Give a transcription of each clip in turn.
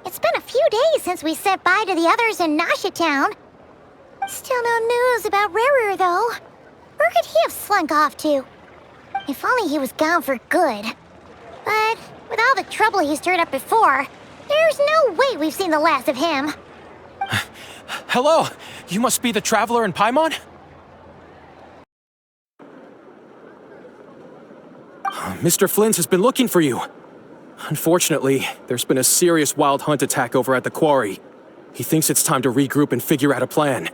It's been a few days since we said bye to the others in Nasha Town. Still no news about Rerir, though. Where could he have slunk off to? If only he was gone for good. But with all the trouble he stirred up before, there's no way we've seen the last of him. Hello! You must be the traveler in Paimon? Mr. Flynn has been looking for you. Unfortunately, there's been a serious wild hunt attack over at the quarry. He thinks it's time to regroup and figure out a plan.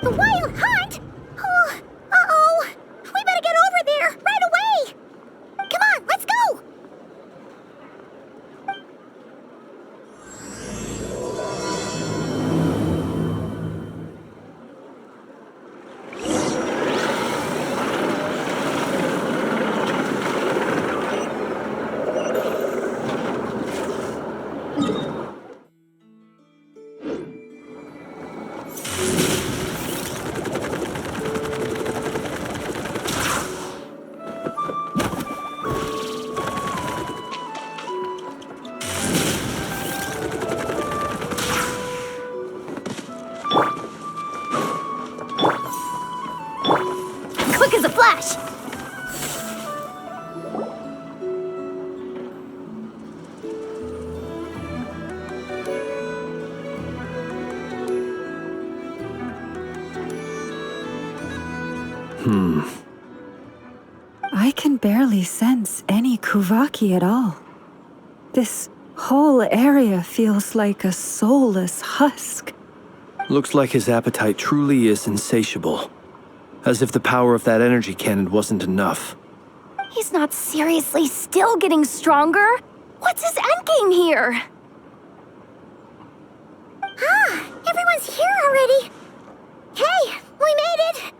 The wild hunt? Oh, uh-oh! We better get over there, right away! Come on, let's go! Quick as a flash! I can barely sense any Kuvaki at all. This whole area feels like a soulless husk. Looks like his appetite truly is insatiable. As if the power of that energy cannon wasn't enough. He's not seriously still getting stronger? What's his endgame here? Everyone's here already. Hey, we made it!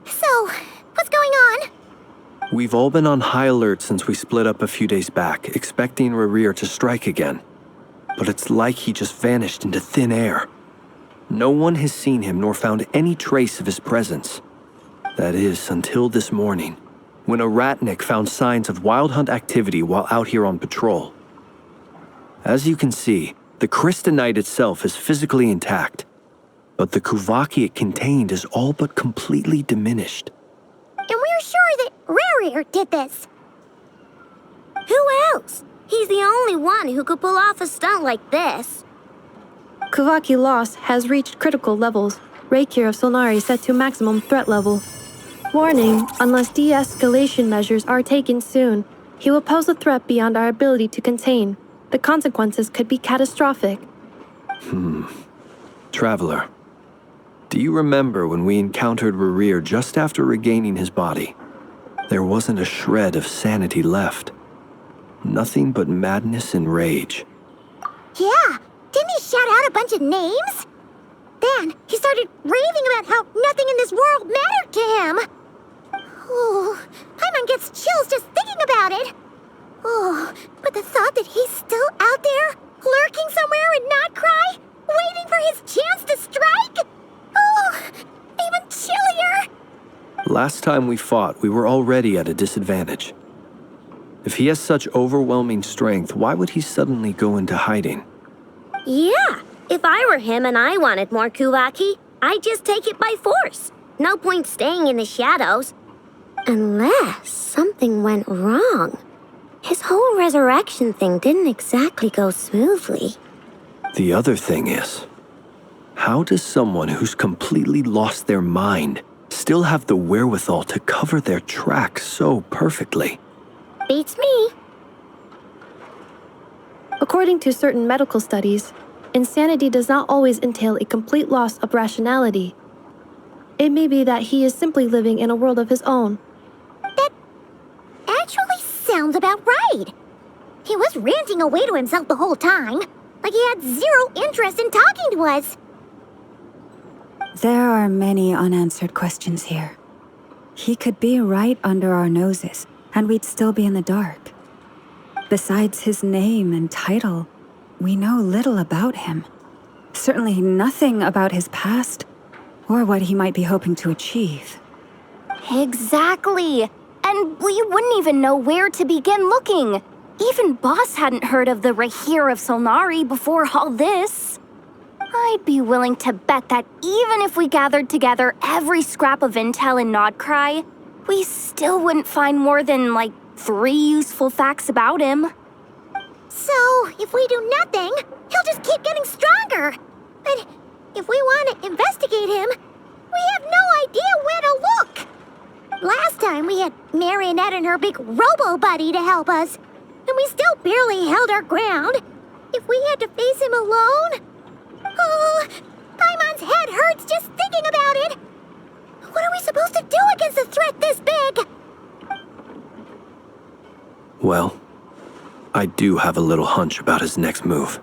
So, what's going on? We've all been on high alert since we split up a few days back, expecting Rerir to strike again. But it's like he just vanished into thin air. No one has seen him nor found any trace of his presence. That is, until this morning, when a ratnik found signs of wild hunt activity while out here on patrol. As you can see, the Crystonite itself is physically intact, but the Kuvaki it contained is all but completely diminished. And we're sure that Rerir did this. Who else? He's the only one who could pull off a stunt like this. Kuvaki loss has reached critical levels. Reikir of Solnari set to maximum threat level. Warning, unless de-escalation measures are taken soon, he will pose a threat beyond our ability to contain. The consequences could be catastrophic. Traveler, do you remember when we encountered Rerir just after regaining his body? There wasn't a shred of sanity left. Nothing but madness and rage. Yeah, didn't he shout out a bunch of names? Then he started raving about how nothing in this world mattered to him. Oh, Paimon gets chills just thinking about it. Oh, but the thought that he's still out there, lurking somewhere in Not Cry, waiting for his chance to strike? Oh, even chillier. Last time we fought, we were already at a disadvantage. If he has such overwhelming strength, why would he suddenly go into hiding? Yeah, if I were him and I wanted more Kuvaki, I'd just take it by force. No point staying in the shadows. Unless something went wrong. His whole resurrection thing didn't exactly go smoothly. The other thing is, how does someone who's completely lost their mind still have the wherewithal to cover their tracks so perfectly? Beats me. According to certain medical studies, insanity does not always entail a complete loss of rationality. It may be that he is simply living in a world of his own. That actually sounds about right. He was ranting away to himself the whole time, like he had zero interest in talking to us. There are many unanswered questions here. He could be right under our noses, and we'd still be in the dark. Besides his name and title, we know little about him. Certainly nothing about his past, or what he might be hoping to achieve. Exactly. And we wouldn't even know where to begin looking. Even Boss hadn't heard of the Rahir of Solnari before all this. I'd be willing to bet that even if we gathered together every scrap of intel in Nodcry, we still wouldn't find more than, 3 useful facts about him. So, if we do nothing, he'll just keep getting stronger. But if we want to investigate him, we have no idea where to look. Last time we had Marionette and her big robo-buddy to help us, and we still barely held our ground. If we had to face him alone... Oh, Paimon's head hurts just thinking about it. What are we supposed to do against a threat this big? Well, I do have a little hunch about his next move.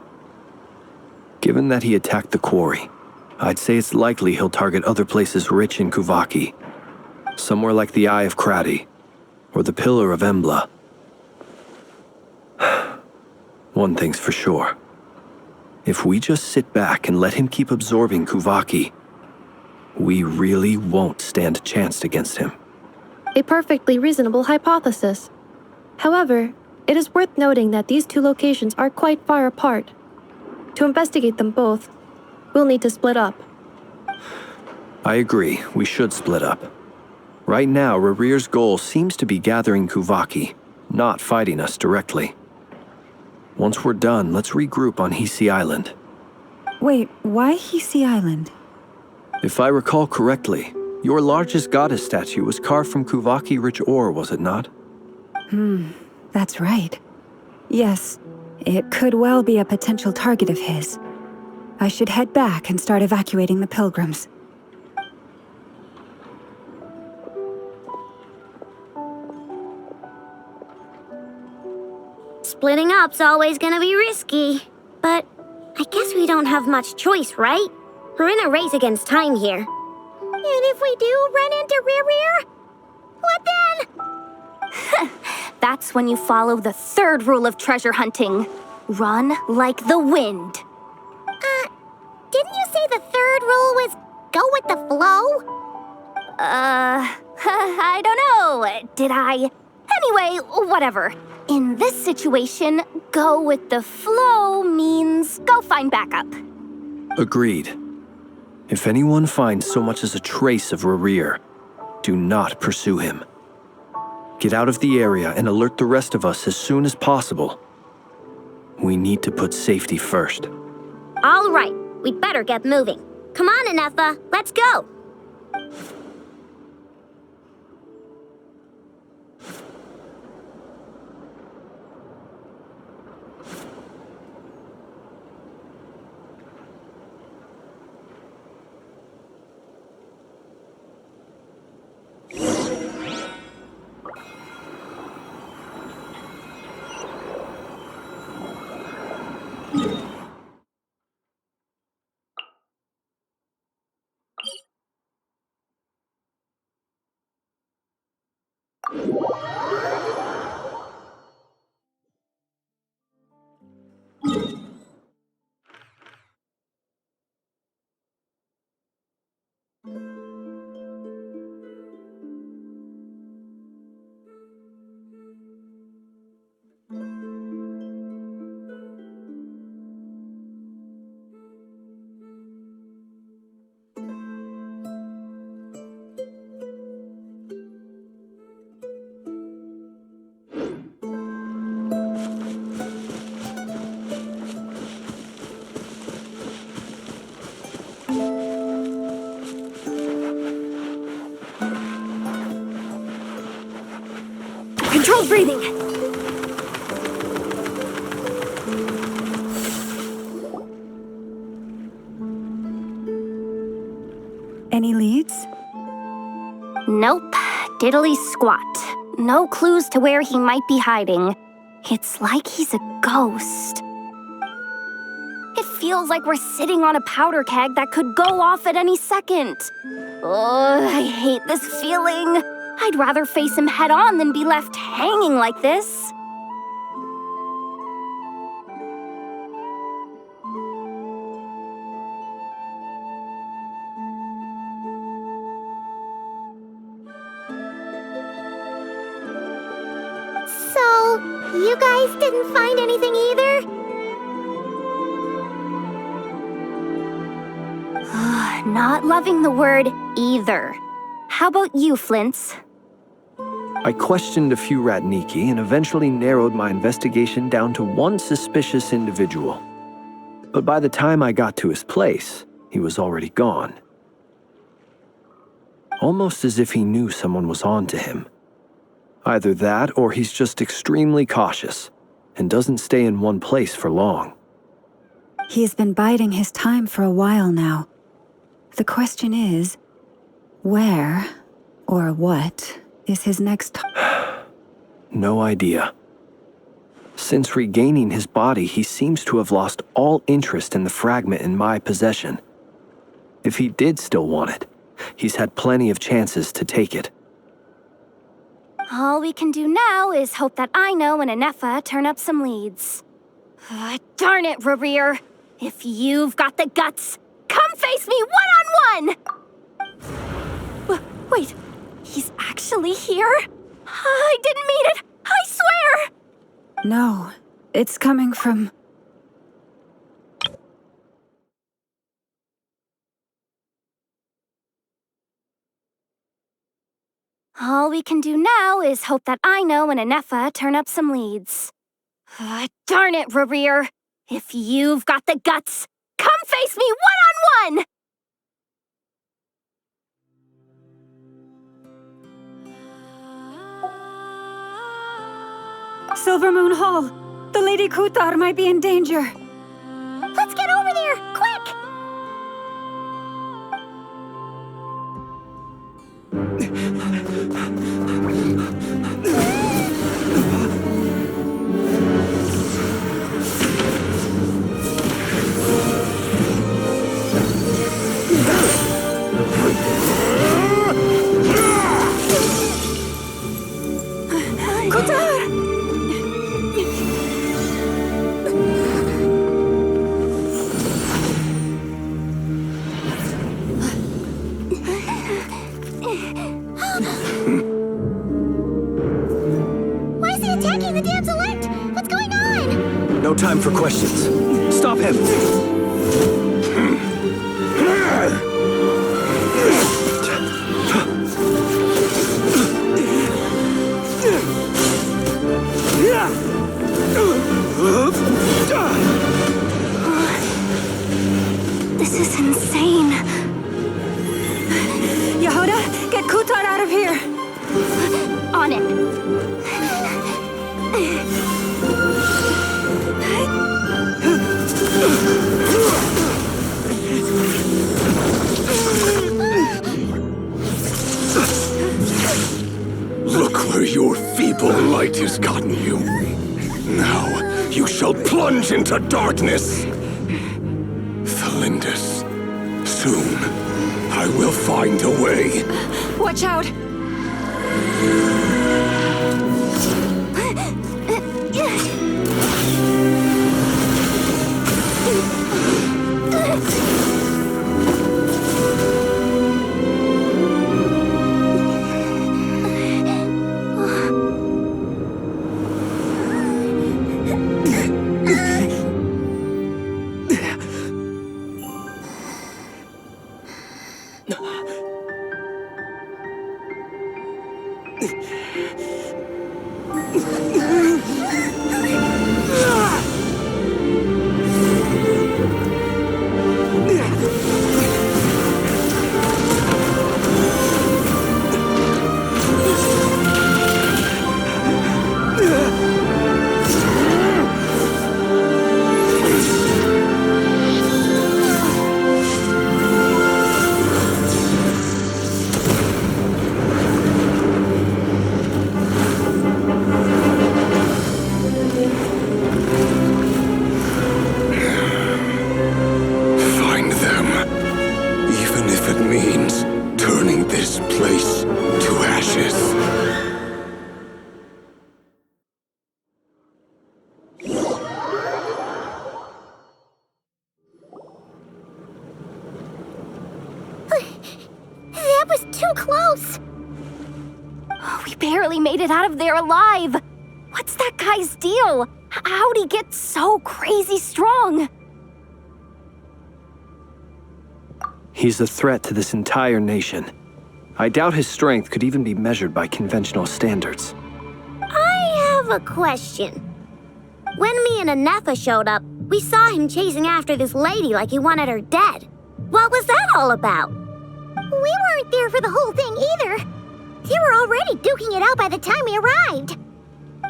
Given that he attacked the quarry, I'd say it's likely he'll target other places rich in Kuvaki. Somewhere like the Eye of Krati, or the Pillar of Embla. One thing's for sure. If we just sit back and let him keep absorbing Kuvaki, we really won't stand a chance against him. A perfectly reasonable hypothesis. However, it is worth noting that these two locations are quite far apart. To investigate them both, we'll need to split up. I agree, we should split up. Right now, Rarir's goal seems to be gathering Kuvaki, not fighting us directly. Once we're done, let's regroup on Hisi Island. Wait, why Hisi Island? If I recall correctly, your largest goddess statue was carved from Kuvaki-rich ore, was it not? That's right. Yes, it could well be a potential target of his. I should head back and start evacuating the pilgrims. Splitting up's always gonna be risky. But I guess we don't have much choice, right? We're in a race against time here. And if we do run into Rarir, what then? That's when you follow the 3rd rule of treasure hunting. Run like the wind. Didn't you say the 3rd rule was go with the flow? I don't know. Did I? Anyway, whatever. In this situation, go with the flow means go find backup. Agreed. If anyone finds so much as a trace of Rarir, do not pursue him. Get out of the area and alert the rest of us as soon as possible. We need to put safety first. All right, we'd better get moving. Come on, Inetha, let's go. Controlled breathing. Any leads? Nope. Diddly squat. No clues to where he might be hiding. It's like he's a ghost. It feels like we're sitting on a powder keg that could go off at any second. Ugh, I hate this feeling. I'd rather face him head on than be left hanging like this. You guys didn't find anything either? Not loving the word either. How about you, Flint's? I questioned a few Ratniki and eventually narrowed my investigation down to one suspicious individual. But by the time I got to his place, he was already gone. Almost as if he knew someone was on to him. Either that or he's just extremely cautious and doesn't stay in one place for long. He's been biding his time for a while now. The question is, where or what is his next... No idea. Since regaining his body, he seems to have lost all interest in the fragment in my possession. If he did still want it, he's had plenty of chances to take it. All we can do now is hope that Aino and Anefa turn up some leads. Darn it, Rarir! If you've got the guts, come face me one-on-one! Wait, he's actually here? I didn't mean it! I swear! No, it's coming from... All we can do now is hope that Aino and Anefa turn up some leads. Darn it, Rarir! If you've got the guts, come face me one-on-one! Silver Moon Hall! The Lady Kutar might be in danger! Let's get over there, quick! Why is he attacking the damsel elect? What's going on? No time for questions. Stop him! This is insane. Yehuda, get Kutar out of here! On it. Look where your feeble light has gotten you. Now you shall plunge into darkness. Thalindus, soon I will find a way. Watch out! That was too close! We barely made it out of there alive. What What's that guy's deal? How'd he get so crazy strong? He's a threat to this entire nation. I doubt his strength could even be measured by conventional standards. I have a question. When me and Anefa showed up, we saw him chasing after this lady like he wanted her dead. What was that all about? We weren't there for the whole thing either. They were already duking it out by the time we arrived.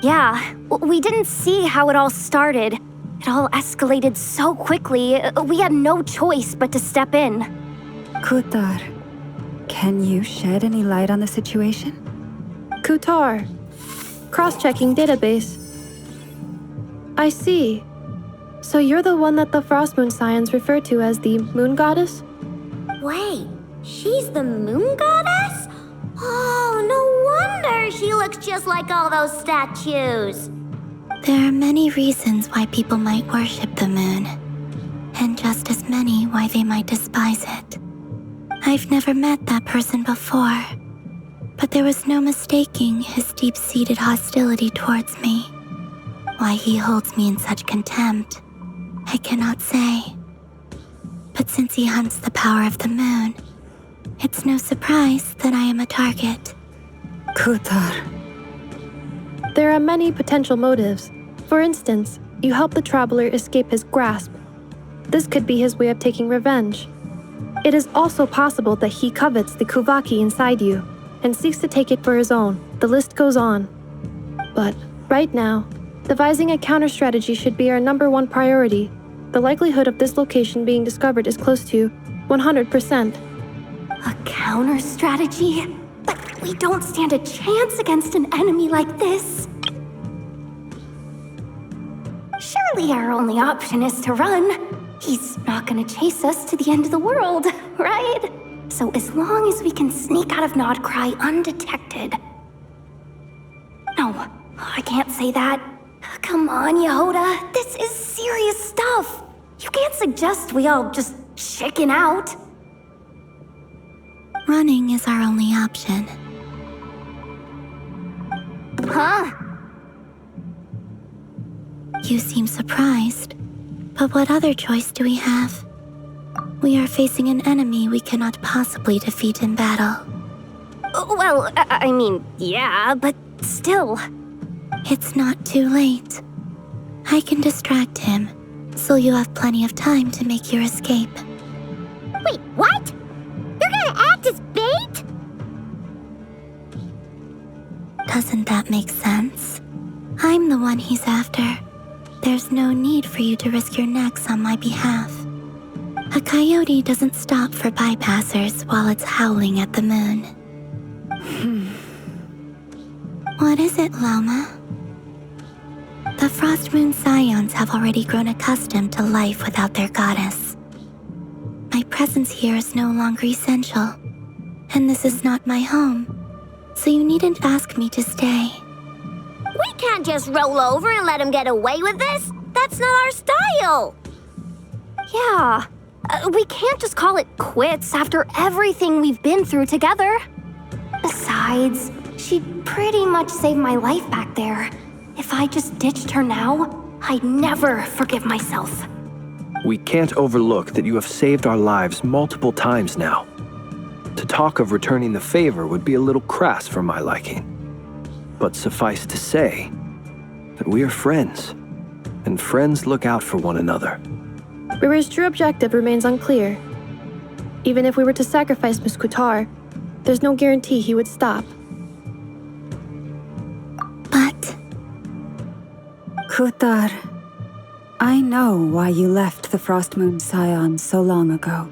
Yeah, we didn't see how it all started. It all escalated so quickly, we had no choice but to step in. Kutar, can you shed any light on the situation? Kutar. Cross-checking database. I see. So you're the one that the Frost Moon Scions refer to as the Moon Goddess? Wait, she's the moon goddess? Oh, no wonder she looks just like all those statues. There are many reasons why people might worship the moon, and just as many why they might despise it. I've never met that person before, but there was no mistaking his deep-seated hostility towards me. Why he holds me in such contempt, I cannot say. But since he hunts the power of the moon, it's no surprise that I am a target. Kutar. There are many potential motives. For instance, you help the traveler escape his grasp. This could be his way of taking revenge. It is also possible that he covets the Kuvaki inside you and seeks to take it for his own. The list goes on. But right now, devising a counter strategy should be our #1 priority. The likelihood of this location being discovered is close to 100%. A counter strategy? But we don't stand a chance against an enemy like this. Surely our only option is to run. He's not gonna chase us to the end of the world, right? So as long as we can sneak out of Nodcry undetected. No, I can't say that. Come on, Yehoda, this is serious stuff. You can't suggest we all just chicken out. Running is our only option. Huh? You seem surprised, but what other choice do we have? We are facing an enemy we cannot possibly defeat in battle. Well, I mean, yeah, but still. It's not too late. I can distract him, so you have plenty of time to make your escape. Wait, what? You're gonna act as bait? Doesn't that make sense? I'm the one he's after. There's no need for you to risk your necks on my behalf. A coyote doesn't stop for bypassers while it's howling at the moon. What is it, Loma? The Frost Moon Scions have already grown accustomed to life without their goddess. My presence here is no longer essential, and this is not my home, so you needn't ask me to stay. We can't just roll over and let him get away with this. That's not our style. Yeah, we can't just call it quits after everything we've been through together. Besides, she pretty much saved my life back there. If I just ditched her now, I'd never forgive myself. We can't overlook that you have saved our lives multiple times now. To talk of returning the favor would be a little crass for my liking. But suffice to say that we are friends, and friends look out for one another. Riri's true objective remains unclear. Even if we were to sacrifice Miss Kutar, there's no guarantee he would stop. But Kutar, I know why you left the Frost Moon Scions so long ago.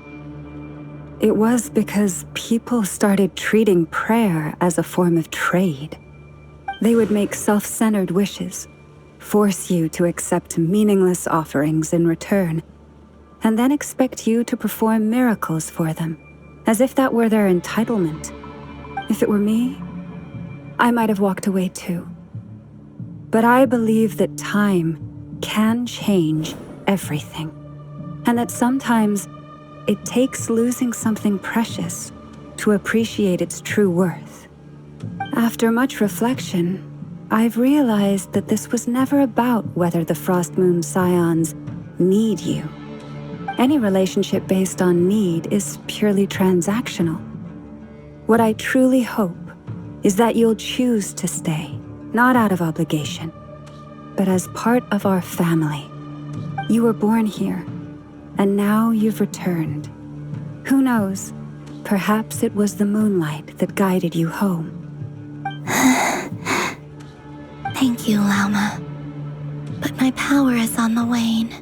It was because people started treating prayer as a form of trade. They would make self-centered wishes, force you to accept meaningless offerings in return, and then expect you to perform miracles for them, as if that were their entitlement. If it were me, I might have walked away too. But I believe that time can change everything, and that sometimes it takes losing something precious to appreciate its true worth. After much reflection, I've realized that this was never about whether the Frost Moon Scions need you. Any relationship based on need is purely transactional. What I truly hope is that you'll choose to stay, not out of obligation, but as part of our family. You were born here, and now you've returned. Who knows? Perhaps it was the moonlight that guided you home. Thank you, Lauma. But my power is on the wane.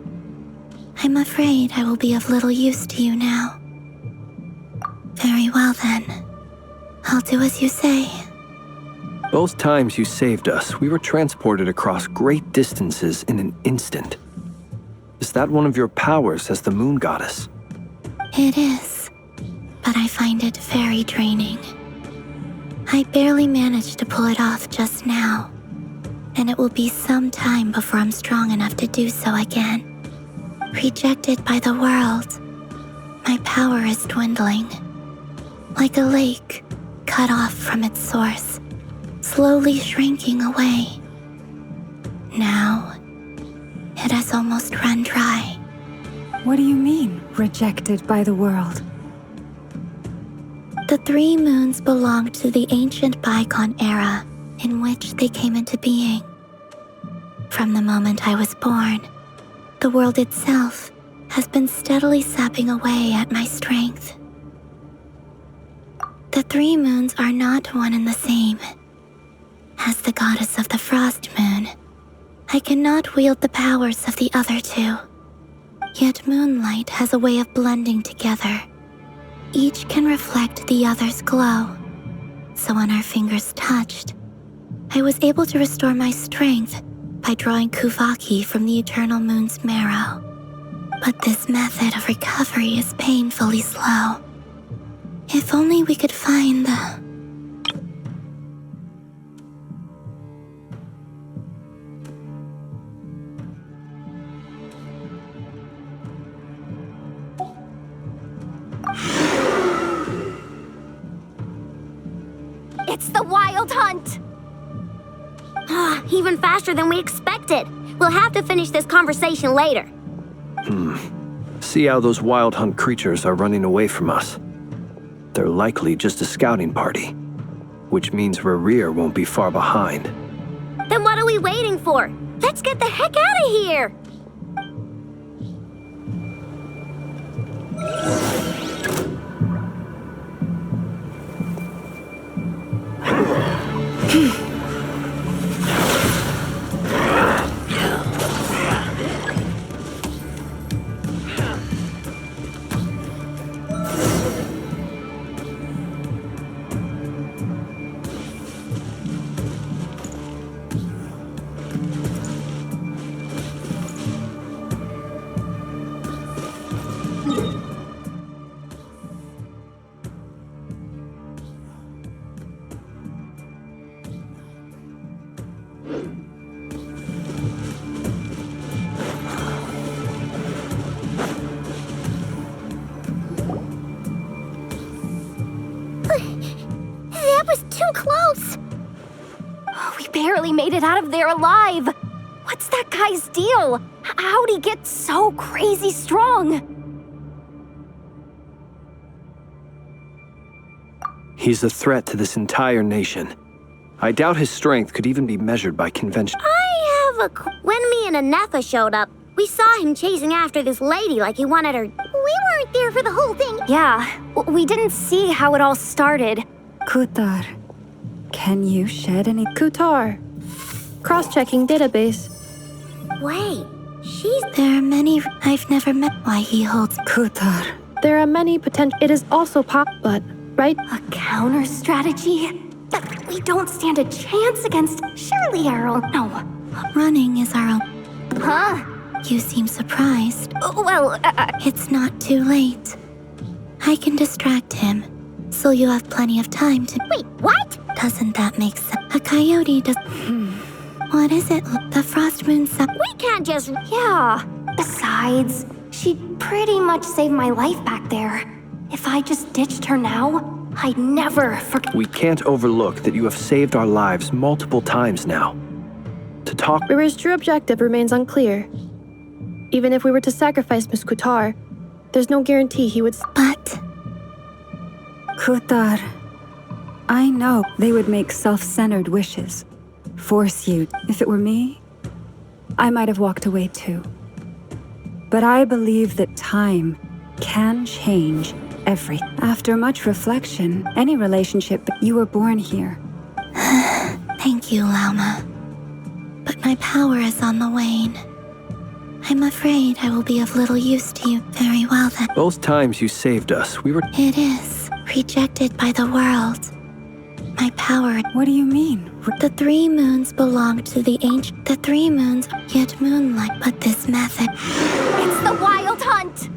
I'm afraid I will be of little use to you now. Very well then. I'll do as you say. Both times you saved us, we were transported across great distances in an instant. Is that one of your powers as the moon goddess? It is, but I find it very draining. I barely managed to pull it off just now, and it will be some time before I'm strong enough to do so again. Rejected by the world, my power is dwindling. Like a lake cut off from its source, slowly shrinking away. Now, it has almost run dry. What do you mean, rejected by the world? The 3 moons belonged to the ancient bygone era in which they came into being. From the moment I was born, the world itself has been steadily sapping away at my strength. The 3 moons are not one and the same. As the goddess of the Frost Moon, I cannot wield the powers of the other 2. Yet moonlight has a way of blending together. Each can reflect the other's glow. So when our fingers touched, I was able to restore my strength by drawing Kuvaki from the eternal moon's marrow. But this method of recovery is painfully slow. If only we could find the... It's the Wild Hunt! Even faster than we expected. We'll have to finish this conversation later. See how those Wild Hunt creatures are running away from us. They're likely just a scouting party, which means Rerir won't be far behind. Then what are we waiting for? Let's get the heck out of here! That was too close! We barely made it out of there alive! What's that guy's deal? How'd he get so crazy strong? He's a threat to this entire nation. I doubt his strength could even be measured by convention. When me and Anefa showed up, we saw him chasing after this lady like he wanted her. We weren't there for the whole thing. Yeah, we didn't see how it all started. Kutar, can you shed any... Kutar. Cross-checking database. Wait, There are many I've never met why he holds... Kutar. There are many potential... It is also but, right? A counter strategy? But we don't stand a chance against Shirley Arrow. No. Running is our own... Huh? You seem surprised. Well, It's not too late. I can distract him, so you have plenty of time to... Wait, what? Doesn't that make sense? A coyote does... What is it? The Frost Moon... we can't just. yeah. Besides, she'd pretty much saved my life back there. If I just ditched her now, I'd never forget. We can't overlook that you have saved our lives multiple times now. To talk. Riri's true objective remains unclear. Even if we were to sacrifice Miss Kutar, there's no guarantee he would. But Kutar, I know they would make self-centered wishes. Force you. If it were me, I might have walked away too. But I believe that time can change everything. After much reflection, any relationship, you were born here. thank you, Lauma. But my power is on the wane. I'm afraid I will be of little use to you. Very well then. Both times you saved us, we were. It is rejected by the world. My power. What do you mean? The 3 moons belong to the ancient. The 3 moons, yet moonlight. But this method. It's the Wild Hunt!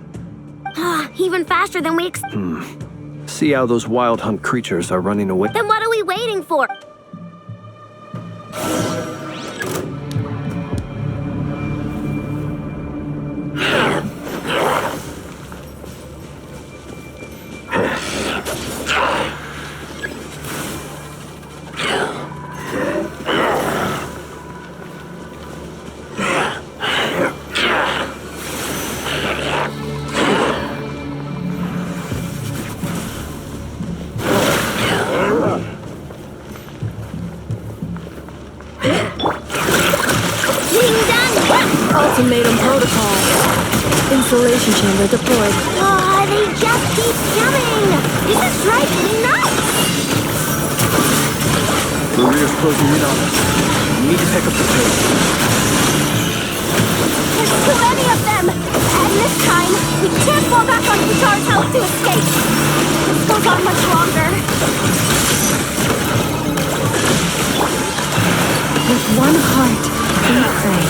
Even faster than we See how those wild hunt creatures are running away? Then what are we waiting for? Ultimatum protocol. Insulation chamber deployed. Oh, they just keep coming! This is driving me nuts! The rear's closing in on us. We need to pick up the pace. There's too many of them! And this time, we can't fall back on Kutar's health to escape! This goes on much longer. With one heart, we pray.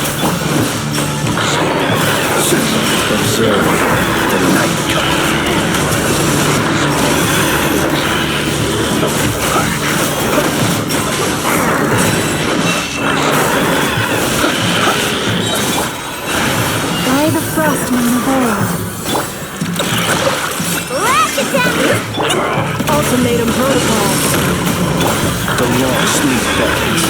Observe the night coming. By the frost moon of old. Ratchet them! Ultimatum protocol. The long sleep beckons.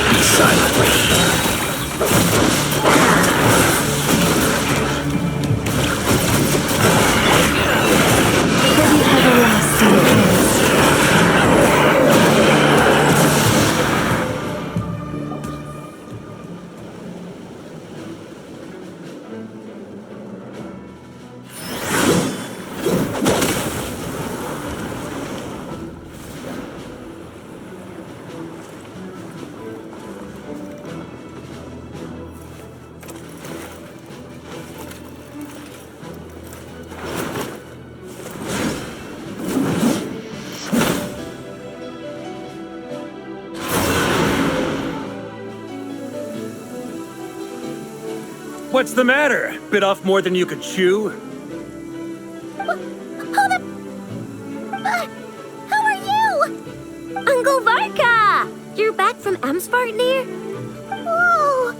Speak silently. For the everlasting days. What's the matter? Bit off more than you could chew? How are you? Uncle Varka! You're back from Amspartnir? Whoa!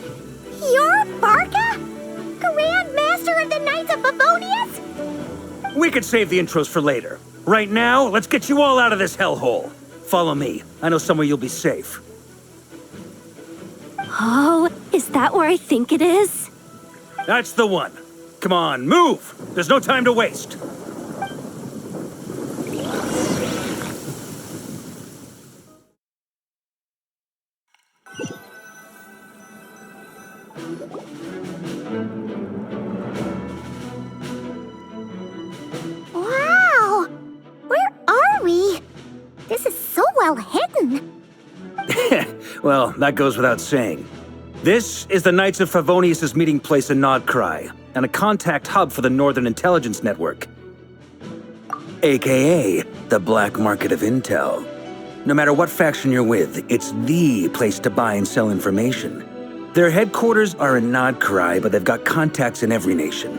You're Varka? Grand Master of the Knights of Favonius? We could save the intros for later. Right now, let's get you all out of this hellhole. Follow me. I know somewhere you'll be safe. Oh, is that where I think it is? That's the one. Come on, move! There's no time to waste. Wow! Where are we? This is so well hidden. Well, that goes without saying. This is the Knights of Favonius' meeting place in Nodcry, and a contact hub for the Northern Intelligence Network. AKA, the black market of intel. No matter what faction you're with, it's the place to buy and sell information. Their headquarters are in Nodcry, but they've got contacts in every nation.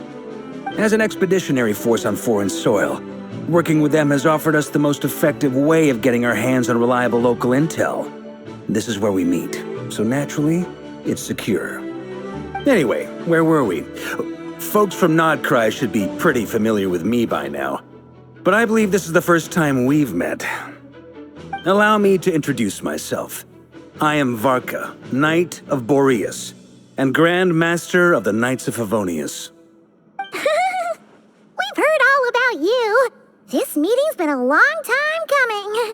As an expeditionary force on foreign soil, working with them has offered us the most effective way of getting our hands on reliable local intel. This is where we meet, so naturally, it's secure. Anyway, where were we? Folks from Nodcry should be pretty familiar with me by now. But I believe this is the first time we've met. Allow me to introduce myself. I am Varka, Knight of Boreas, and Grand Master of the Knights of Favonius. We've heard all about you. This meeting's been a long time coming.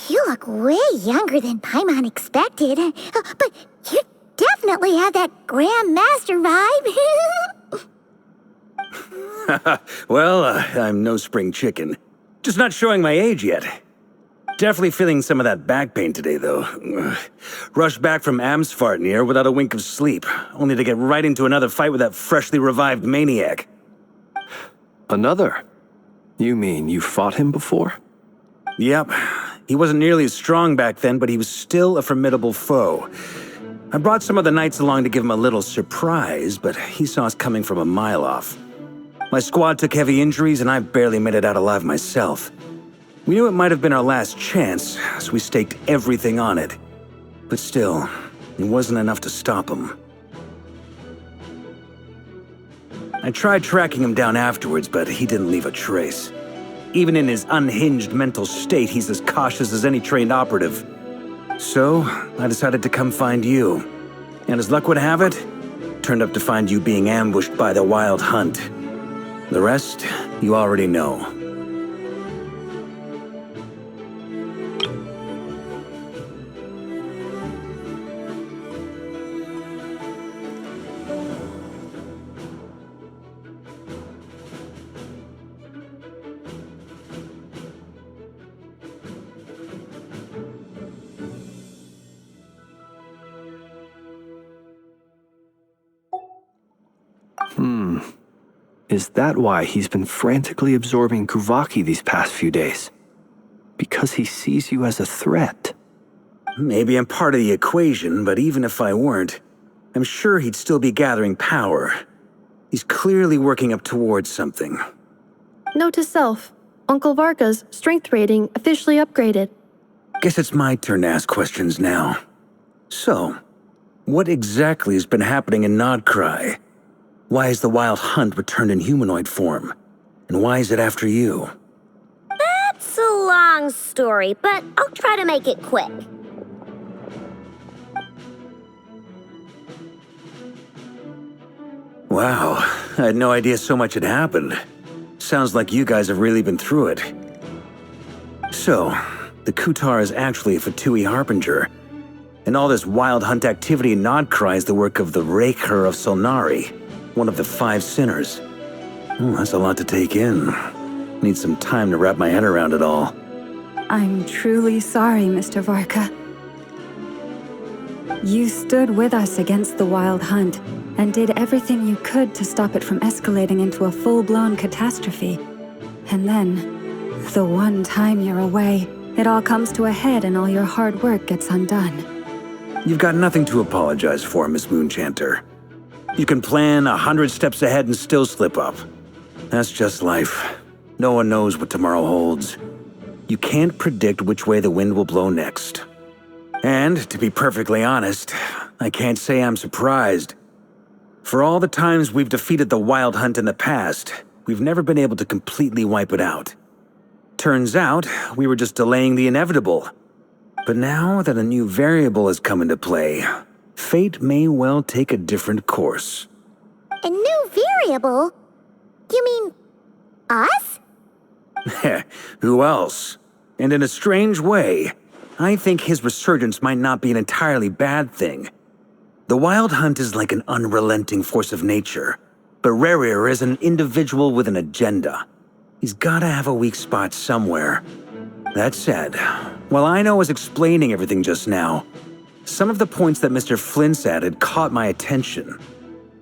You look way younger than Paimon expected, but you definitely have that Grand Master vibe. Well, I'm no spring chicken. Just not showing my age yet. Definitely feeling some of that back pain today, though. Rushed back from Amsfartnir without a wink of sleep, only to get right into another fight with that freshly revived maniac. Another? You mean you fought him before? Yep. He wasn't nearly as strong back then, but he was still a formidable foe. I brought some of the knights along to give him a little surprise, but he saw us coming from a mile off. My squad took heavy injuries, and I barely made it out alive myself. We knew it might have been our last chance, so we staked everything on it. But still, it wasn't enough to stop him. I tried tracking him down afterwards, but he didn't leave a trace. Even in his unhinged mental state, he's as cautious as any trained operative. So, I decided to come find you. And as luck would have it, turned up to find you being ambushed by the Wild Hunt. The rest, you already know. Is that why he's been frantically absorbing Kuvaki these past few days? Because he sees you as a threat? Maybe I'm part of the equation, but even if I weren't, I'm sure he'd still be gathering power. He's clearly working up towards something. Note to self, Uncle Varka's strength rating officially upgraded. Guess it's my turn to ask questions now. So, what exactly has been happening in Nodcry? Why is the Wild Hunt returned in humanoid form? And why is it after you? That's a long story, but I'll try to make it quick. Wow, I had no idea so much had happened. Sounds like you guys have really been through it. So, the Kutar is actually a Fatui Harbinger. And all this Wild Hunt activity in Nodcry is the work of the Raker of Solnari, one of the 5 sinners. That's a lot to take in. Need some time to wrap my head around it all. I'm truly sorry, Mr. Varka. You stood with us against the Wild Hunt and did everything you could to stop it from escalating into a full-blown catastrophe. And then, the one time you're away, it all comes to a head and all your hard work gets undone. You've got nothing to apologize for, Miss Moonchanter. You can plan 100 steps ahead and still slip up. That's just life. No one knows what tomorrow holds. You can't predict which way the wind will blow next. And, to be perfectly honest, I can't say I'm surprised. For all the times we've defeated the Wild Hunt in the past, we've never been able to completely wipe it out. Turns out, we were just delaying the inevitable. But now that a new variable has come into play, fate may well take a different course. A new variable? You mean us? Who else? And in a strange way, I think his resurgence might not be an entirely bad thing. The Wild Hunt is like an unrelenting force of nature, but Rerir is an individual with an agenda. He's gotta have a weak spot somewhere. That said, while I was explaining everything just now, some of the points that Mr. Flint's added caught my attention.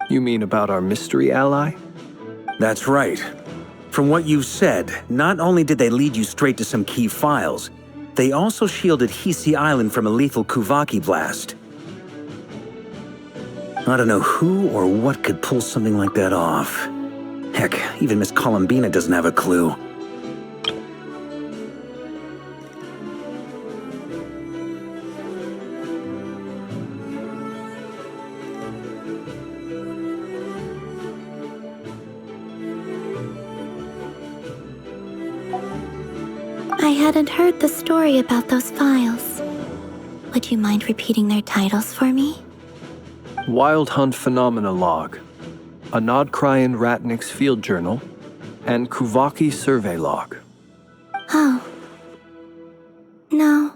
You mean about our mystery ally? That's right. From what you've said, not only did they lead you straight to some key files, they also shielded Hisi Island from a lethal Kuvaki blast. I don't know who or what could pull something like that off. Heck, even Miss Columbina doesn't have a clue. I hadn't heard the story about those files. Would you mind repeating their titles for me? Wild Hunt Phenomena Log, a Nodcrian Ratnik's Field Journal, and Kuvaki Survey Log. Oh. No.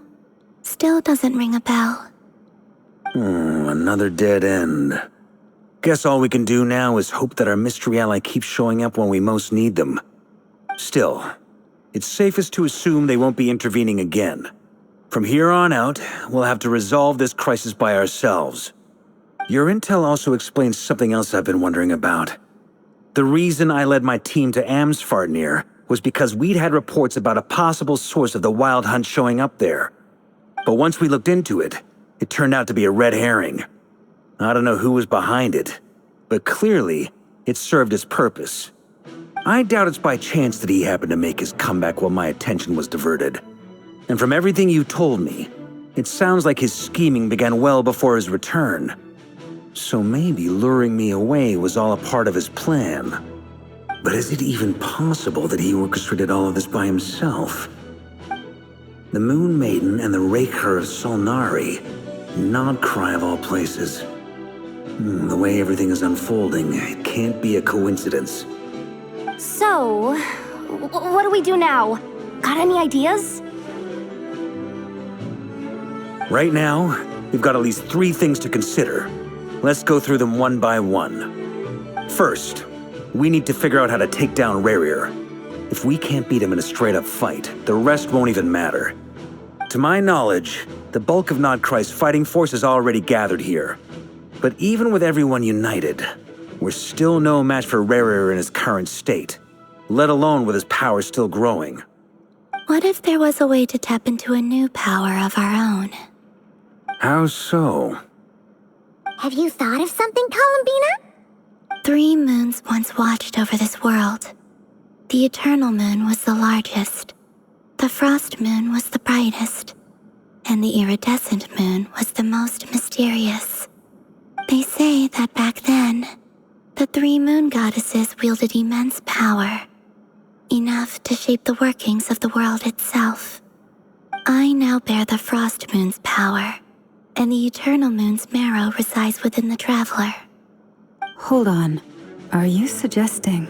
Still doesn't ring a bell. Another dead end. Guess all we can do now is hope that our mystery ally keeps showing up when we most need them. Still, it's safest to assume they won't be intervening again. From here on out, we'll have to resolve this crisis by ourselves. Your intel also explains something else I've been wondering about. The reason I led my team to Amsfartnir was because we'd had reports about a possible source of the Wild Hunt showing up there. But once we looked into it, it turned out to be a red herring. I don't know who was behind it, but clearly, it served its purpose. I doubt it's by chance that he happened to make his comeback while my attention was diverted. And from everything you told me, it sounds like his scheming began well before his return. So maybe luring me away was all a part of his plan. But is it even possible that he orchestrated all of this by himself? The Moon Maiden and the Raker of Solnari. Nodcry of all places. The way everything is unfolding, it can't be a coincidence. So, what do we do now? Got any ideas? Right now, we've got at least 3 things to consider. Let's go through them one by one. First, we need to figure out how to take down Rerir. If we can't beat him in a straight-up fight, the rest won't even matter. To my knowledge, the bulk of Nodcry's fighting force is already gathered here. But even with everyone united, we're still no match for Rerir in his current state, let alone with his power still growing. What if there was a way to tap into a new power of our own? How so? Have you thought of something, Columbina? 3 moons once watched over this world. The Eternal Moon was the largest. The Frost Moon was the brightest. And the Iridescent Moon was the most mysterious. They say that back then, the 3 moon goddesses wielded immense power. Enough to shape the workings of the world itself. I now bear the Frost Moon's power, and the Eternal Moon's marrow resides within the Traveler. Hold on. Are you suggesting?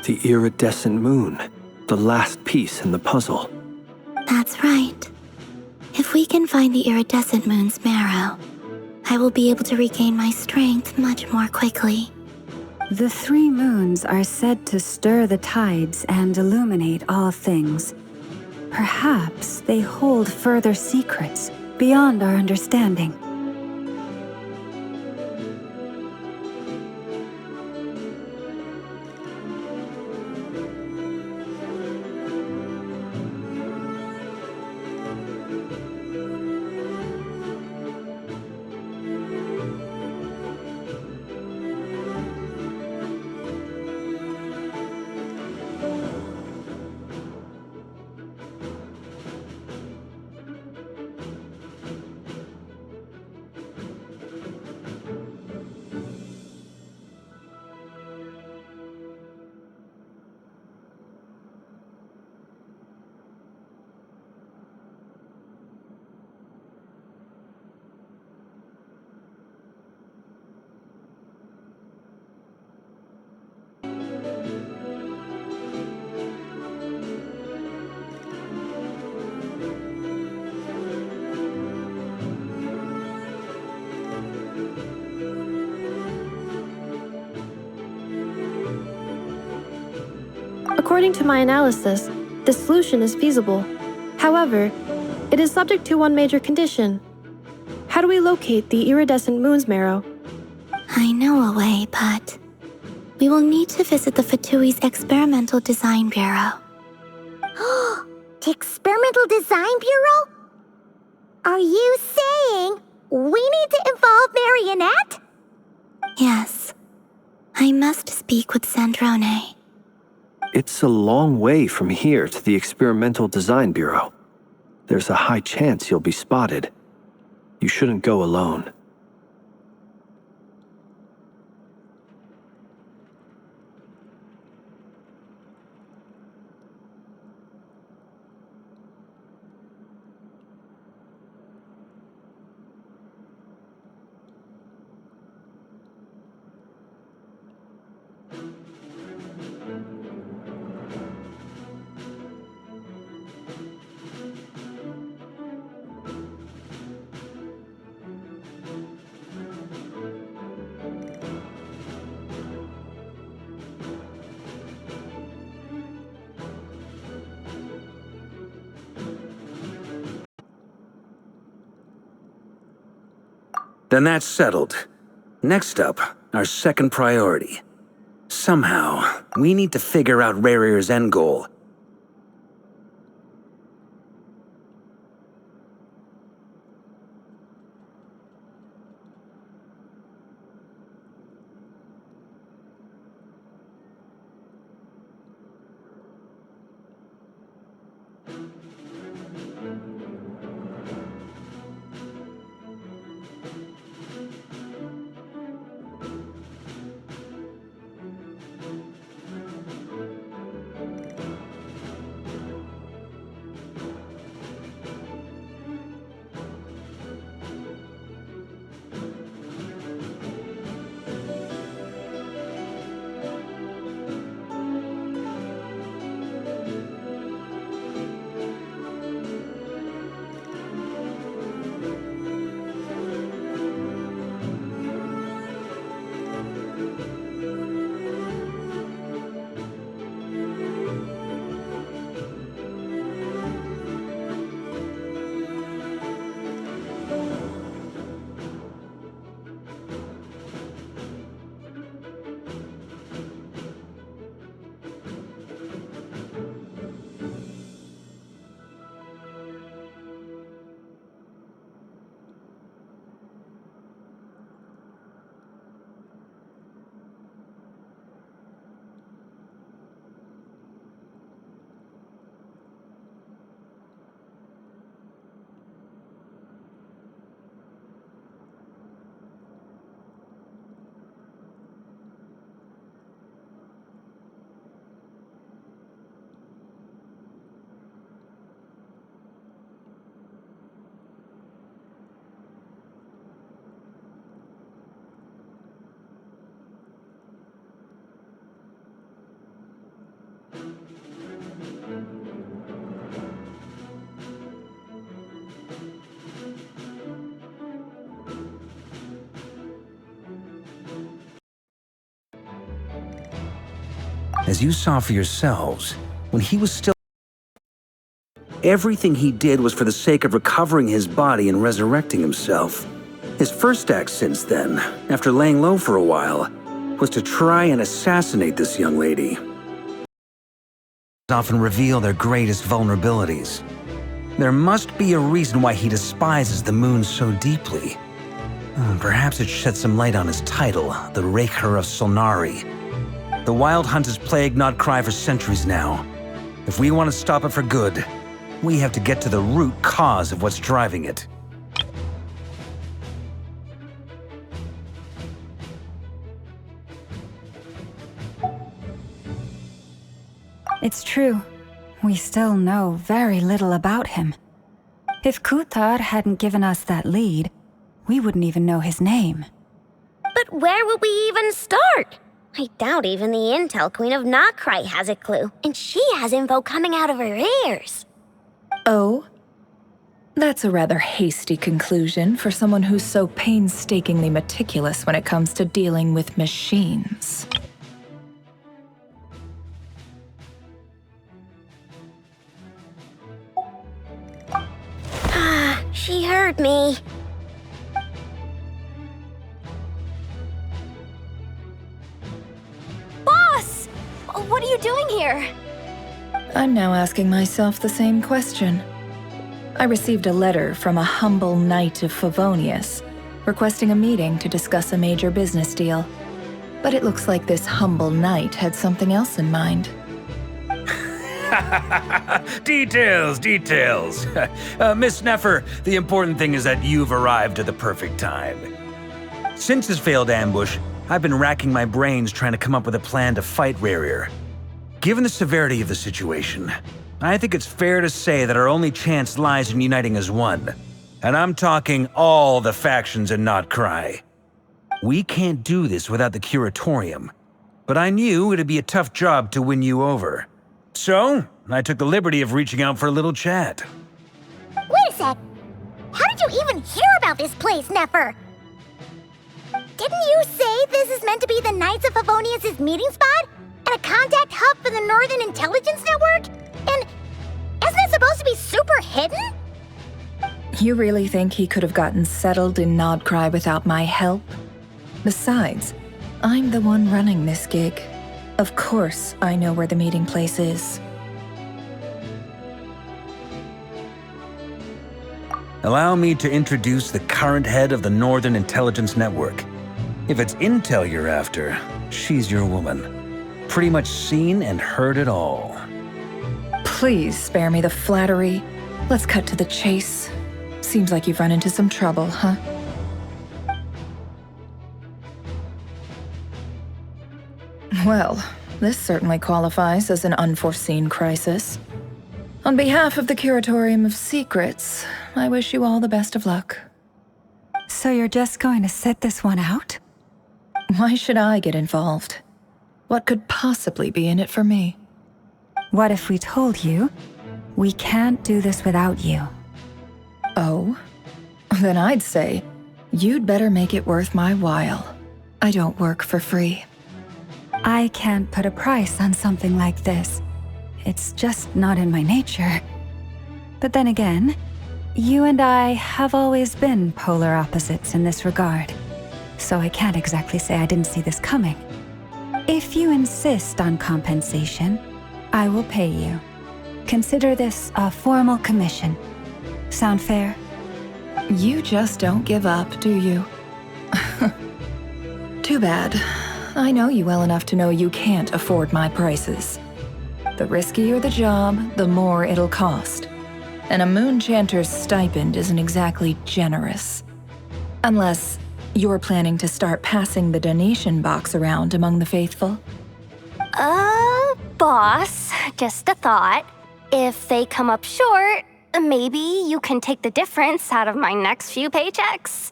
The Iridescent Moon, the last piece in the puzzle. That's right. If we can find the Iridescent Moon's marrow, I will be able to regain my strength much more quickly. The 3 moons are said to stir the tides and illuminate all things. Perhaps they hold further secrets beyond our understanding. According to my analysis, the solution is feasible. However, it is subject to one major condition. How do we locate the iridescent moon's marrow? I know a way, but we will need to visit the Fatui's Experimental Design Bureau. The Experimental Design Bureau? Are you saying we need to involve Marionette? Yes. I must speak with Sandrone. It's a long way from here to the Experimental Design Bureau. There's a high chance you'll be spotted. You shouldn't go alone. Then that's settled. Next up, our second priority. Somehow, we need to figure out Rarir's end goal. As you saw for yourselves, when he was still... Everything he did was for the sake of recovering his body and resurrecting himself. His first act since then, after laying low for a while, was to try and assassinate this young lady. Often reveal their greatest vulnerabilities. There must be a reason why he despises the moon so deeply. Perhaps it sheds some light on his title, the Raker of Solnari. The Wild Hunt has plagued Notcry for centuries now. If we want to stop it for good, we have to get to the root cause of what's driving it. It's true. We still know very little about him. If Kutar hadn't given us that lead, we wouldn't even know his name. But where would we even start? I doubt even the Intel Queen of Notcry has a clue, and she has info coming out of her ears. Oh? That's a rather hasty conclusion for someone who's so painstakingly meticulous when it comes to dealing with machines. She heard me. Boss! What are you doing here? I'm now asking myself the same question. I received a letter from a humble knight of Favonius, requesting a meeting to discuss a major business deal. But it looks like this humble knight had something else in mind. Details. Miss Neffer, the important thing is that you've arrived at the perfect time. Since his failed ambush, I've been racking my brains trying to come up with a plan to fight Rarir. Given the severity of the situation, I think it's fair to say that our only chance lies in uniting as one. And I'm talking all the factions in Notcry. We can't do this without the Curatorium, but I knew it'd be a tough job to win you over. So, I took the liberty of reaching out for a little chat. Wait a sec. How did you even hear about this place, Neffer? Didn't you say this is meant to be the Knights of Favonius' meeting spot? And a contact hub for the Northern Intelligence Network? And isn't it supposed to be super hidden? You really think he could have gotten settled in Nodcry without my help? Besides, I'm the one running this gig. Of course I know where the meeting place is. Allow me to introduce the current head of the Northern Intelligence Network. If it's intel you're after, she's your woman. Pretty much seen and heard it all. Please spare me the flattery. Let's cut to the chase. Seems like you've run into some trouble, huh? Well, this certainly qualifies as an unforeseen crisis. On behalf of the Curatorium of Secrets, I wish you all the best of luck. So you're just going to sit this one out? Why should I get involved? What could possibly be in it for me? What if we told you we can't do this without you? Oh? Then I'd say, you'd better make it worth my while. I don't work for free. I can't put a price on something like this. It's just not in my nature. But then again, you and I have always been polar opposites in this regard. So I can't exactly say I didn't see this coming. If you insist on compensation, I will pay you. Consider this a formal commission. Sound fair? You just don't give up, do you? Too bad. I know you well enough to know you can't afford my prices. The riskier the job, the more it'll cost. And a Moonchanter's stipend isn't exactly generous. Unless you're planning to start passing the donation box around among the faithful. Boss, just a thought. If they come up short, maybe you can take the difference out of my next few paychecks.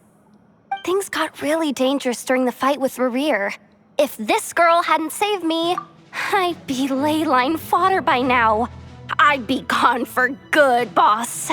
Things got really dangerous during the fight with Rerir. If this girl hadn't saved me, I'd be ley line fodder by now. I'd be gone for good, boss.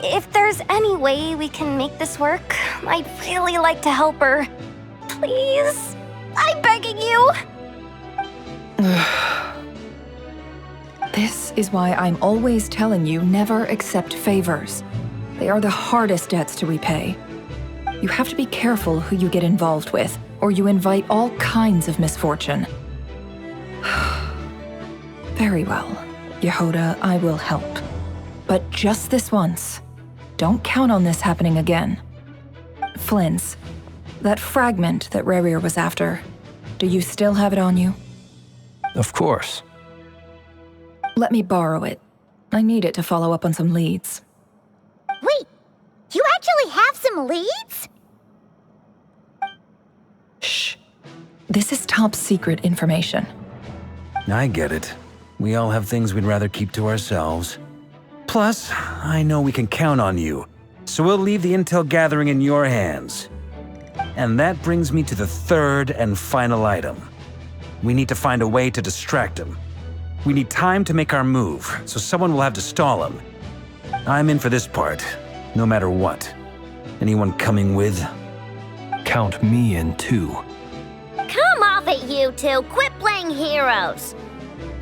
If there's any way we can make this work, I'd really like to help her. Please? I'm begging you! This is why I'm always telling you never accept favors. They are the hardest debts to repay. You have to be careful who you get involved with, or you invite all kinds of misfortune. Very well, Yehoda, I will help. But just this once. Don't count on this happening again. Flynn's, that fragment that Rerir was after, do you still have it on you? Of course. Let me borrow it. I need it to follow up on some leads. Wait, you actually have some leads? Shh. This is top secret information. I get it. We all have things we'd rather keep to ourselves. Plus, I know we can count on you, so we'll leave the intel gathering in your hands. And that brings me to the third and final item. We need to find a way to distract him. We need time to make our move, so someone will have to stall him. I'm in for this part, no matter what. Anyone coming with? Count me in too. Come off it, you two. Quit playing heroes.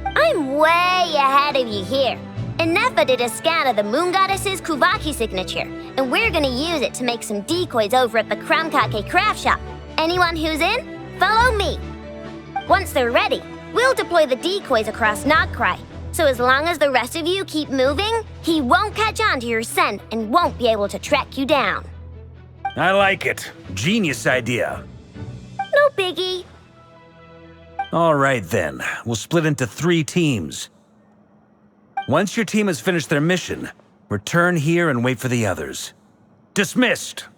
I'm way ahead of you here. Enefa did a scan of the Moon Goddess's Kuvaki signature, and we're gonna use it to make some decoys over at the Kramkake craft shop. Anyone who's in, follow me. Once they're ready, we'll deploy the decoys across Nagcry. So as long as the rest of you keep moving, he won't catch on to your scent and won't be able to track you down. I like it. Genius idea. No biggie. All right then, we'll split into 3 teams. Once your team has finished their mission, return here and wait for the others. Dismissed!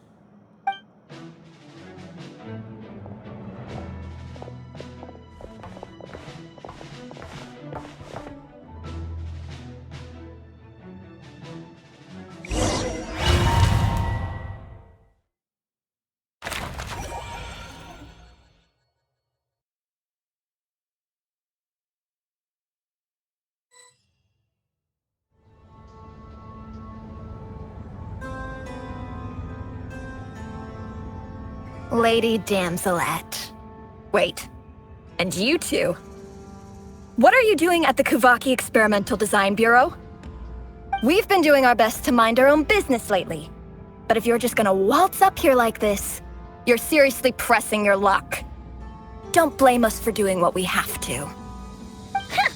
Lady Damselette. Wait, and you two? What are you doing at the Kuvaki Experimental Design Bureau? We've been doing our best to mind our own business lately. But if you're just gonna waltz up here like this, you're seriously pressing your luck. Don't blame us for doing what we have to. Huh!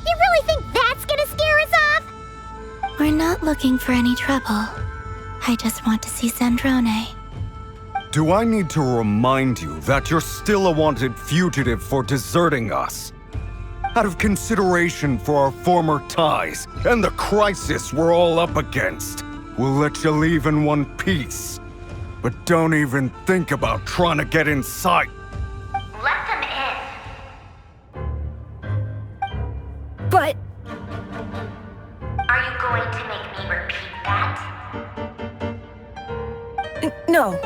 You really think that's gonna scare us off? We're not looking for any trouble. I just want to see Zandrone. Do I need to remind you that you're still a wanted fugitive for deserting us? Out of consideration for our former ties and the crisis we're all up against, we'll let you leave in one piece. But don't even think about trying to get inside. Let them in. But... Are you going to make me repeat that? No,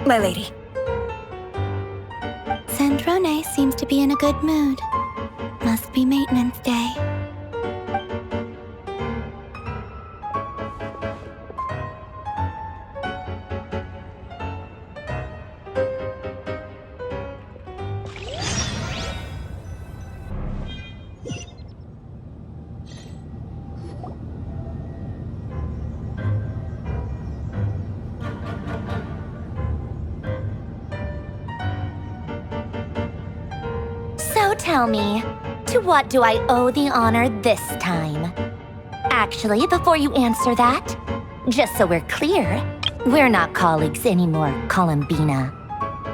my lady. Zandrone seems to be in a good mood. Must be maintenance day. So tell me, to what do I owe the honor this time? Actually, before you answer that, just so we're clear, we're not colleagues anymore, Columbina.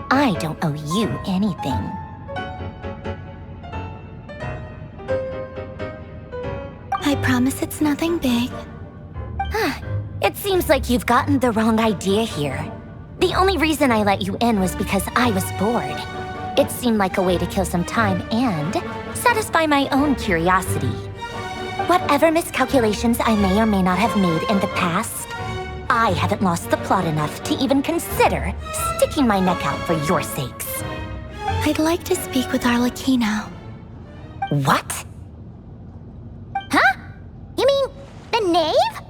I don't owe you anything. I promise it's nothing big. It seems like you've gotten the wrong idea here. The only reason I let you in was because I was bored. It seemed like a way to kill some time and satisfy my own curiosity. Whatever miscalculations I may or may not have made in the past, I haven't lost the plot enough to even consider sticking my neck out for your sakes. I'd like to speak with Arlecchino. What? Huh? You mean the knave?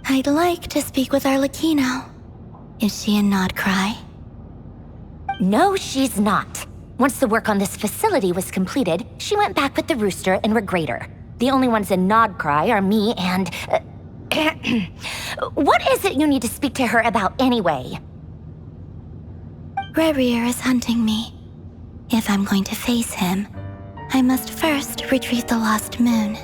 I'd like to speak with Arlecchino. Is she in Nodcry? No, she's not. Once the work on this facility was completed, she went back with the Rooster and Regrator. The only ones in Nodcry are me and... What is it you need to speak to her about anyway? Rerir is hunting me. If I'm going to face him, I must first retrieve the lost moon.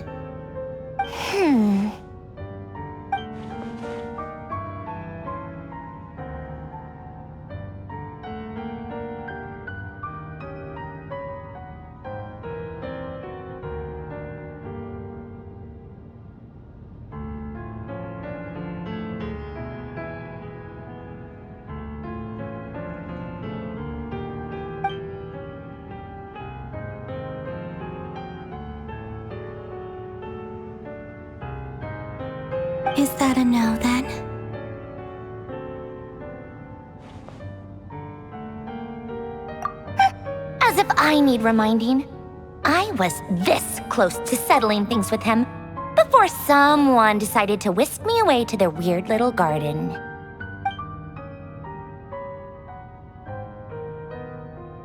Is that a no, then? As if I need reminding. I was this close to settling things with him before someone decided to whisk me away to their weird little garden.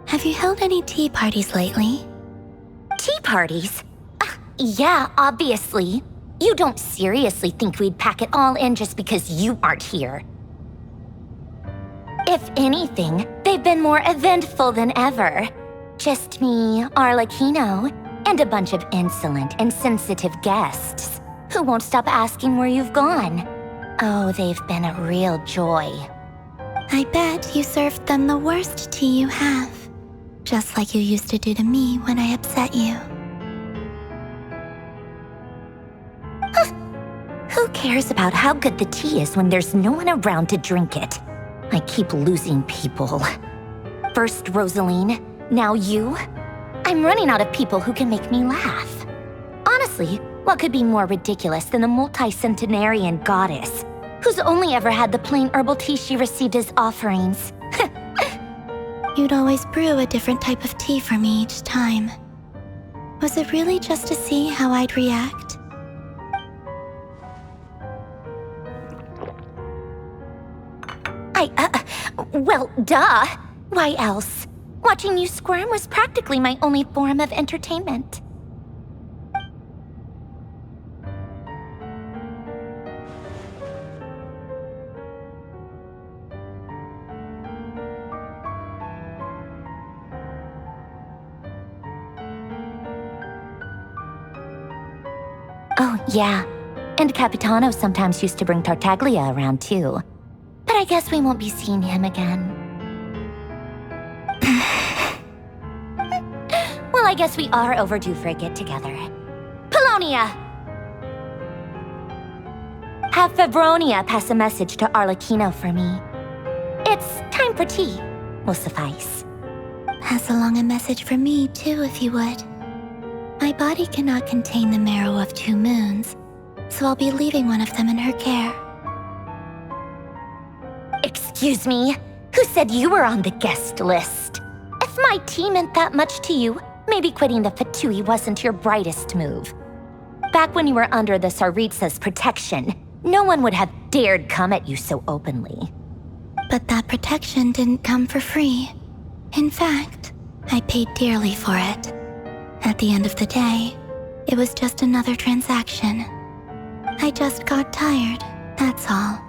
Have you held any tea parties lately? Tea parties? Yeah, obviously. You don't seriously think we'd pack it all in just because you aren't here. If anything, they've been more eventful than ever. Just me, Arlecchino, and a bunch of insolent and sensitive guests who won't stop asking where you've gone. Oh, they've been a real joy. I bet you served them the worst tea you have. Just like you used to do to me when I upset you. Who cares about how good the tea is when there's no one around to drink it? I keep losing people. First Rosaline, now you. I'm running out of people who can make me laugh. Honestly, what could be more ridiculous than the multi-centenarian goddess, who's only ever had the plain herbal tea she received as offerings? You'd always brew a different type of tea for me each time. Was it really just to see how I'd react? Well, duh. Why else? Watching you squirm was practically my only form of entertainment. Oh, yeah. And Capitano sometimes used to bring Tartaglia around, too. But I guess we won't be seeing him again. Well, I guess we are overdue for a get-together. Polonia! Have Febronia pass a message to Arlecchino for me. It's time for tea. Will suffice. Pass along a message for me, too, if you would. My body cannot contain the marrow of 2 moons, so I'll be leaving one of them in her care. Excuse me? Who said you were on the guest list? If my tea meant that much to you, maybe quitting the Fatui wasn't your brightest move. Back when you were under the Tsaritsa's protection, no one would have dared come at you so openly. But that protection didn't come for free. In fact, I paid dearly for it. At the end of the day, it was just another transaction. I just got tired, that's all.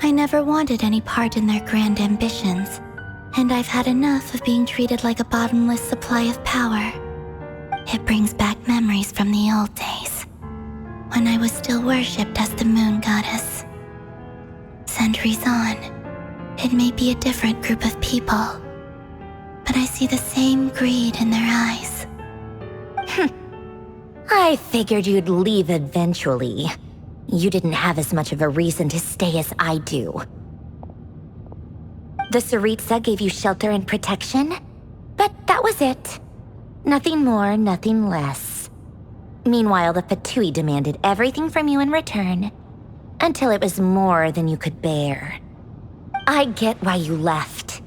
I never wanted any part in their grand ambitions, and I've had enough of being treated like a bottomless supply of power. It brings back memories from the old days, when I was still worshipped as the moon goddess. Centuries on, it may be a different group of people, but I see the same greed in their eyes. I figured you'd leave eventually. You didn't have as much of a reason to stay as I do. The Tsaritsa gave you shelter and protection, but that was it. Nothing more, nothing less. Meanwhile, the Fatui demanded everything from you in return, until it was more than you could bear. I get why you left.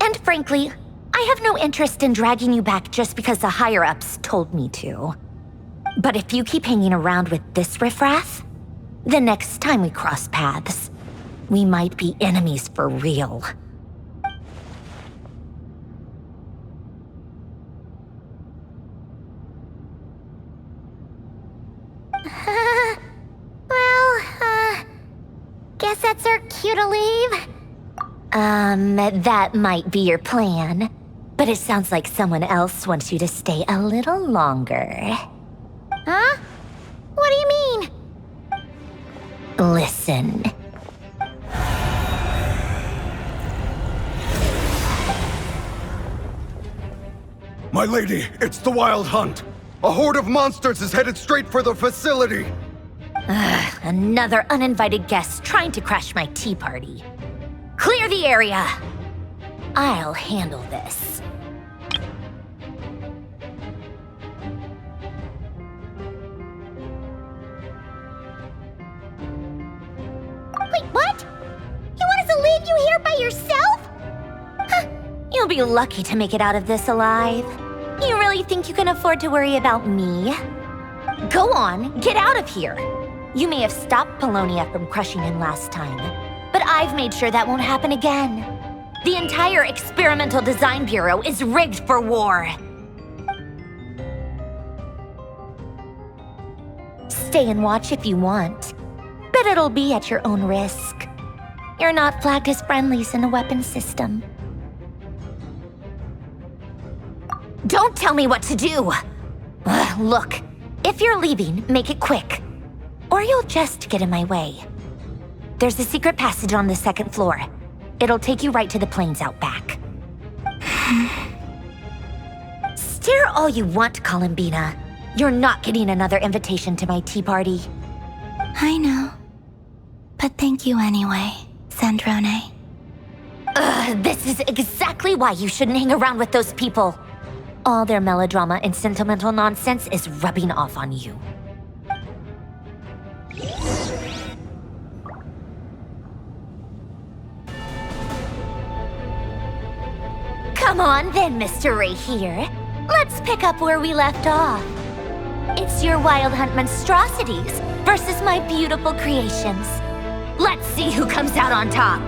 And frankly, I have no interest in dragging you back just because the higher-ups told me to. But if you keep hanging around with this riffraff, The next time we cross paths, we might be enemies for real. Guess that's our cue to leave? That might be your plan. But it sounds like someone else wants you to stay a little longer. Huh? What do you mean? Listen. My lady, it's the Wild Hunt. A horde of monsters is headed straight for the facility. Another uninvited guest trying to crash my tea party. Clear the area! I'll handle this. Wait, what? You want us to leave you here by yourself? Huh. You'll be lucky to make it out of this alive. You really think you can afford to worry about me? Go on, get out of here. You may have stopped Polonia from crushing him last time, but I've made sure that won't happen again. The entire Experimental Design Bureau is rigged for war. Stay and watch if you want, but it'll be at your own risk. You're not flagged as friendlies in the weapons system. Don't tell me what to do! Look, if you're leaving, make it quick. Or you'll just get in my way. There's a secret passage on the second floor. It'll take you right to the plains out back. Stare all you want, Columbina. You're not getting another invitation to my tea party. I know. But thank you anyway, Sandrone. This is exactly why you shouldn't hang around with those people. All their melodrama and sentimental nonsense is rubbing off on you. Come on then, Mr. Ray here. Let's pick up where we left off. It's your Wild Hunt monstrosities versus my beautiful creations. Let's see who comes out on top.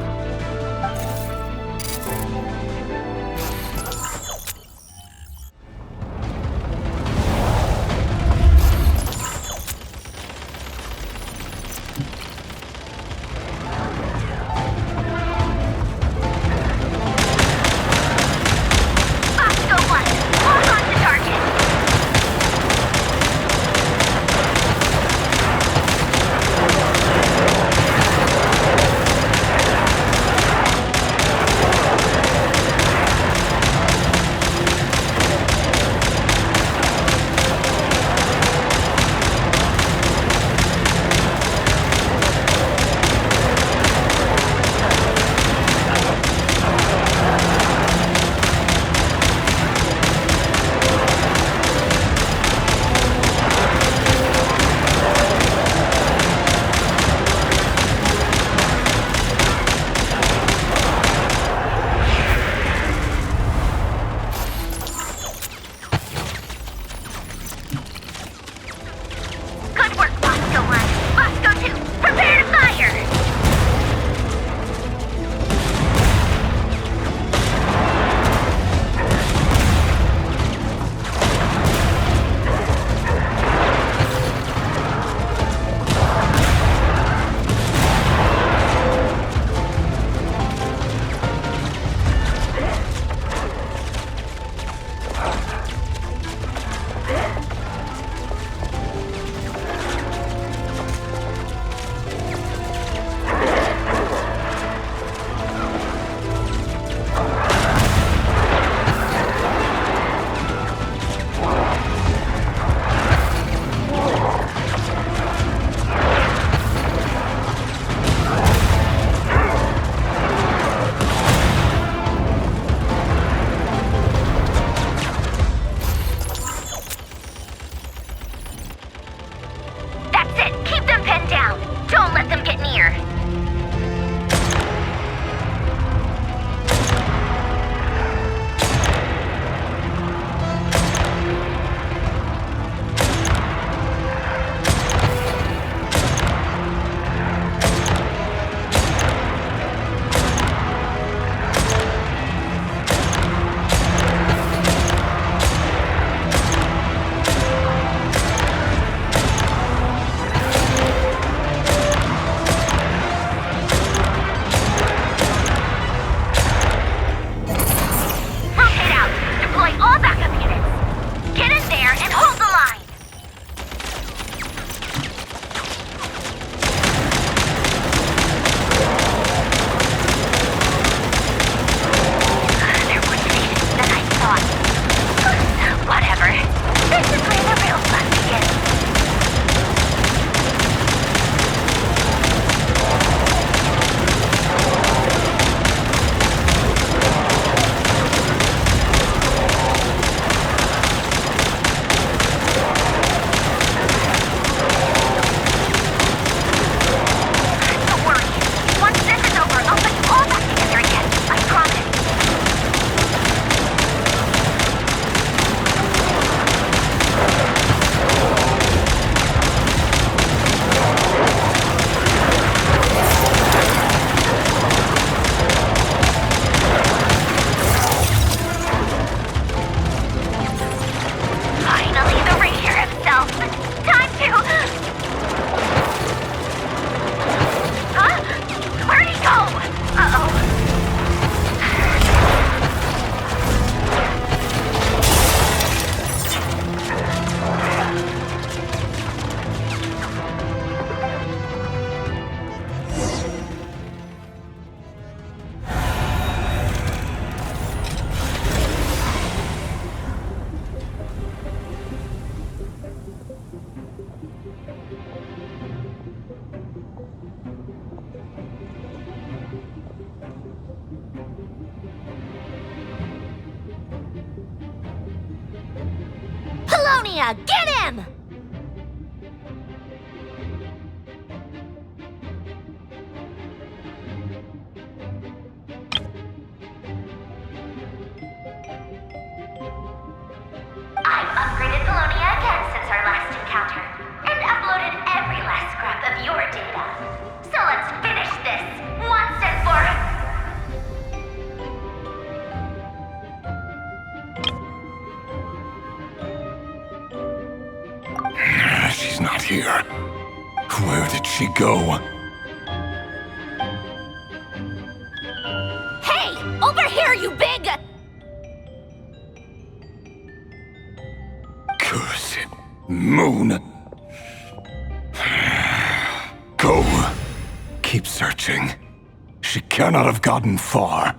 Livonia! Get him! I've upgraded Livonia again since our last encounter, and uploaded every last scrap of your data. So let's finish this, once and for... She's not here. Where did she go? Hey! Over here, you big... Curse it. Moon. Go. Keep searching. She cannot have gotten far.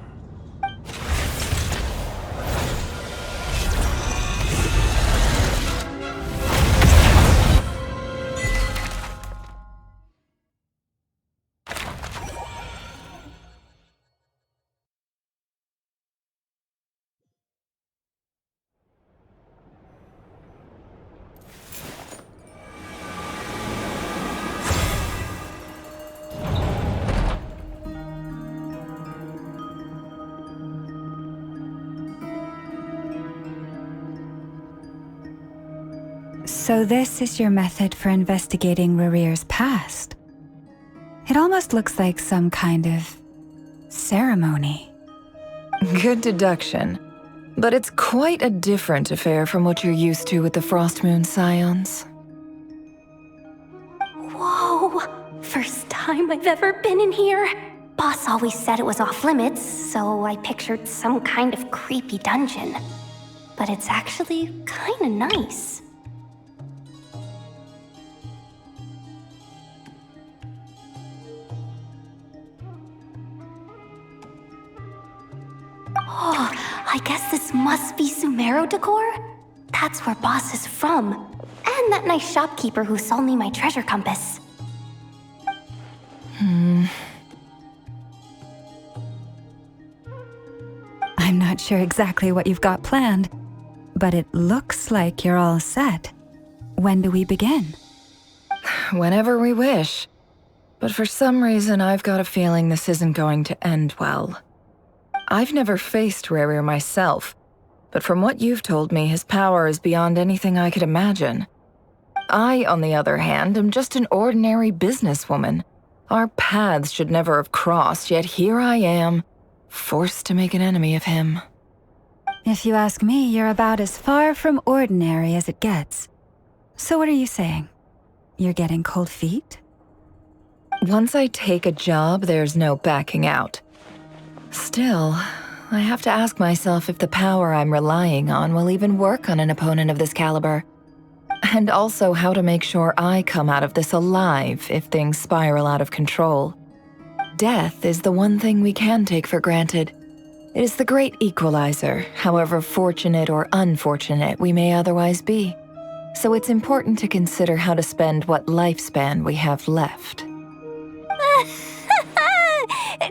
So this is your method for investigating Rarir's past? It almost looks like some kind of ceremony. Good deduction. But it's quite a different affair from what you're used to with the Frostmoon Scions. Whoa! First time I've ever been in here. Boss always said it was off limits, so I pictured some kind of creepy dungeon. But it's actually kinda nice. Oh, I guess this must be Sumero decor? That's where Boss is from. And that nice shopkeeper who sold me my treasure compass. I'm not sure exactly what you've got planned, but it looks like you're all set. When do we begin? Whenever we wish. But for some reason, I've got a feeling this isn't going to end well. I've never faced Rarir myself, but from what you've told me, his power is beyond anything I could imagine. I, on the other hand, am just an ordinary businesswoman. Our paths should never have crossed, yet here I am, forced to make an enemy of him. If you ask me, you're about as far from ordinary as it gets. So what are you saying? You're getting cold feet? Once I take a job, there's no backing out. Still, I have to ask myself if the power I'm relying on will even work on an opponent of this caliber. And also how to make sure I come out of this alive if things spiral out of control. Death is the one thing we can take for granted. It is the great equalizer, however fortunate or unfortunate we may otherwise be. So it's important to consider how to spend what lifespan we have left.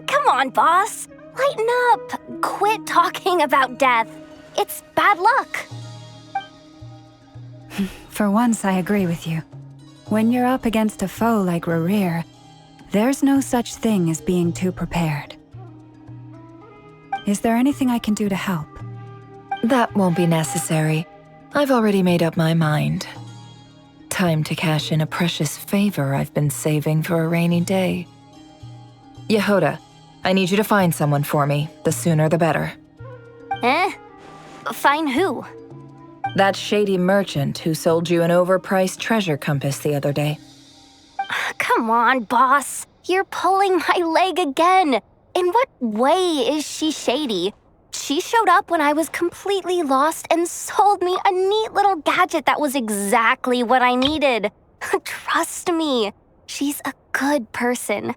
Come on, boss. Lighten up. Quit talking about death. It's bad luck. For once, I agree with you. When you're up against a foe like Rarir, there's no such thing as being too prepared. Is there anything I can do to help? That won't be necessary. I've already made up my mind. Time to cash in a precious favor I've been saving for a rainy day. Yehoda, I need you to find someone for me. The sooner the better. Find who? That shady merchant who sold you an overpriced treasure compass the other day. Come on, boss. You're pulling my leg again. In what way is she shady? She showed up when I was completely lost and sold me a neat little gadget that was exactly what I needed. Trust me, she's a good person.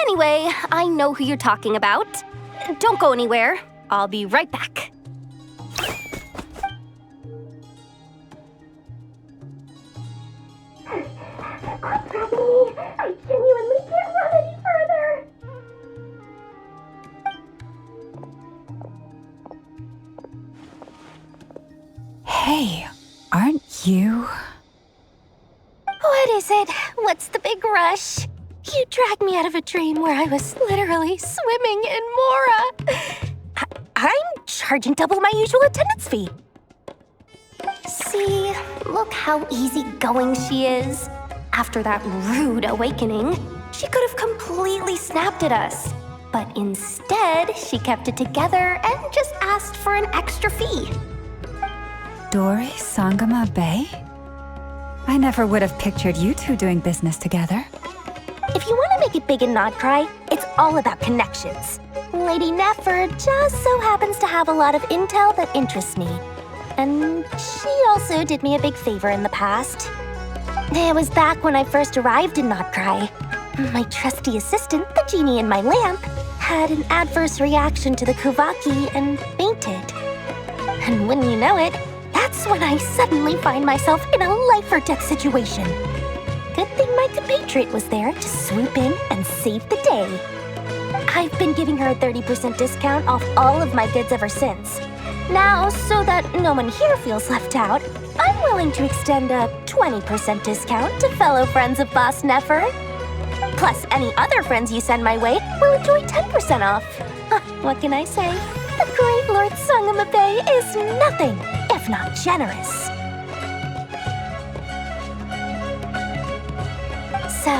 Anyway, I know who you're talking about. Don't go anywhere. I'll be right back. What's happening? I genuinely can't run any further. Hey, aren't you? What is it? What's the big rush? You dragged me out of a dream where I was literally swimming in Mora. I'm charging double my usual attendance fee. See, look how easygoing she is. After that rude awakening, she could have completely snapped at us. But instead, she kept it together and just asked for an extra fee. Dori Sangama Bay? I never would have pictured you two doing business together. If you want to make it big and not cry, it's all about connections. Lady Nefer just so happens to have a lot of intel that interests me. And she also did me a big favor in the past. It was back when I first arrived in Notcry. My trusty assistant, the genie in my lamp, had an adverse reaction to the Kuvaki and fainted. And wouldn't you know it, that's when I suddenly find myself in a life-or-death situation. Good thing my compatriot was there to swoop in and save the day. I've been giving her a 30% discount off all of my goods ever since. Now, so that no one here feels left out, I'm willing to extend a 20% discount to fellow friends of Boss Nefer. Plus, any other friends you send my way will enjoy 10% off. What can I say? The great Lord Sangama Bay is nothing if not generous. So,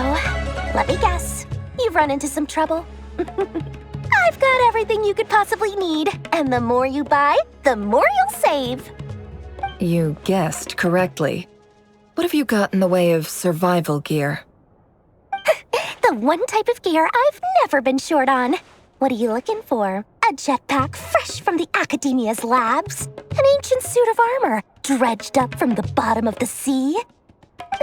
let me guess. You've run into some trouble? I've got everything you could possibly need, and the more you buy, the more you'll save. You guessed correctly. What have you got in the way of survival gear? The one type of gear I've never been short on. What are you looking for? A jetpack fresh from the Academia's labs? An ancient suit of armor dredged up from the bottom of the sea?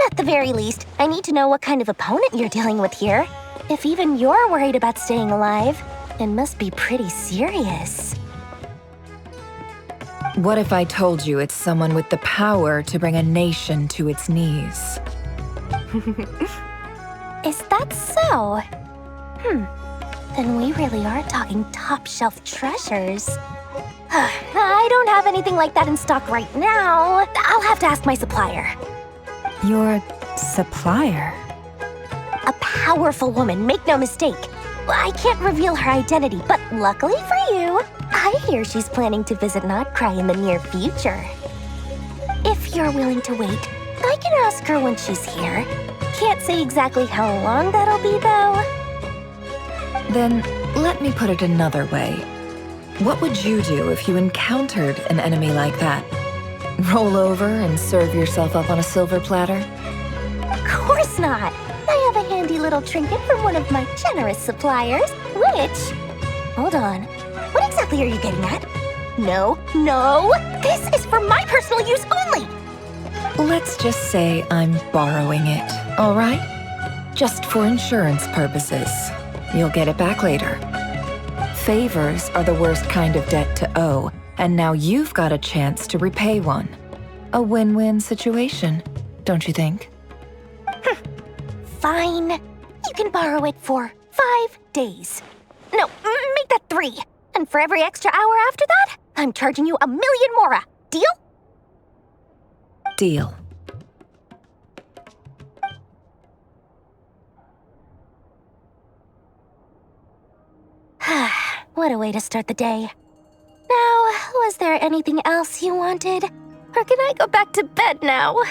At the very least, I need to know what kind of opponent you're dealing with here. If even you're worried about staying alive, it must be pretty serious. What if I told you it's someone with the power to bring a nation to its knees? Is that so? Then we really are talking top-shelf treasures. I don't have anything like that in stock right now. I'll have to ask my supplier. Your supplier? A powerful woman, make no mistake. I can't reveal her identity, but luckily for you, I hear she's planning to visit Notcry in the near future. If you're willing to wait, I can ask her when she's here. Can't say exactly how long that'll be, though. Then, let me put it another way. What would you do if you encountered an enemy like that? Roll over and serve yourself up on a silver platter? Of course not! I have a handy little trinket from one of my generous suppliers, which... Hold on. What exactly are you getting at? No, no! This is for my personal use only! Let's just say I'm borrowing it, all right? Just for insurance purposes. You'll get it back later. Favors are the worst kind of debt to owe, and now you've got a chance to repay one. A win-win situation, don't you think? Fine. You can borrow it for 5 days. No, make that 3. And for every extra hour after that, I'm charging you 1 million mora. Deal? Deal. What a way to start the day. Now, was there anything else you wanted? Or can I go back to bed now?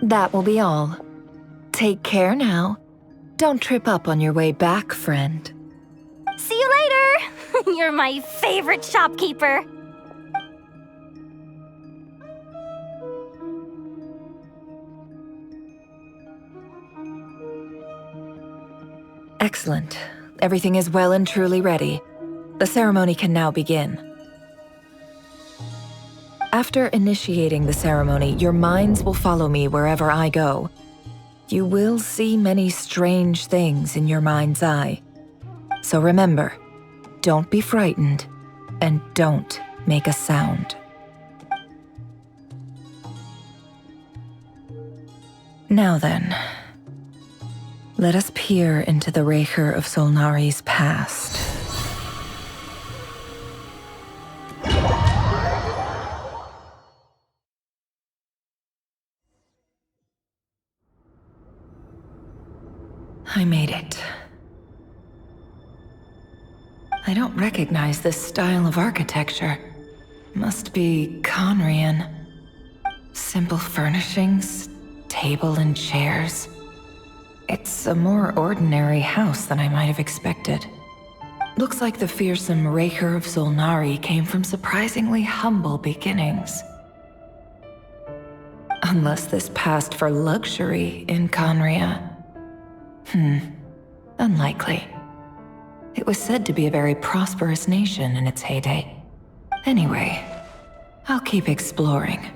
That will be all. Take care now. Don't trip up on your way back, friend. See you later! You're my favorite shopkeeper. Excellent. Everything is well and truly ready. The ceremony can now begin. After initiating the ceremony, your minds will follow me wherever I go. You will see many strange things in your mind's eye. So remember, don't be frightened, and don't make a sound. Now then, let us peer into the Raker of Solnari's past. I made it. I don't recognize this style of architecture. Must be Conrian. Simple furnishings, table and chairs. It's a more ordinary house than I might have expected. Looks like the fearsome Raker of Solnari came from surprisingly humble beginnings. Unless this passed for luxury in Conria. Unlikely. It was said to be a very prosperous nation in its heyday. Anyway, I'll keep exploring.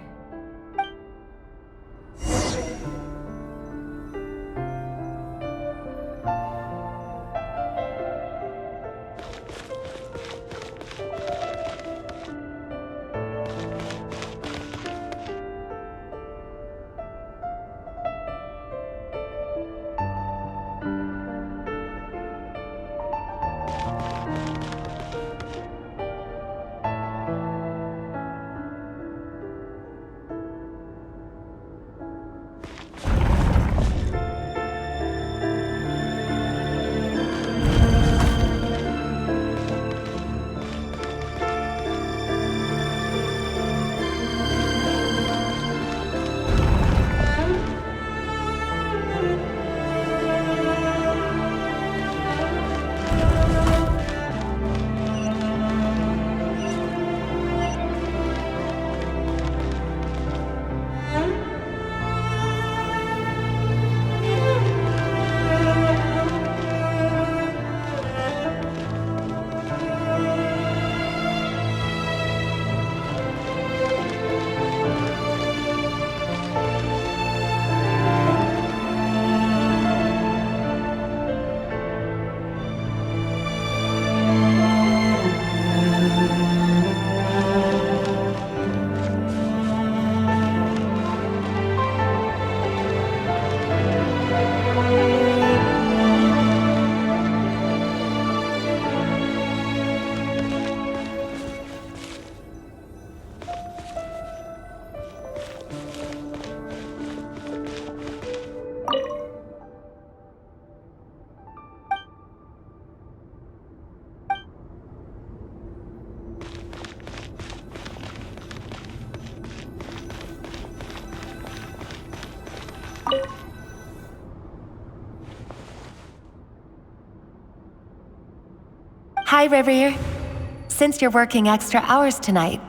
Hi, Rivier. Since you're working extra hours tonight,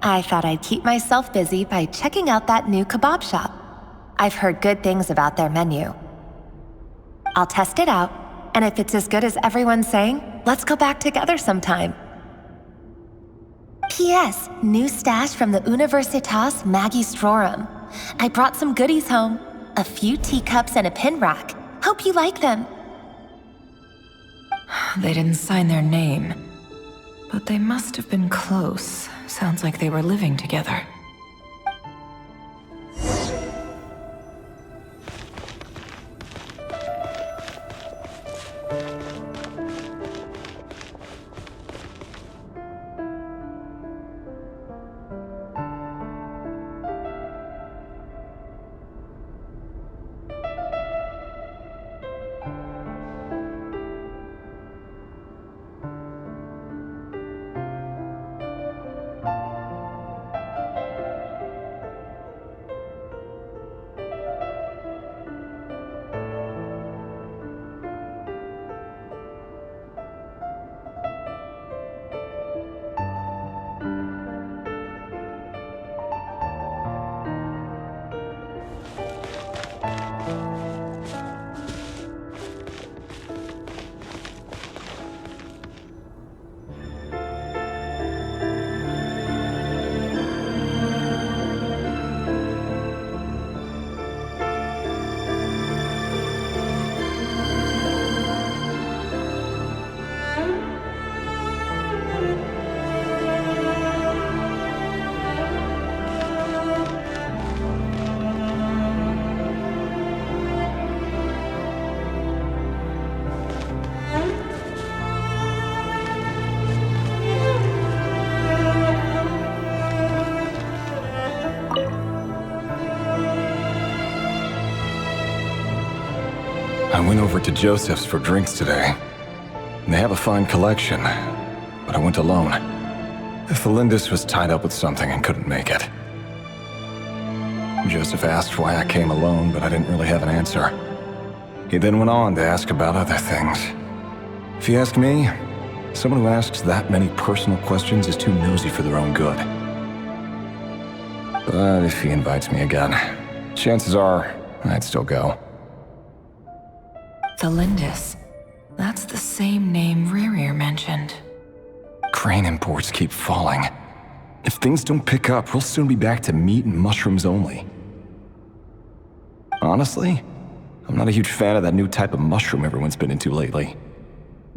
I thought I'd keep myself busy by checking out that new kebab shop. I've heard good things about their menu. I'll test it out, and if it's as good as everyone's saying, let's go back together sometime. P.S. New stash from the Universitas Magistrorum. I brought some goodies home. A few teacups and a pin rack. Hope you like them. They didn't sign their name, but they must have been close. Sounds like they were living together. I went over to Joseph's for drinks today. They have a fine collection, but I went alone. Thelindis was tied up with something and couldn't make it. Joseph asked why I came alone, but I didn't really have an answer. He then went on to ask about other things. If you ask me, someone who asks that many personal questions is too nosy for their own good. But if he invites me again, chances are I'd still go. Thelindis. That's the same name Rerir mentioned. Grain imports keep falling. If things don't pick up, we'll soon be back to meat and mushrooms only. Honestly, I'm not a huge fan of that new type of mushroom everyone's been into lately.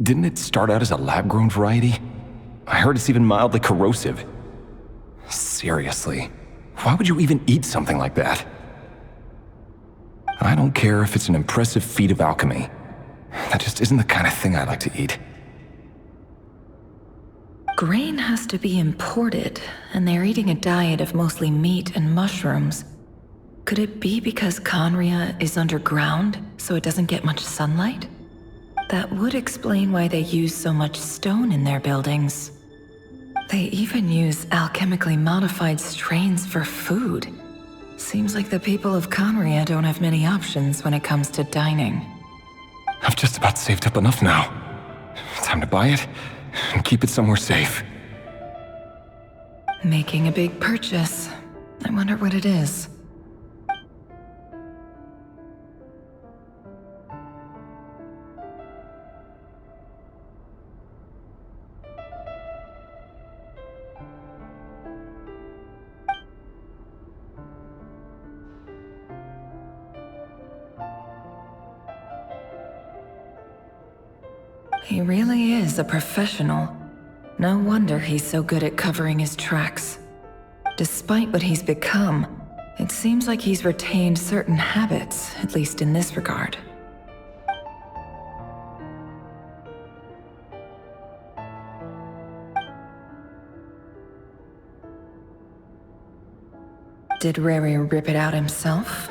Didn't it start out as a lab-grown variety? I heard it's even mildly corrosive. Seriously, why would you even eat something like that? I don't care if it's an impressive feat of alchemy. That just isn't the kind of thing I like to eat. Grain has to be imported, and they're eating a diet of mostly meat and mushrooms. Could it be because Conria is underground, so it doesn't get much sunlight? That would explain why they use so much stone in their buildings. They even use alchemically modified strains for food. Seems like the people of Conria don't have many options when it comes to dining. I've just about saved up enough now. Time to buy it and keep it somewhere safe. Making a big purchase. I wonder what it is. He really is a professional. No wonder he's so good at covering his tracks. Despite what he's become, it seems like he's retained certain habits, at least in this regard. Did Rerir rip it out himself?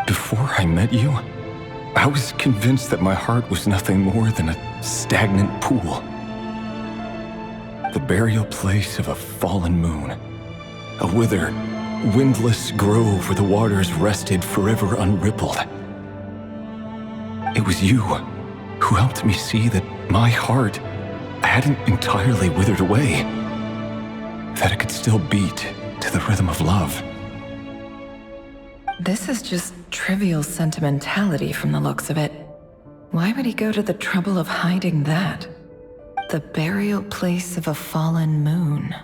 Before I met you, I was convinced that my heart was nothing more than a stagnant pool. The burial place of a fallen moon. A withered, windless grove where the waters rested forever unrippled. It was you who helped me see that my heart hadn't entirely withered away. That it could still beat to the rhythm of love. This is just trivial sentimentality from the looks of it. Why would he go to the trouble of hiding that? The burial place of a fallen moon.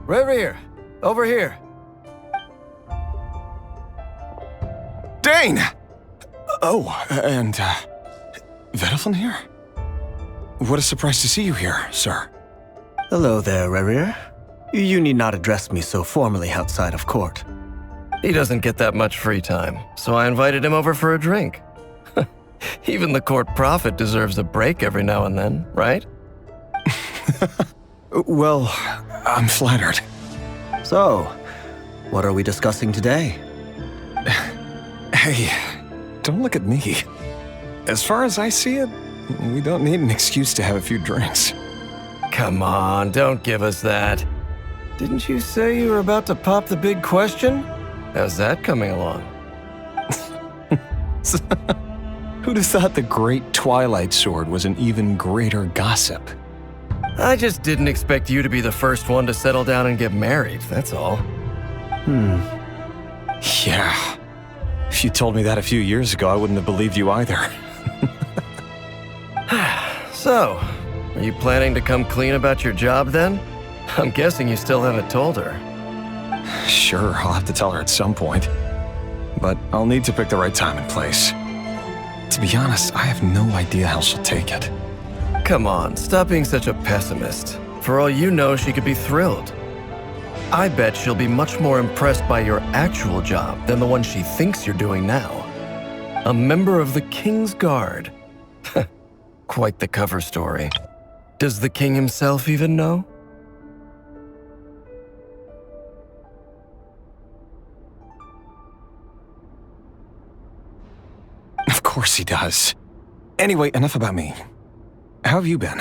Reverie, over here. Dane! Oh, and, Vedaflin here? What a surprise to see you here, sir. Hello there, Reverie. You need not address me so formally outside of court. He doesn't get that much free time, so I invited him over for a drink. Even the court prophet deserves a break every now and then, right? Well, I'm flattered. So, what are we discussing today? Hey, don't look at me. As far as I see it, we don't need an excuse to have a few drinks. Come on, don't give us that. Didn't you say you were about to pop the big question? How's that coming along? Who'd have thought the great Twilight Sword was an even greater gossip? I just didn't expect you to be the first one to settle down and get married, that's all. Yeah. If you told me that a few years ago, I wouldn't have believed you either. So, are you planning to come clean about your job then? I'm guessing you still haven't told her. Sure, I'll have to tell her at some point. But I'll need to pick the right time and place. To be honest, I have no idea how she'll take it. Come on, stop being such a pessimist. For all you know, she could be thrilled. I bet she'll be much more impressed by your actual job than the one she thinks you're doing now. A member of the King's Guard. Quite the cover story. Does the king himself even know? Of course he does. Anyway, enough about me. How have you been?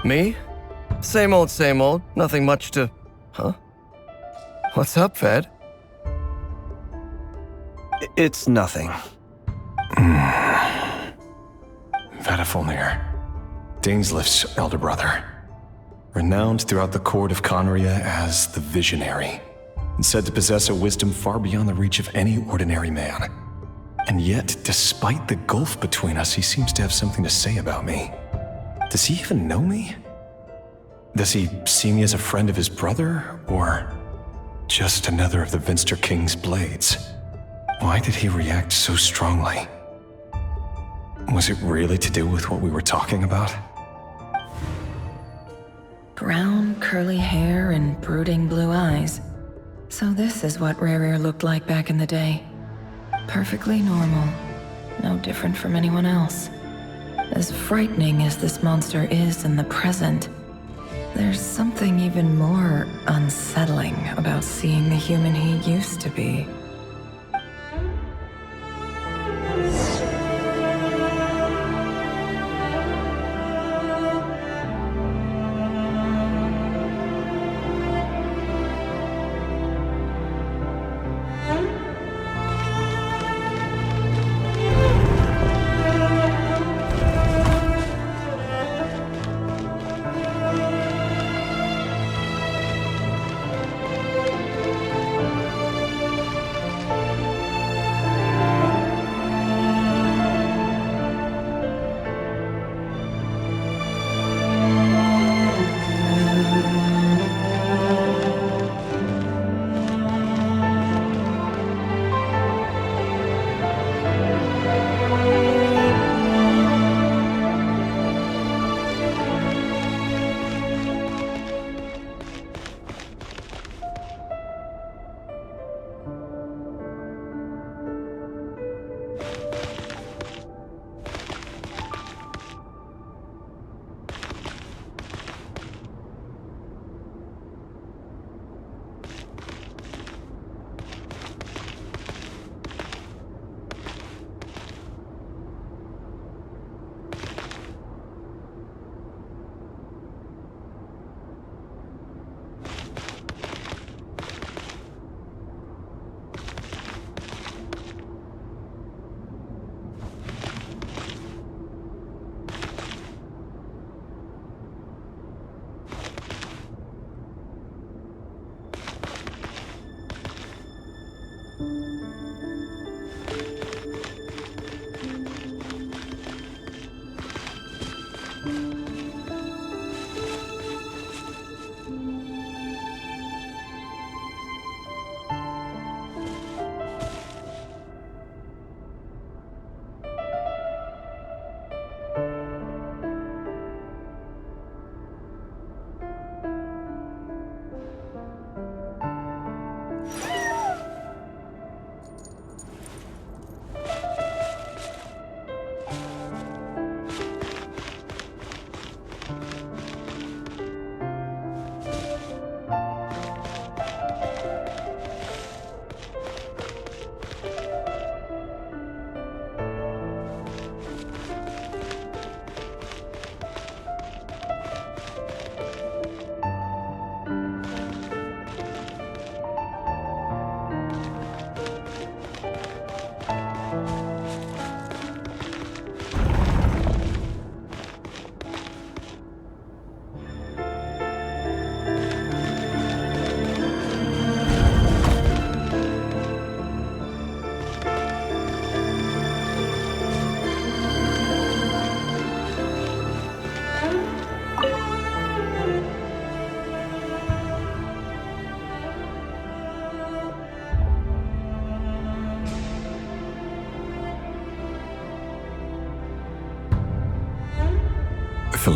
Me? Same old, nothing much to... Huh? What's up, Ved? It's nothing. Vedaflin, Dainslift's elder brother. Renowned throughout the court of Conria as the Visionary, and said to possess a wisdom far beyond the reach of any ordinary man. And yet, despite the gulf between us, he seems to have something to say about me. Does he even know me? Does he see me as a friend of his brother, or just another of the Vinster King's blades? Why did he react so strongly? Was it really to do with what we were talking about? Brown, curly hair and brooding blue eyes. So this is what Rerir looked like back in the day. Perfectly normal. No different from anyone else. As frightening as this monster is in the present, there's something even more unsettling about seeing the human he used to be.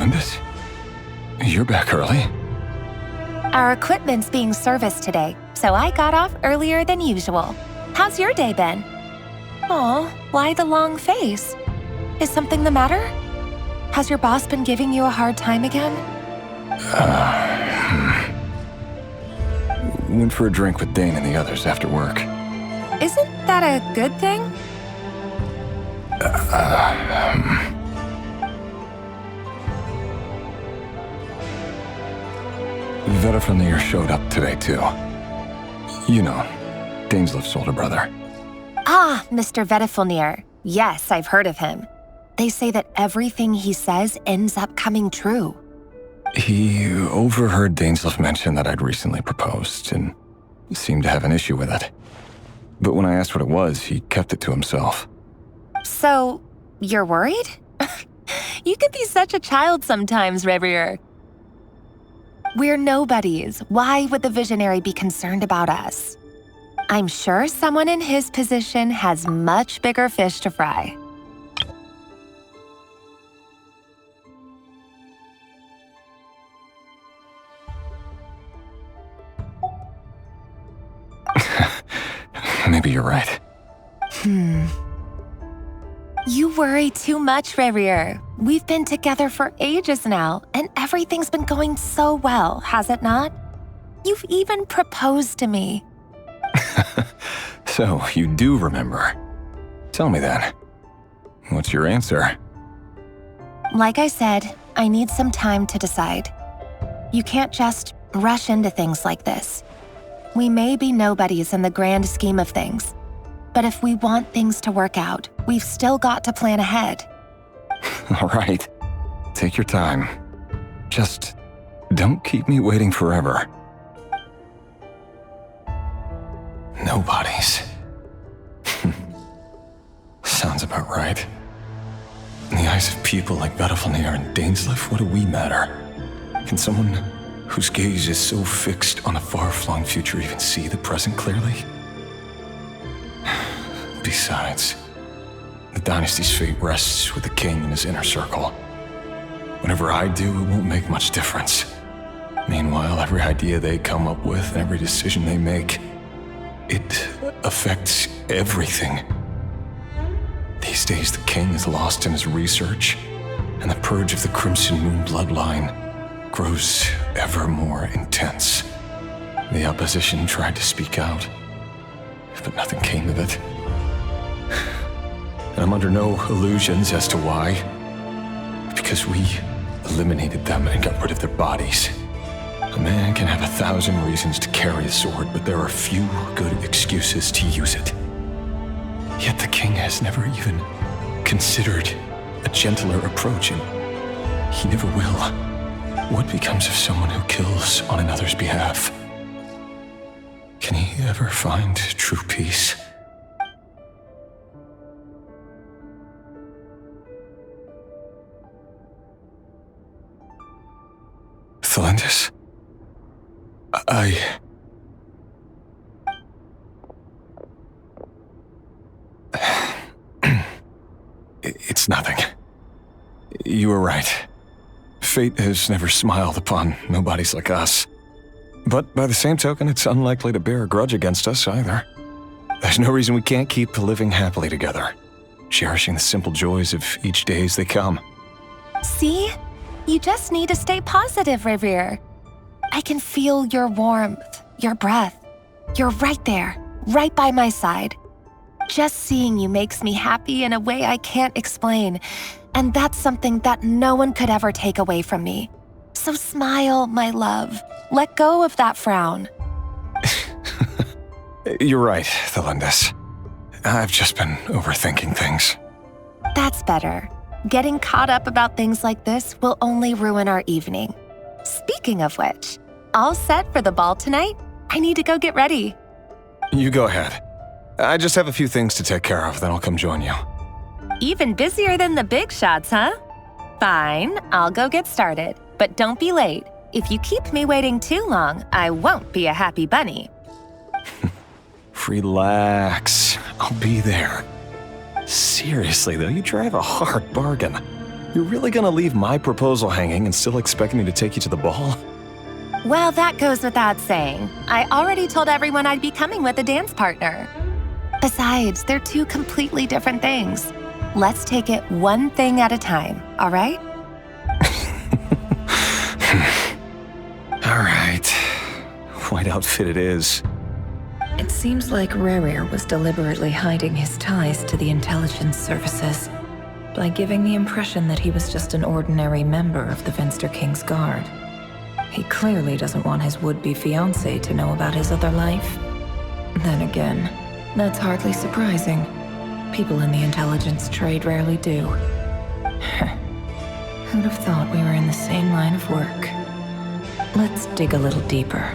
Thelindis? You're back early. Our equipment's being serviced today, so I got off earlier than usual. How's your day been? Aw, why the long face? Is something the matter? Has your boss been giving you a hard time again? Went for a drink with Dane and the others after work. Isn't that a good thing? Vedifnir showed up today, too. You know, Daneslif's older brother. Ah, Mr. Vedifnir. Yes, I've heard of him. They say that everything he says ends up coming true. He overheard Daneslif mention that I'd recently proposed and seemed to have an issue with it. But when I asked what it was, he kept it to himself. So, you're worried? You could be such a child sometimes, Revier. We're nobodies. Why would the visionary be concerned about us? I'm sure someone in his position has much bigger fish to fry. Maybe you're right. You worry too much, Revier. We've been together for ages now, and everything's been going so well, has it not? You've even proposed to me. So, you do remember. Tell me then. What's your answer? Like I said, I need some time to decide. You can't just rush into things like this. We may be nobodies in the grand scheme of things, but if we want things to work out, we've still got to plan ahead. All right. Take your time. Just don't keep me waiting forever. Nobodies. Sounds about right. In the eyes of people like Vedifnir and Daneslif, what do we matter? Can someone whose gaze is so fixed on a far-flung future even see the present clearly? Besides, the dynasty's fate rests with the king and his inner circle. Whatever I do, it won't make much difference. Meanwhile, every idea they come up with and every decision they make, it affects everything. These days, the king is lost in his research, and the purge of the Crimson Moon bloodline grows ever more intense. The opposition tried to speak out, but nothing came of it. And I'm under no illusions as to why. Because we eliminated them and got rid of their bodies. A man can have 1,000 reasons to carry a sword, but there are few good excuses to use it. Yet the king has never even considered a gentler approach, and he never will. What becomes of someone who kills on another's behalf? Can he ever find true peace? Thelindis? It's nothing. You were right. Fate has never smiled upon nobodies like us. But by the same token, it's unlikely to bear a grudge against us either. There's no reason we can't keep living happily together, cherishing the simple joys of each day as they come. See? You just need to stay positive, Revier. I can feel your warmth, your breath. You're right there, right by my side. Just seeing you makes me happy in a way I can't explain, and that's something that no one could ever take away from me. So smile, my love. Let go of that frown. You're right, Thelindis. I've just been overthinking things. That's better. Getting caught up about things like this will only ruin our evening. Speaking of which, all set for the ball tonight? I need to go get ready. You go ahead. I just have a few things to take care of, then I'll come join you. Even busier than the big shots, huh? Fine, I'll go get started. But don't be late. If you keep me waiting too long, I won't be a happy bunny. Relax. I'll be there. Seriously, though, you drive a hard bargain. You're really gonna leave my proposal hanging and still expect me to take you to the ball? Well, that goes without saying. I already told everyone I'd be coming with a dance partner. Besides, they're two completely different things. Let's take it one thing at a time, all right? All right. White outfit it is. It seems like Rerir was deliberately hiding his ties to the intelligence services by giving the impression that he was just an ordinary member of the Finster King's Guard. He clearly doesn't want his would-be fiancée to know about his other life. Then again, that's hardly surprising. People in the intelligence trade rarely do. Who'd have thought we were in the same line of work? Let's dig a little deeper.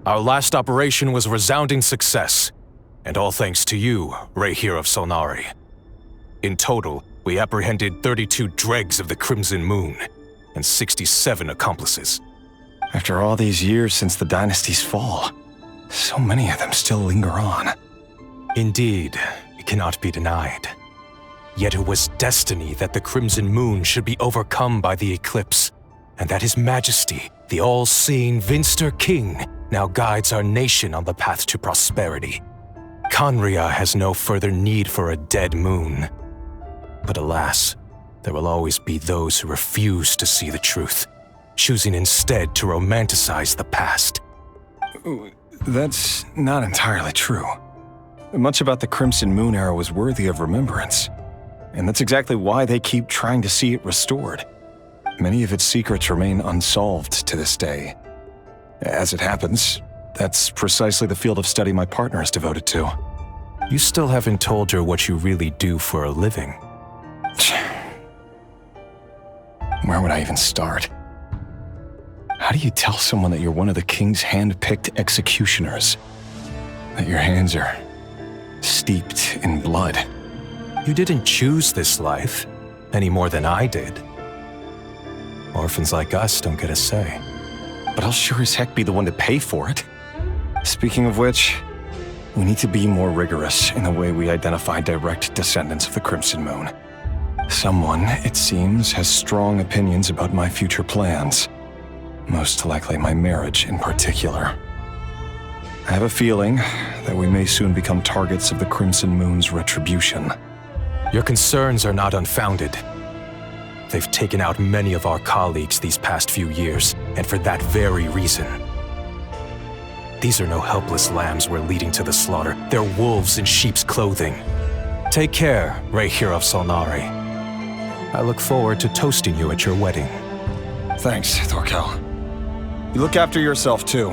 Our last operation was a resounding success, and all thanks to you, Reir of Solnari. In total, we apprehended 32 dregs of the Crimson Moon, and 67 accomplices. After all these years since the dynasty's fall, so many of them still linger on. Indeed, it cannot be denied. Yet it was destiny that the Crimson Moon should be overcome by the eclipse, and that His Majesty, the all-seeing Finster King, now guides our nation on the path to prosperity. Conria has no further need for a dead moon. But alas, there will always be those who refuse to see the truth, choosing instead to romanticize the past. That's not entirely true. Much about the Crimson Moon era was worthy of remembrance, and that's exactly why they keep trying to see it restored. Many of its secrets remain unsolved to this day. As it happens, that's precisely the field of study my partner is devoted to. You still haven't told her what you really do for a living. Where would I even start? How do you tell someone that you're one of the king's hand-picked executioners? That your hands are steeped in blood? You didn't choose this life, any more than I did. Orphans like us don't get a say. But I'll sure as heck be the one to pay for it. Speaking of which, we need to be more rigorous in the way we identify direct descendants of the Crimson Moon. Someone, it seems, has strong opinions about my future plans. Most likely my marriage in particular. I have a feeling that we may soon become targets of the Crimson Moon's retribution. Your concerns are not unfounded. They've taken out many of our colleagues these past few years, and for that very reason. These are no helpless lambs we're leading to the slaughter. They're wolves in sheep's clothing. Take care, Reir of Solnari. I look forward to toasting you at your wedding. Thanks, Thorkel. You look after yourself, too.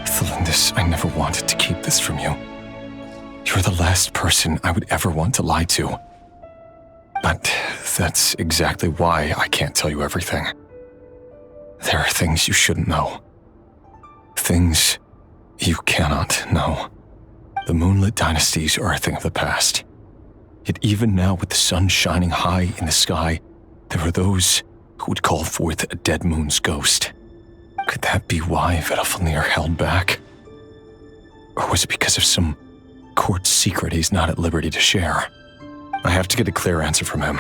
Thelindis, I never wanted to keep this from you. You're the last person I would ever want to lie to. But that's exactly why I can't tell you everything. There are things you shouldn't know. Things you cannot know. The moonlit dynasties are a thing of the past. Yet even now, with the sun shining high in the sky, there are those who would call forth a dead moon's ghost. Could that be why Vedalfnir held back? Or was it because of some court secret he's not at liberty to share? I have to get a clear answer from him.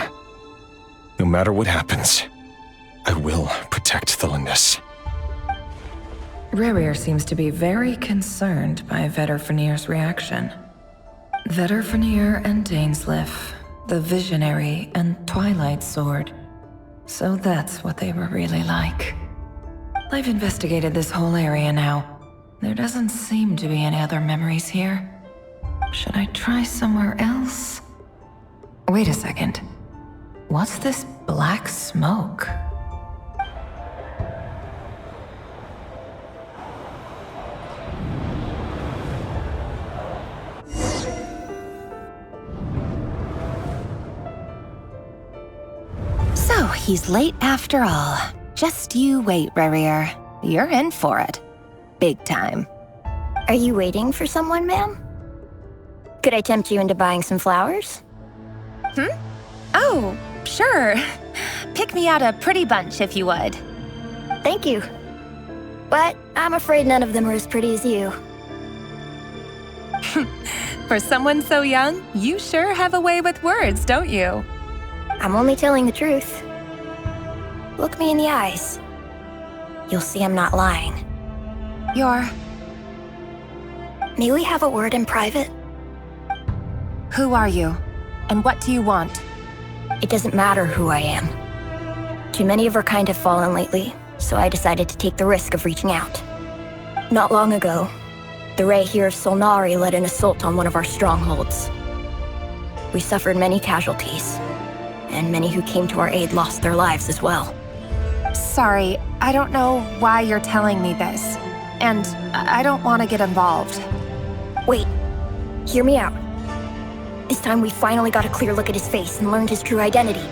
No matter what happens, I will protect Thelindis. Rerir seems to be very concerned by Vedalfnir's reaction. Vedalfnir and Dainsleif, the Visionary and Twilight Sword. So that's what they were really like. I've investigated this whole area now. There doesn't seem to be any other memories here. Should I try somewhere else? Wait a second. What's this black smoke? So, he's late after all. Just you wait, Rarier. You're in for it. Big time. Are you waiting for someone, ma'am? Could I tempt you into buying some flowers? Oh, sure. Pick me out a pretty bunch if you would. Thank you. But I'm afraid none of them are as pretty as you. For someone so young, you sure have a way with words, don't you? I'm only telling the truth. Look me in the eyes. You'll see I'm not lying. May we have a word in private? Who are you? And what do you want? It doesn't matter who I am. Too many of our kind have fallen lately, so I decided to take the risk of reaching out. Not long ago, the Ray here of Solnari led an assault on one of our strongholds. We suffered many casualties, and many who came to our aid lost their lives as well. Sorry, I don't know why you're telling me this. And I don't want to get involved. Wait, hear me out. This time we finally got a clear look at his face and learned his true identity.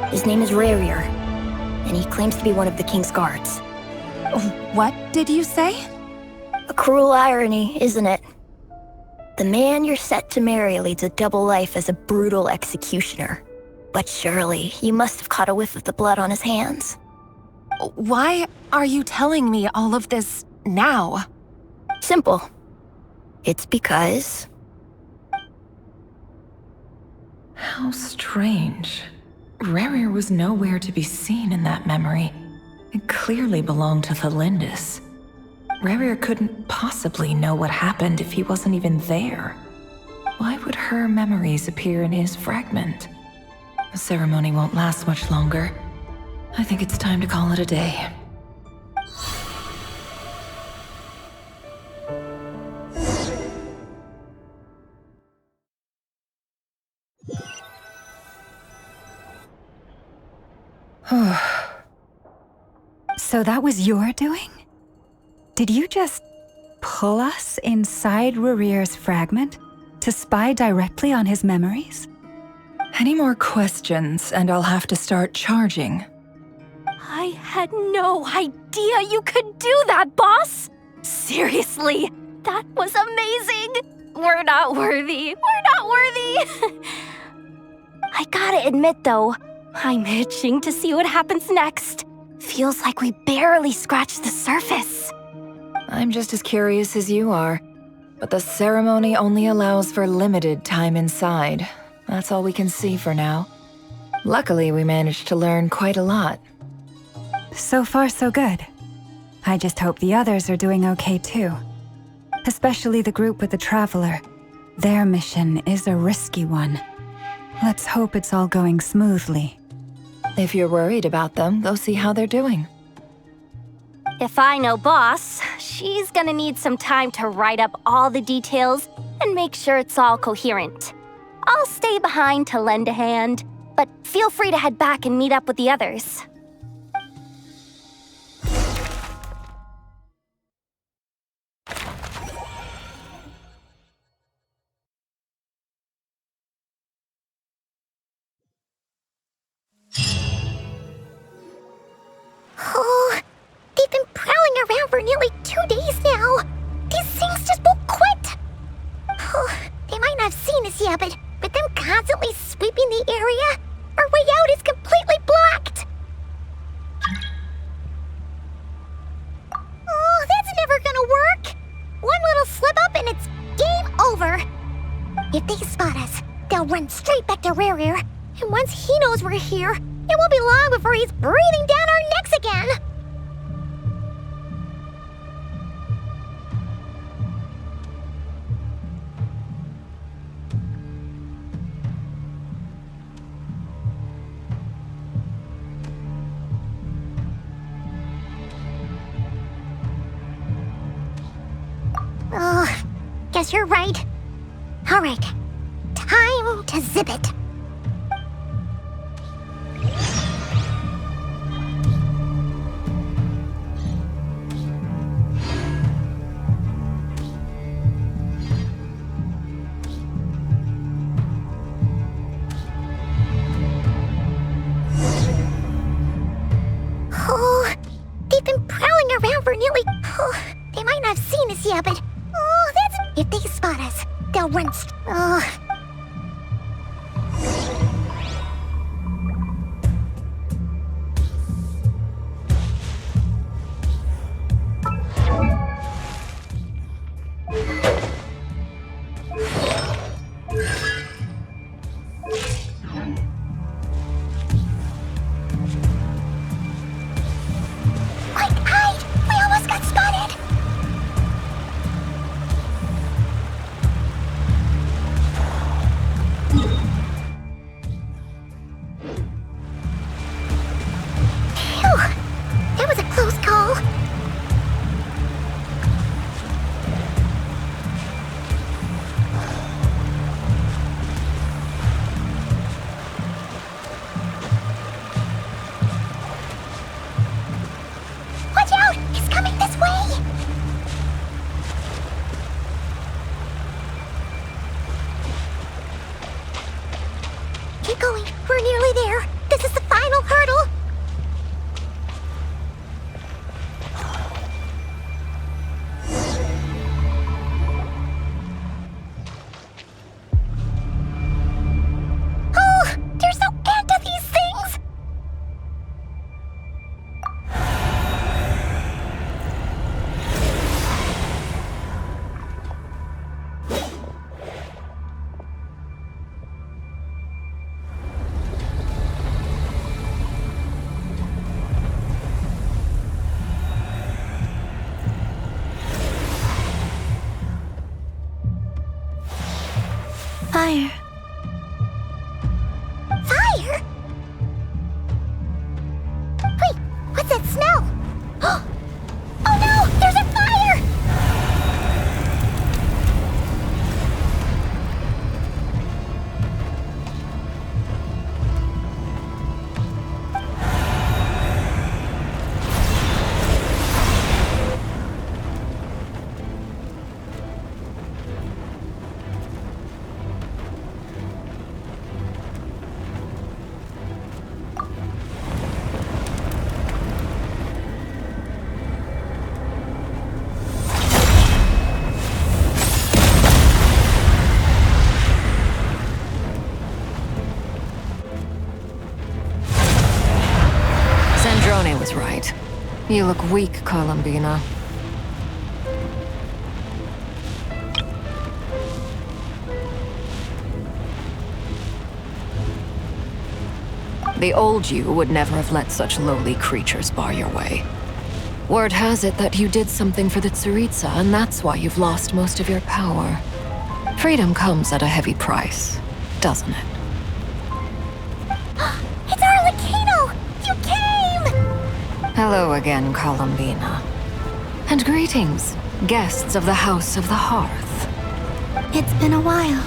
His name is Rarier, and he claims to be one of the King's guards. What did you say? A cruel irony, isn't it? The man you're set to marry leads a double life as a brutal executioner. But surely, you must have caught a whiff of the blood on his hands. Why are you telling me all of this now? Simple. It's because... How strange. Rarier was nowhere to be seen in that memory. It clearly belonged to the Lindis. Rarier couldn't possibly know what happened if he wasn't even there. Why would her memories appear in his fragment? The ceremony won't last much longer. I think it's time to call it a day. So that was your doing? Did you just pull us inside Rarier's fragment to spy directly on his memories? Any more questions, and I'll have to start charging. I had no idea you could do that, boss! Seriously, that was amazing! We're not worthy. We're not worthy! I gotta admit, though, I'm itching to see what happens next. Feels like we barely scratched the surface. I'm just as curious as you are, but the ceremony only allows for limited time inside. That's all we can see for now. Luckily, we managed to learn quite a lot. So far, so good. I just hope the others are doing okay too. Especially the group with the Traveler. Their mission is a risky one. Let's hope it's all going smoothly. If you're worried about them, go see how they're doing. If I know boss, she's gonna need some time to write up all the details and make sure it's all coherent. I'll stay behind to lend a hand, but feel free to head back and meet up with the others. Oh, they've been prowling around for nearly 2 days now. These things just won't quit. Oh, they might not have seen us yet, but them constantly sweeping the area, our way out is completely blocked. Oh, that's never gonna work. One little slip up and it's game over. If they spot us, they'll run straight back to Rarier. And once he knows we're here, it won't be long before he's breathing down our necks again. Guess you're right. Alright, time to zip it. Oh, they've been prowling around for nearly... Oh, they might not have seen us yet, but... Oh, that's... If they spot us, they'll run... Oh... Keep going. We're nearly there. This is the final hurdle. Oh, there's no end to these things. Fire. Fire? Wait, what's that smell? Oh no, there's a fire! Sandrone was right. You look weak, Columbina. The old you would never have let such lowly creatures bar your way. Word has it that you did something for the Tsaritsa, and that's why you've lost most of your power. Freedom comes at a heavy price, doesn't it? It's Arlecchino! You came! Hello again, Columbina. And greetings, guests of the House of the Hearth. It's been a while,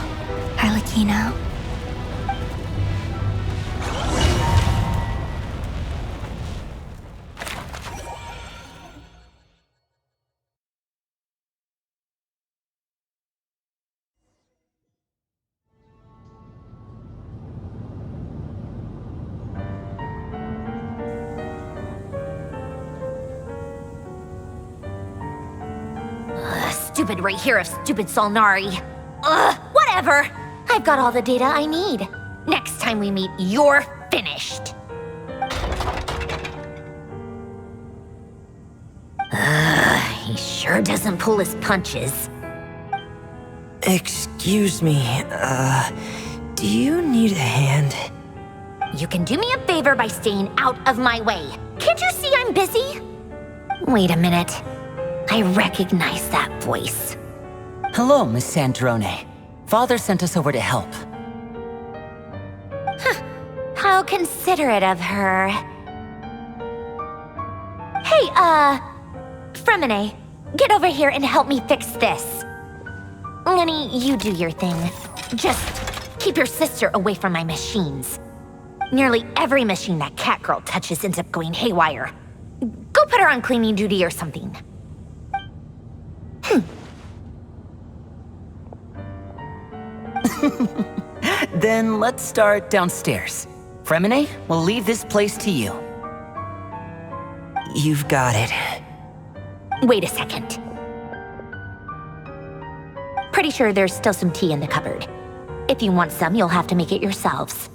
Arlecchino. Stupid right here of stupid Solnari. Ugh, whatever. I've got all the data I need. Next time we meet, you're finished. He sure doesn't pull his punches. Excuse me, do you need a hand? You can do me a favor by staying out of my way. Can't you see I'm busy? Wait a minute. I recognize that voice. Hello, Miss Sandrone. Father sent us over to help. Huh. How considerate of her. Hey, Fremine, get over here and help me fix this. Lenny, you do your thing. Just keep your sister away from my machines. Nearly every machine that cat girl touches ends up going haywire. Go put her on cleaning duty or something. Then let's start downstairs. Fremine, we'll leave this place to you. You've got it. Wait a second. Pretty sure there's still some tea in the cupboard. If you want some, you'll have to make it yourselves.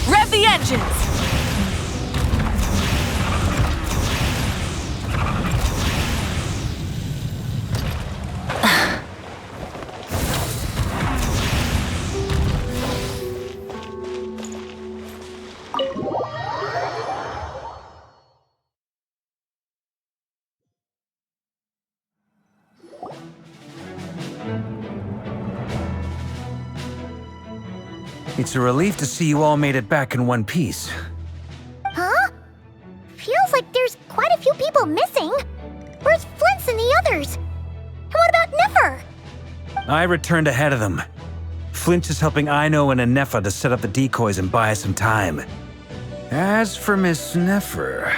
Rev the engines! It's a relief to see you all made it back in one piece. Huh? Feels like there's quite a few people missing. Where's Flint's and the others? And what about Nefer? I returned ahead of them. Flint is helping Aino and Anefa to set up the decoys and buy us some time. As for Miss Nefer...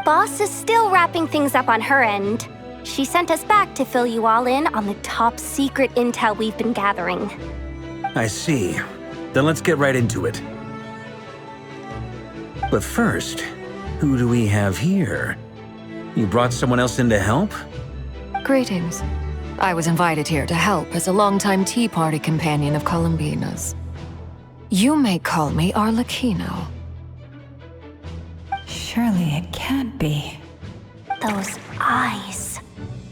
Boss is still wrapping things up on her end. She sent us back to fill you all in on the top secret intel we've been gathering. I see. Then let's get right into it. But first, who do we have here? You brought someone else in to help? Greetings. I was invited here to help as a longtime Tea Party companion of Columbina's. You may call me Arlecchino. Surely it can't be. Those eyes.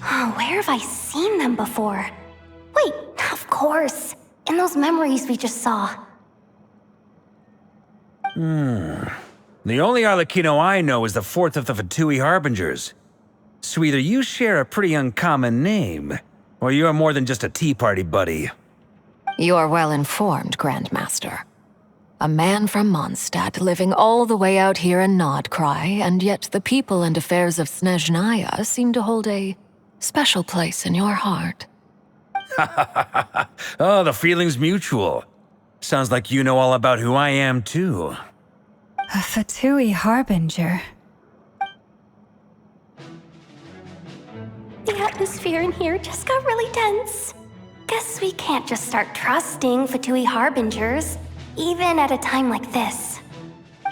Oh, where have I seen them before? Wait, of course. In those memories we just saw. The only Arlecchino I know is the fourth of the Fatui Harbingers. So either you share a pretty uncommon name, or you're more than just a Tea Party buddy. You're well informed, Grandmaster. A man from Mondstadt living all the way out here in Nodcry, and yet the people and affairs of Snezhnaya seem to hold a special place in your heart. Oh, the feeling's mutual. Sounds like you know all about who I am, too. A Fatui Harbinger. The atmosphere in here just got really tense. Guess we can't just start trusting Fatui Harbingers, even at a time like this.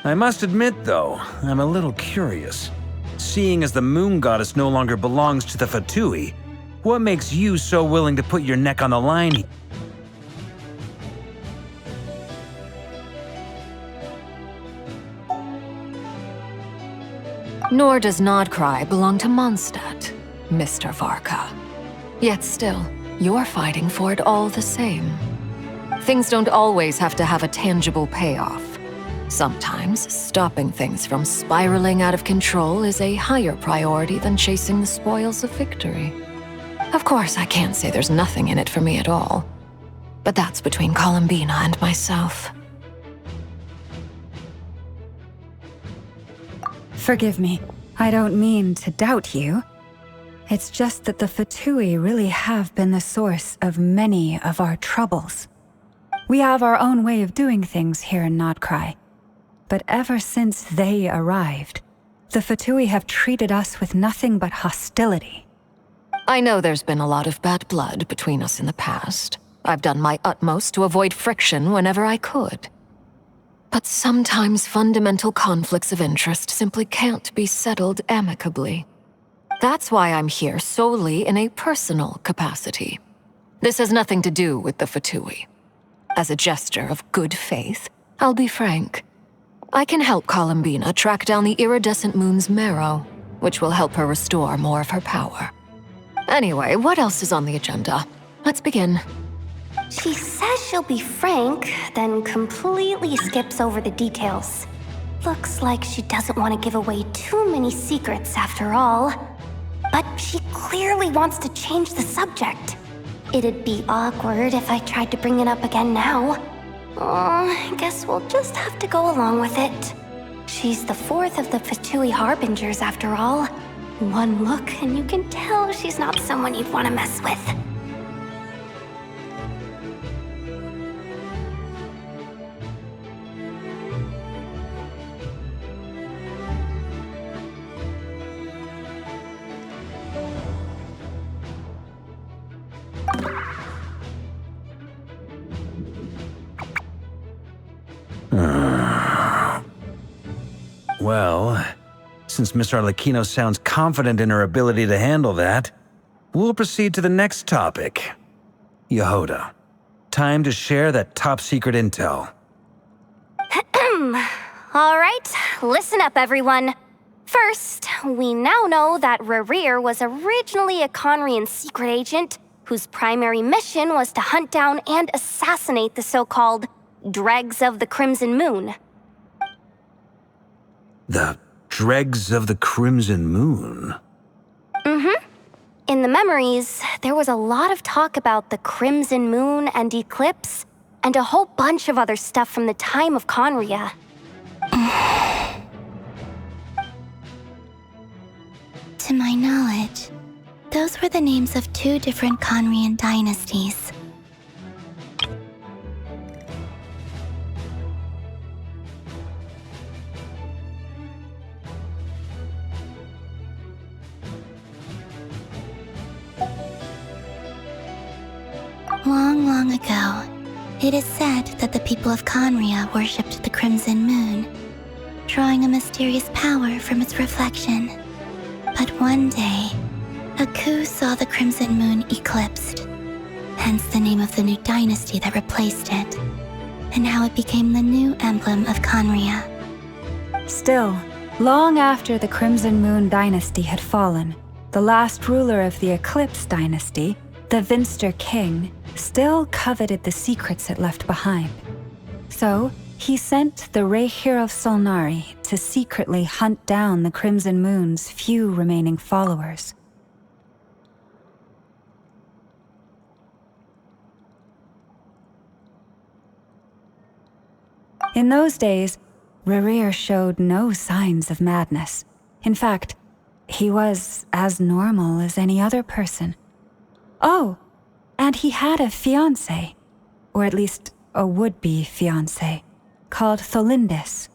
I must admit, though, I'm a little curious. Seeing as the Moon Goddess no longer belongs to the Fatui, what makes you so willing to put your neck on the line? Nor does Nodcry belong to Mondstadt, Mr. Varka. Yet still, you're fighting for it all the same. Things don't always have to have a tangible payoff. Sometimes, stopping things from spiraling out of control is a higher priority than chasing the spoils of victory. Of course, I can't say there's nothing in it for me at all. But that's between Columbina and myself. Forgive me. I don't mean to doubt you. It's just that the Fatui really have been the source of many of our troubles. We have our own way of doing things here in Nodcry. But ever since they arrived, the Fatui have treated us with nothing but hostility. I know there's been a lot of bad blood between us in the past. I've done my utmost to avoid friction whenever I could. But sometimes fundamental conflicts of interest simply can't be settled amicably. That's why I'm here solely in a personal capacity. This has nothing to do with the Fatui. As a gesture of good faith, I'll be frank. I can help Columbina track down the iridescent moon's marrow, which will help her restore more of her power. Anyway, what else is on the agenda? Let's begin. She says she'll be frank, then completely skips over the details. Looks like she doesn't want to give away too many secrets after all. But she clearly wants to change the subject. It'd be awkward if I tried to bring it up again now. I guess we'll just have to go along with it. She's the fourth of the Fatui Harbingers after all. One look and you can tell she's not someone you'd want to mess with. Well, since Miss Arlecchino sounds confident in her ability to handle that, we'll proceed to the next topic. Yehoda, time to share that top-secret intel. All right, listen up, everyone. First, we now know that Rerir was originally a Conrian secret agent whose primary mission was to hunt down and assassinate the so-called Dregs of the Crimson Moon. The Dregs of the Crimson Moon? In the memories, there was a lot of talk about the Crimson Moon and Eclipse, and a whole bunch of other stuff from the time of Conria. To my knowledge, those were the names of two different Conrian dynasties. Long, long ago, it is said that the people of Conria worshipped the Crimson Moon, drawing a mysterious power from its reflection. But one day, a coup saw the Crimson Moon eclipsed, hence the name of the new dynasty that replaced it, and how it became the new emblem of Conria. Still, long after the Crimson Moon dynasty had fallen, the last ruler of the Eclipse dynasty, the Vinster King, still coveted the secrets it left behind. So, he sent the Rehir of Solnari to secretly hunt down the Crimson Moon's few remaining followers. In those days, Rerir showed no signs of madness. In fact, he was as normal as any other person. Oh, and he had a fiancé, or at least a would-be fiancé, called Tholindis.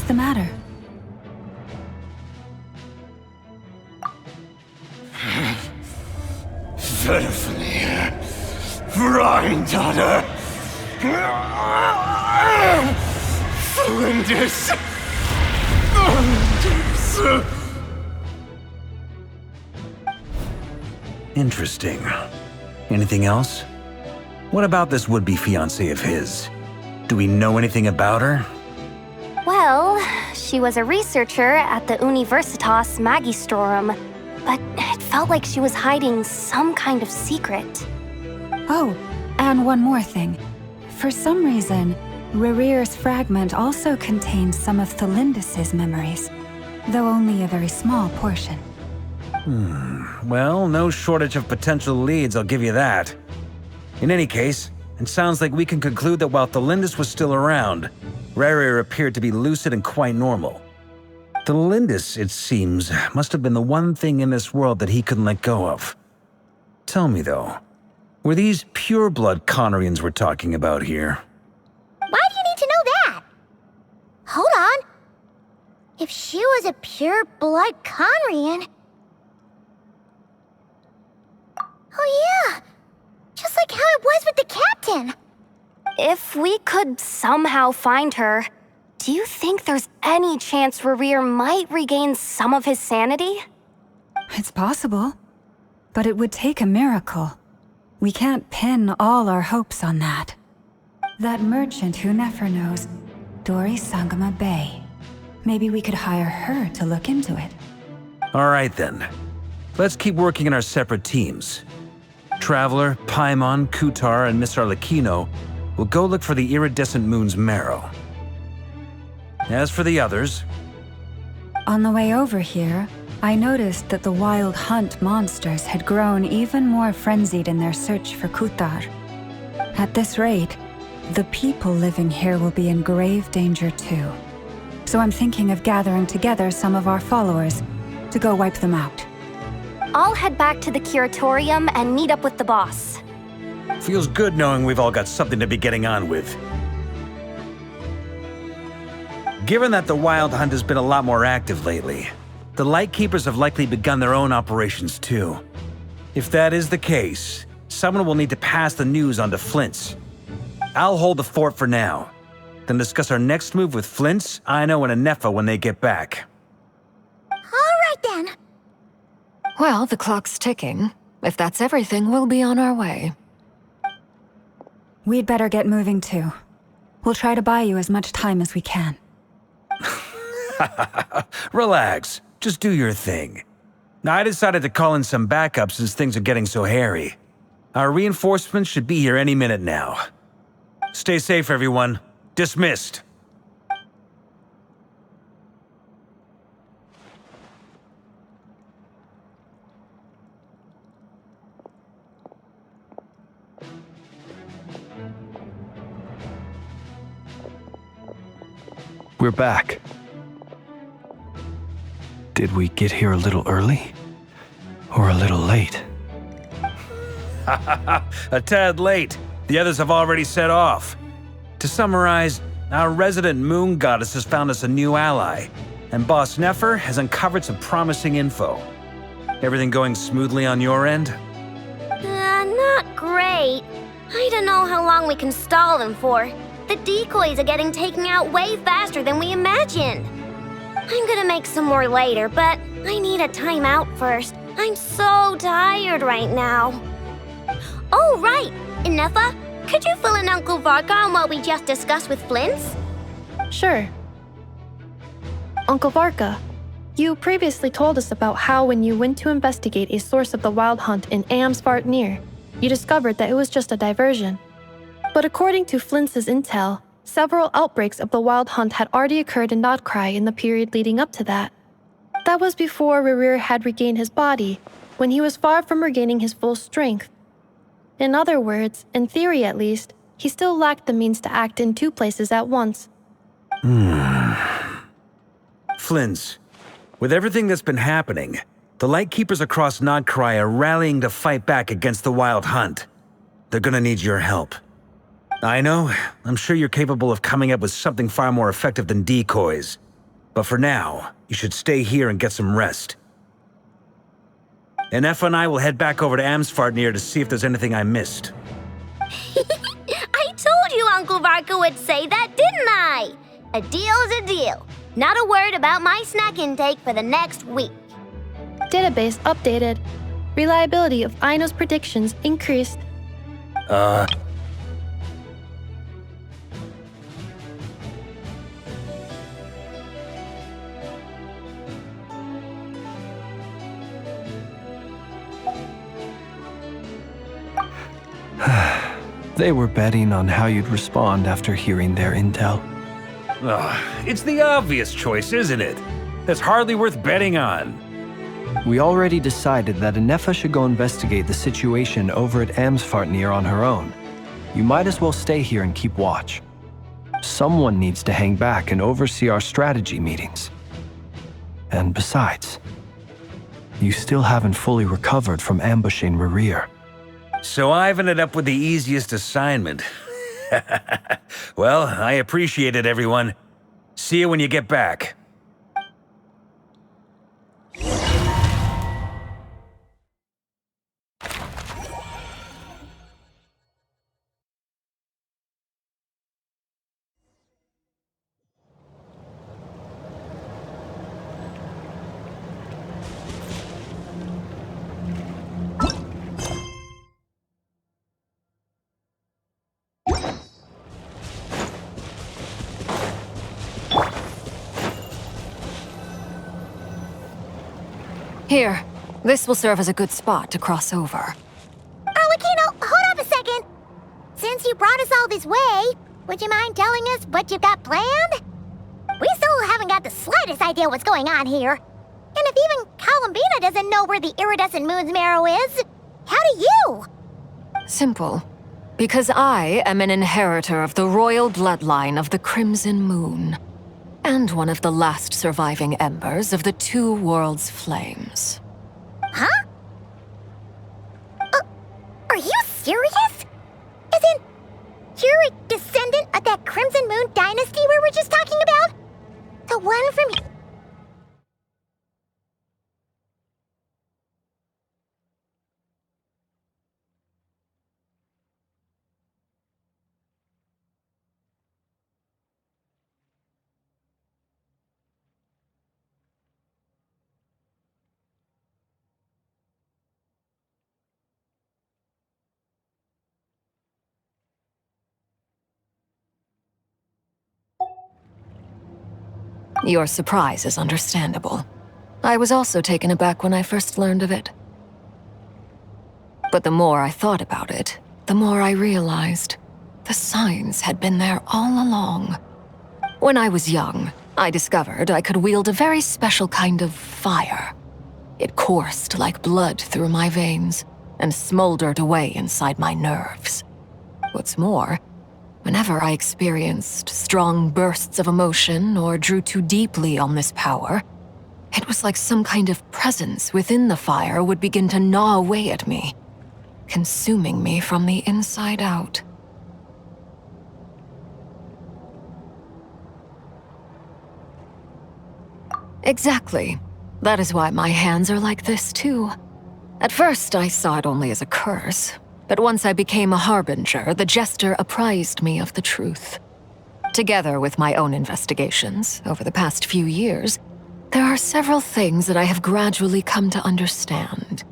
the matter? Verfnir, Freindaughter, Flinders. Interesting. Anything else? What about this would-be fiancée of his? Do we know anything about her? Well, she was a researcher at the Universitas Magistrorum, but it felt like she was hiding some kind of secret. Oh, and one more thing. For some reason, Rerir's fragment also contains some of Thelindis' memories, though only a very small portion. Well, no shortage of potential leads, I'll give you that. In any case, it sounds like we can conclude that while Thelindis was still around, Rerir appeared to be lucid and quite normal. Thelindis, it seems, must have been the one thing in this world that he couldn't let go of. Tell me though, were these pure-blood Conorians we're talking about here? Why do you need to know that? Hold on. If she was a pure-blood Conrian... Oh yeah! Just like how it was with the captain! If we could somehow find her, do you think there's any chance Rerir might regain some of his sanity? It's possible, but it would take a miracle. We can't pin all our hopes on that. That merchant who Nefer knows, Dori Sangama Bay. Maybe we could hire her to look into it. All right then. Let's keep working in our separate teams. Traveler, Paimon, Kutar, and Miss Arlecchino will go look for the iridescent moon's marrow. As for the others... On the way over here, I noticed that the Wild Hunt monsters had grown even more frenzied in their search for Kutar. At this rate, the people living here will be in grave danger too. So I'm thinking of gathering together some of our followers to go wipe them out. I'll head back to the curatorium and meet up with the boss. Feels good knowing we've all got something to be getting on with. Given that the Wild Hunt has been a lot more active lately, the Lightkeepers have likely begun their own operations too. If that is the case, someone will need to pass the news on to Flint's. I'll hold the fort for now, then discuss our next move with Flint's, Aino, and Anefa when they get back. All right then. Well, the clock's ticking. If that's everything, we'll be on our way. We'd better get moving too. We'll try to buy you as much time as we can. Relax. Just do your thing. I decided to call in some backup since things are getting so hairy. Our reinforcements should be here any minute now. Stay safe, everyone. Dismissed. We're back. Did we get here a little early? Or a little late? A tad late. The others have already set off. To summarize, our resident moon goddess has found us a new ally, and Boss Nefer has uncovered some promising info. Everything going smoothly on your end? Not great. I don't know how long we can stall them for. The decoys are getting taken out way faster than we imagined. I'm gonna make some more later, but I need a timeout first. I'm so tired right now. Oh, right! Inefa, could you fill in Uncle Varka on what we just discussed with Flint's? Sure. Uncle Varka, you previously told us about how when you went to investigate a source of the Wild Hunt in Amsvartnir, you discovered that it was just a diversion. But according to Flint's intel, several outbreaks of the Wild Hunt had already occurred in Nodcry in the period leading up to that. That was before Rerir had regained his body, when he was far from regaining his full strength. In other words, in theory at least, he still lacked the means to act in two places at once. Flint's, with everything that's been happening, the Lightkeepers across Nodcry are rallying to fight back against the Wild Hunt. They're gonna need your help. I know, I'm sure you're capable of coming up with something far more effective than decoys. But for now, you should stay here and get some rest. And Effa and I will head back over to Amsfartnir to see if there's anything I missed. I told you Uncle Varka would say that, didn't I? A deal's a deal. Not a word about my snack intake for the next week. Database updated. Reliability of Aino's predictions increased. They were betting on how you'd respond after hearing their intel. It's the obvious choice, isn't it? That's hardly worth betting on. We already decided that Eneffa should go investigate the situation over at Amsfartnir on her own. You might as well stay here and keep watch. Someone needs to hang back and oversee our strategy meetings. And besides, you still haven't fully recovered from ambushing Rerir. So I've ended up with the easiest assignment. Well, I appreciate it, everyone. See you when you get back. Here, this will serve as a good spot to cross over. Arlecchino, hold up a second. Since you brought us all this way, would you mind telling us what you've got planned? We still haven't got the slightest idea what's going on here. And if even Columbina doesn't know where the iridescent moon's marrow is, how do you? Simple. Because I am an inheritor of the royal bloodline of the Crimson Moon, and one of the last surviving embers of the Two Worlds' flames. Huh? Are you serious? As in, you're a descendant of that Crimson Moon dynasty we were just talking about? The one from... Your surprise is understandable. I was also taken aback when I first learned of it. But the more I thought about it, the more I realized the signs had been there all along. When I was young, I discovered I could wield a very special kind of fire. It coursed like blood through my veins and smoldered away inside my nerves. What's more, whenever I experienced strong bursts of emotion or drew too deeply on this power, it was like some kind of presence within the fire would begin to gnaw away at me, consuming me from the inside out. Exactly. That is why my hands are like this, too. At first, I saw it only as a curse, but once I became a harbinger, the jester apprised me of the truth. Together with my own investigations over the past few years, there are several things that I have gradually come to understand.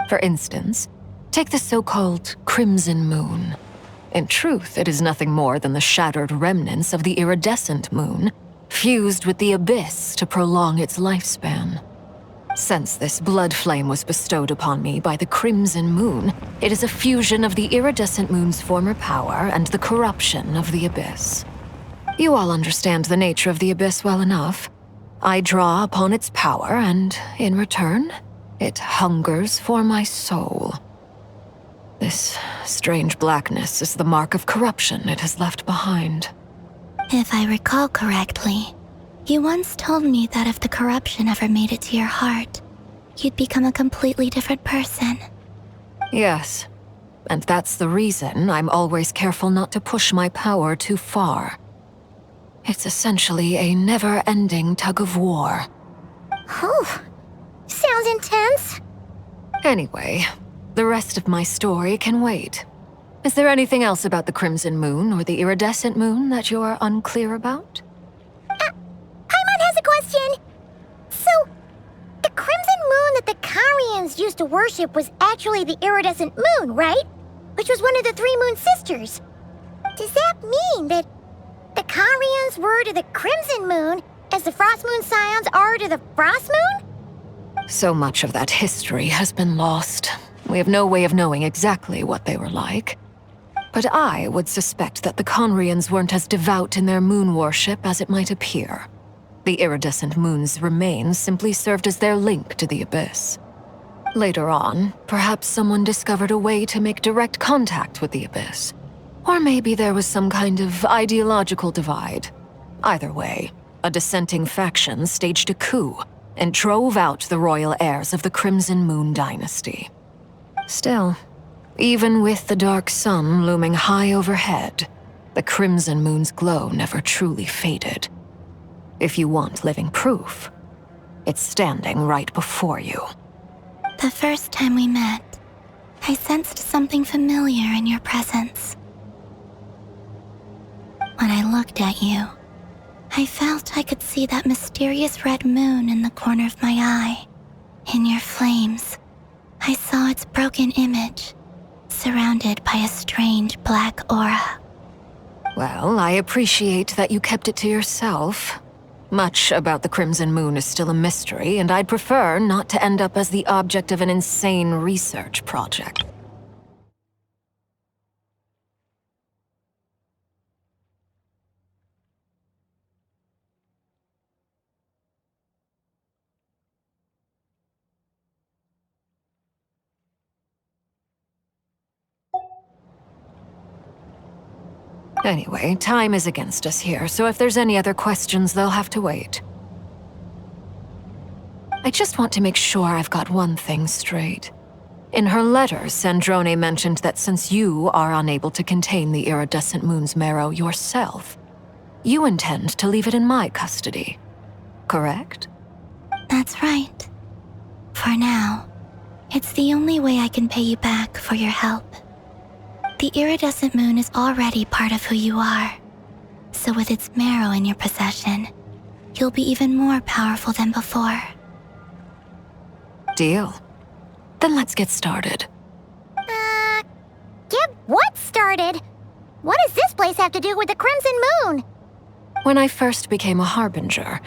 For instance, take the so-called Crimson Moon. In truth, it is nothing more than the shattered remnants of the iridescent moon, fused with the abyss to prolong its lifespan. Since this blood flame was bestowed upon me by the Crimson Moon, it is a fusion of the iridescent moon's former power and the corruption of the abyss. You all understand the nature of the abyss well enough. I draw upon its power, and in return, it hungers for my soul. This strange blackness is the mark of corruption it has left behind. If I recall correctly, you once told me that if the corruption ever made it to your heart, you'd become a completely different person. Yes, and that's the reason I'm always careful not to push my power too far. It's essentially a never-ending tug of war. Oh, sounds intense. Anyway, the rest of my story can wait. Is there anything else about the Crimson Moon or the Iridescent Moon that you're unclear about? Paimon has a question. So, the Crimson Moon that the Karians used to worship was actually the Iridescent Moon, right? Which was one of the three Moon Sisters. Does that mean that the Karians were to the Crimson Moon as the Frost Moon Scions are to the Frost Moon? So much of that history has been lost. We have no way of knowing exactly what they were like. But I would suspect that the Conrians weren't as devout in their moon worship as it might appear. The iridescent moon's remains simply served as their link to the Abyss. Later on, perhaps someone discovered a way to make direct contact with the Abyss. Or maybe there was some kind of ideological divide. Either way, a dissenting faction staged a coup and drove out the royal heirs of the Crimson Moon dynasty. Still, even with the dark sun looming high overhead, the Crimson Moon's glow never truly faded. If you want living proof, it's standing right before you. The first time we met, I sensed something familiar in your presence. When I looked at you, I felt I could see that mysterious red moon in the corner of my eye. In your flames, I saw its broken image, surrounded by a strange black aura. Well, I appreciate that you kept it to yourself. Much about the Crimson Moon is still a mystery, and I'd prefer not to end up as the object of an insane research project. Anyway, time is against us here, so if there's any other questions, they'll have to wait. I just want to make sure I've got one thing straight. In her letter, Sandrone mentioned that since you are unable to contain the iridescent moon's marrow yourself, you intend to leave it in my custody. Correct? That's right. For now, it's the only way I can pay you back for your help. The iridescent moon is already part of who you are, so with its marrow in your possession, you'll be even more powerful than before. Deal. Then let's get started. Get what started? What does this place have to do with the Crimson Moon? When I first became a Harbinger,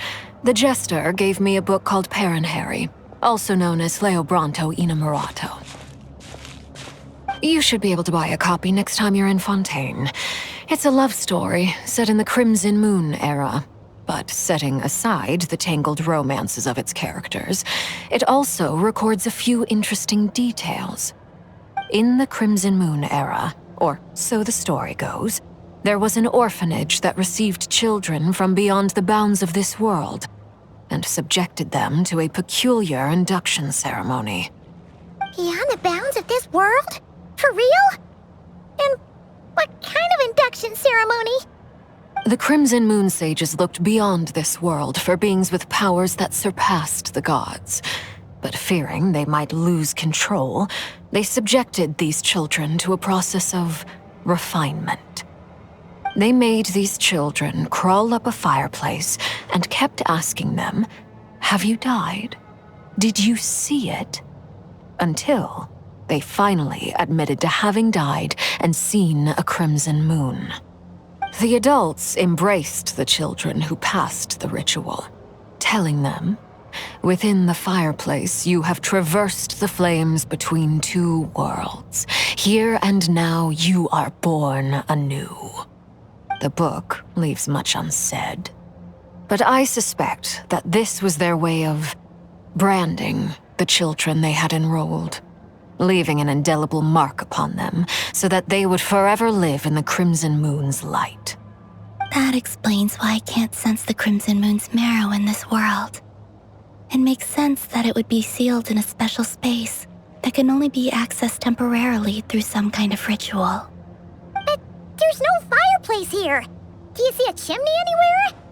the Jester gave me a book called Paranhari, also known as Leobranto Innamorato. You should be able to buy a copy next time you're in Fontaine. It's a love story set in the Crimson Moon era, but setting aside the tangled romances of its characters, it also records a few interesting details. In the Crimson Moon era, or so the story goes, there was an orphanage that received children from beyond the bounds of this world, and subjected them to a peculiar induction ceremony. Beyond the bounds of this world? For real? And what kind of induction ceremony? The Crimson Moon sages looked beyond this world for beings with powers that surpassed the gods. But fearing they might lose control, they subjected these children to a process of refinement. They made these children crawl up a fireplace and kept asking them, "Have you died? Did you see it?" Until they finally admitted to having died and seen a crimson moon. The adults embraced the children who passed the ritual, telling them, "Within the fireplace, you have traversed the flames between two worlds. Here and now, you are born anew." The book leaves much unsaid, but I suspect that this was their way of branding the children they had enrolled, leaving an indelible mark upon them so that they would forever live in the Crimson Moon's light. That explains why I can't sense the Crimson Moon's marrow in this world. It makes sense that it would be sealed in a special space that can only be accessed temporarily through some kind of ritual. But there's no fireplace here. Do you see a chimney anywhere?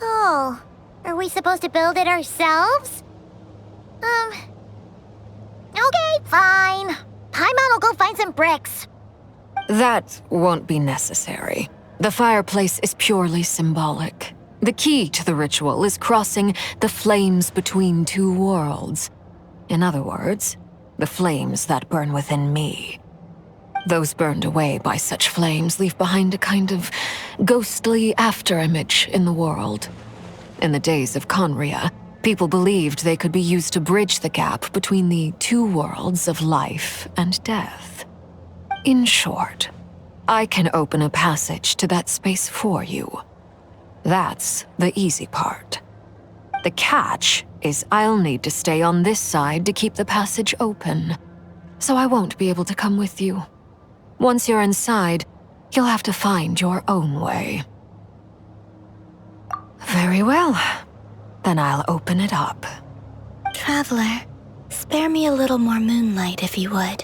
Oh, are we supposed to build it ourselves? Okay, fine. Paimon will go find some bricks. That won't be necessary. The fireplace is purely symbolic. The key to the ritual is crossing the flames between two worlds. In other words, the flames that burn within me. Those burned away by such flames leave behind a kind of ghostly afterimage in the world. In the days of Conria, people believed they could be used to bridge the gap between the two worlds of life and death. In short, I can open a passage to that space for you. That's the easy part. The catch is I'll need to stay on this side to keep the passage open, so I won't be able to come with you. Once you're inside, you'll have to find your own way. Very well. Then I'll open it up. Traveler, spare me a little more moonlight if you would.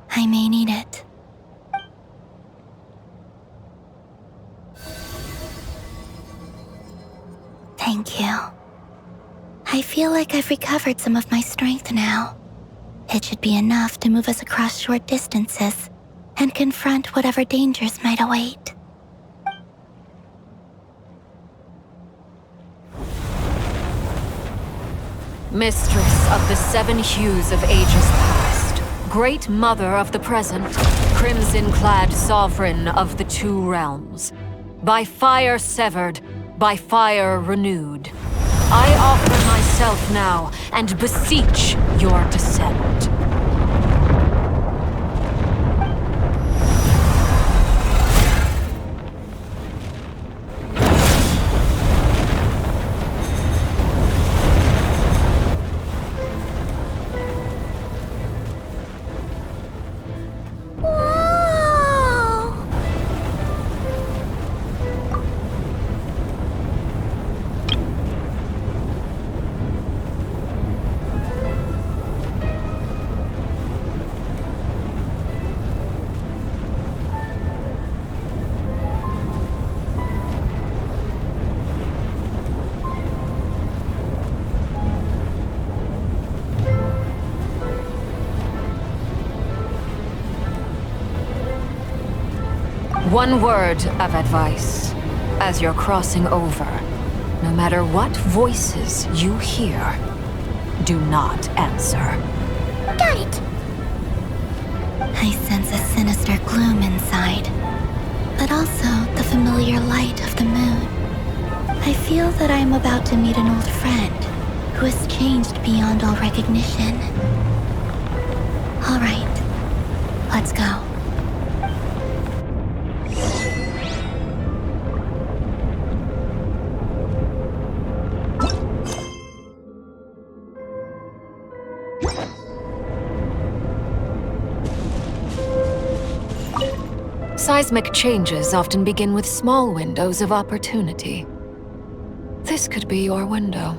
I may need it. Thank you. I feel like I've recovered some of my strength now. It should be enough to move us across short distances and confront whatever dangers might await. Mistress of the seven hues of ages past, great mother of the present, crimson-clad sovereign of the two realms, by fire severed, by fire renewed, I offer myself now and beseech your descent. One word of advice. As you're crossing over, no matter what voices you hear, do not answer. Got it! I sense a sinister gloom inside, but also the familiar light of the moon. I feel that I am about to meet an old friend who has changed beyond all recognition. All right, let's go. Seismic changes often begin with small windows of opportunity. This could be your window.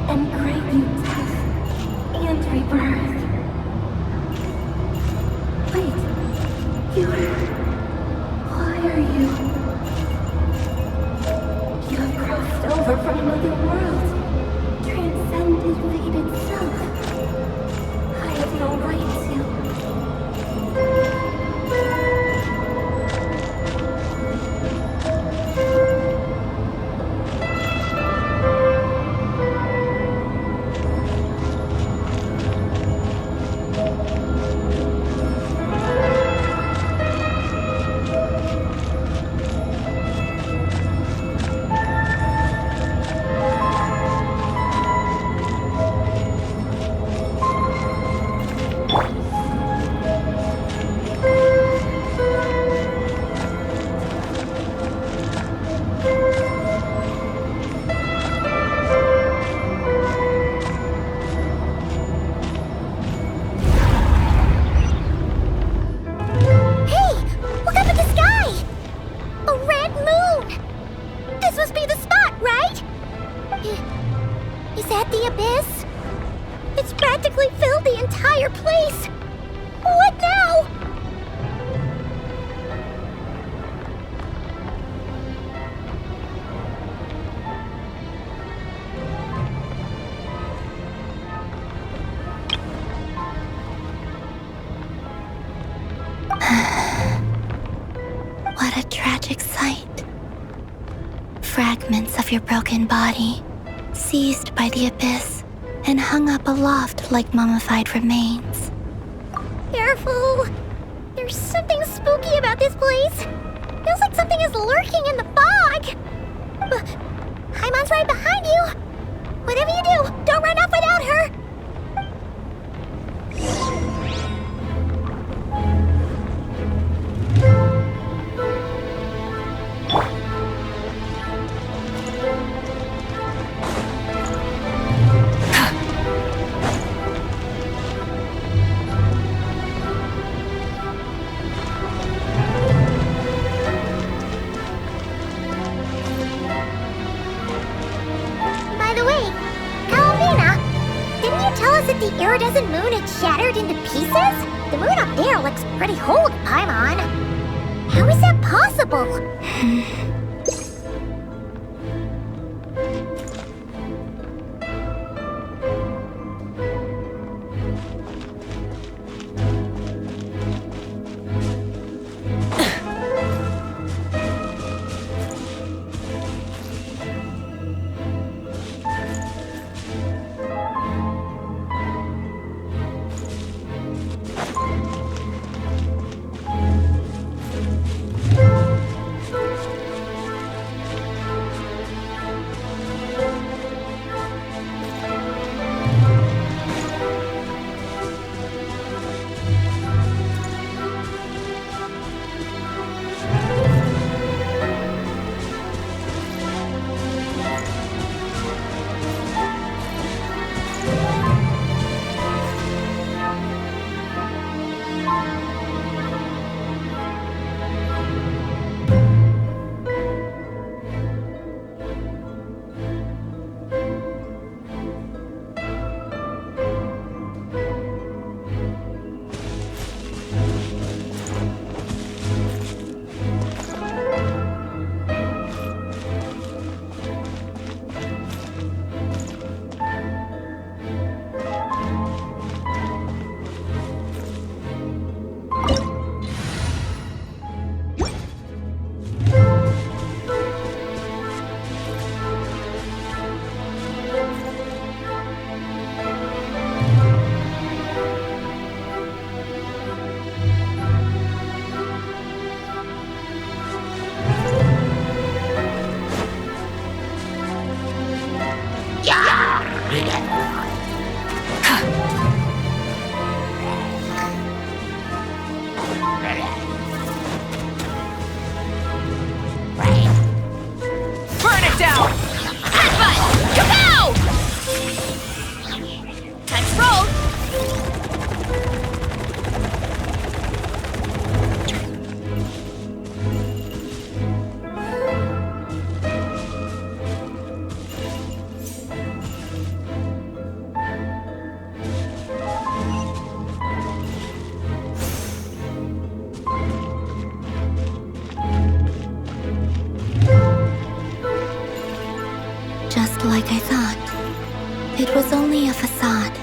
and grant you death and rebirth. Wait, why are you? You have crossed over from another world, transcended fate itself. I have no right to. What a tragic sight. Fragments of your broken body, seized by the abyss, and hung up aloft like mummified remains. Careful! There's something spooky about this place. Feels like something is lurking in the fog. Haimon's right behind you. Whatever you do, don't run off without her. The iridescent moon had shattered into pieces? The moon up there looks pretty whole to Paimon. How is that possible? It was only a facade.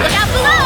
Look out below!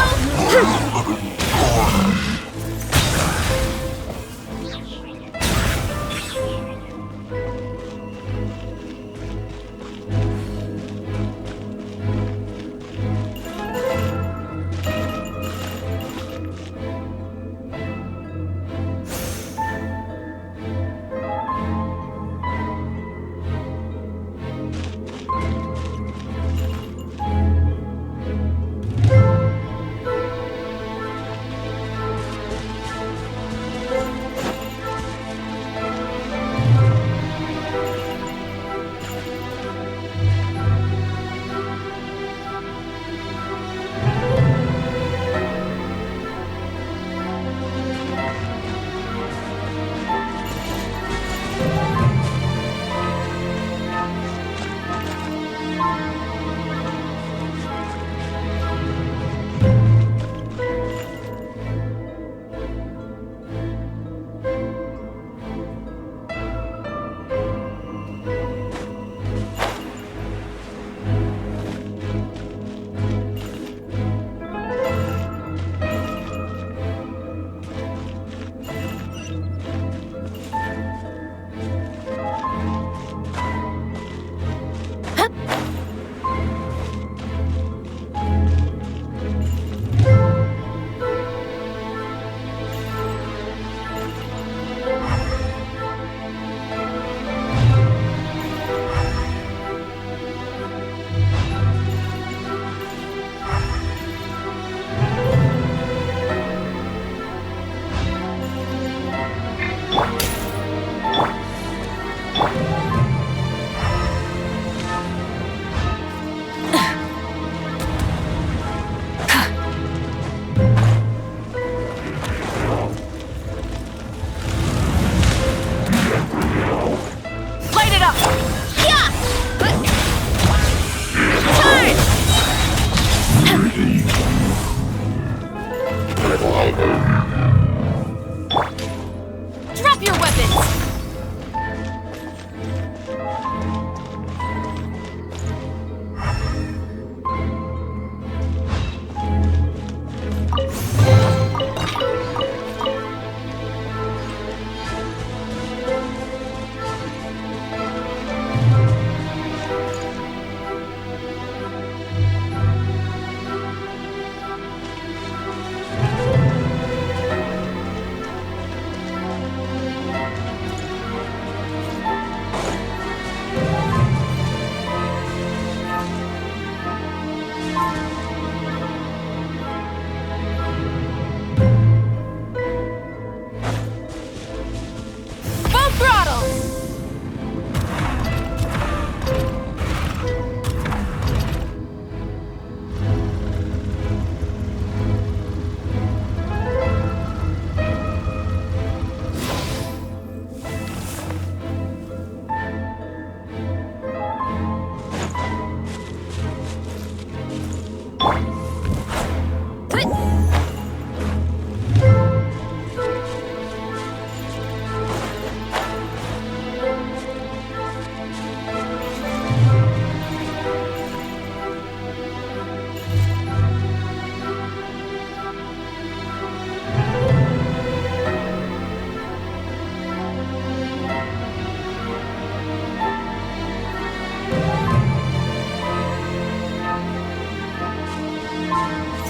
Drop your weapons!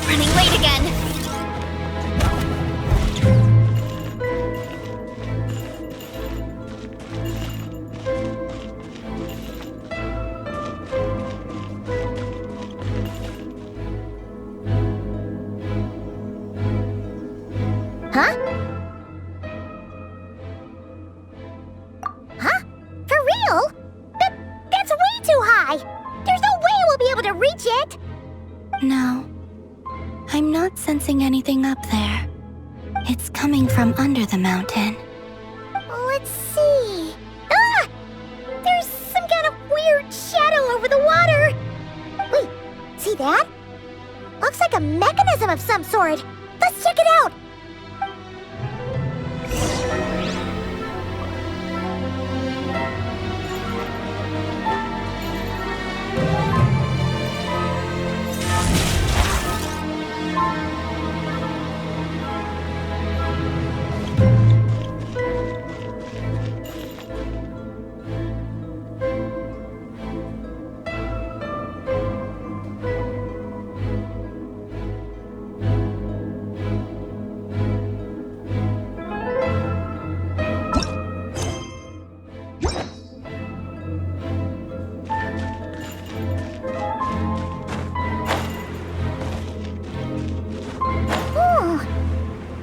Running late again. Huh? Huh? For real? That's way too high! There's no way we'll be able to reach it! No. I'm not sensing anything up there. It's coming from under the mountain. Let's see. Ah! There's some kind of weird shadow over the water. Wait, see that? Looks like a mechanism of some sort. Let's check it out.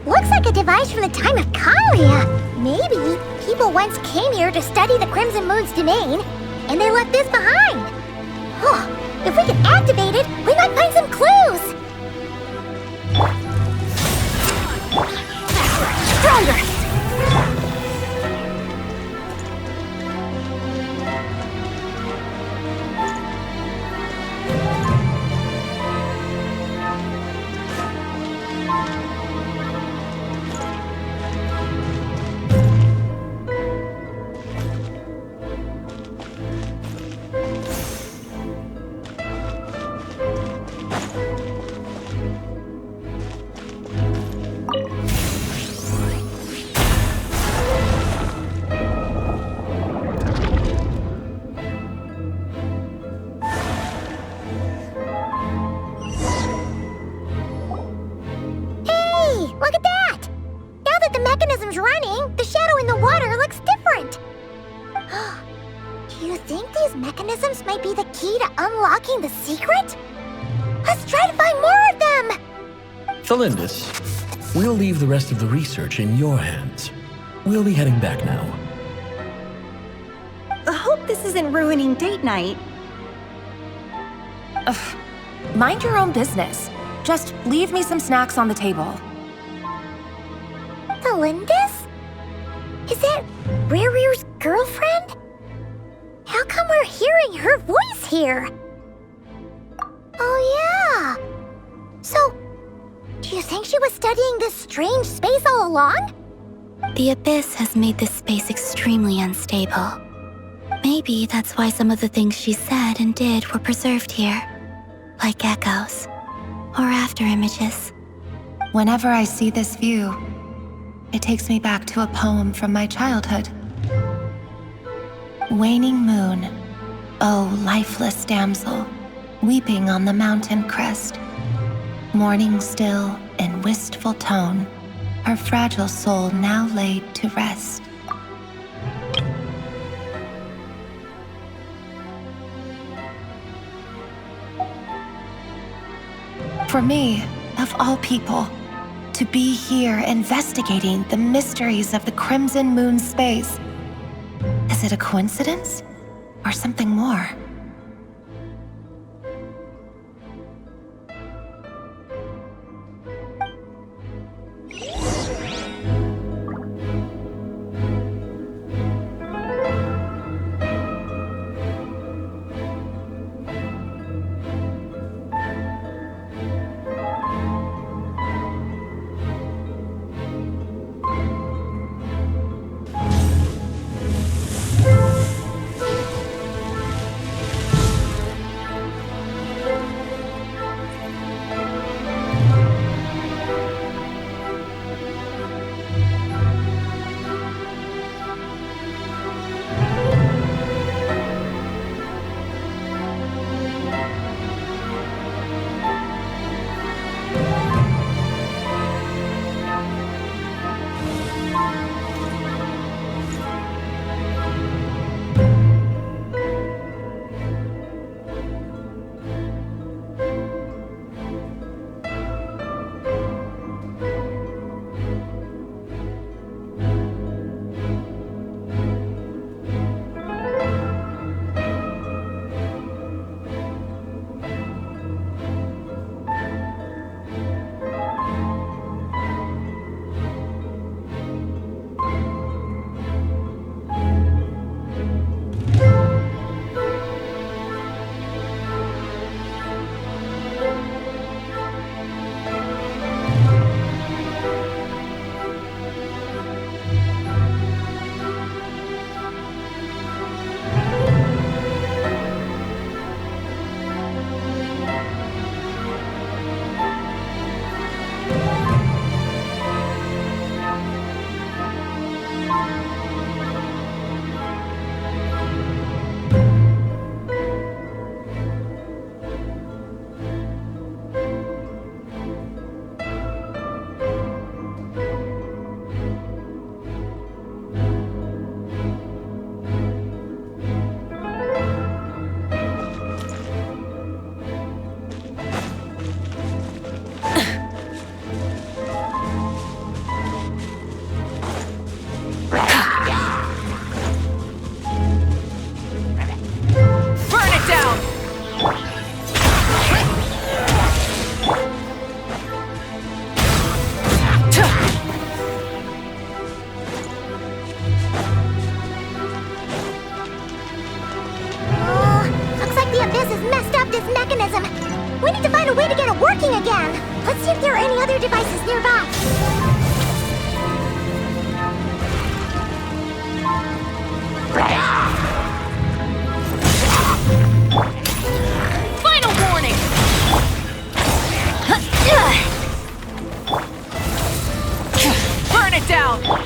Looks like a device from the time of Kalia. Maybe people once came here to study the Crimson Moon's domain, and they left this behind. Oh, if we can activate it, we might find some clues. Stronger! Look at that! Now that the mechanism's running, the shadow in the water looks different. Do you think these mechanisms might be the key to unlocking the secret? Let's try to find more of them! Felindis, we'll leave the rest of the research in your hands. We'll be heading back now. I hope this isn't ruining date night. Ugh. Mind your own business. Just leave me some snacks on the table. Felindis? Is that Rear's girlfriend? How come we're hearing her voice here? Oh yeah! So, do you think she was studying this strange space all along? The Abyss has made this space extremely unstable. Maybe that's why some of the things she said and did were preserved here. Like echoes. Or after images. Whenever I see this view, it takes me back to a poem from my childhood. Waning moon, oh lifeless damsel, weeping on the mountain crest. Mourning still in wistful tone, her fragile soul now laid to rest. For me, of all people, to be here investigating the mysteries of the Crimson Moon space. Is it a coincidence or something more? down!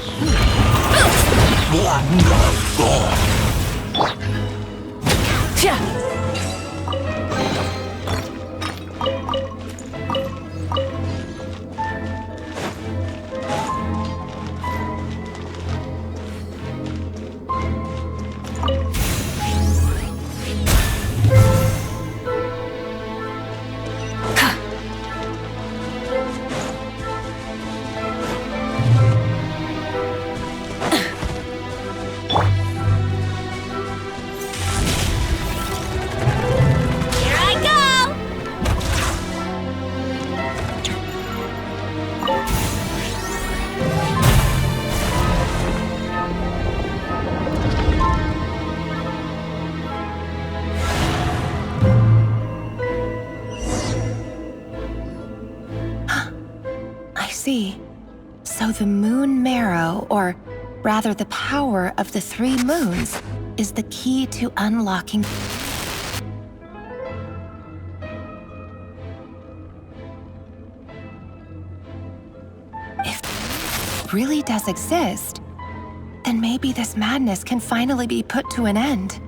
So the moon marrow, or rather the power of the 3 moons, is the key to unlocking... If it really does exist, then maybe this madness can finally be put to an end.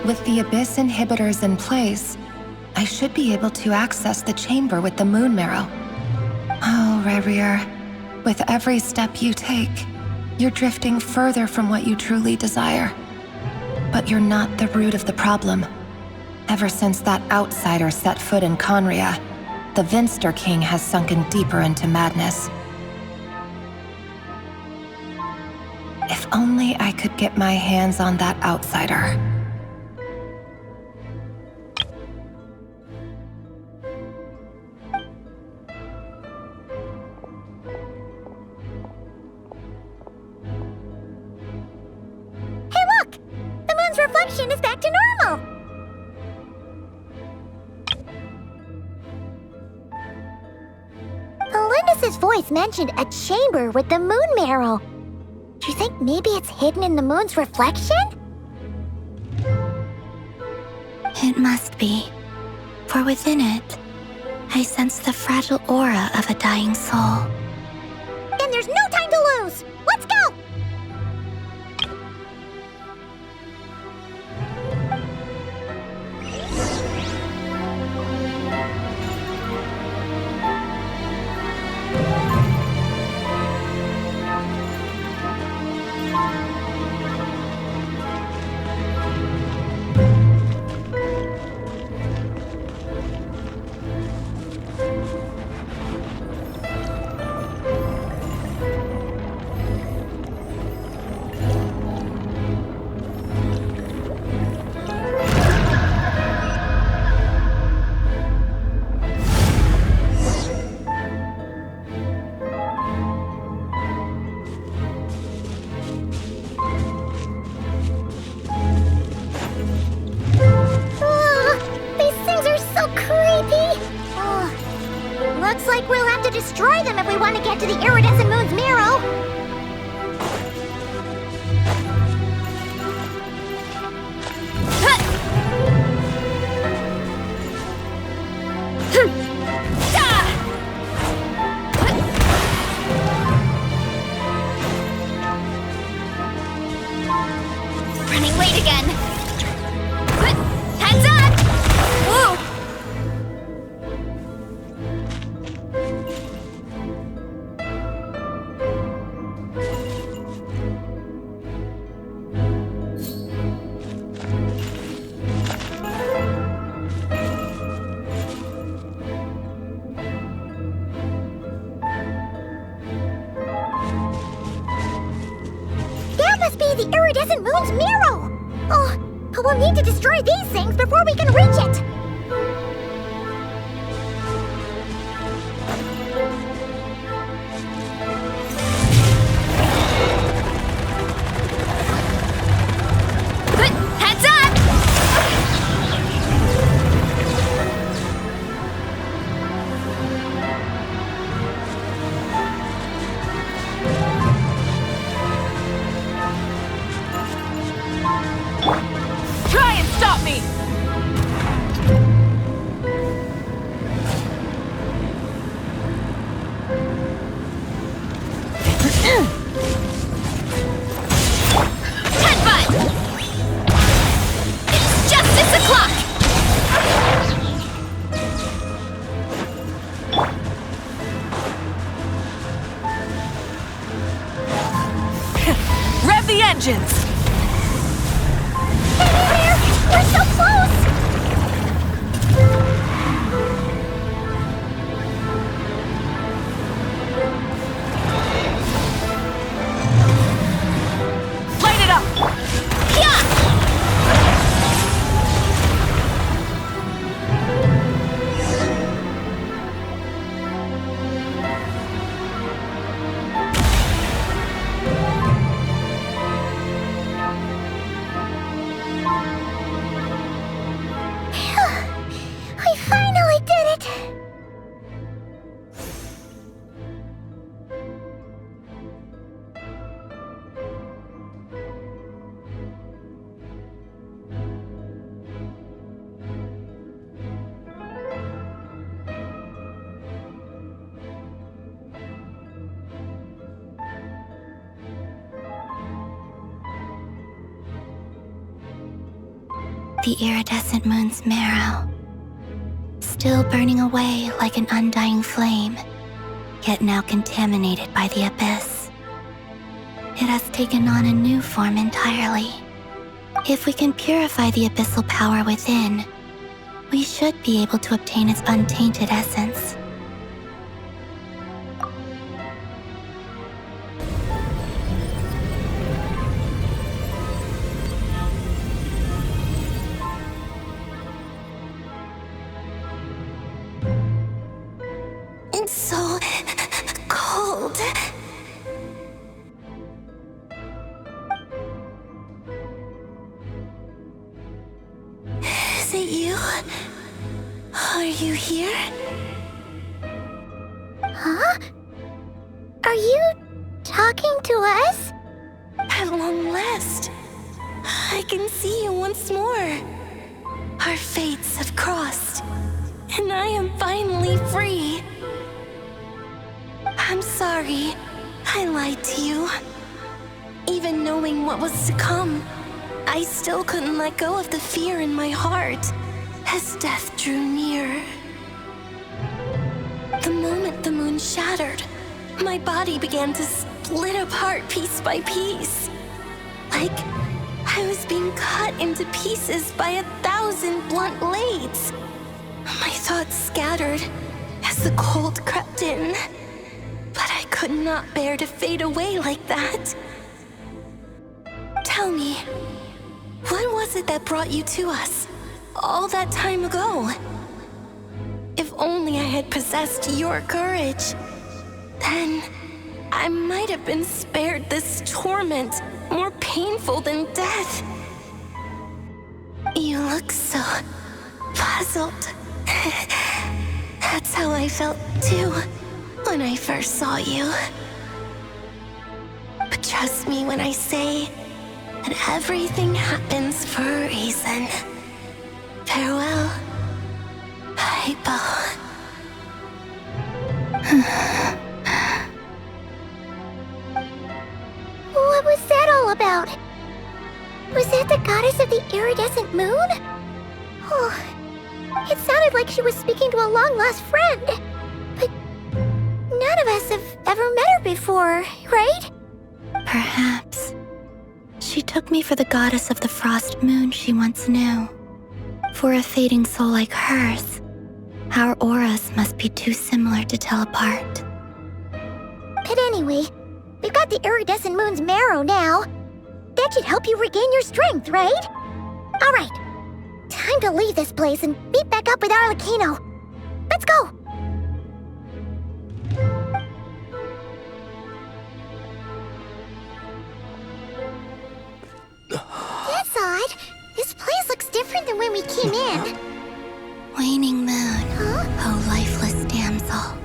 With the Abyss inhibitors in place, I should be able to access the chamber with the moon marrow. Oh, Rerir, with every step you take, you're drifting further from what you truly desire. But you're not the root of the problem. Ever since that outsider set foot in Conria, the Vinster King has sunken deeper into madness. If only I could get my hands on that outsider. Reflection is back to normal! Elendis' voice mentioned a chamber with the moon marrow. Do you think maybe it's hidden in the moon's reflection? It must be, for within it, I sense the fragile aura of a dying soul. Then there's no time to lose! Let's go! to destroy them if we want to get to the iridescent moon's marrow. Running late again. Heads up! Whoa! That must be the iridescent moon's marrow! Oh, but we'll need to destroy these things before we can reach it! Heads up! Try and stop me! Headbutt! It's justice o'clock! Rev the engines! We're so close! Light it up! We finally did it! The iridescent moon's marrow, still burning away like an undying flame, yet now contaminated by the abyss. It has taken on a new form entirely. If we can purify the abyssal power within, we should be able to obtain its untainted essence. It's so cold. Is it you? Are you here? Huh? Are you talking to us? At long last, I can see you once more. Our fates have crossed, and I am finally free. I'm sorry, I lied to you. Even knowing what was to come, I still couldn't let go of the fear in my heart as death drew near. The moment the moon shattered, my body began to split apart piece by piece. Like I was being cut into pieces by 1,000 blunt blades. My thoughts scattered as the cold crept in. But I could not bear to fade away like that. Tell me, what was it that brought you to us all that time ago? If only I had possessed your courage, then I might have been spared this torment more painful than death. You look so puzzled. That's how I felt too. when I first saw you. But trust me when I say that everything happens for a reason. Farewell, Hypo. What was that all about? Was that the goddess of the iridescent moon? Oh, it sounded like she was speaking to a long-lost friend. But none of us have ever met her before, right? Perhaps. She took me for the goddess of the frost moon she once knew. For a fading soul like hers, our auras must be too similar to tell apart. But anyway, we've got the iridescent moon's marrow now. That should help you regain your strength, right? All right, time to leave this place and meet back up with Arlecchino. Let's go! That's odd. This place looks different than when we came in. Waning moon, oh lifeless damsel.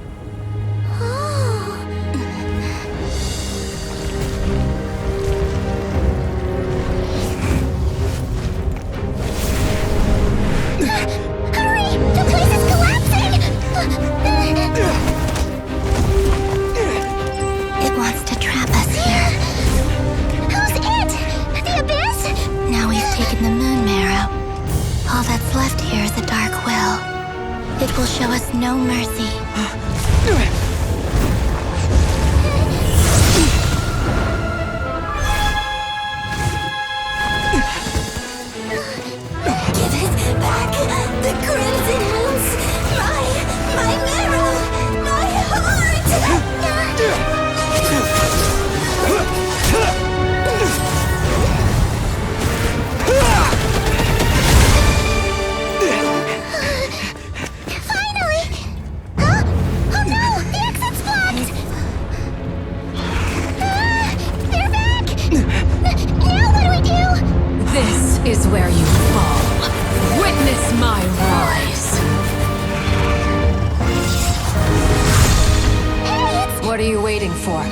Hurry! The place is collapsing! It wants to trap us here. Who's it? The Abyss? Now we've taken the moon marrow. All that's left here is a dark will. It will show us no mercy. Give it back! The crimson moons! My marrow! My heart! Finally! Huh? Oh no! The exit's blocked! They're back! Now what do we do? This is where you fall. Witness my rise. What are you waiting for?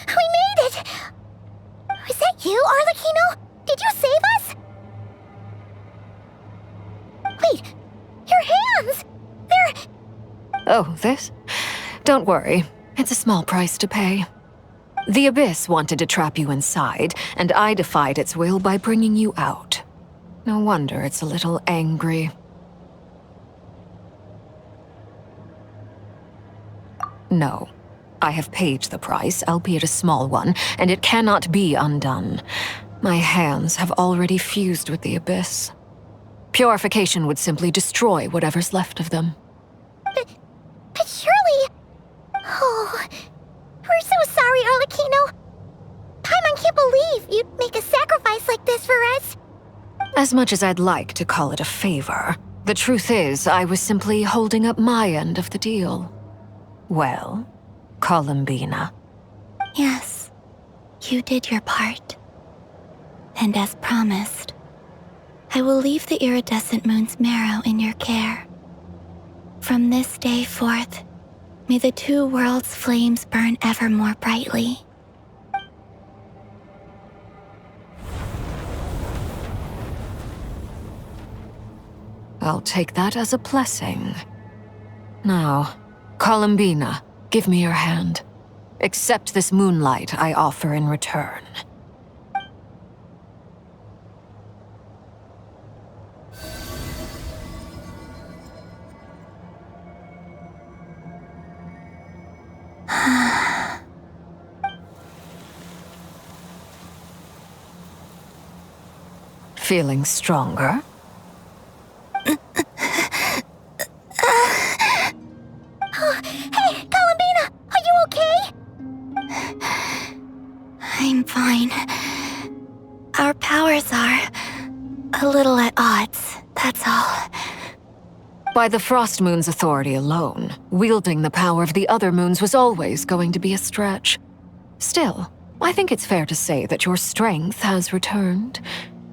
We made it! Was that you, Arlecchino? Did you save us? Wait, your hands! They're... Oh, this? Don't worry. It's a small price to pay. The Abyss wanted to trap you inside, and I defied its will by bringing you out. No wonder it's a little angry. No. I have paid the price, albeit a small one, and it cannot be undone. My hands have already fused with the Abyss. Purification would simply destroy whatever's left of them. But surely... Oh... We're so sorry, Arlecchino. Paimon can't believe you'd make a sacrifice like this for us. As much as I'd like to call it a favor, the truth is I was simply holding up my end of the deal. Well, Columbina. Yes, you did your part. And as promised, I will leave the iridescent moon's marrow in your care. From this day forth, may the two worlds' flames burn ever more brightly. I'll take that as a blessing. Now, Columbina, give me your hand. Accept this moonlight I offer in return. Feeling stronger? By the Frost Moon's authority alone, wielding the power of the other moons was always going to be a stretch. Still, I think it's fair to say that your strength has returned,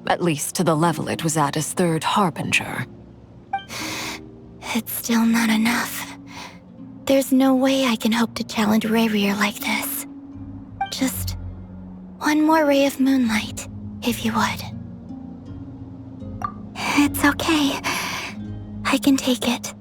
at least to the level it was at as Third Harbinger. It's still not enough. There's no way I can hope to challenge Rayrir like this. Just one more ray of moonlight, if you would. It's okay. I can take it.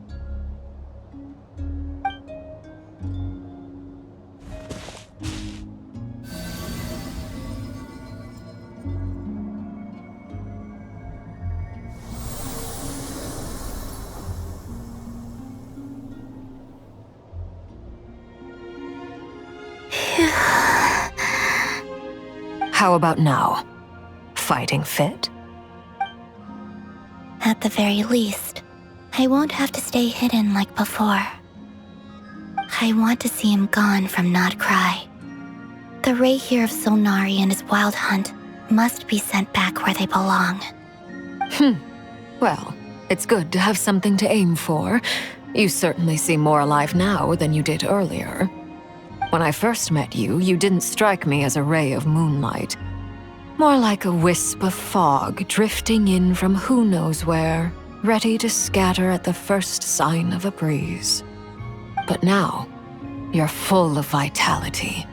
How about now? Fighting fit? At the very least, I won't have to stay hidden like before. I want to see him gone from Not Cry. The Rayrir of Solnari and his wild hunt must be sent back where they belong. Well, it's good to have something to aim for. You certainly seem more alive now than you did earlier. When I first met you, you didn't strike me as a ray of moonlight. More like a wisp of fog drifting in from who knows where, ready to scatter at the first sign of a breeze. But now, you're full of vitality,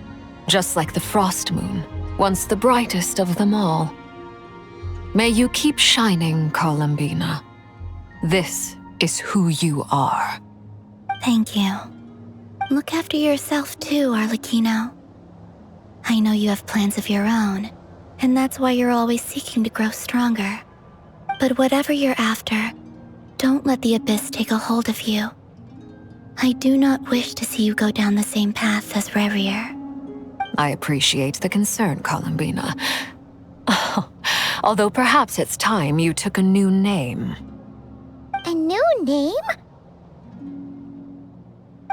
just like the Frost Moon, once the brightest of them all. May you keep shining, Columbina. This is who you are. Thank you. Look after yourself too, Arlecchino. I know you have plans of your own, and that's why you're always seeking to grow stronger. But whatever you're after, don't let the Abyss take a hold of you. I do not wish to see you go down the same path as Rayrir. I appreciate the concern, Columbina. Although perhaps it's time you took a new name. A new name?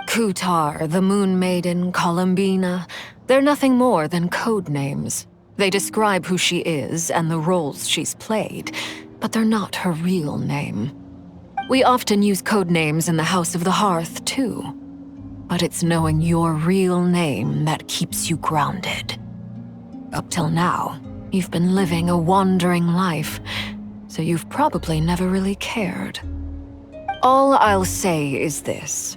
Kutar, the Moon Maiden, Columbina. They're nothing more than code names. They describe who she is and the roles she's played, but they're not her real name. We often use code names in the House of the Hearth, too. But it's knowing your real name that keeps you grounded. Up till now, you've been living a wandering life, so you've probably never really cared. All I'll say is this.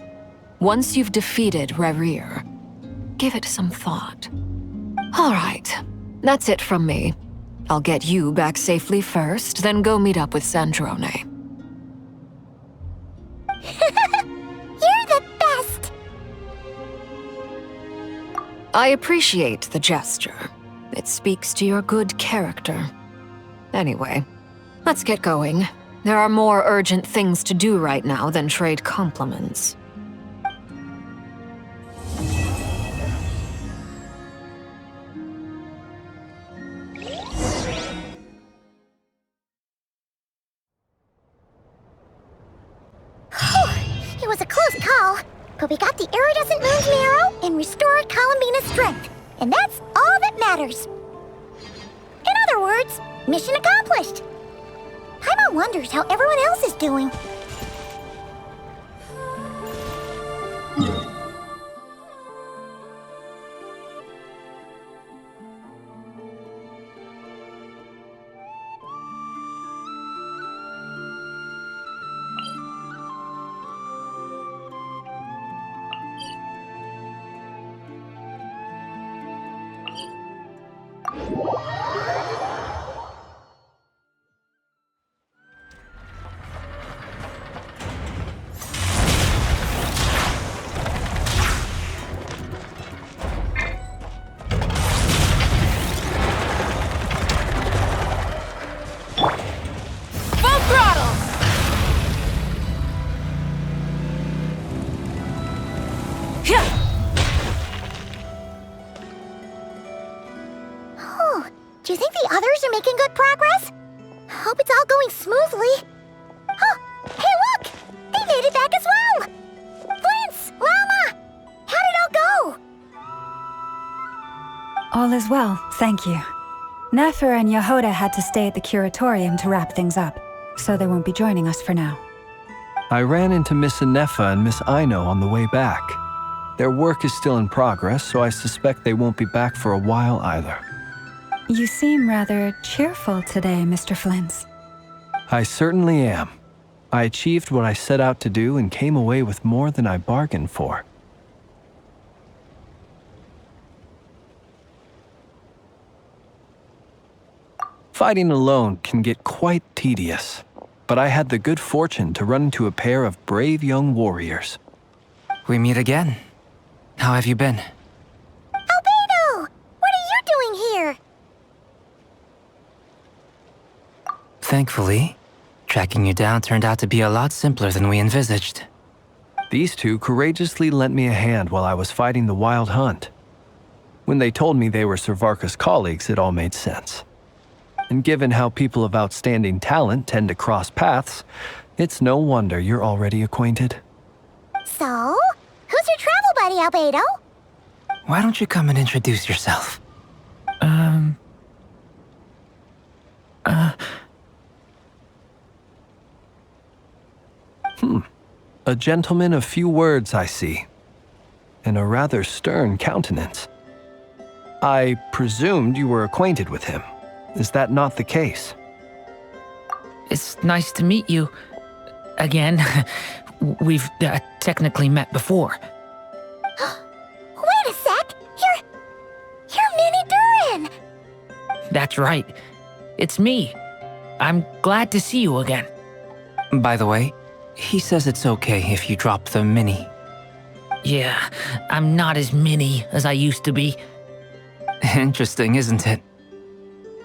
Once you've defeated Rayrir, give it some thought. All right, that's it from me. I'll get you back safely first, then go meet up with Sandrone. You're the best! I appreciate the gesture. It speaks to your good character. Anyway, let's get going. There are more urgent things to do right now than trade compliments. It was a close call, but we got the iridescent moon's marrow and restored Columbina's strength, and that's all that matters. In other words, mission accomplished. Paimon wonders how everyone else is doing. Do you think the others are making good progress? Hope it's all going smoothly. Oh, hey look! They made it back as well! Flintz! Lama! How did it all go? All is well, thank you. Nefer and Yehoda had to stay at the curatorium to wrap things up, so they won't be joining us for now. I ran into Miss Inefa and Miss Aino on the way back. Their work is still in progress, so I suspect they won't be back for a while either. You seem rather cheerful today, Mr. Flintz. I certainly am. I achieved what I set out to do and came away with more than I bargained for. Fighting alone can get quite tedious, but I had the good fortune to run into a pair of brave young warriors. We meet again. How have you been? Albedo! What are you doing here? Thankfully, tracking you down turned out to be a lot simpler than we envisaged. These two courageously lent me a hand while I was fighting the Wild Hunt. When they told me they were Servarka's colleagues, it all made sense. And given how people of outstanding talent tend to cross paths, it's no wonder you're already acquainted. So, who's your travel buddy, Albedo? Why don't you come and introduce yourself? A gentleman of few words, I see. And a rather stern countenance. I presumed you were acquainted with him. Is that not the case? It's nice to meet you. Again. We've technically met before. Wait a sec! You're Minnie Durin! That's right. It's me. I'm glad to see you again. By the way, he says it's okay if you drop the mini. Yeah, I'm not as mini as I used to be. Interesting, isn't it?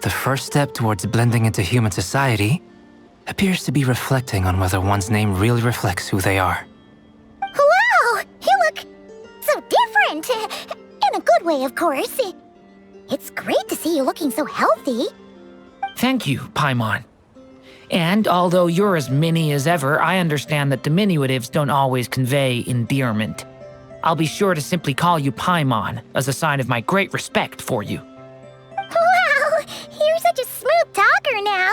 The first step towards blending into human society appears to be reflecting on whether one's name really reflects who they are. Wow! You look so different! In a good way, of course. It's great to see you looking so healthy. Thank you, Paimon. And although you're as mini as ever, I understand that diminutives don't always convey endearment. I'll be sure to simply call you Paimon as a sign of my great respect for you. Wow! You're such a smooth talker now.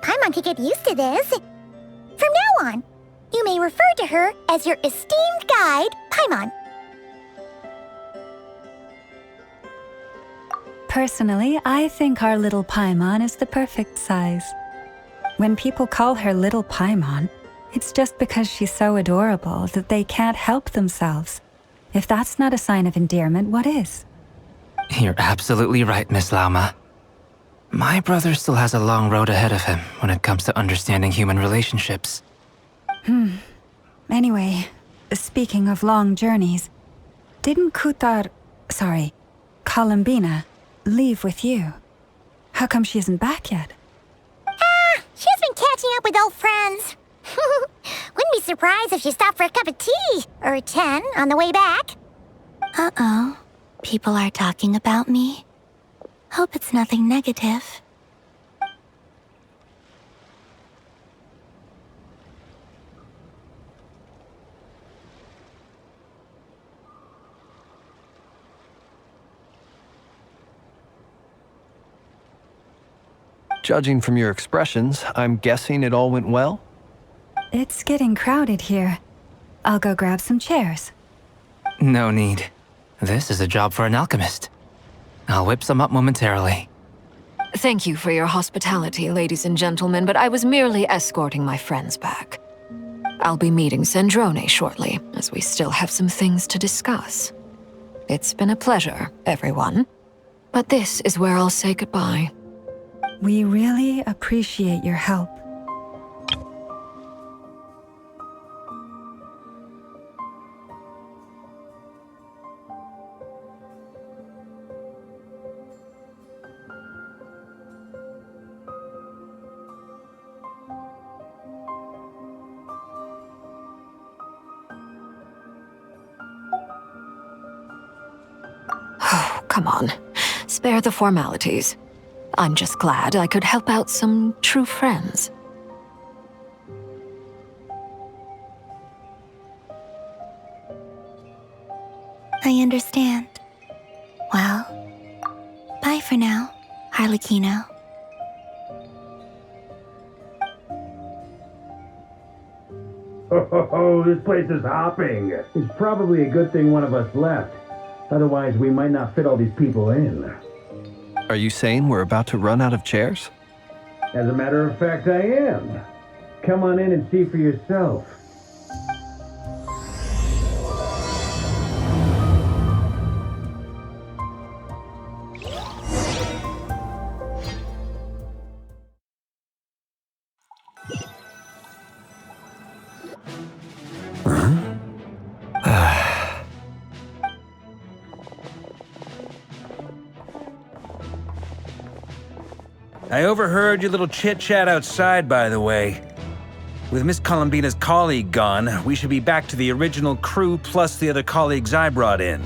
Paimon could get used to this. From now on, you may refer to her as your esteemed guide, Paimon. Personally, I think our little Paimon is the perfect size. When people call her Little Paimon, it's just because she's so adorable that they can't help themselves. If that's not a sign of endearment, what is? You're absolutely right, Miss Lauma. My brother still has a long road ahead of him when it comes to understanding human relationships. Anyway, speaking of long journeys, didn't Columbina, leave with you? How come she isn't back yet? She's been catching up with old friends. Wouldn't be surprised if she stopped for a cup of tea or 10 on the way back. Uh-oh. People are talking about me. Hope it's nothing negative. Judging from your expressions, I'm guessing it all went well? It's getting crowded here. I'll go grab some chairs. No need. This is a job for an alchemist. I'll whip some up momentarily. Thank you for your hospitality, ladies and gentlemen, but I was merely escorting my friends back. I'll be meeting Sandrone shortly, as we still have some things to discuss. It's been a pleasure, everyone. But this is where I'll say goodbye. We really appreciate your help. Oh, come on. Spare the formalities. I'm just glad I could help out some true friends. I understand. Well, bye for now, Harlequino. Oh, this place is hopping. It's probably a good thing one of us left. Otherwise, we might not fit all these people in. Are you saying we're about to run out of chairs? As a matter of fact, I am. Come on in and see for yourself. I overheard your little chit-chat outside, by the way. With Miss Columbina's colleague gone, we should be back to the original crew plus the other colleagues I brought in.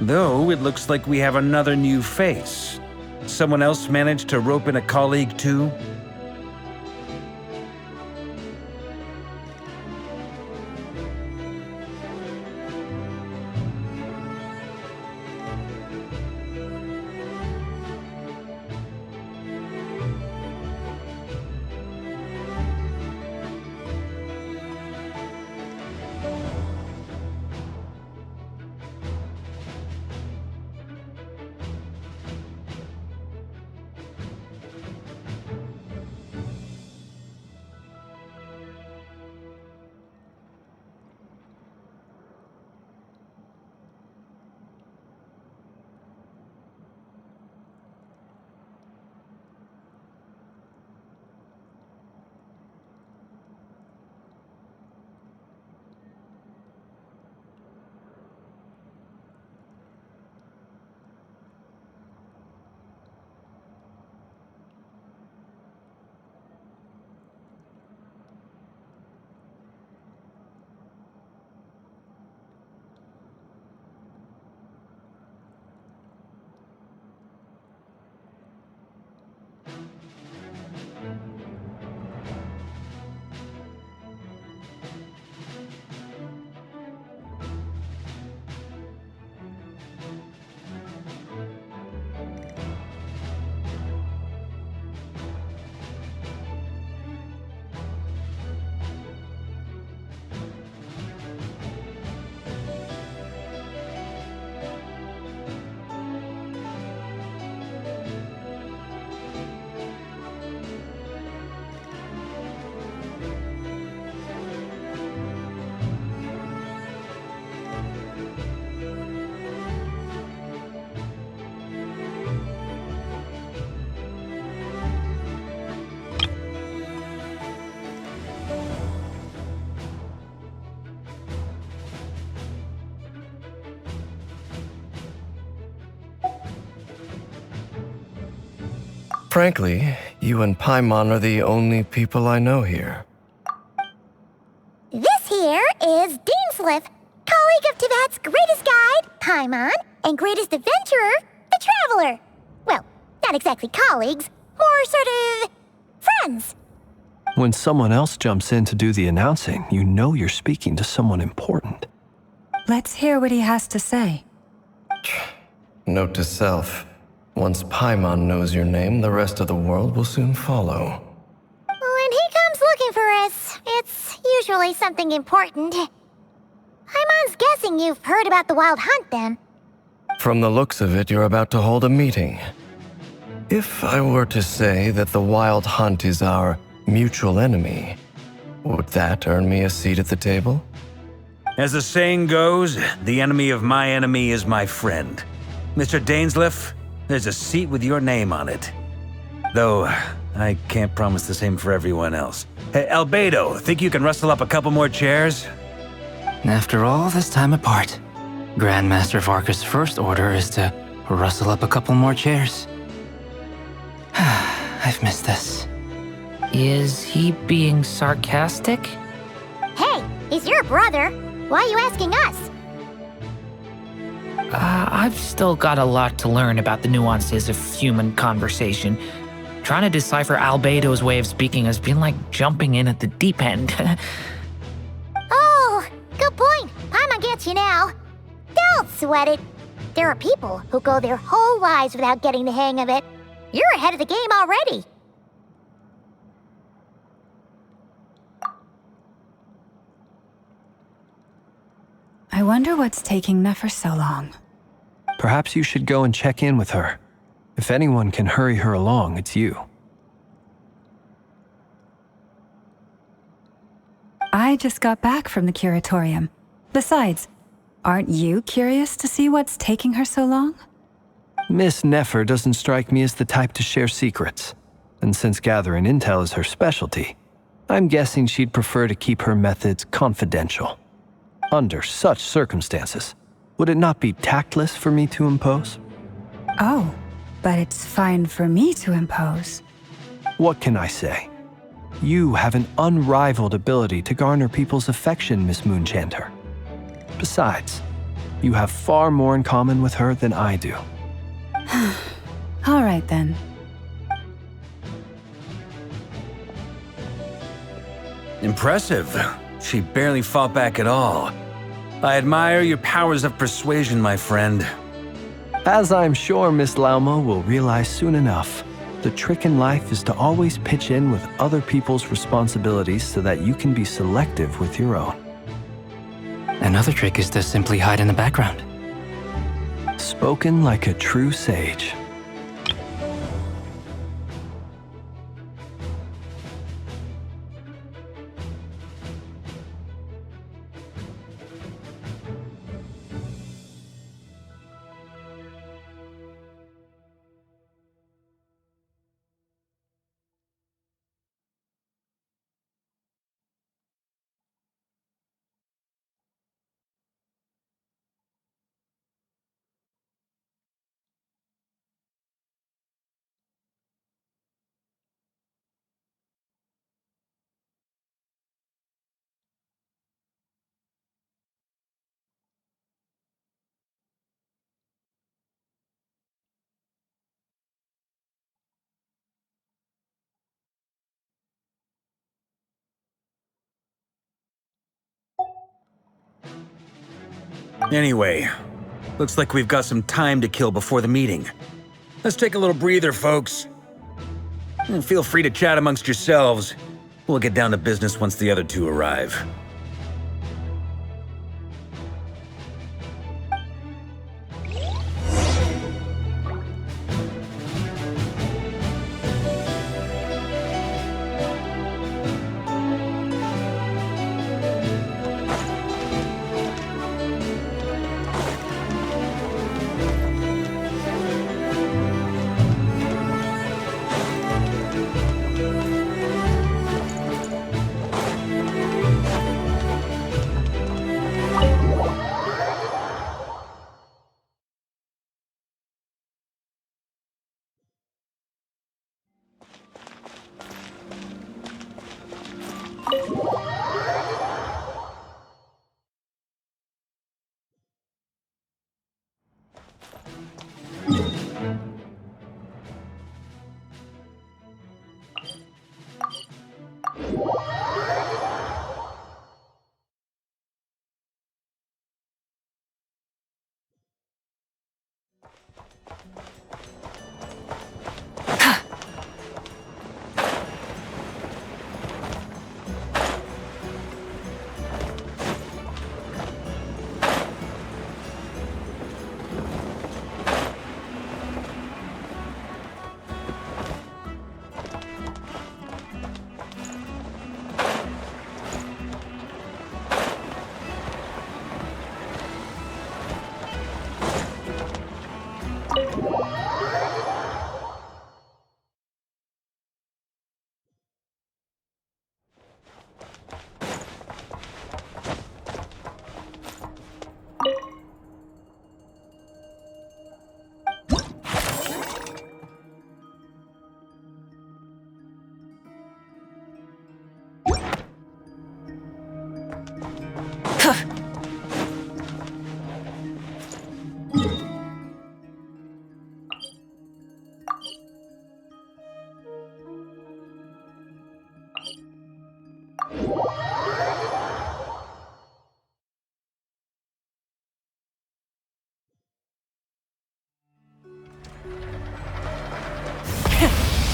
Though, it looks like we have another new face. Someone else managed to rope in a colleague too? Frankly, you and Paimon are the only people I know here. This here is Dainsliff, colleague of Tibet's greatest guide, Paimon, and greatest adventurer, the Traveler. Well, not exactly colleagues, more sort of friends. When someone else jumps in to do the announcing, you know you're speaking to someone important. Let's hear what he has to say. Note to self. Once Paimon knows your name, the rest of the world will soon follow. When he comes looking for us, it's usually something important. Paimon's guessing you've heard about the Wild Hunt, then. From the looks of it, you're about to hold a meeting. If I were to say that the Wild Hunt is our mutual enemy, would that earn me a seat at the table? As the saying goes, the enemy of my enemy is my friend. Mr. Dainsliff, there's a seat with your name on it. Though, I can't promise the same for everyone else. Hey, Albedo, think you can rustle up a couple more chairs? After all this time apart, Grandmaster Varka's first order is to rustle up a couple more chairs. I've missed this. Is he being sarcastic? Hey, he's your brother. Why are you asking us? I've still got a lot to learn about the nuances of human conversation. Trying to decipher Albedo's way of speaking has been like jumping in at the deep end. Oh, good point. Paimon gets you now. Don't sweat it. There are people who go their whole lives without getting the hang of it. You're ahead of the game already. wonder what's taking Nefer so long. Perhaps you should go and check in with her. If anyone can hurry her along, it's you. I just got back from the curatorium. Besides, aren't you curious to see what's taking her so long? Miss Nefer doesn't strike me as the type to share secrets. And since gathering intel is her specialty, I'm guessing she'd prefer to keep her methods confidential. Under such circumstances, would it not be tactless for me to impose? Oh, but it's fine for me to impose. What can I say? You have an unrivaled ability to garner people's affection, Miss Moonchanter. Besides, you have far more in common with her than I do. All right then. Impressive. She barely fought back at all. I admire your powers of persuasion, my friend. As I'm sure Miss Lauma will realize soon enough, the trick in life is to always pitch in with other people's responsibilities so that you can be selective with your own. Another trick is to simply hide in the background. Spoken like a true sage. Anyway, looks like we've got some time to kill before the meeting. Let's take a little breather, folks. And feel free to chat amongst yourselves. We'll get down to business once the other two arrive.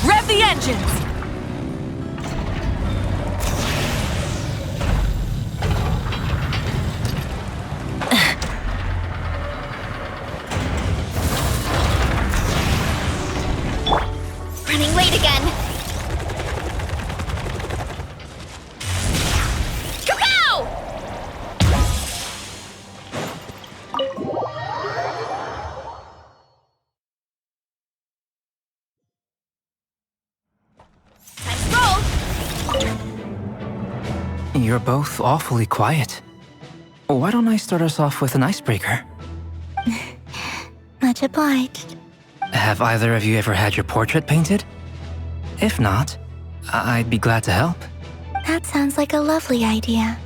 Rev the engines! You're both awfully quiet. Why don't I start us off with an icebreaker? Much obliged. Have either of you ever had your portrait painted? If not, I'd be glad to help. That sounds like a lovely idea.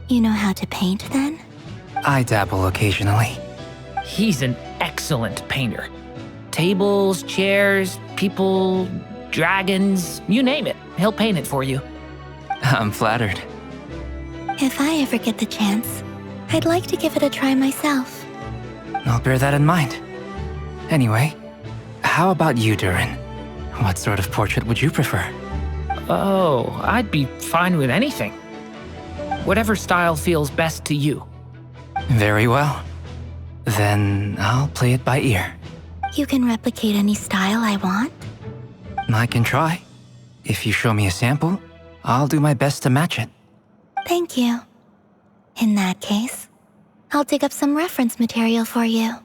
You know how to paint, then? I dabble occasionally. He's an excellent painter. Tables, chairs, people, dragons, you name it. He'll paint it for you. I'm flattered. If I ever get the chance, I'd like to give it a try myself. I'll bear that in mind. Anyway, how about you, Durin? What sort of portrait would you prefer? Oh, I'd be fine with anything. Whatever style feels best to you. Very well. Then I'll play it by ear. You can replicate any style I want? I can try. If you show me a sample, I'll do my best to match it. Thank you. In that case, I'll dig up some reference material for you.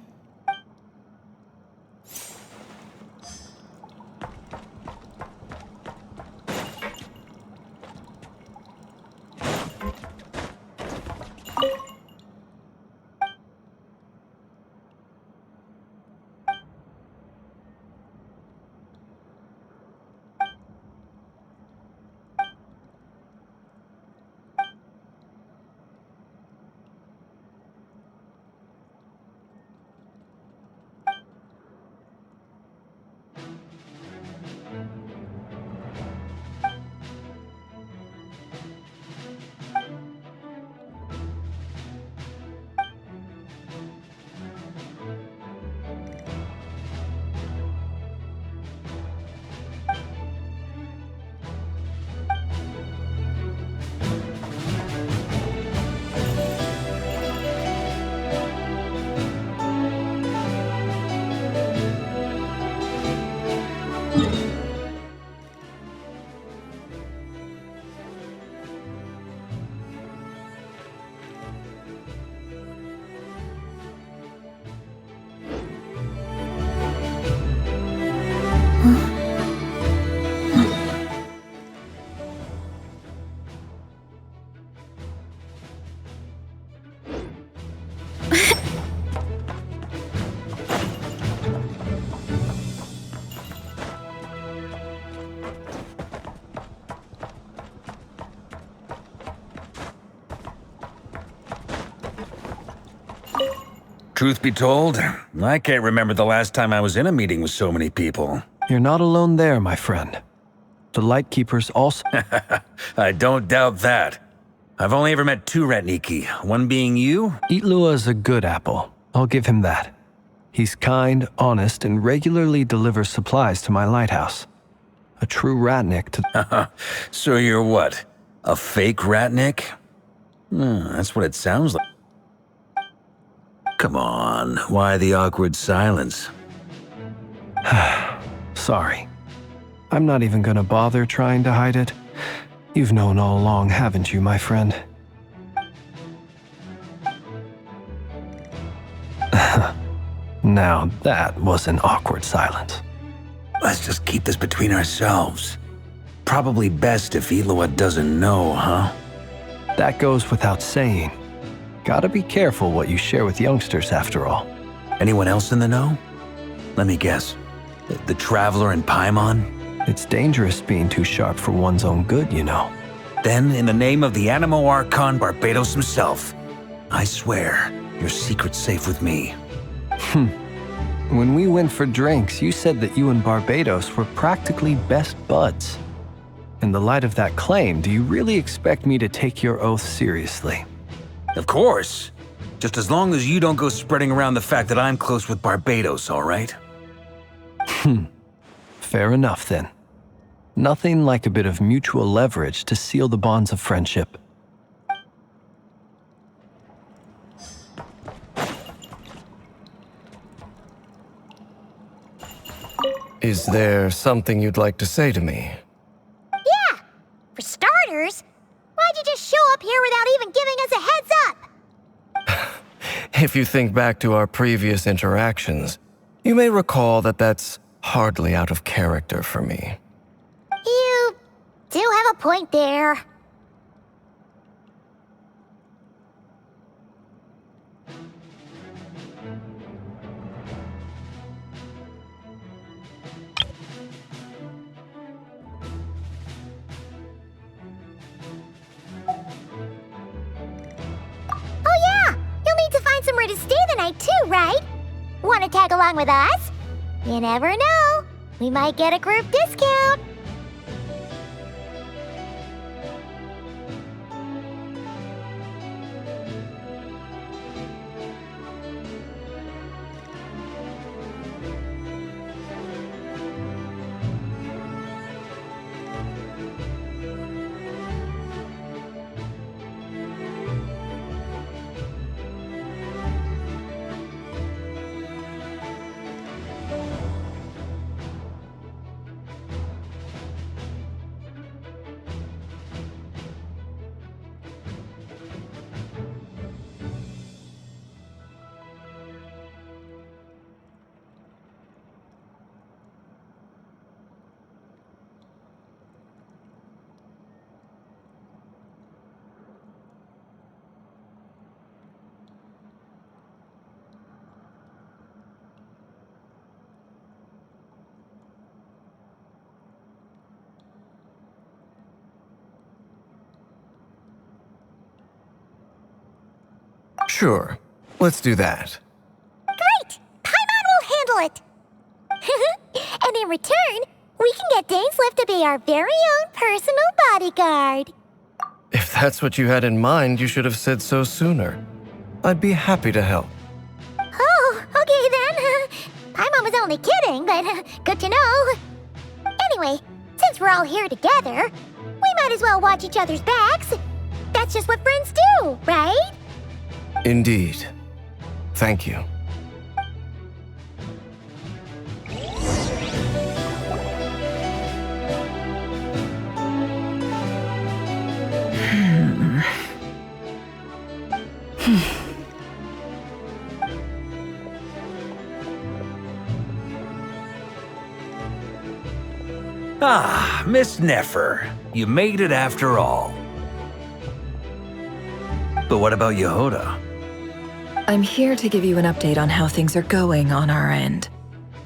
Truth be told, I can't remember the last time I was in a meeting with so many people. You're not alone there, my friend. The Lightkeepers also... I don't doubt that. I've only ever met two Ratniki, one being you. Luar is a good apple. I'll give him that. He's kind, honest, and regularly delivers supplies to my lighthouse. A true Ratnik to... So you're what? A fake Ratnik? That's what it sounds like. Come on, why the awkward silence? Sorry. I'm not even gonna bother trying to hide it. You've known all along, haven't you, my friend? Now that was an awkward silence. Let's just keep this between ourselves. Probably best if Luar doesn't know, huh? That goes without saying. Gotta be careful what you share with youngsters, after all. Anyone else in the know? Let me guess. The Traveler and Paimon? It's dangerous being too sharp for one's own good, you know. Then, in the name of the Animo Archon Barbados himself, I swear your secret's safe with me. When we went for drinks, you said that you and Barbados were practically best buds. In the light of that claim, do you really expect me to take your oath seriously? Of course. Just as long as you don't go spreading around the fact that I'm close with Barbados, all right? Fair enough, then. Nothing like a bit of mutual leverage to seal the bonds of friendship. Is there something you'd like to say to me? Yeah! For starters, why'd you just show up here without even giving us a heads up? If you think back to our previous interactions, you may recall that that's hardly out of character for me. You do have a point there. somewhere to stay the night too, right? Want to tag along with us? You never know. We might get a group discount. Sure, let's do that. Great! Paimon will handle it! And in return, we can get Dainslift to be our very own personal bodyguard. If that's what you had in mind, you should have said so sooner. I'd be happy to help. Oh, okay then. Paimon was only kidding, but good to know. Anyway, since we're all here together, we might as well watch each other's backs. That's just what friends do, right? Indeed. Thank you. Ah, Miss Nefer. You made it after all. But what about Yehoda? I'm here to give you an update on how things are going on our end.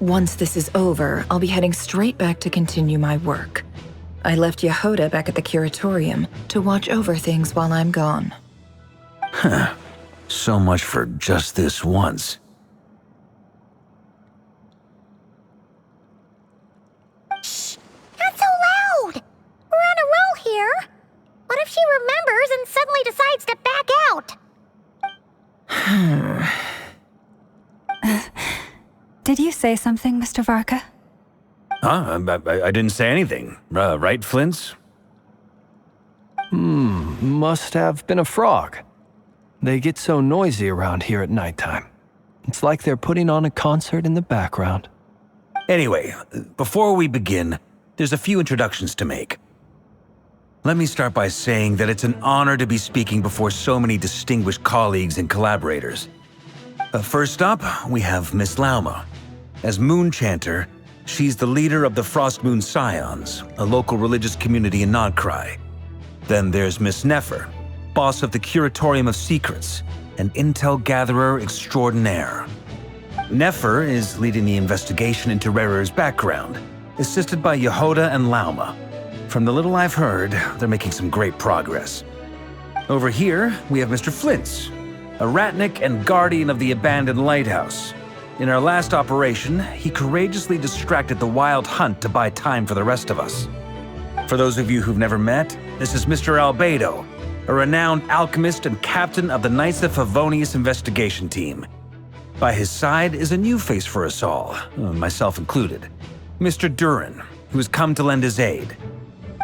Once this is over, I'll be heading straight back to continue my work. I left Yehoda back at the curatorium to watch over things while I'm gone. Huh. So much for just this once. Shh! Not so loud! We're on a roll here. What if she remembers and suddenly decides to back out? Did you say something, Mr. Varka? Huh? I didn't say anything. Right, Flint's? Must have been a frog. They get so noisy around here at nighttime. It's like they're putting on a concert in the background. Anyway, before we begin, there's a few introductions to make. Let me start by saying that it's an honor to be speaking before so many distinguished colleagues and collaborators. First up, we have Miss Lauma. As Moon Chanter, she's the leader of the Frost Moon Scions, a local religious community in Nodcry. Then there's Miss Nefer, boss of the Curatorium of Secrets, an intel gatherer extraordinaire. Nefer is leading the investigation into Rerer's background, assisted by Yehoda and Lauma. From the little I've heard, they're making some great progress. Over here, we have Mr. Flint's, a ratnik and guardian of the abandoned lighthouse. In our last operation, he courageously distracted the Wild Hunt to buy time for the rest of us. For those of you who've never met, this is Mr. Albedo, a renowned alchemist and captain of the Knights of Favonius investigation team. By his side is a new face for us all, myself included, Mr. Durin, who has come to lend his aid.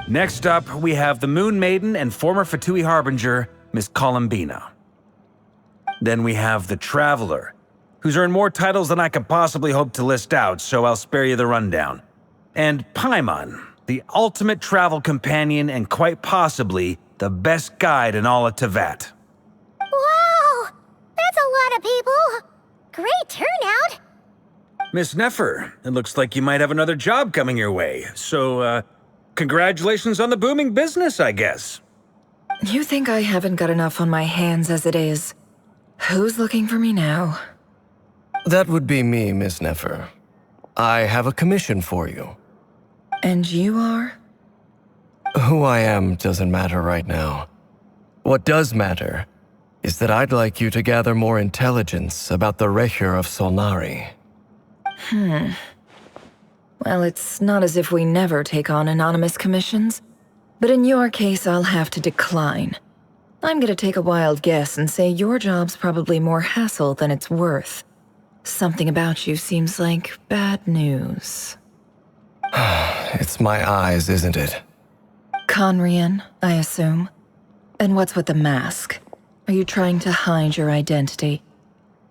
Next up, we have the Moon Maiden and former Fatui Harbinger, Miss Columbina. Then we have the Traveler, who's earned more titles than I could possibly hope to list out, so I'll spare you the rundown. And Paimon, the ultimate travel companion and quite possibly the best guide in all of Tevat. Wow! That's a lot of people! Great turnout! Miss Nefer, it looks like you might have another job coming your way, so, congratulations on the booming business, I guess. You think I haven't got enough on my hands as it is? Who's looking for me now? That would be me, Miss Nefer. I have a commission for you. And you are? Who I am doesn't matter right now. What does matter is that I'd like you to gather more intelligence about the Recher of Solnari. Well, it's not as if we never take on anonymous commissions. But in your case, I'll have to decline. I'm gonna take a wild guess and say your job's probably more hassle than it's worth. Something about you seems like bad news. It's my eyes, isn't it? Conrian, I assume. And what's with the mask? Are you trying to hide your identity?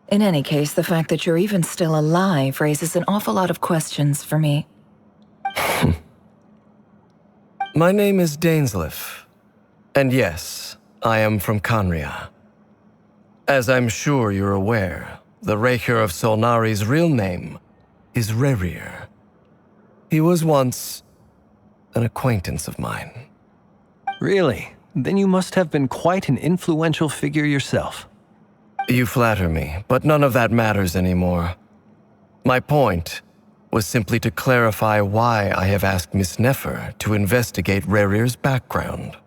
In any case, the fact that you're even still alive raises an awful lot of questions for me. My name is Dainsleif. And yes, I am from Conria. As I'm sure you're aware, the Recher of Solnari's real name is Rerir. He was once an acquaintance of mine. Really? Then you must have been quite an influential figure yourself. You flatter me, but none of that matters anymore. My point was simply to clarify why I have asked Miss Nefer to investigate Rerir's background.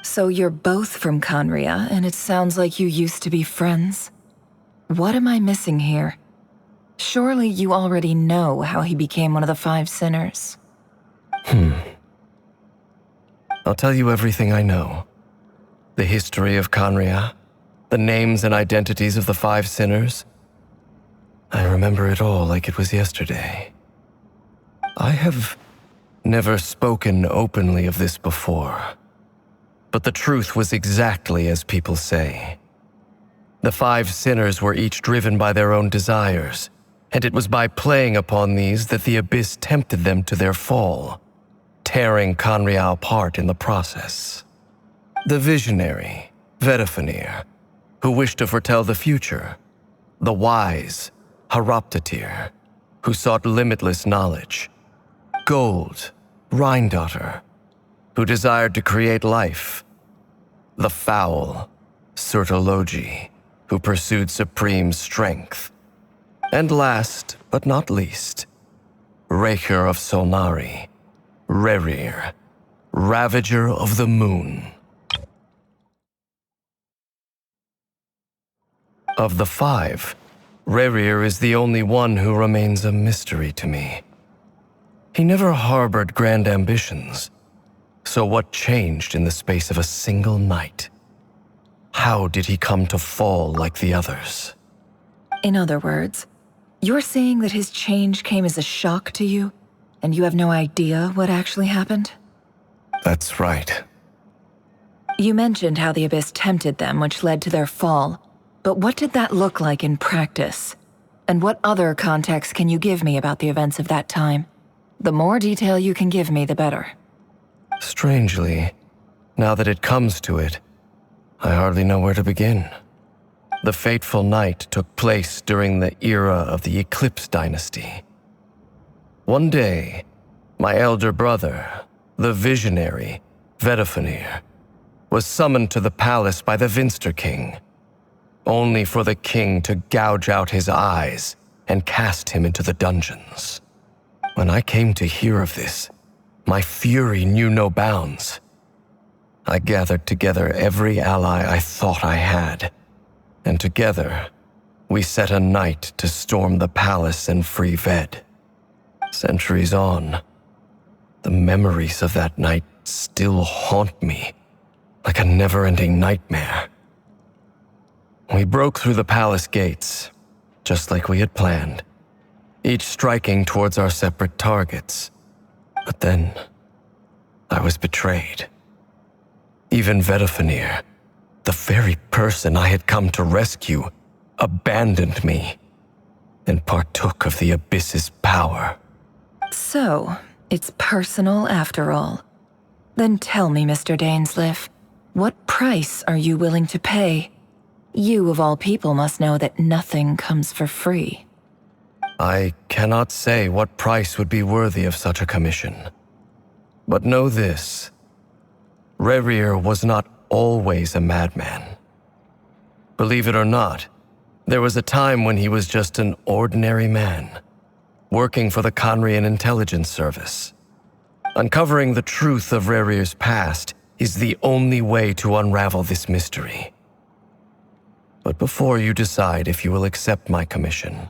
So you're both from Conria, and it sounds like you used to be friends? What am I missing here? Surely you already know how he became one of the Five Sinners. I'll tell you everything I know. The history of Conria, the names and identities of the Five Sinners. I remember it all like it was yesterday. I have never spoken openly of this before, but the truth was exactly as people say. The Five Sinners were each driven by their own desires, and it was by playing upon these that the Abyss tempted them to their fall, tearing Conria apart in the process. The visionary, Vedifenir, who wished to foretell the future. The wise, Haroptatir, who sought limitless knowledge. Gold, Rheindotter, who desired to create life. The foul, Surtologi, who pursued supreme strength. And last, but not least, Recher of Solnari, Rerir, Ravager of the Moon. Of the five, Rerir is the only one who remains a mystery to me. He never harbored grand ambitions, so what changed in the space of a single night? How did he come to fall like the others? In other words, you're saying that his change came as a shock to you, and you have no idea what actually happened? That's right. You mentioned how the Abyss tempted them, which led to their fall. But what did that look like in practice? And what other context can you give me about the events of that time? The more detail you can give me, the better. Strangely, now that it comes to it, I hardly know where to begin. The fateful night took place during the era of the Eclipse Dynasty. One day, my elder brother, the visionary, Vedifenir, was summoned to the palace by the Vinster King, only for the king to gouge out his eyes and cast him into the dungeons. When I came to hear of this, my fury knew no bounds. I gathered together every ally I thought I had, and together, we set a night to storm the palace and free Ved. Centuries on, the memories of that night still haunt me like a never-ending nightmare. We broke through the palace gates, just like we had planned, each striking towards our separate targets. But then, I was betrayed. Even Vedifenir, the very person I had come to rescue, abandoned me and partook of the Abyss's power. So, it's personal after all. Then tell me, Mr. Dainsleif, what price are you willing to pay? You, of all people, must know that nothing comes for free. I cannot say what price would be worthy of such a commission. But know this. Rerir was not always a madman. Believe it or not, there was a time when he was just an ordinary man, working for the Conrian Intelligence Service. Uncovering the truth of Rerir's past is the only way to unravel this mystery. But before you decide if you will accept my commission,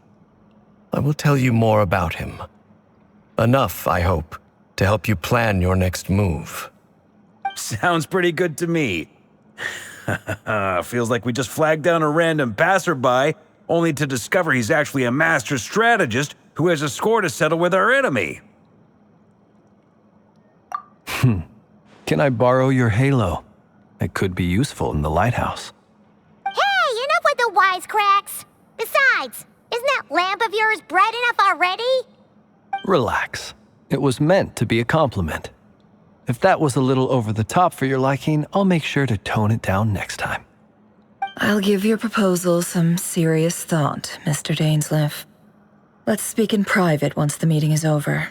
I will tell you more about him. Enough, I hope, to help you plan your next move. Sounds pretty good to me. Feels like we just flagged down a random passerby, only to discover he's actually a master strategist who has a score to settle with our enemy. Can I borrow your halo? It could be useful in the lighthouse. Hey, enough with the wisecracks! Besides, isn't that lamp of yours bright enough already? Relax. It was meant to be a compliment. If that was a little over the top for your liking, I'll make sure to tone it down next time. I'll give your proposal some serious thought, Mr. Dainsleif. Let's speak in private once the meeting is over.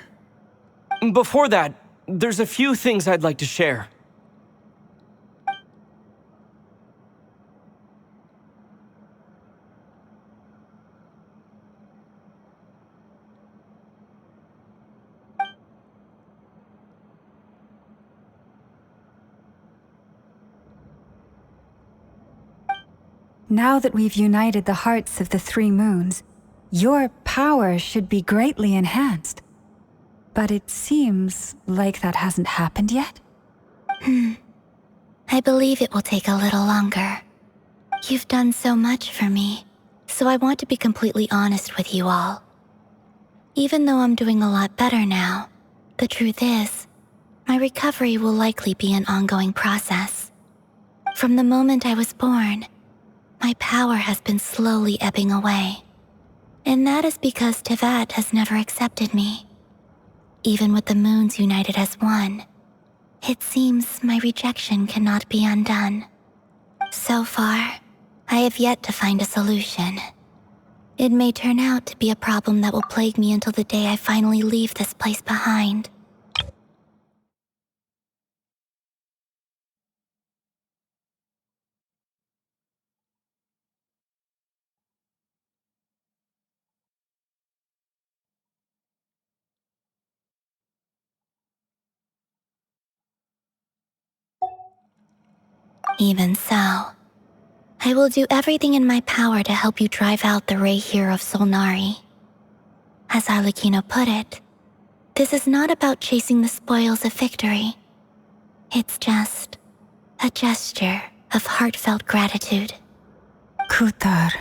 Before that, there's a few things I'd like to share. Now that we've united the hearts of the three moons, your power should be greatly enhanced. But it seems like that hasn't happened yet? I believe it will take a little longer. You've done so much for me, so I want to be completely honest with you all. Even though I'm doing a lot better now, the truth is, my recovery will likely be an ongoing process. From the moment I was born, my power has been slowly ebbing away. And that is because Tevat has never accepted me. Even with the moons united as one, it seems my rejection cannot be undone. So far, I have yet to find a solution. It may turn out to be a problem that will plague me until the day I finally leave this place behind. Even so, I will do everything in my power to help you drive out the Ray here of Solnari. As Arlecchino put it, this is not about chasing the spoils of victory. It's just a gesture of heartfelt gratitude. Kutar.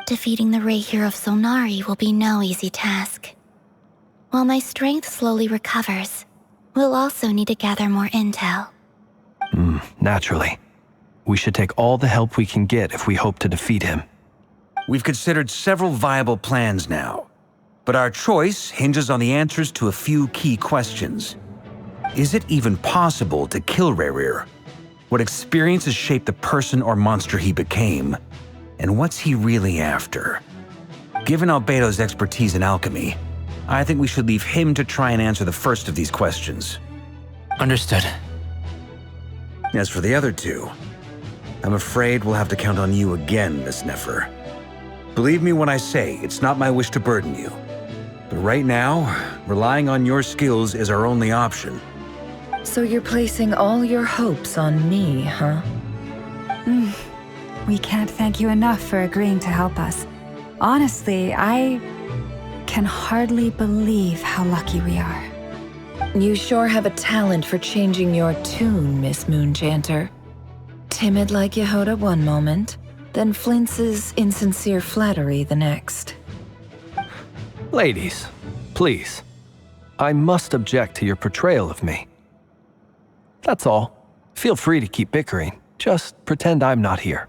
Defeating the Ray here of Solnari will be no easy task. While my strength slowly recovers, we'll also need to gather more intel. Naturally. We should take all the help we can get if we hope to defeat him. We've considered several viable plans now, but our choice hinges on the answers to a few key questions. Is it even possible to kill Rerir? What experiences shaped the person or monster he became? And what's he really after? Given Albedo's expertise in alchemy, I think we should leave him to try and answer the first of these questions. Understood. As for the other two, I'm afraid we'll have to count on you again, Miss Nefer. Believe me when I say it's not my wish to burden you. But right now, relying on your skills is our only option. So you're placing all your hopes on me, huh? We can't thank you enough for agreeing to help us. Honestly, I can hardly believe how lucky we are. You sure have a talent for changing your tune, Miss Moonjanter. Timid like Yehoda one moment, then flinches insincere flattery the next. Ladies, please. I must object to your portrayal of me. That's all. Feel free to keep bickering. Just pretend I'm not here.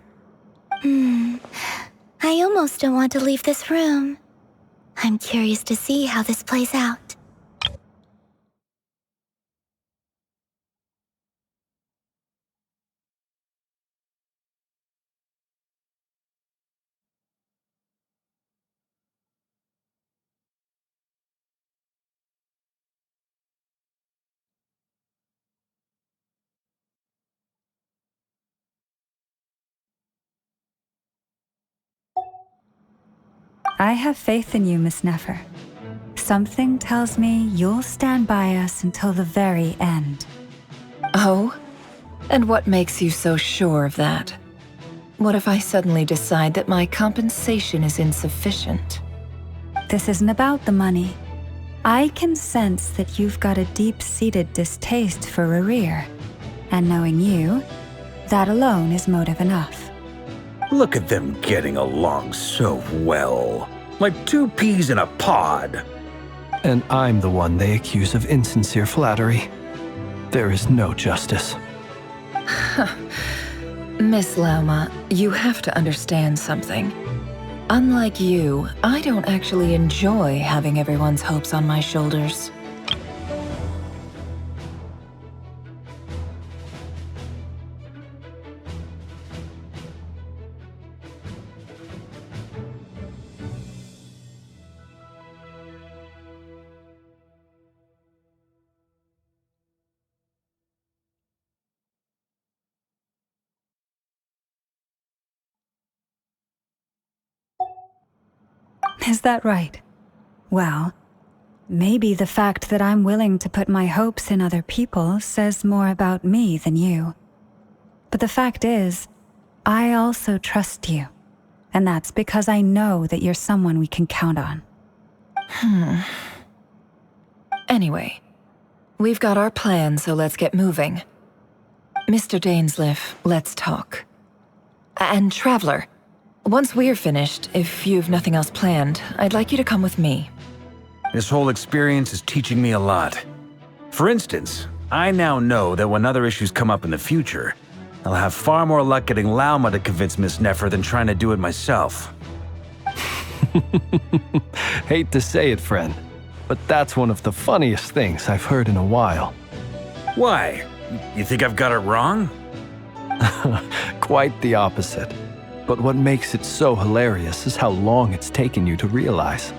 I almost don't want to leave this room. I'm curious to see how this plays out. I have faith in you, Miss Nefer. Something tells me you'll stand by us until the very end. Oh? And what makes you so sure of that? What if I suddenly decide that my compensation is insufficient? This isn't about the money. I can sense that you've got a deep-seated distaste for Rerir. And knowing you, that alone is motive enough. Look at them getting along so well. Like two peas in a pod. And I'm the one they accuse of insincere flattery. There is no justice. Miss Lauma, you have to understand something. Unlike you, I don't actually enjoy having everyone's hopes on my shoulders. Is that right? Well, maybe the fact that I'm willing to put my hopes in other people says more about me than you. But the fact is, I also trust you. And that's because I know that you're someone we can count on. Anyway, we've got our plan, so let's get moving. Mr. Dainsleif, let's talk. And Traveler, once we're finished, if you've nothing else planned, I'd like you to come with me. This whole experience is teaching me a lot. For instance, I now know that when other issues come up in the future, I'll have far more luck getting Lauma to convince Miss Nefer than trying to do it myself. Hate to say it, friend, but that's one of the funniest things I've heard in a while. Why? You think I've got it wrong? Quite the opposite. But what makes it so hilarious is how long it's taken you to realize.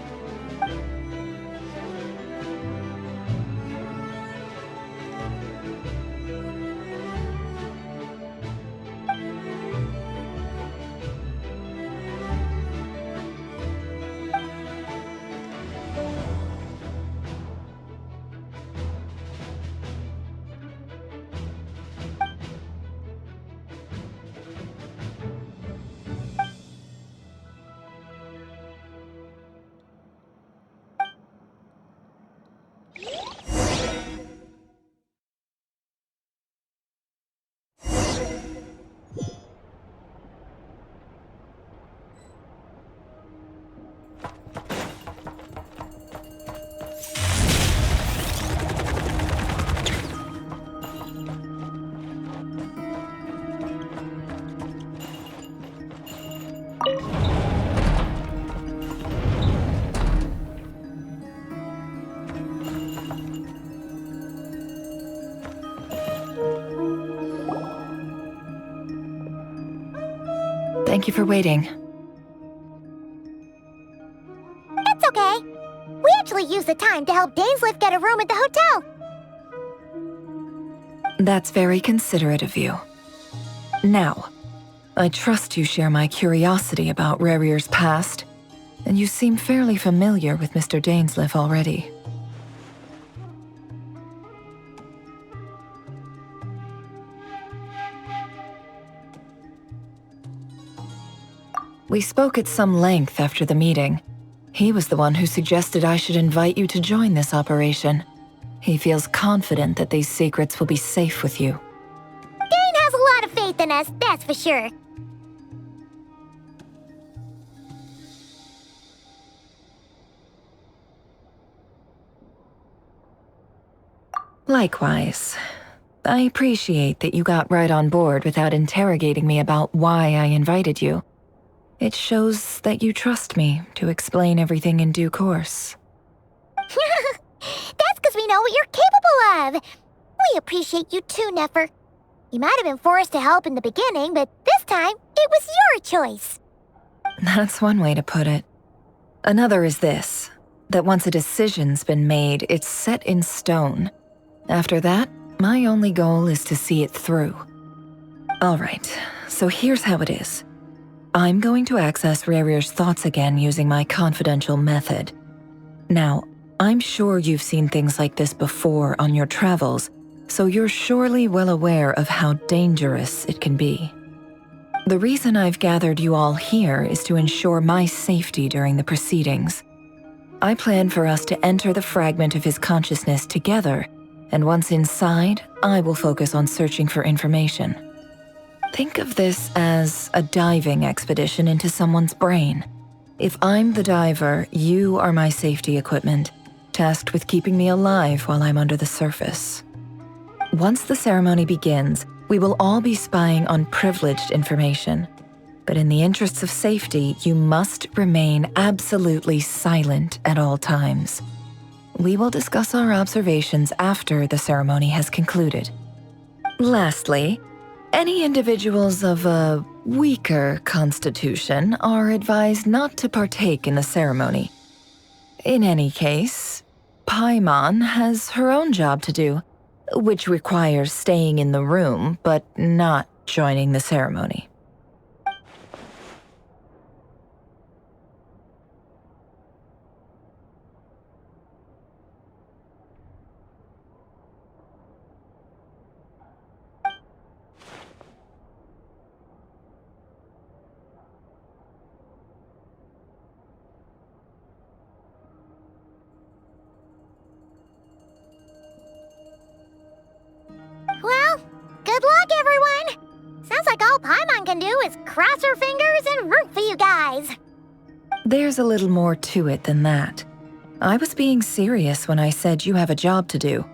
Thank you for waiting. It's okay. We actually used the time to help Dainsleif get a room at the hotel. That's very considerate of you. Now, I trust you share my curiosity about Rerir's past, and you seem fairly familiar with Mr. Dainsleif already. We spoke at some length after the meeting. He was the one who suggested I should invite you to join this operation. He feels confident that these secrets will be safe with you. Dane has a lot of faith in us, that's for sure. Likewise. I appreciate that you got right on board without interrogating me about why I invited you. It shows that you trust me to explain everything in due course. That's because we know what you're capable of. We appreciate you too, Nefer. You might have been forced to help in the beginning, but this time, it was your choice. That's one way to put it. Another is this, that once a decision's been made, it's set in stone. After that, my only goal is to see it through. All right, so here's how it is. I'm going to access Rerir's thoughts again using my confidential method. Now, I'm sure you've seen things like this before on your travels, so you're surely well aware of how dangerous it can be. The reason I've gathered you all here is to ensure my safety during the proceedings. I plan for us to enter the fragment of his consciousness together, and once inside, I will focus on searching for information. Think of this as a diving expedition into someone's brain. If I'm the diver, you are my safety equipment, tasked with keeping me alive while I'm under the surface. Once the ceremony begins, we will all be spying on privileged information. But in the interests of safety, you must remain absolutely silent at all times. We will discuss our observations after the ceremony has concluded. Lastly, any individuals of a weaker constitution are advised not to partake in the ceremony. In any case, Paimon has her own job to do, which requires staying in the room but not joining the ceremony. Well, good luck, everyone! Sounds like all Paimon can do is cross her fingers and root for you guys. There's a little more to it than that. I was being serious when I said you have a job to do.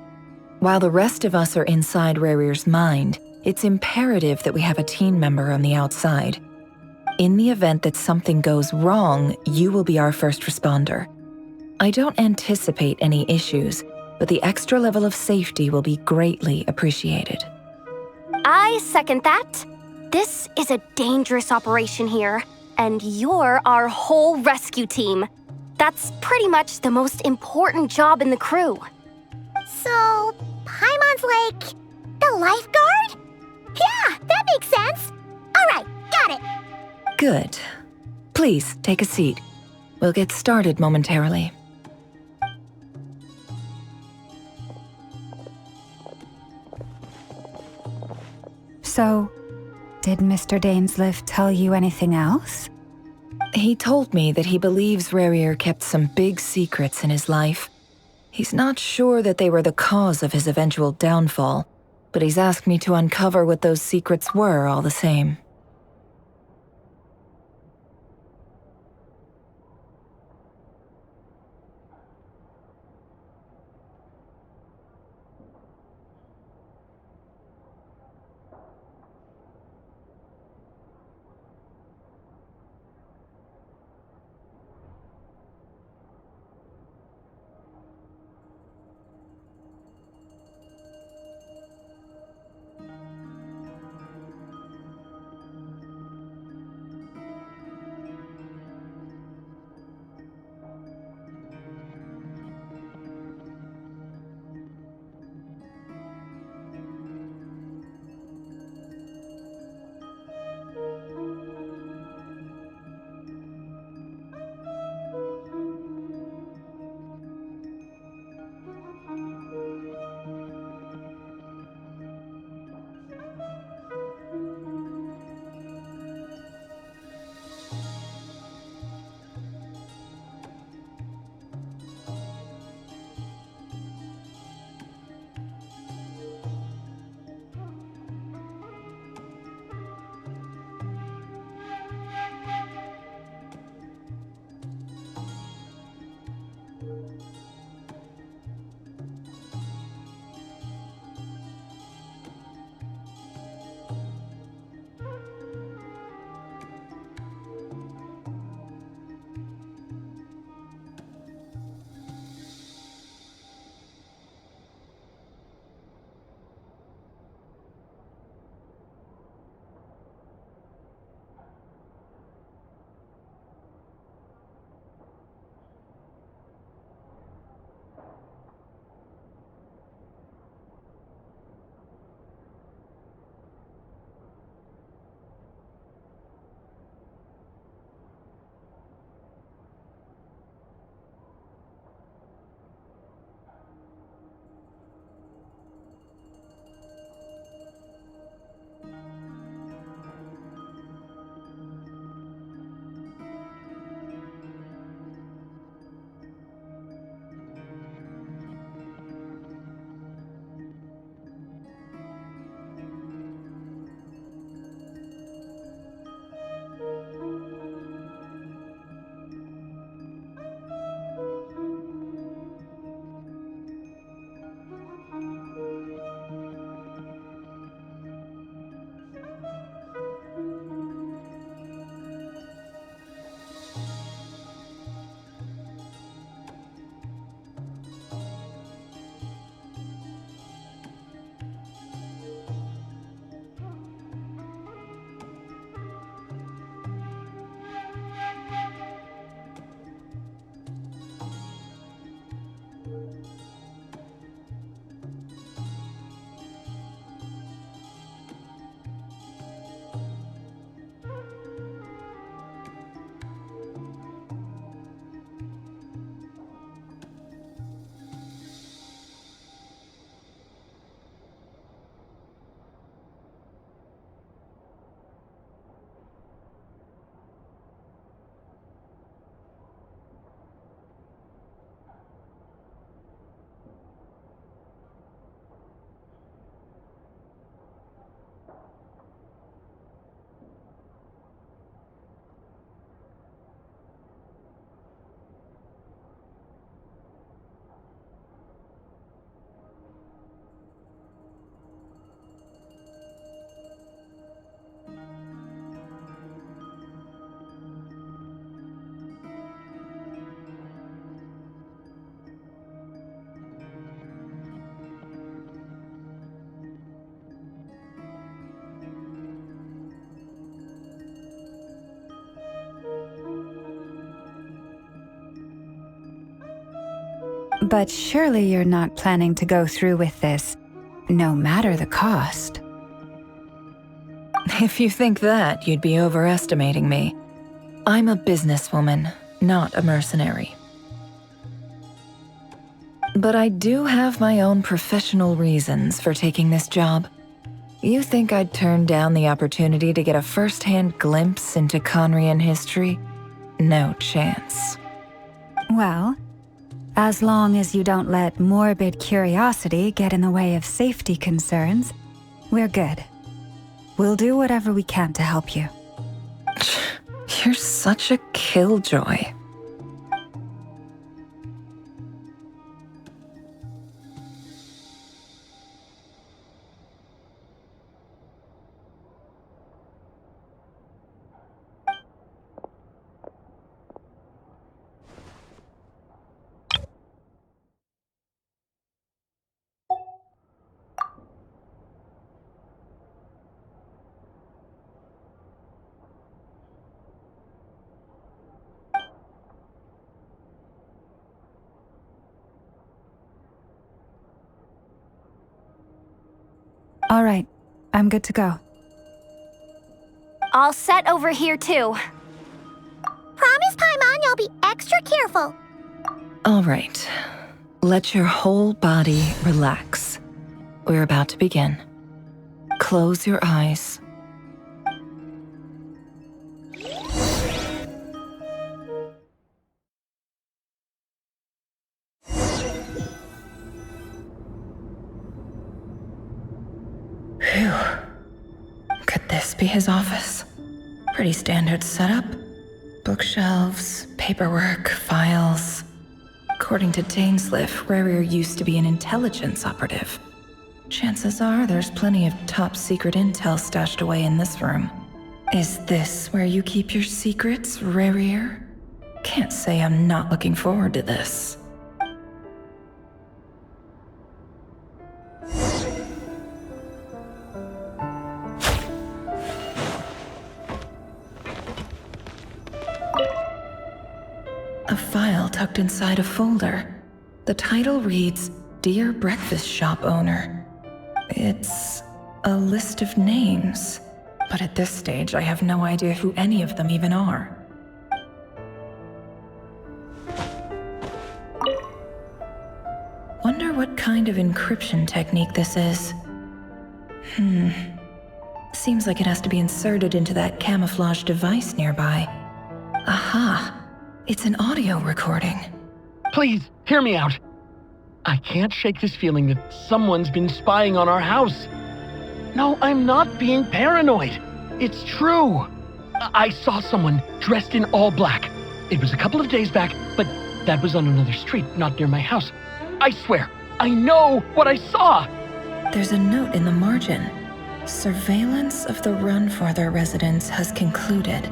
While the rest of us are inside Rerir's mind, it's imperative that we have a team member on the outside. In the event that something goes wrong, you will be our first responder. I don't anticipate any issues, but the extra level of safety will be greatly appreciated. I second that. This is a dangerous operation here, and you're our whole rescue team. That's pretty much the most important job in the crew. So, Paimon's like the lifeguard? Yeah, that makes sense. All right, got it. Good. Please, take a seat. We'll get started momentarily. So, did Mr. Dainsliff tell you anything else? He told me that he believes Rerir kept some big secrets in his life. He's not sure that they were the cause of his eventual downfall, but he's asked me to uncover what those secrets were all the same. But surely you're not planning to go through with this, no matter the cost. If you think that, you'd be overestimating me. I'm a businesswoman, not a mercenary. But I do have my own professional reasons for taking this job. You think I'd turn down the opportunity to get a first-hand glimpse into Conrian history? No chance. Well, as long as you don't let morbid curiosity get in the way of safety concerns, we're good. We'll do whatever we can to help you. You're such a killjoy. All right, I'm good to go. All set over here, too. Promise, Paimon, you'll be extra careful. All right. Let your whole body relax. We're about to begin. Close your eyes. Phew. Could this be his office? Pretty standard setup. Bookshelves, paperwork, files. According to Dainsliff, Rarier used to be an intelligence operative. Chances are there's plenty of top-secret intel stashed away in this room. Is this where you keep your secrets, Rarier? Can't say I'm not looking forward to this. A file tucked inside a folder. The title reads, Dear Breakfast Shop Owner. It's a list of names, but at this stage I have no idea who any of them even are. Wonder what kind of encryption technique this is. Seems like it has to be inserted into that camouflage device nearby. Aha! It's an audio recording. Please, hear me out. I can't shake this feeling that someone's been spying on our house. No, I'm not being paranoid. It's true. I saw someone dressed in all black. It was a couple of days back, but that was on another street, not near my house. I swear, I know what I saw. There's a note in the margin. Surveillance of the Runforther residence has concluded.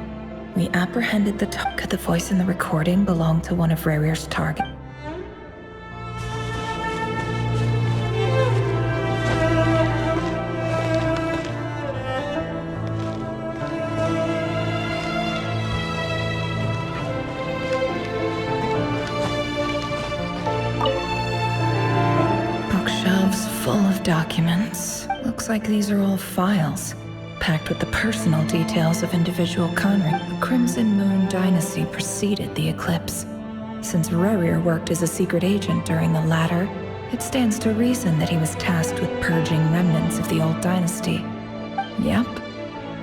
We apprehended the Could the voice in the recording belong to one of Rarier's targets? Bookshelves full of documents. Looks like these are all files, packed with the personal details of individual Conrian. The Crimson Moon Dynasty preceded the eclipse. Since Rarier worked as a secret agent during the latter, it stands to reason that he was tasked with purging remnants of the old dynasty. Yep,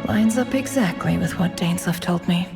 lines up exactly with what Dainsliff told me.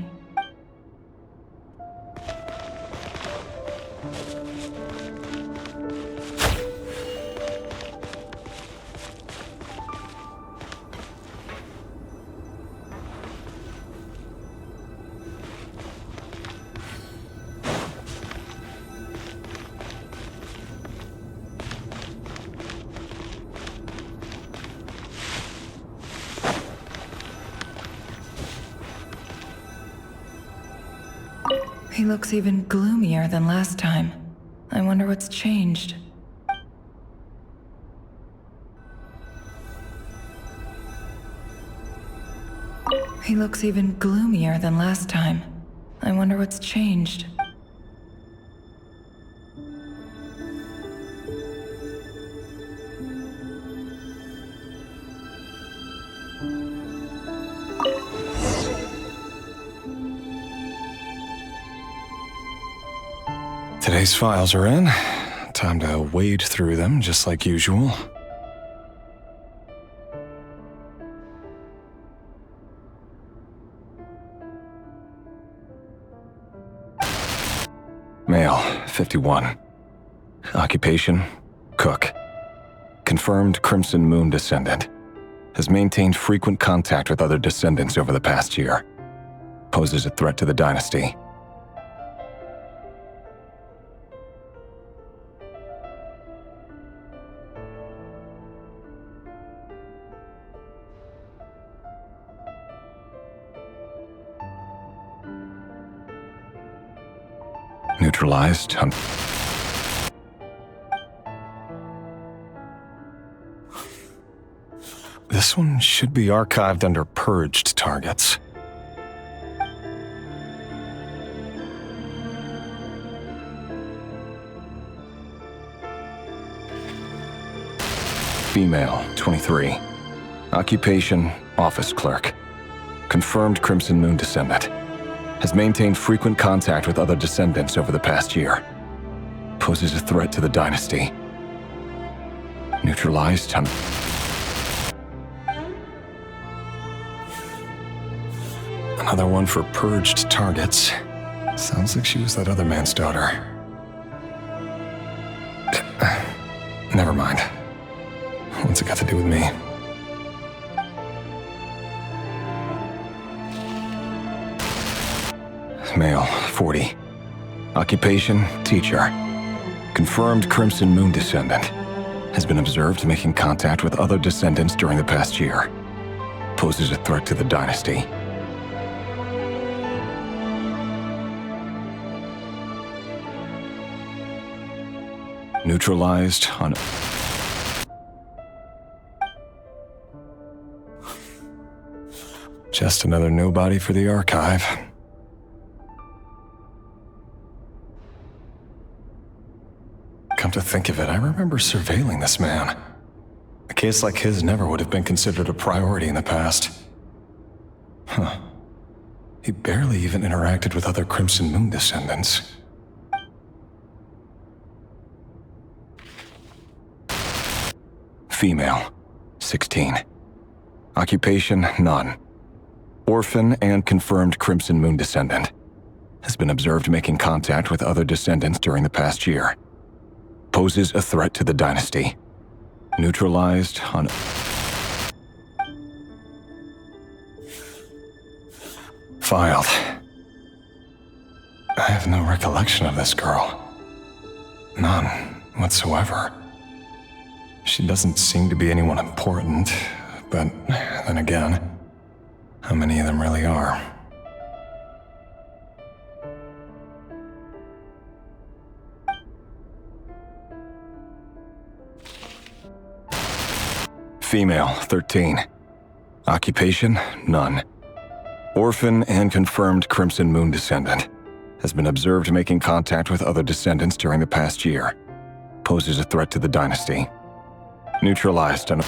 He looks even gloomier than last time. I wonder what's changed. He looks even gloomier than last time. I wonder what's changed. Today's files are in. Time to wade through them just like usual. Male, 51. Occupation, cook. Confirmed Crimson Moon descendant. Has maintained frequent contact with other descendants over the past year. Poses a threat to the dynasty. Neutralized. This one should be archived under purged targets. Female, 23. Occupation, office clerk. Confirmed Crimson Moon descendant. Has maintained frequent contact with other descendants over the past year. Poses a threat to the dynasty. Neutralized. Another one for purged targets. Sounds like she was that other man's daughter. Never mind. What's it got to do with me? Male, 40. Occupation, teacher. Confirmed Crimson Moon descendant. Has been observed making contact with other descendants during the past year. Poses a threat to the dynasty. Neutralized on... Just another nobody for the archive. Come to think of it, I remember surveilling this man. A case like his never would have been considered a priority in the past. Huh. He barely even interacted with other Crimson Moon descendants. Female, 16. Occupation, none. Orphan and confirmed Crimson Moon descendant. Has been observed making contact with other descendants during the past year. Poses a threat to the dynasty. Neutralized on... Filed. I have no recollection of this girl. None whatsoever. She doesn't seem to be anyone important, but then again, how many of them really are? Female, 13. Occupation, none. Orphan and confirmed Crimson Moon descendant. Has been observed making contact with other descendants during the past year. Poses a threat to the dynasty. Neutralized on...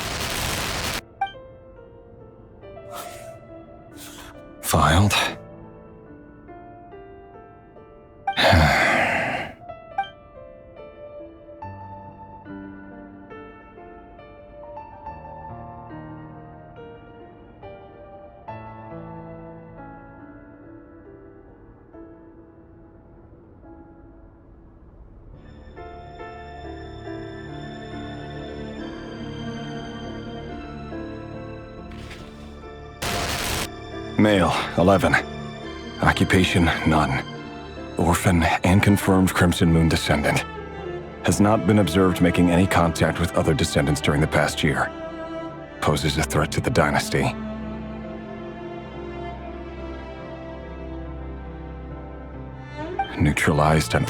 Filed. Male, 11. Occupation, none. Orphan and confirmed Crimson Moon descendant. Has not been observed making any contact with other descendants during the past year. Poses a threat to the dynasty. Neutralized and...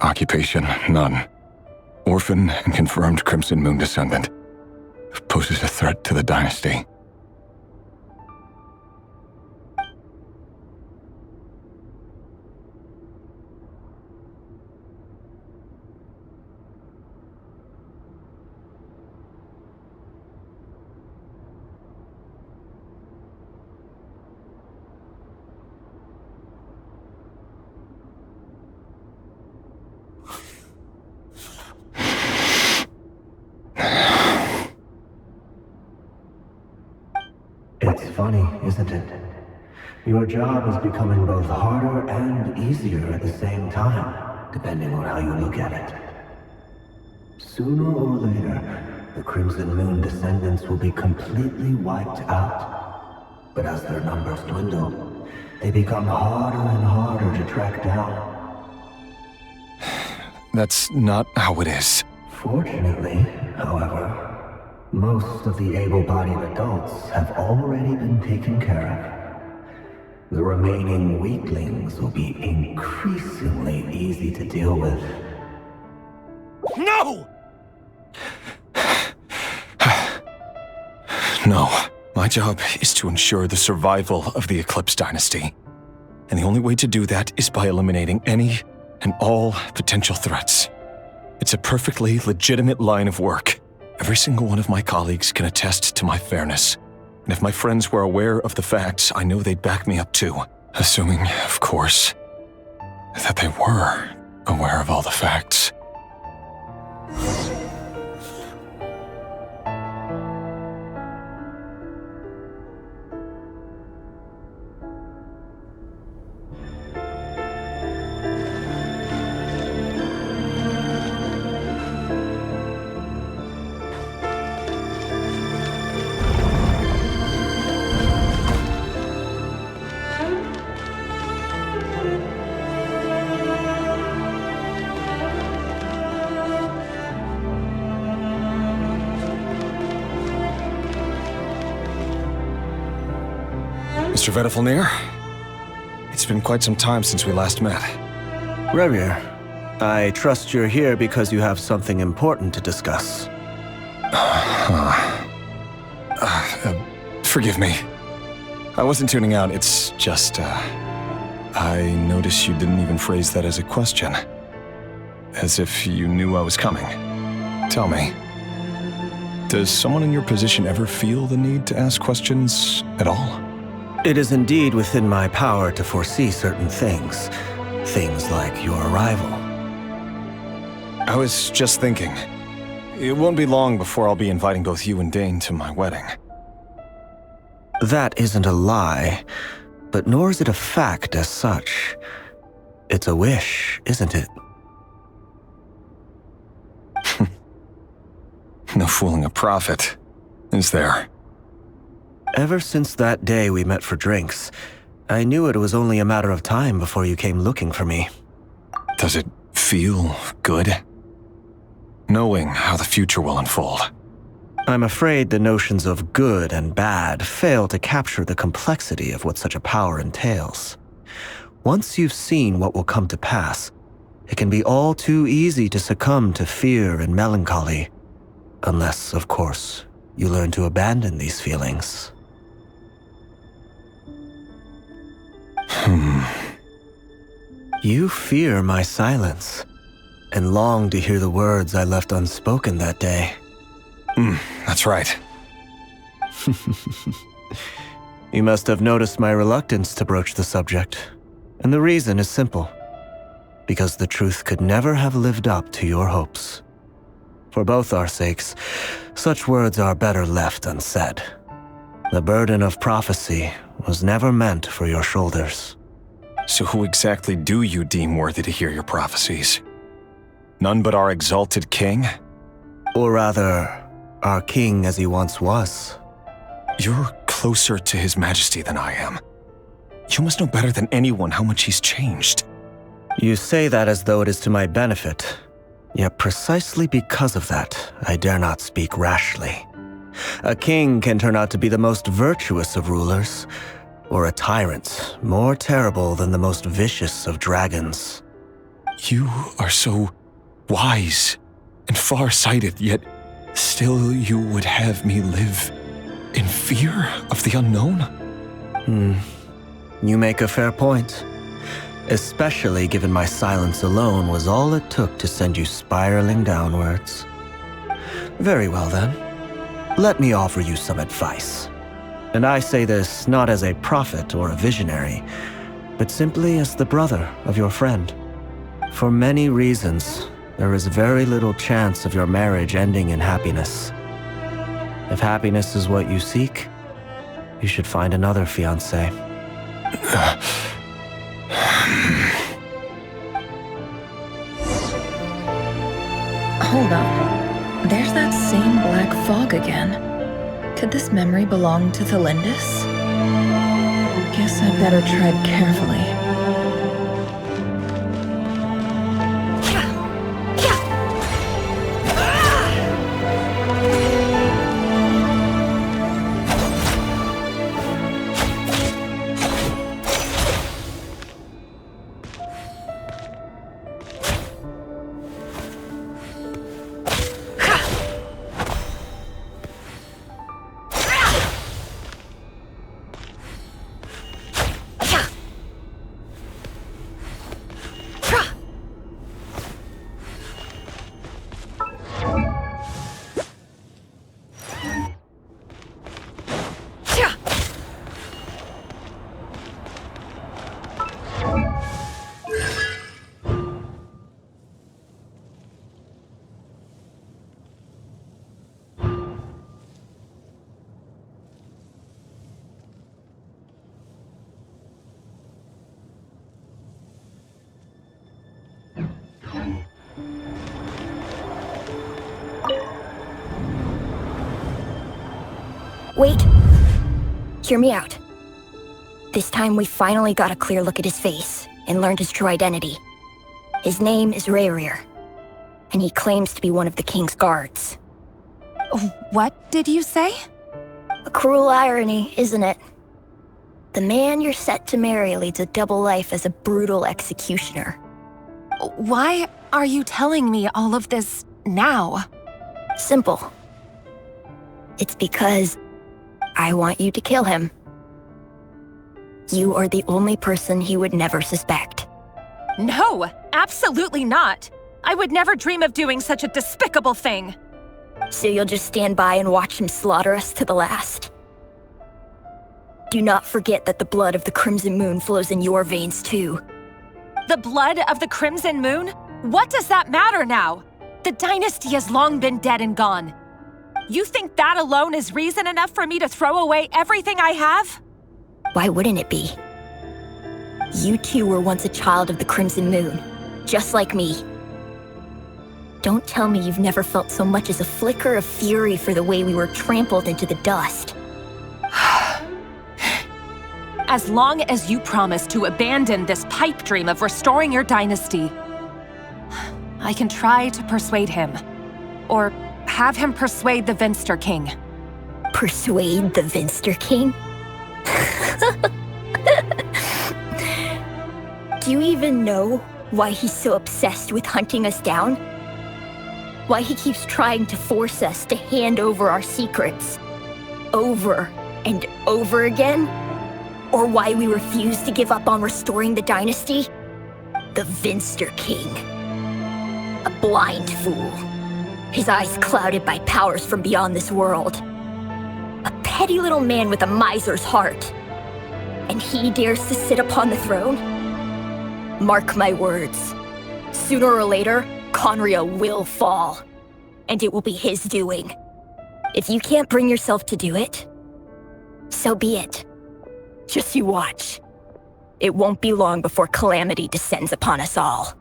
Occupation, none. Orphan and confirmed Crimson Moon descendant. Poses a threat to the dynasty. It's funny, isn't it? Your job is becoming both harder and easier at the same time, depending on how you look at it. Sooner or later, the Crimson Moon descendants will be completely wiped out. But as their numbers dwindle, they become harder and harder to track down. That's not how it is. Fortunately, however, most of the able-bodied adults have already been taken care of. The remaining weaklings will be increasingly easy to deal with. No! No. My job is to ensure the survival of the Eclipse Dynasty. And the only way to do that is by eliminating any and all potential threats. It's a perfectly legitimate line of work. Every single one of my colleagues can attest to my fairness. And if my friends were aware of the facts, I know they'd back me up too. Assuming, of course, that they were aware of all the facts. Mr. Vedafelnir, it's been quite some time since we last met. Rerir, I trust you're here because you have something important to discuss. Forgive me. I wasn't tuning out, it's just, I noticed you didn't even phrase that as a question. As if you knew I was coming. Tell me, does someone in your position ever feel the need to ask questions at all? It is indeed within my power to foresee certain things. Things like your arrival. I was just thinking. It won't be long before I'll be inviting both you and Dane to my wedding. That isn't a lie, but nor is it a fact as such. It's a wish, isn't it? No fooling a prophet, is there? Ever since that day we met for drinks, I knew it was only a matter of time before you came looking for me. Does it feel good? Knowing how the future will unfold. I'm afraid the notions of good and bad fail to capture the complexity of what such a power entails. Once you've seen what will come to pass, it can be all too easy to succumb to fear and melancholy. Unless, of course, you learn to abandon these feelings. You fear my silence, and long to hear the words I left unspoken that day. That's right. You must have noticed my reluctance to broach the subject, and the reason is simple. Because the truth could never have lived up to your hopes. For both our sakes, such words are better left unsaid. The burden of prophecy was never meant for your shoulders. So who exactly do you deem worthy to hear your prophecies? None but our exalted king? Or rather, our king as he once was. You're closer to his majesty than I am. You must know better than anyone how much he's changed. You say that as though it is to my benefit. Yet precisely because of that, I dare not speak rashly. A king can turn out to be the most virtuous of rulers, or a tyrant more terrible than the most vicious of dragons. You are so wise and far-sighted, yet still you would have me live in fear of the unknown? You make a fair point. Especially given my silence alone was all it took to send you spiraling downwards. Very well then. Let me offer you some advice. And I say this not as a prophet or a visionary, but simply as the brother of your friend. For many reasons, there is very little chance of your marriage ending in happiness. If happiness is what you seek, you should find another fiancé. Hold on. There's that same black fog again. Could this memory belong to Thelindis? Guess I'd better tread carefully. Wait. Hear me out. This time we finally got a clear look at his face and learned his true identity. His name is Rayrir, and he claims to be one of the king's guards. What did you say? A cruel irony, isn't it? The man you're set to marry leads a double life as a brutal executioner. Why are you telling me all of this now? Simple. It's because I want you to kill him. You are the only person he would never suspect. No, absolutely not. I would never dream of doing such a despicable thing. So you'll just stand by and watch him slaughter us to the last? Do not forget that the blood of the Crimson Moon flows in your veins too. The blood of the Crimson Moon? What does that matter now? The dynasty has long been dead and gone. You think that alone is reason enough for me to throw away everything I have? Why wouldn't it be? You two were once a child of the Crimson Moon, just like me. Don't tell me you've never felt so much as a flicker of fury for the way we were trampled into the dust. As long as you promise to abandon this pipe dream of restoring your dynasty, I can try to persuade him. Or have him persuade the Vinster King. Persuade the Vinster King? Do you even know why he's so obsessed with hunting us down? Why he keeps trying to force us to hand over our secrets over and over again? Or why we refuse to give up on restoring the dynasty? The Vinster King. A blind fool. His eyes clouded by powers from beyond this world. A petty little man with a miser's heart. And he dares to sit upon the throne? Mark my words. Sooner or later, Conria will fall. And it will be his doing. If you can't bring yourself to do it, so be it. Just you watch. It won't be long before calamity descends upon us all.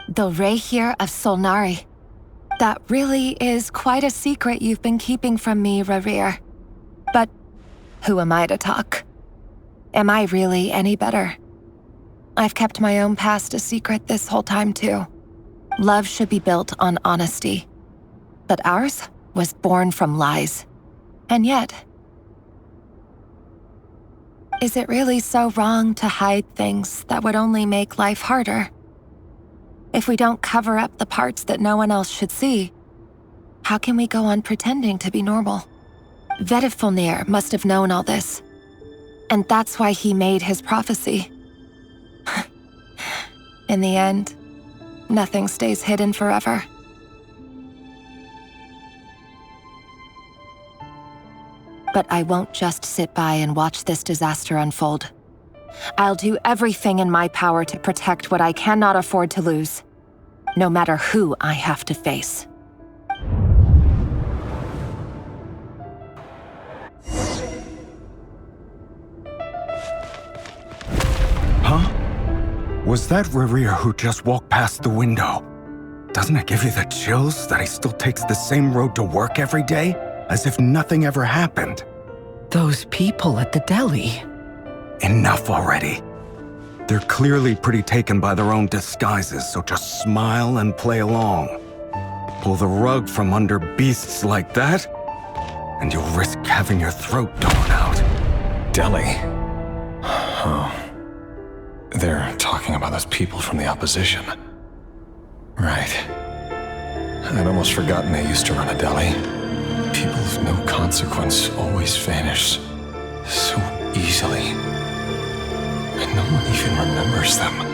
The Rayrir of Solnari. That really is quite a secret you've been keeping from me, Rayrir. But who am I to talk? Am I really any better? I've kept my own past a secret this whole time too. Love should be built on honesty. But ours was born from lies. And yet, is it really so wrong to hide things that would only make life harder? If we don't cover up the parts that no one else should see, how can we go on pretending to be normal? Vedifulnir must have known all this. And that's why he made his prophecy. In the end, nothing stays hidden forever. But I won't just sit by and watch this disaster unfold. I'll do everything in my power to protect what I cannot afford to lose, no matter who I have to face. Huh? Was that Rerir who just walked past the window? Doesn't it give you the chills that he still takes the same road to work every day, as if nothing ever happened? Those people at the deli. Enough already. They're clearly pretty taken by their own disguises, so just smile and play along. Pull the rug from under beasts like that, and you'll risk having your throat torn out. Deli. Oh. They're talking about those people from the opposition. Right. I'd almost forgotten they used to run a deli. People of no consequence always vanish so easily. And no one even remembers them.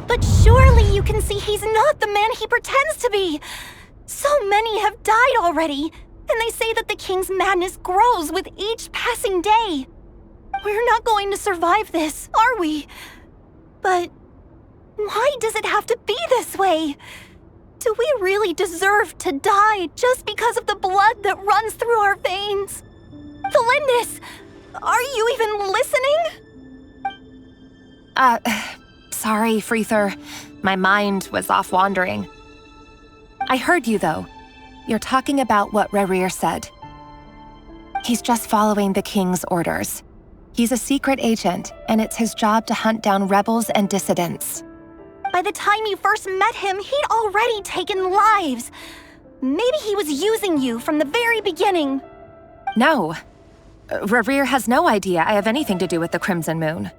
But surely you can see he's not the man he pretends to be! So many have died already, and they say that the king's madness grows with each passing day. We're not going to survive this, are we? But why does it have to be this way? Do we really deserve to die just because of the blood that runs through our veins? Felindis, are you even listening? Sorry, Freether. My mind was off wandering. I heard you, though. You're talking about what Rerir said. He's just following the king's orders. He's a secret agent, and it's his job to hunt down rebels and dissidents. By the time you first met him, he'd already taken lives. Maybe he was using you from the very beginning. No. Rerir has no idea I have anything to do with the Crimson Moon.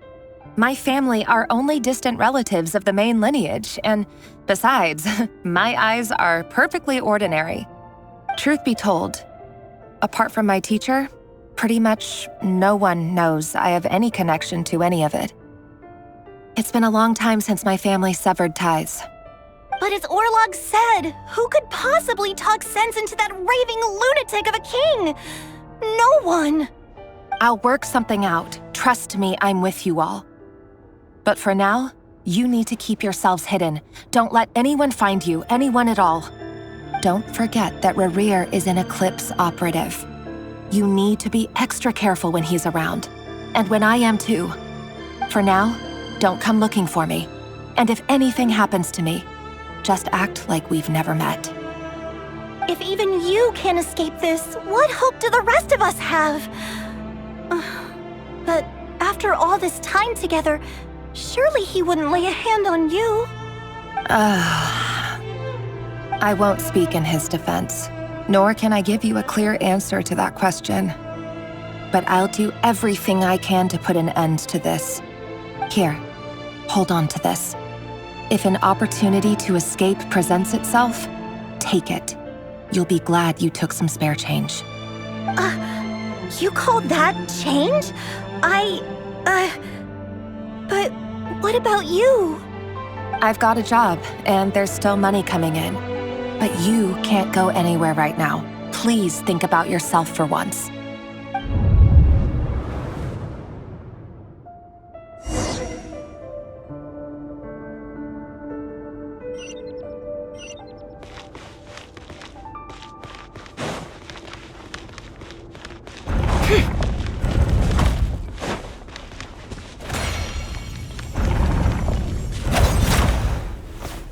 My family are only distant relatives of the main lineage, and besides, my eyes are perfectly ordinary. Truth be told, apart from my teacher, pretty much no one knows I have any connection to any of it. It's been a long time since my family severed ties. But as Orlog said, who could possibly talk sense into that raving lunatic of a king? No one. I'll work something out. Trust me, I'm with you all. But for now, you need to keep yourselves hidden. Don't let anyone find you, anyone at all. Don't forget that Rerir is an Eclipse operative. You need to be extra careful when he's around. And when I am too. For now, don't come looking for me. And if anything happens to me, just act like we've never met. If even you can't escape this, what hope do the rest of us have? But after all this time together, surely he wouldn't lay a hand on you. I won't speak in his defense, nor can I give you a clear answer to that question. but I'll do everything I can to put an end to this. Here, hold on to this. If an opportunity to escape presents itself, take it. You'll be glad you took some spare change. You call that change? But what about you? I've got a job, and there's still money coming in. But you can't go anywhere right now. Please think about yourself for once.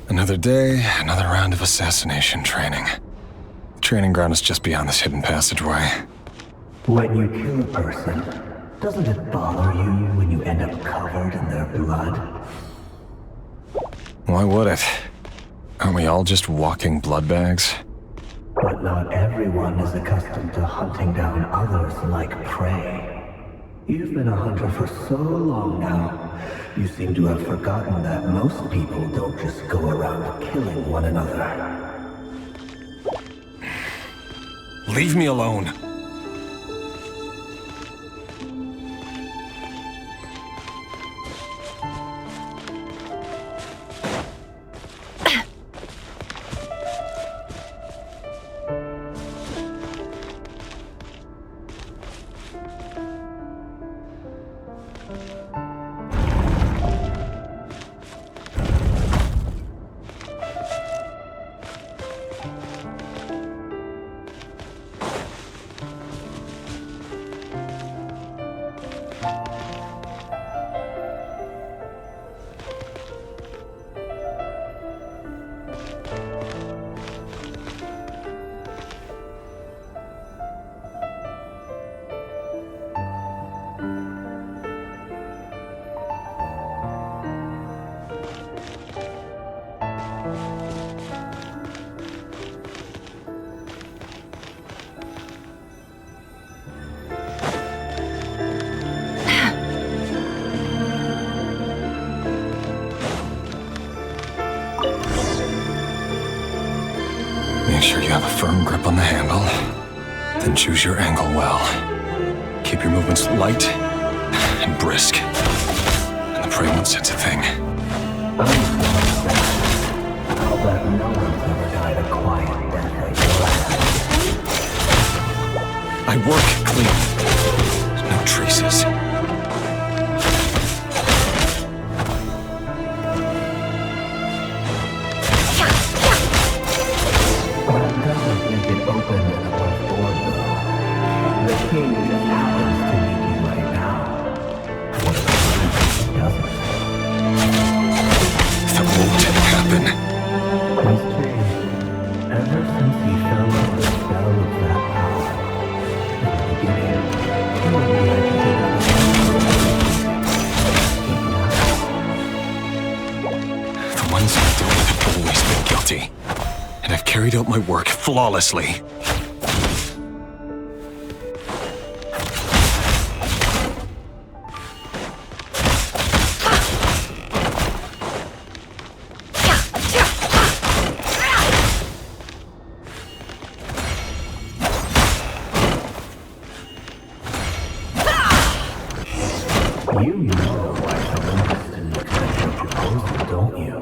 Another day, another round of assassination training. The training ground is just beyond this hidden passageway. When you kill a person, doesn't it bother you when you end up covered in their blood? Why would it? Aren't we all just walking blood bags? But not everyone is accustomed to hunting down others like prey. You've been a hunter for so long now, you seem to have forgotten that most people don't just go around killing one another. Leave me alone. Make sure you have a firm grip on the handle, then choose your angle well. Keep your movements light and brisk, and the prey won't sense a thing. I'll bet no one's ever died a quiet death like yours. I work clean. No traces. Open and above board, though. The king just happens to need you right now. What if he doesn't? That won't happen. He's changed. Ever since he fell under the spell of that power. In the beginning, he only had to take out The ones I've dealt with have always been guilty. And I've carried out my work flawlessly. You know why someone didn't accept your proposal, don't you?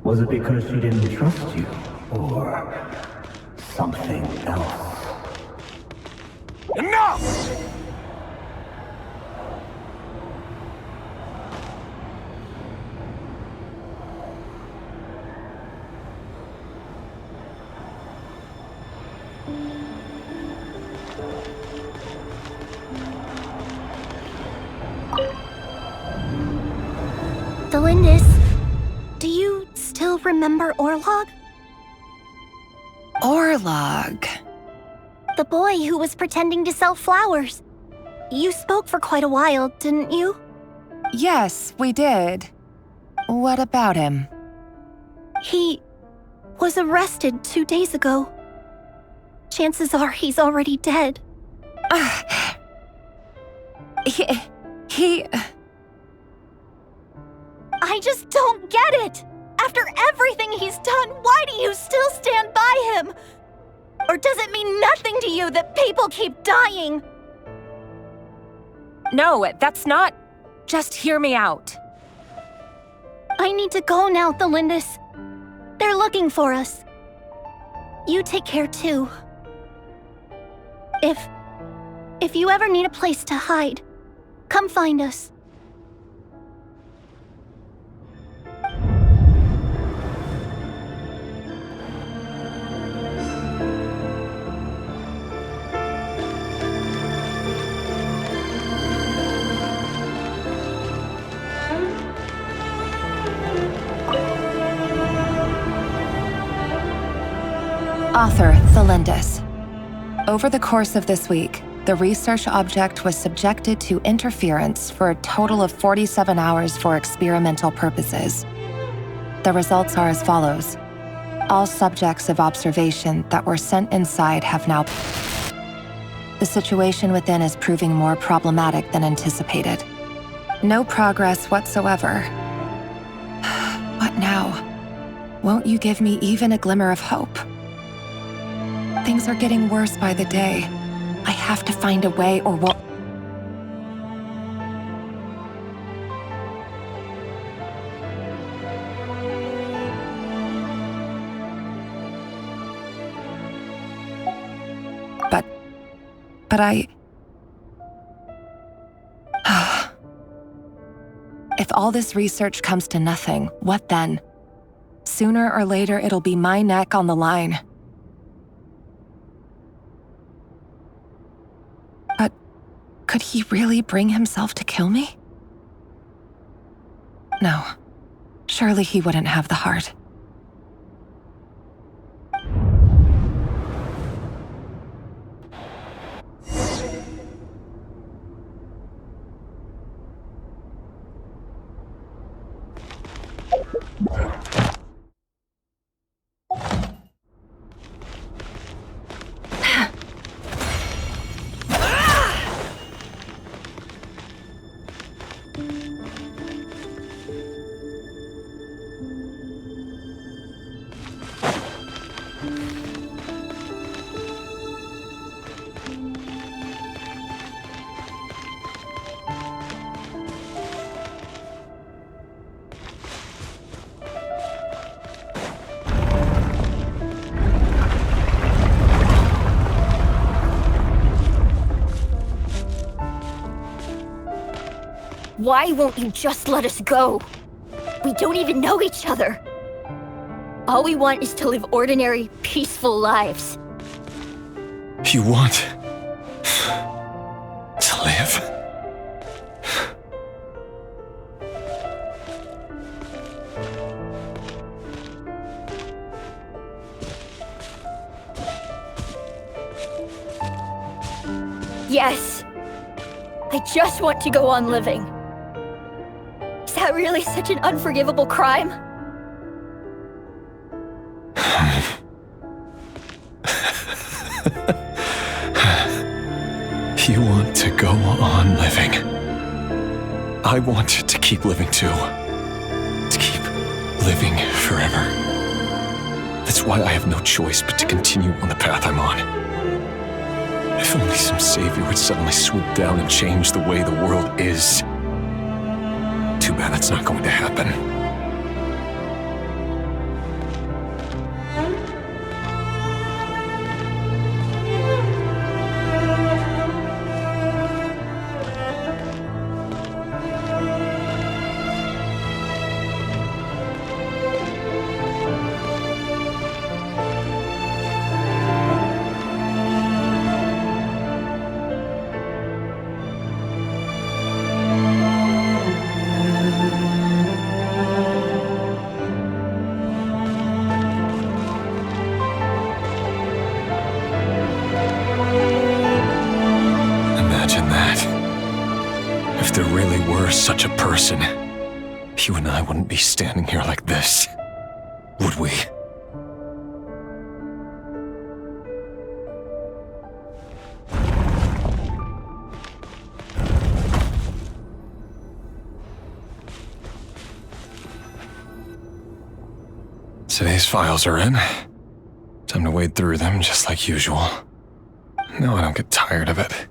Was it because she didn't trust you? Or something else? Enough! Delindis, do you still remember Orlog? Orlog. The boy who was pretending to sell flowers. You spoke for quite a while, didn't you? Yes, we did. What about him? He was arrested 2 days ago. Chances are he's already dead. He... I just don't get it! After everything he's done, why do you still stand by him? Or does it mean nothing to you that people keep dying? No, that's not... Just hear me out. I need to go now, Thelindis. They're looking for us. You take care too. If you ever need a place to hide, come find us. Author, Thelindis. Over the course of this week, the research object was subjected to interference for a total of 47 hours for experimental purposes. The results are as follows. All subjects of observation that were sent inside have now... The situation within is proving more problematic than anticipated. No progress whatsoever. What now? Won't you give me even a glimmer of hope? Things are getting worse by the day. I have to find a way or what... But I... If all this research comes to nothing, what then? Sooner or later, it'll be my neck on the line. But could he really bring himself to kill me? No. Surely he wouldn't have the heart. Why won't you just let us go? We don't even know each other. All we want is to live ordinary, peaceful lives. You want to live? Yes. I just want to go on living. Is that really such an unforgivable crime? You want to go on living. I want to keep living too. To keep living forever. That's why I have no choice but to continue on the path I'm on. If only some savior would suddenly swoop down and change the way the world is. Too bad that's not going to happen. If there really were such a person, you and I wouldn't be standing here like this, would we? Today's files are in. Time to wade through them just like usual. No, I don't get tired of it.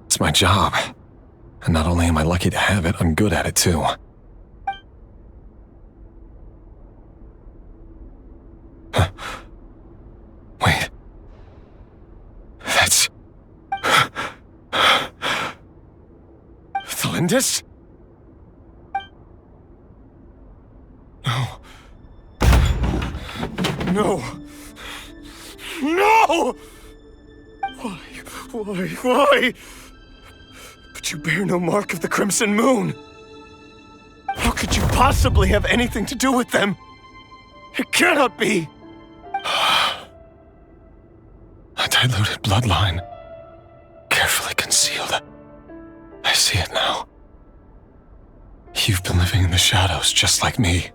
It's my job. And not only am I lucky to have it, I'm good at it too. Huh. Wait. That's... Thalindis? No. No! No! Why? But you bear no mark of the Crimson Moon. How could you possibly have anything to do with them? It cannot be! A diluted bloodline. Carefully concealed. I see it now. You've been living in the shadows just like me.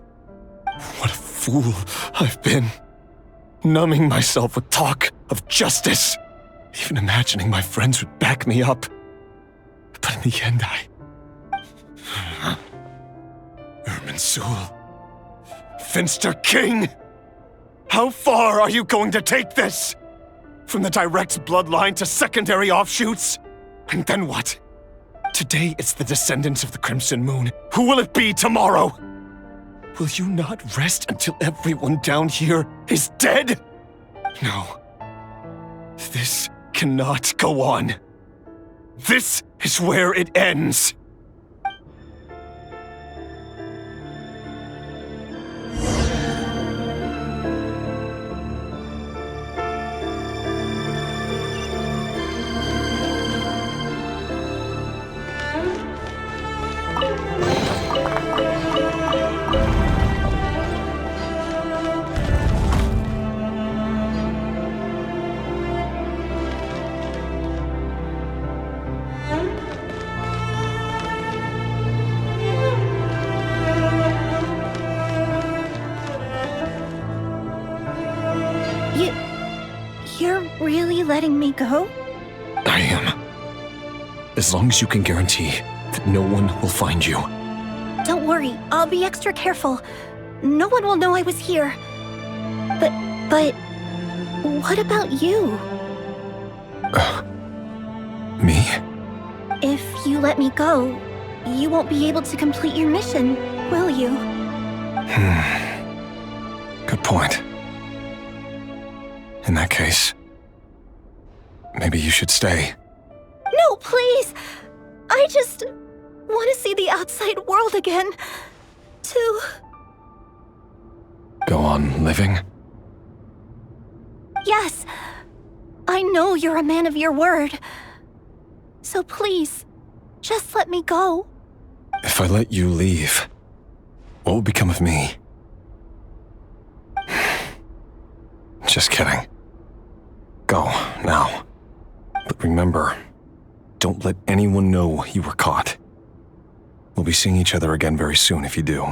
What a fool I've been. Numbing myself with talk of justice. Even imagining my friends would back me up. But in the end, Irminsul. Finster King! How far are you going to take this? From the direct bloodline to secondary offshoots? And then what? Today it's the descendants of the Crimson Moon. Who will it be tomorrow? Will you not rest until everyone down here is dead? No. This cannot go on. This is where it ends. You're really letting me go? I am. As long as you can guarantee that no one will find you. Don't worry, I'll be extra careful. No one will know I was here. But what about you? Me? If you let me go, you won't be able to complete your mission, will you? Good point. In that case, maybe you should stay. No, please! I just want to see the outside world again. To... Go on living? Yes. I know you're a man of your word. So please, just let me go. If I let you leave, what will become of me? Just kidding. Go, now. But remember, don't let anyone know you were caught. We'll be seeing each other again very soon if you do.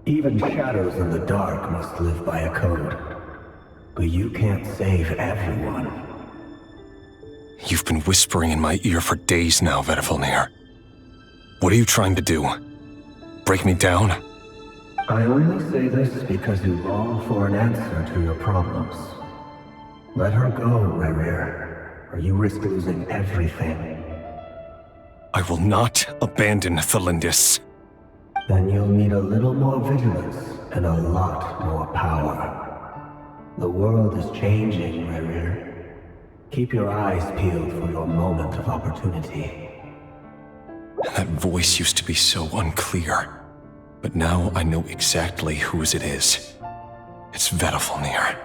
Even shadows in the dark must live by a code. But you can't save everyone. You've been whispering in my ear for days now, Vedifalnir. What are you trying to do? Break me down? I only say this because you long for an answer to your problems. Let her go, Rerir, or you risk losing everything. I will not abandon Thalindis. Then you'll need a little more vigilance and a lot more power. The world is changing, Rerir. Keep your eyes peeled for your moment of opportunity. That voice used to be so unclear. But now I know exactly whose it is. It's Vedifalnir.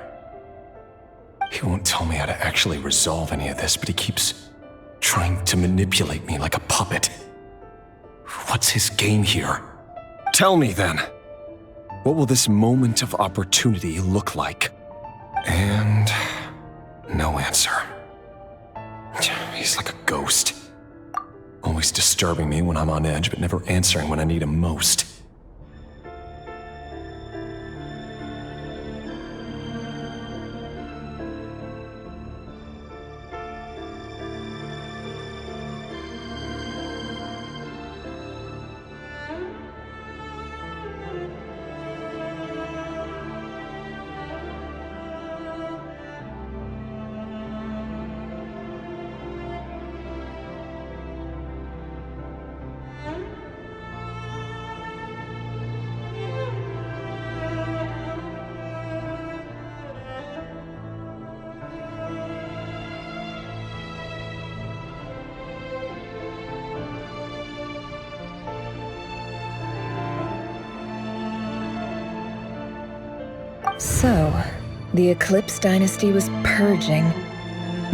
He won't tell me how to actually resolve any of this, but he keeps trying to manipulate me like a puppet. What's his game here? Tell me then. What will this moment of opportunity look like? And no answer. He's like a ghost. Always disturbing me when I'm on edge, but never answering when I need him most. So, the Eclipse dynasty was purging,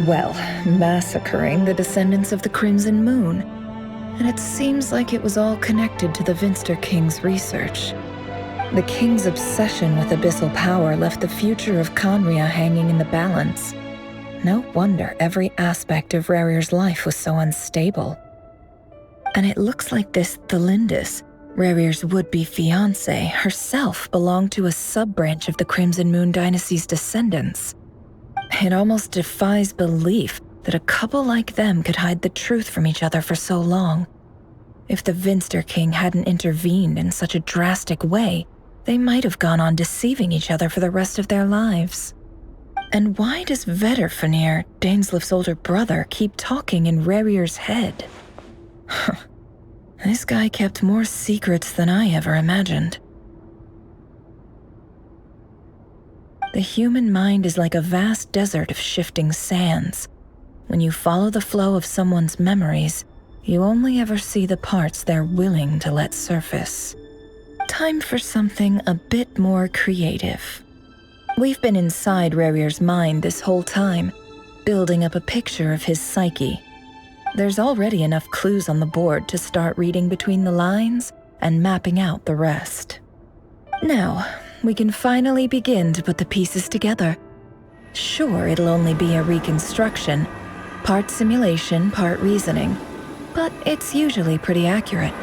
well, massacring the descendants of the Crimson Moon. And it seems like it was all connected to the Vinster King's research. The King's obsession with abyssal power left the future of Conria hanging in the balance. No wonder every aspect of Rarir's life was so unstable. And it looks like this Thelindis, Rarir's would-be fiancé, herself belonged to a sub-branch of the Crimson Moon dynasty's descendants. It almost defies belief that a couple like them could hide the truth from each other for so long. If the Vinster King hadn't intervened in such a drastic way, they might have gone on deceiving each other for the rest of their lives. And why does Vedderfanir, Daneslif's older brother, keep talking in Rarir's head? This guy kept more secrets than I ever imagined. The human mind is like a vast desert of shifting sands. When you follow the flow of someone's memories, you only ever see the parts they're willing to let surface. Time for something a bit more creative. We've been inside Rarir's mind this whole time, building up a picture of his psyche. There's already enough clues on the board to start reading between the lines and mapping out the rest. Now, we can finally begin to put the pieces together. Sure, it'll only be a reconstruction, part simulation, part reasoning, but it's usually pretty accurate.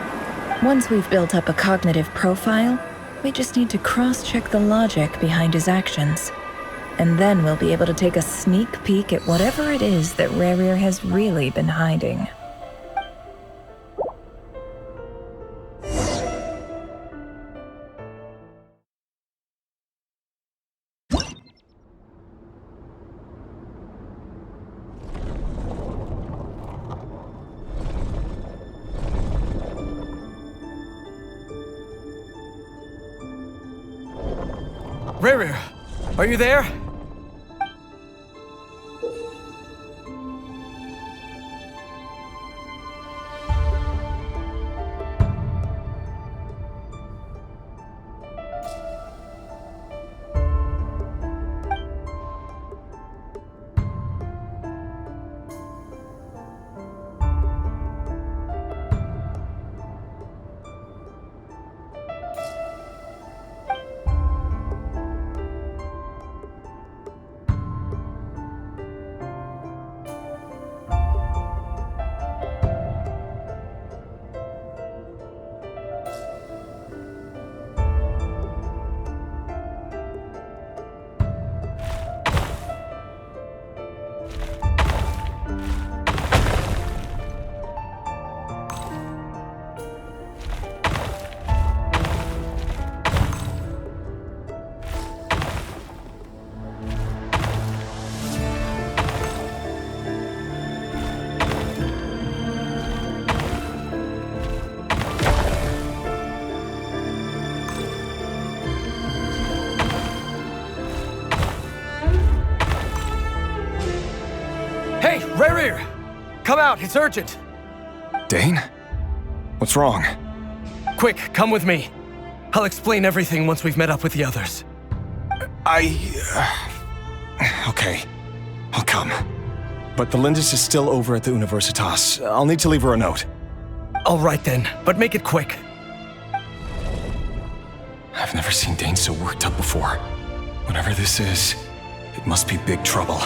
Once we've built up a cognitive profile, we just need to cross-check the logic behind his actions. And then we'll be able to take a sneak peek at whatever it is that Rarir has really been hiding. Rarir, are you there? Hey, Rarir! Come out, it's urgent! Dane? What's wrong? Quick, come with me. I'll explain everything once we've met up with the others. Okay, I'll come. But the Lindis is still over at the Universitas. I'll need to leave her a note. All right then, but make it quick. I've never seen Dane so worked up before. Whatever this is, it must be big trouble.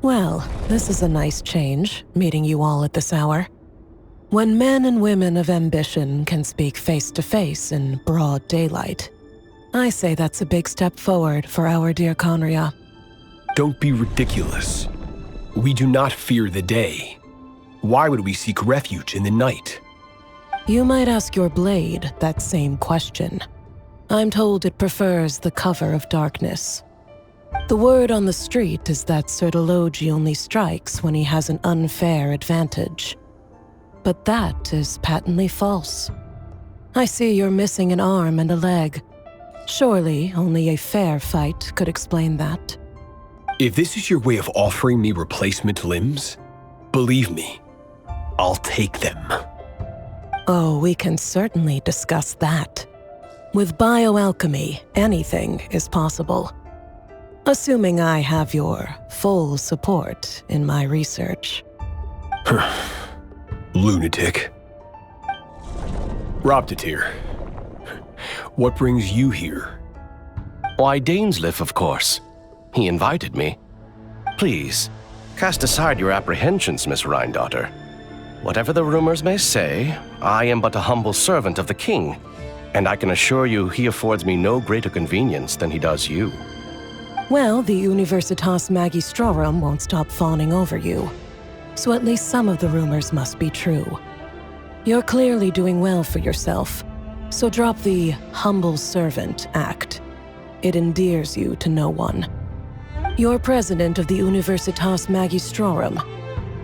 Well, this is a nice change, meeting you all at this hour. When men and women of ambition can speak face to face in broad daylight, I say that's a big step forward for our dear Conria. Don't be ridiculous. We do not fear the day. Why would we seek refuge in the night? You might ask your blade that same question. I'm told it prefers the cover of darkness. The word on the street is that Sertologi only strikes when he has an unfair advantage. But that is patently false. I see you're missing an arm and a leg. Surely only a fair fight could explain that. If this is your way of offering me replacement limbs, believe me, I'll take them. Oh, we can certainly discuss that. With bioalchemy, anything is possible. Assuming I have your full support in my research. Lunatic. Robtatir, what brings you here? Why, Dainsleif, of course. He invited me. Please, cast aside your apprehensions, Miss Rhindaughter. Whatever the rumors may say, I am but a humble servant of the king, and I can assure you he affords me no greater convenience than he does you. Well, the Universitas Magistrorum won't stop fawning over you. So at least some of the rumors must be true. You're clearly doing well for yourself, so drop the humble servant act. It endears you to no one. You're president of the Universitas Magistrorum,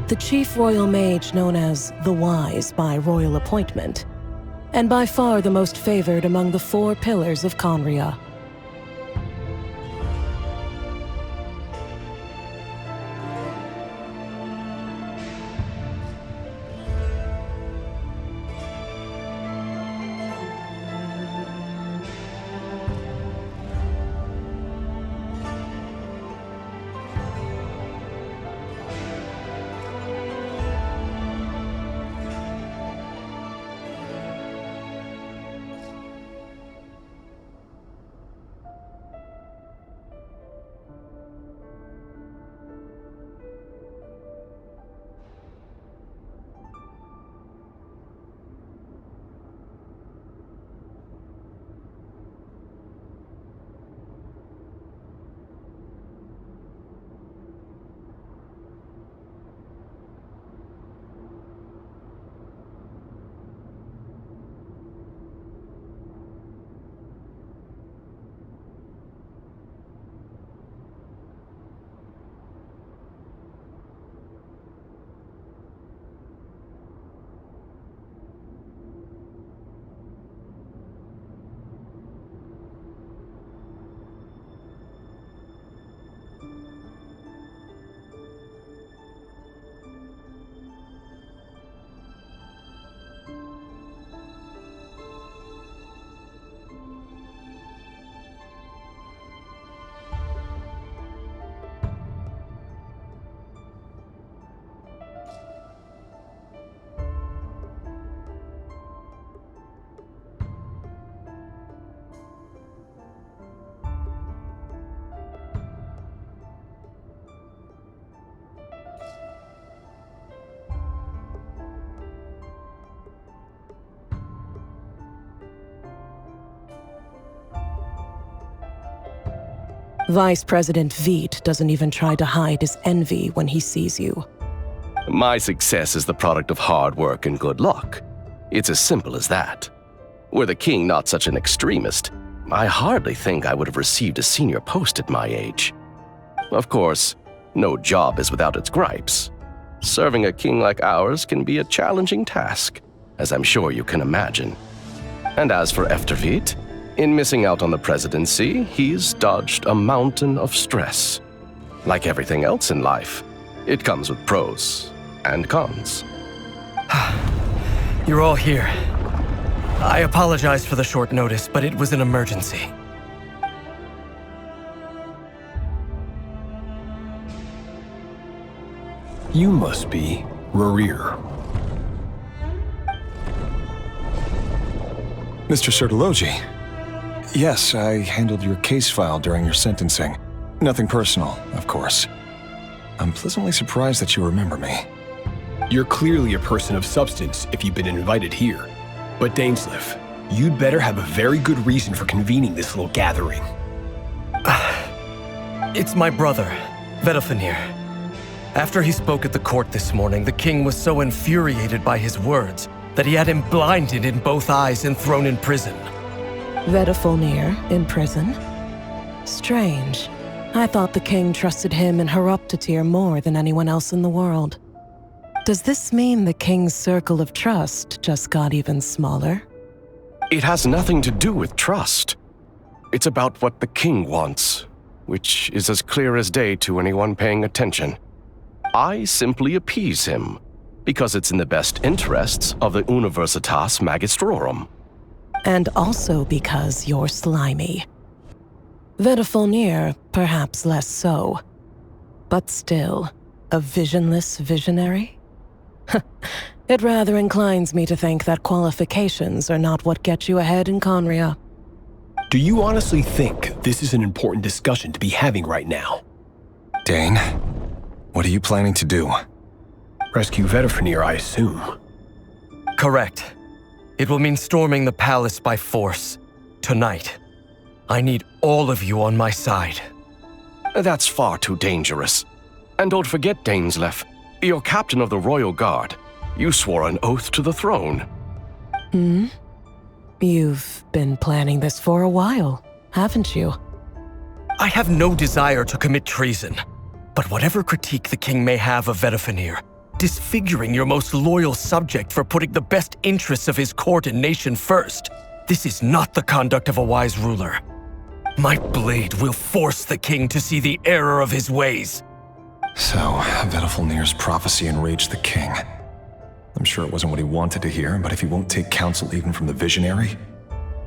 the chief royal mage known as the Wise by royal appointment, and by far the most favored among the 4 pillars of Conria. Vice President Veit doesn't even try to hide his envy when he sees you. My success is the product of hard work and good luck. It's as simple as that. Were the king not such an extremist, I hardly think I would have received a senior post at my age. Of course, no job is without its gripes. Serving a king like ours can be a challenging task, as I'm sure you can imagine. And as for Efterveit, in missing out on the presidency, he's dodged a mountain of stress. Like everything else in life, it comes with pros and cons. You're all here. I apologize for the short notice, but it was an emergency. You must be Rerir. Mr. Sertologi. Yes, I handled your case file during your sentencing. Nothing personal, of course. I'm pleasantly surprised that you remember me. You're clearly a person of substance if you've been invited here. But Dainsleif, you'd better have a very good reason for convening this little gathering. It's my brother, Vedalfenir. After he spoke at the court this morning, the king was so infuriated by his words that he had him blinded in both eyes and thrown in prison. Vedalfenir in prison? Strange. I thought the king trusted him and Heroptatir more than anyone else in the world. Does this mean the king's circle of trust just got even smaller? It has nothing to do with trust. It's about what the king wants, which is as clear as day to anyone paying attention. I simply appease him, because it's in the best interests of the Universitas Magistrorum. And also because you're slimy. Vedalfenir, perhaps less so. But still, a visionless visionary? It rather inclines me to think that qualifications are not what get you ahead in Conria. Do you honestly think this is an important discussion to be having right now? Dane, what are you planning to do? Rescue Vedalfenir, I assume. Correct. It will mean storming the palace by force. Tonight. I need all of you on my side. That's far too dangerous. And don't forget, Dainsleif, you're captain of the Royal Guard. You swore an oath to the throne. You've been planning this for a while, haven't you? I have no desire to commit treason. But whatever critique the king may have of Vedalfenir, disfiguring your most loyal subject for putting the best interests of his court and nation first, this is not the conduct of a wise ruler. My blade will force the king to see the error of his ways. So, Vedalfenir's prophecy enraged the king. I'm sure it wasn't what he wanted to hear, but if he won't take counsel even from the visionary,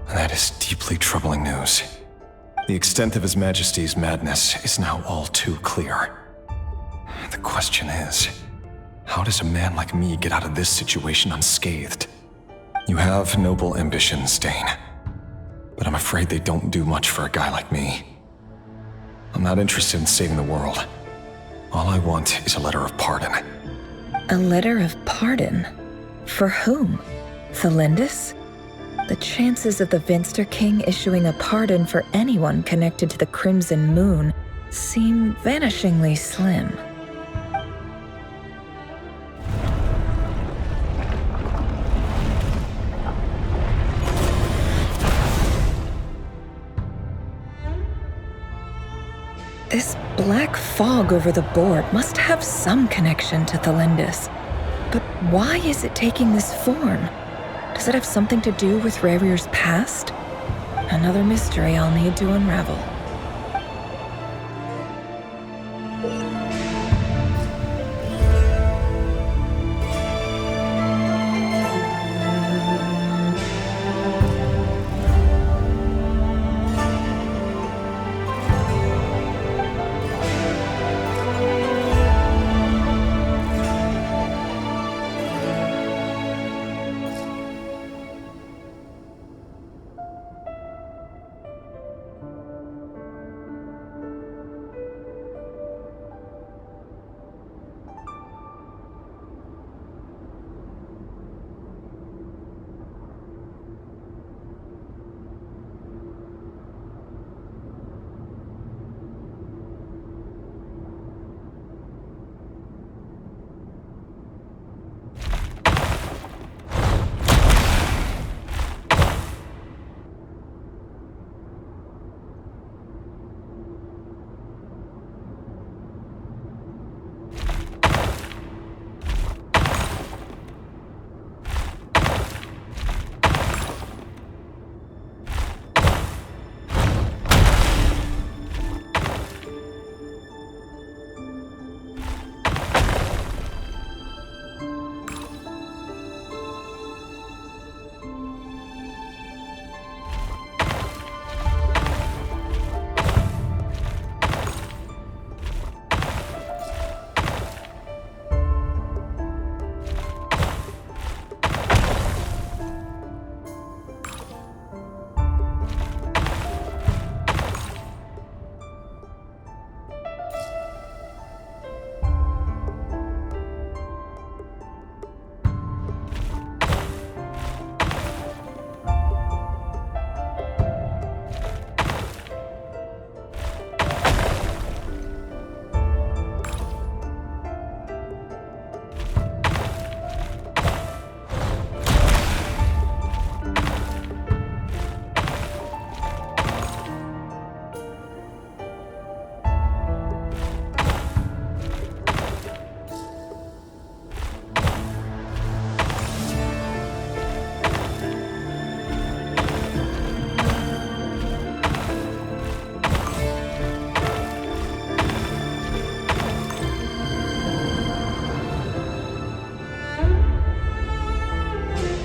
that is deeply troubling news. The extent of His Majesty's madness is now all too clear. The question is, how does a man like me get out of this situation unscathed? You have noble ambitions, Dane, but I'm afraid they don't do much for a guy like me. I'm not interested in saving the world. All I want is a letter of pardon. A letter of pardon? For whom? Thelindis? The chances of the Vinster King issuing a pardon for anyone connected to the Crimson Moon seem vanishingly slim. This black fog over the board must have some connection to Thelindis. But why is it taking this form? Does it have something to do with Revir's past? Another mystery I'll need to unravel.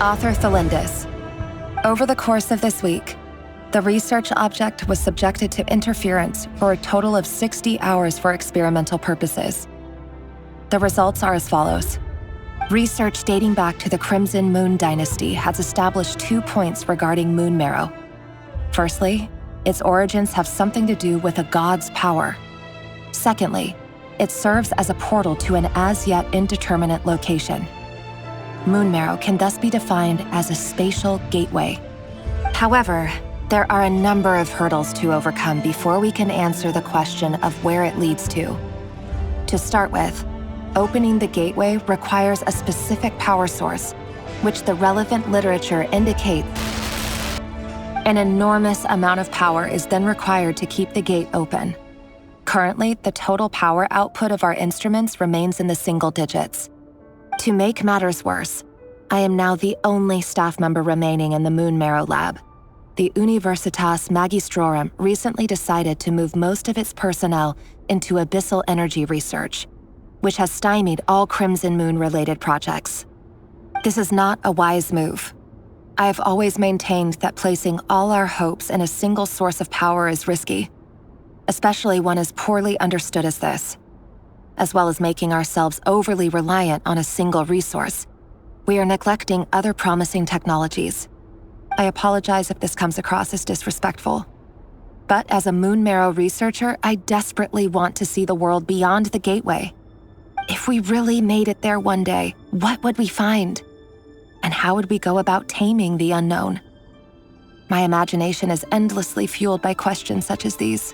Author Thelindis. Over the course of this week, the research object was subjected to interference for a total of 60 hours for experimental purposes. The results are as follows. Research dating back to the Crimson Moon Dynasty has established 2 points regarding moon marrow. Firstly, its origins have something to do with a god's power. Secondly, it serves as a portal to an as-yet indeterminate location. Moon marrow can thus be defined as a spatial gateway. However, there are a number of hurdles to overcome before we can answer the question of where it leads to. To start with, opening the gateway requires a specific power source, which the relevant literature indicates. An enormous amount of power is then required to keep the gate open. Currently, the total power output of our instruments remains in the single digits. To make matters worse, I am now the only staff member remaining in the Moon Marrow lab. The Universitas Magistrorum recently decided to move most of its personnel into abyssal energy research, which has stymied all Crimson Moon-related projects. This is not a wise move. I have always maintained that placing all our hopes in a single source of power is risky, especially one as poorly understood as this. As well as making ourselves overly reliant on a single resource, we are neglecting other promising technologies. I apologize if this comes across as disrespectful. But as a Moon Marrow researcher, I desperately want to see the world beyond the gateway. If we really made it there one day, what would we find? And how would we go about taming the unknown? My imagination is endlessly fueled by questions such as these.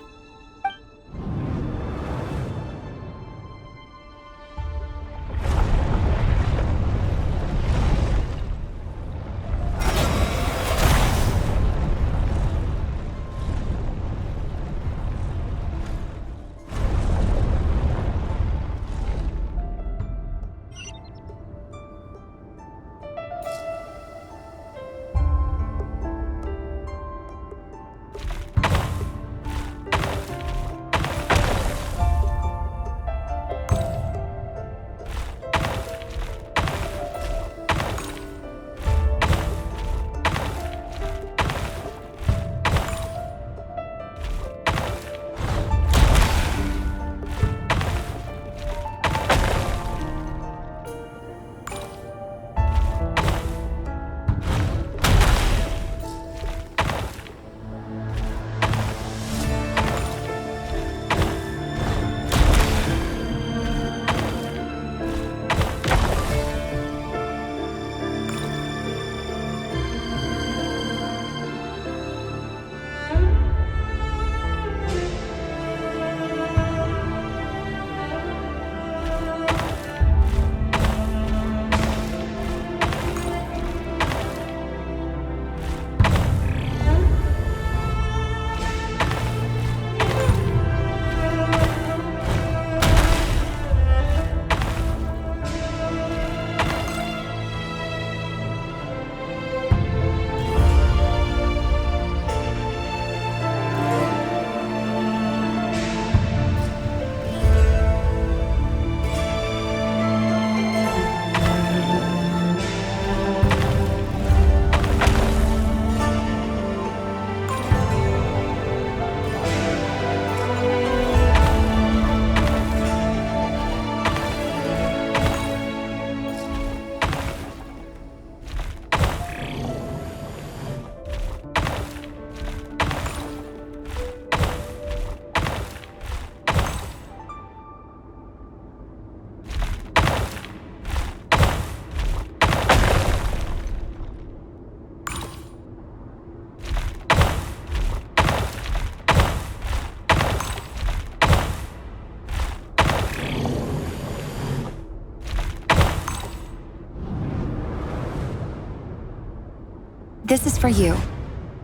This is for you.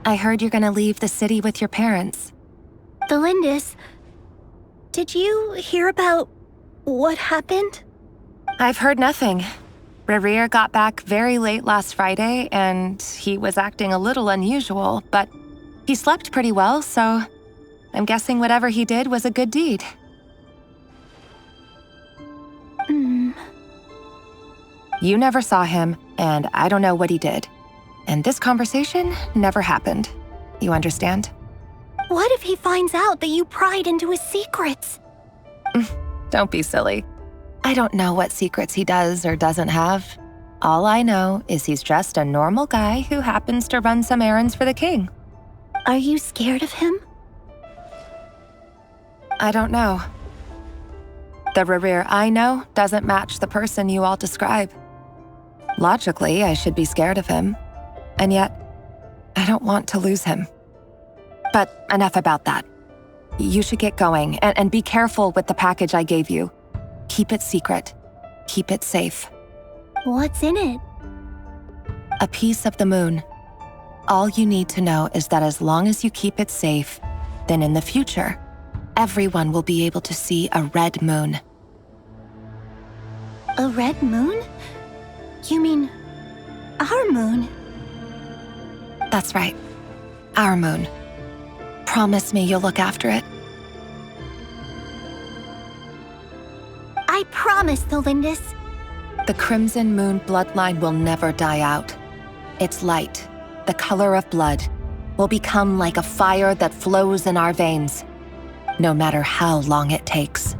I heard you're gonna leave the city with your parents. Thelindis, did you hear about what happened? I've heard nothing. Rerir got back very late last Friday, and he was acting a little unusual, but he slept pretty well, so I'm guessing whatever he did was a good deed. You never saw him, and I don't know what he did. And this conversation never happened. You understand? What if he finds out that you pried into his secrets? Don't be silly. I don't know what secrets he does or doesn't have. All I know is he's just a normal guy who happens to run some errands for the king. Are you scared of him? I don't know. The Rerir I know doesn't match the person you all describe. Logically, I should be scared of him. And yet, I don't want to lose him. But enough about that. You should get going, and be careful with the package I gave you. Keep it secret. Keep it safe. What's in it? A piece of the moon. All you need to know is that as long as you keep it safe, then in the future, everyone will be able to see a red moon. A red moon? You mean our moon? That's right. Our moon. Promise me you'll look after it. I promise, Tholindis. The Crimson Moon bloodline will never die out. Its light, the color of blood, will become like a fire that flows in our veins, no matter how long it takes.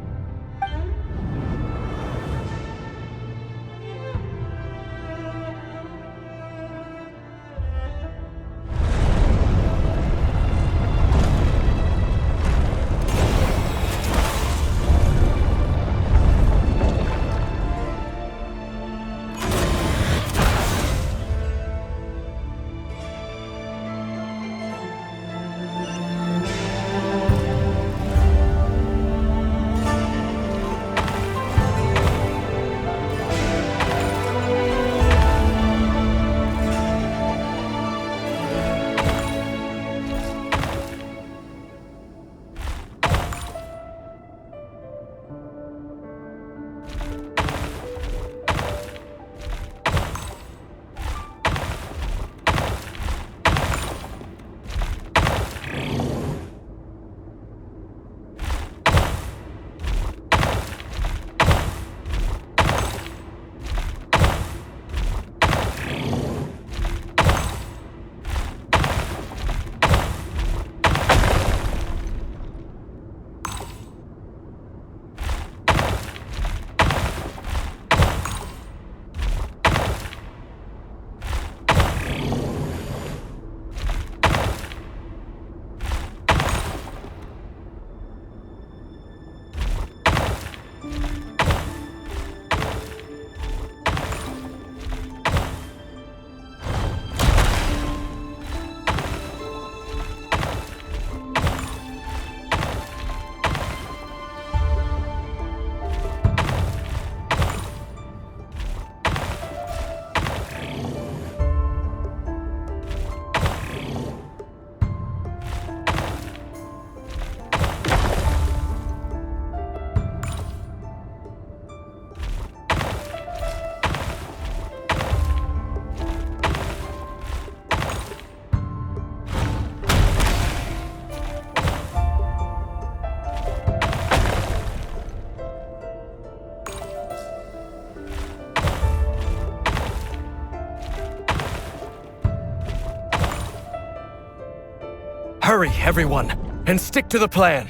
Hurry, everyone, and stick to the plan.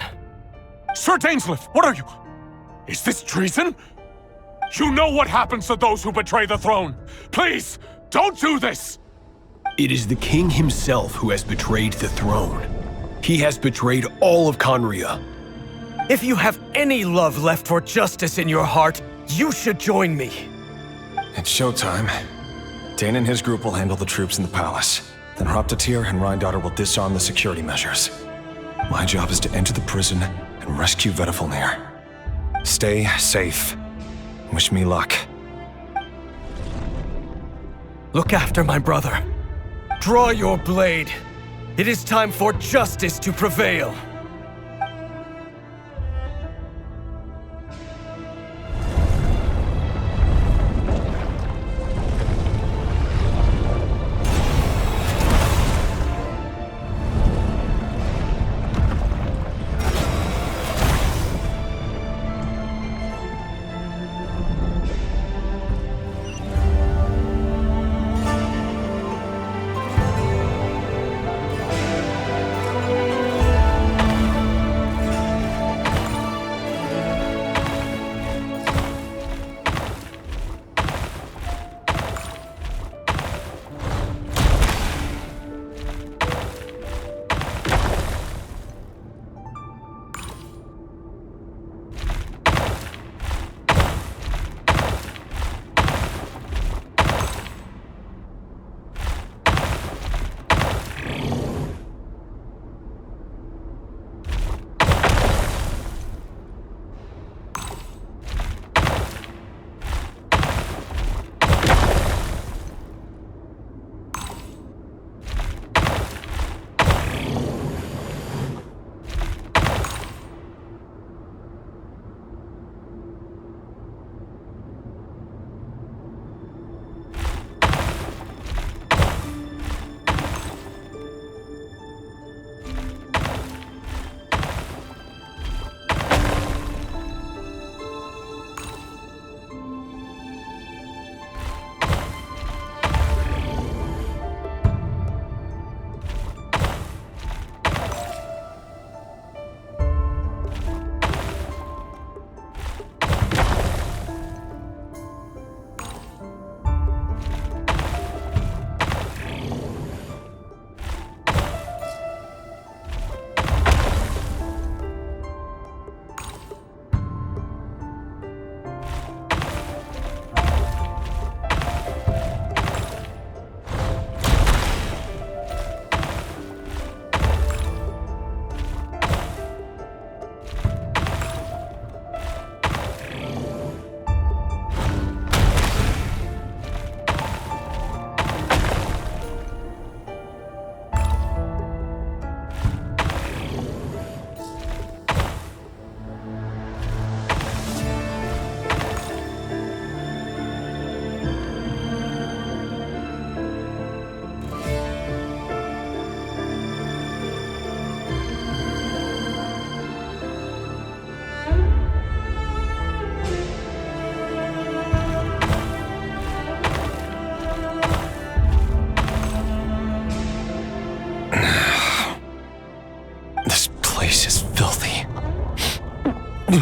Sir Dainsleif, what are you? Is this treason? You know what happens to those who betray the throne. Please, don't do this! It is the king himself who has betrayed the throne. He has betrayed all of Conria. If you have any love left for justice in your heart, you should join me. It's showtime. Dane and his group will handle the troops in the palace. Then Hraptatir and Rheindotter will disarm the security measures. My job is to enter the prison and rescue Vedifalnir. Stay safe. Wish me luck. Look after my brother. Draw your blade. It is time for justice to prevail.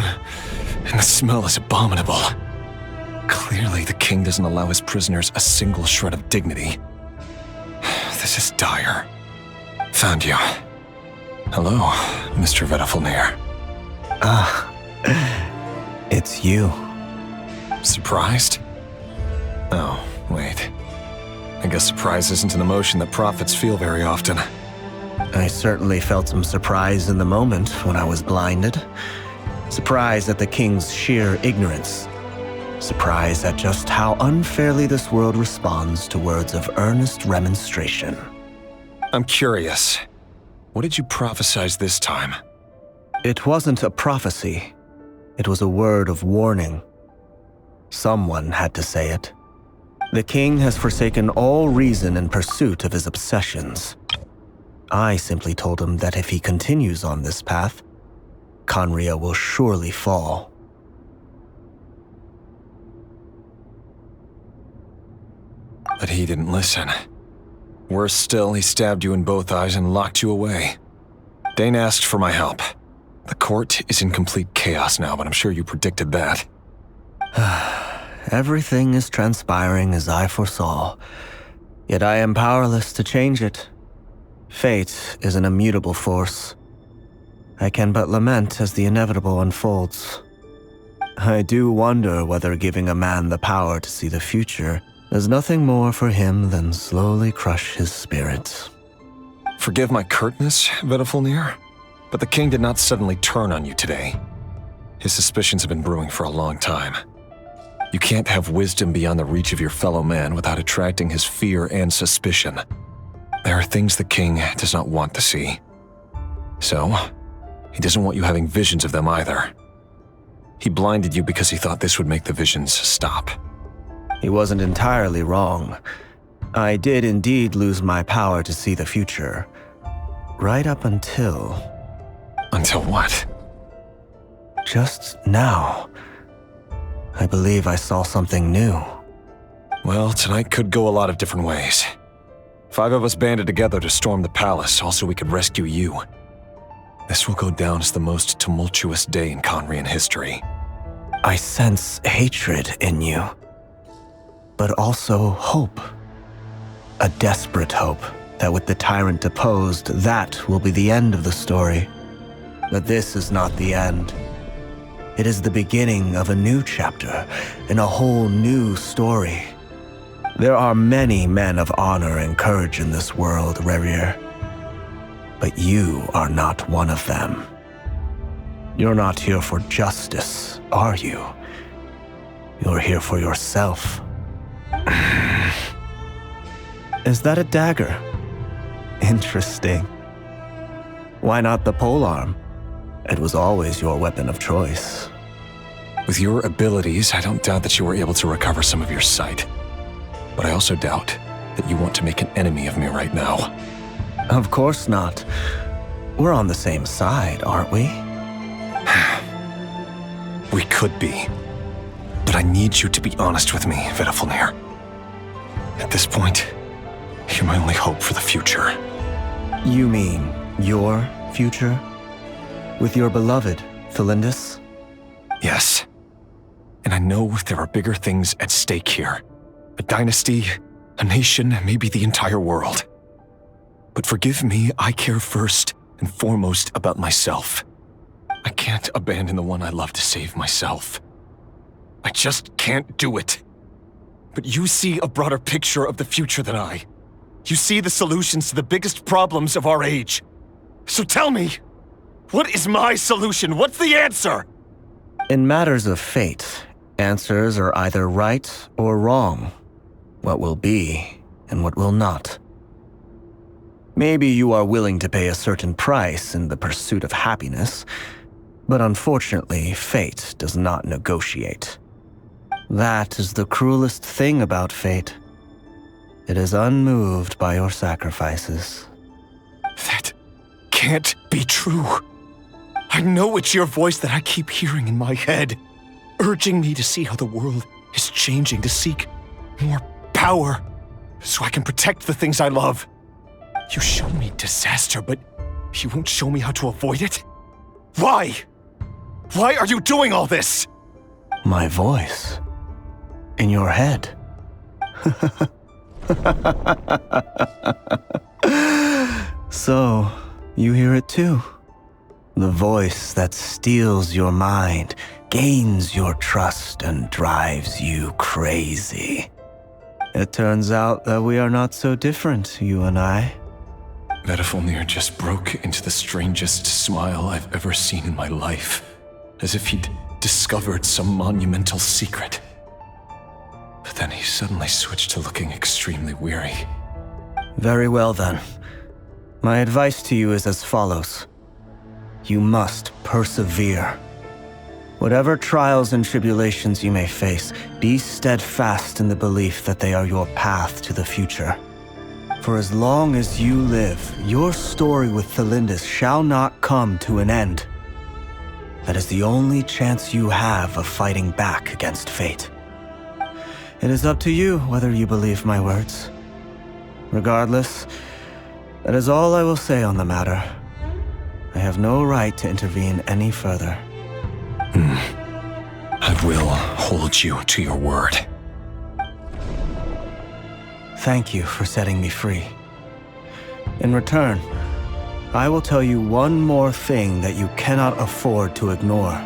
And the smell is abominable. Clearly, the king doesn't allow his prisoners a single shred of dignity. This is dire. Found you. Hello, Mr. Vedafilnir. It's you. Surprised? Oh, wait. I guess surprise isn't an emotion that prophets feel very often. I certainly felt some surprise in the moment when I was blinded. Surprise at the king's sheer ignorance. Surprise at just how unfairly this world responds to words of earnest remonstration. I'm curious. What did you prophesize this time? It wasn't a prophecy. It was a word of warning. Someone had to say it. The king has forsaken all reason in pursuit of his obsessions. I simply told him that if he continues on this path, Khaenri'ah will surely fall. But he didn't listen. Worse still, he stabbed you in both eyes and locked you away. Dane asked for my help. The court is in complete chaos now, but I'm sure you predicted that. Everything is transpiring as I foresaw, yet I am powerless to change it. Fate is an immutable force. I can but lament as the inevitable unfolds. I do wonder whether giving a man the power to see the future does nothing more for him than slowly crush his spirit. Forgive my curtness, Vedafilnir, but the king did not suddenly turn on you today. His suspicions have been brewing for a long time. You can't have wisdom beyond the reach of your fellow man without attracting his fear and suspicion. There are things the king does not want to see. So, he doesn't want you having visions of them either. He blinded you because he thought this would make the visions stop. He wasn't entirely wrong. I did indeed lose my power to see the future. Right up until... Until what? Just now. I believe I saw something new. Well, tonight could go a lot of different ways. 5 of us banded together to storm the palace, also we could rescue you. This will go down as the most tumultuous day in Khaenri'ah history. I sense hatred in you, but also hope. A desperate hope that with the tyrant deposed, that will be the end of the story. But this is not the end. It is the beginning of a new chapter in a whole new story. There are many men of honor and courage in this world, Rerir. But you are not one of them. You're not here for justice, are you? You're here for yourself. Is that a dagger? Interesting. Why not the polearm? It was always your weapon of choice. With your abilities, I don't doubt that you were able to recover some of your sight. But I also doubt that you want to make an enemy of me right now. Of course not. We're on the same side, aren't we? We could be. But I need you to be honest with me, Vedafilnir. At this point, you're my only hope for the future. You mean your future? With your beloved, Felindis? Yes. And I know there are bigger things at stake here. A dynasty, a nation, maybe the entire world. But forgive me, I care first and foremost about myself. I can't abandon the one I love to save myself. I just can't do it. But you see a broader picture of the future than I. You see the solutions to the biggest problems of our age. So tell me, what is my solution? What's the answer? In matters of fate, answers are either right or wrong. What will be and what will not. Maybe you are willing to pay a certain price in the pursuit of happiness, but unfortunately, fate does not negotiate. That is the cruelest thing about fate. It is unmoved by your sacrifices. That can't be true. I know it's your voice that I keep hearing in my head, urging me to see how the world is changing, to seek more power, so I can protect the things I love. You show me disaster, but you won't show me how to avoid it? Why? Why are you doing all this? My voice. In your head. So, you hear it too? The voice that steals your mind, gains your trust, and drives you crazy. It turns out that we are not so different, you and I. Vedifilnir just broke into the strangest smile I've ever seen in my life, as if he'd discovered some monumental secret. But then he suddenly switched to looking extremely weary. Very well then. My advice to you is as follows. You must persevere. Whatever trials and tribulations you may face, be steadfast in the belief that they are your path to the future. For as long as you live, your story with Thelindis shall not come to an end. That is the only chance you have of fighting back against fate. It is up to you whether you believe my words. Regardless, that is all I will say on the matter. I have no right to intervene any further. I will hold you to your word. Thank you for setting me free. In return, I will tell you one more thing that you cannot afford to ignore.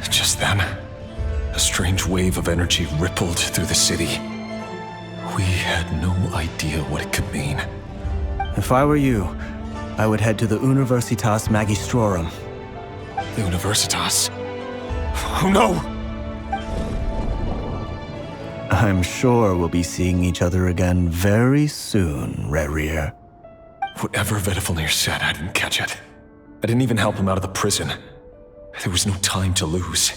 Just then, a strange wave of energy rippled through the city. We had no idea what it could mean. If I were you, I would head to the Universitas Magistrorum. The Universitas? Oh no! I'm sure we'll be seeing each other again very soon, Rerir. Whatever Vedifilnir said, I didn't catch it. I didn't even help him out of the prison. There was no time to lose.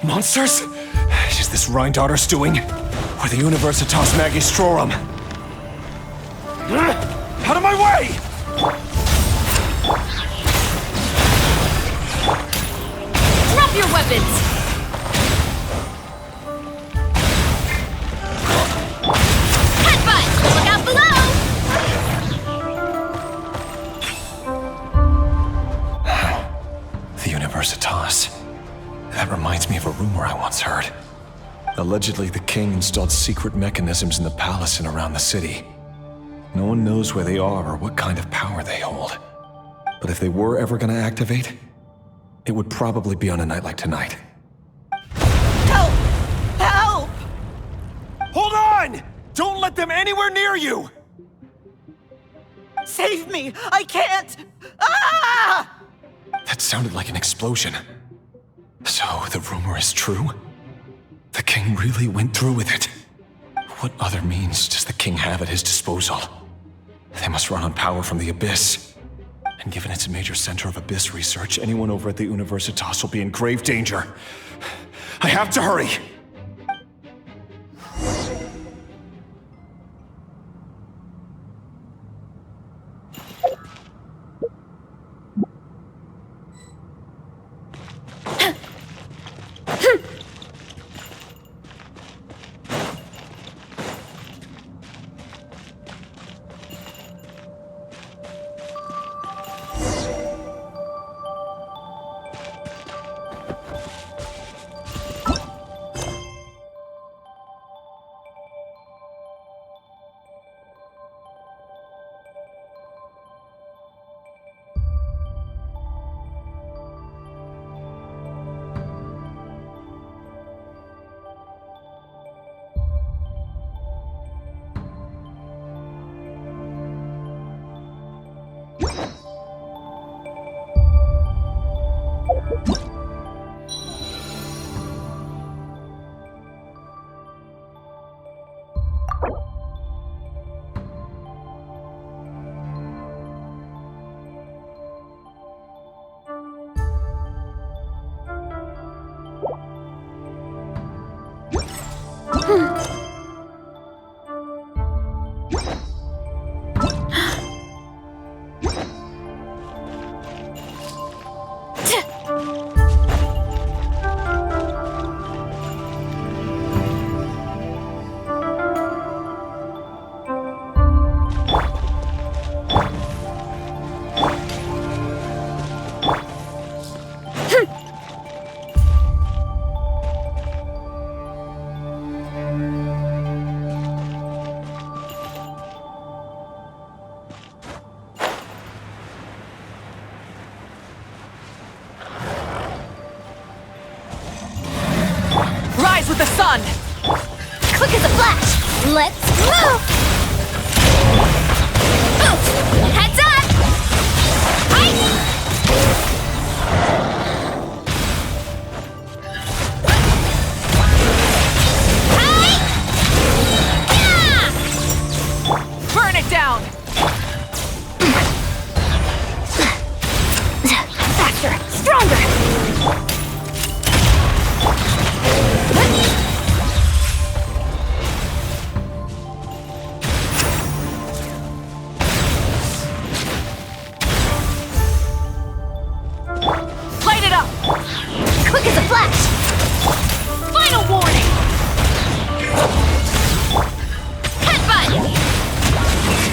Monsters? Is this Rhindaughter's doing? Or the Universitas Magistrorum? Out of my way! Drop your weapons! Headbutt! Look out below! The Universitas. That reminds me of a rumor I once heard. Allegedly, the king installed secret mechanisms in the palace and around the city. No one knows where they are or what kind of power they hold. But if they were ever going to activate, it would probably be on a night like tonight. Help! Help! Hold on! Don't let them anywhere near you! Save me! I can't! Ah! That sounded like an explosion. So, the rumor is true? The king really went through with it? What other means does the king have at his disposal? They must run on power from the Abyss. And given it's a major center of Abyss research, anyone over at the Universitas will be in grave danger. I have to hurry! Let's move! Heads up! Burn it down! Faster! Stronger! Light it up! Quick as a flash! Final warning! Headbutt!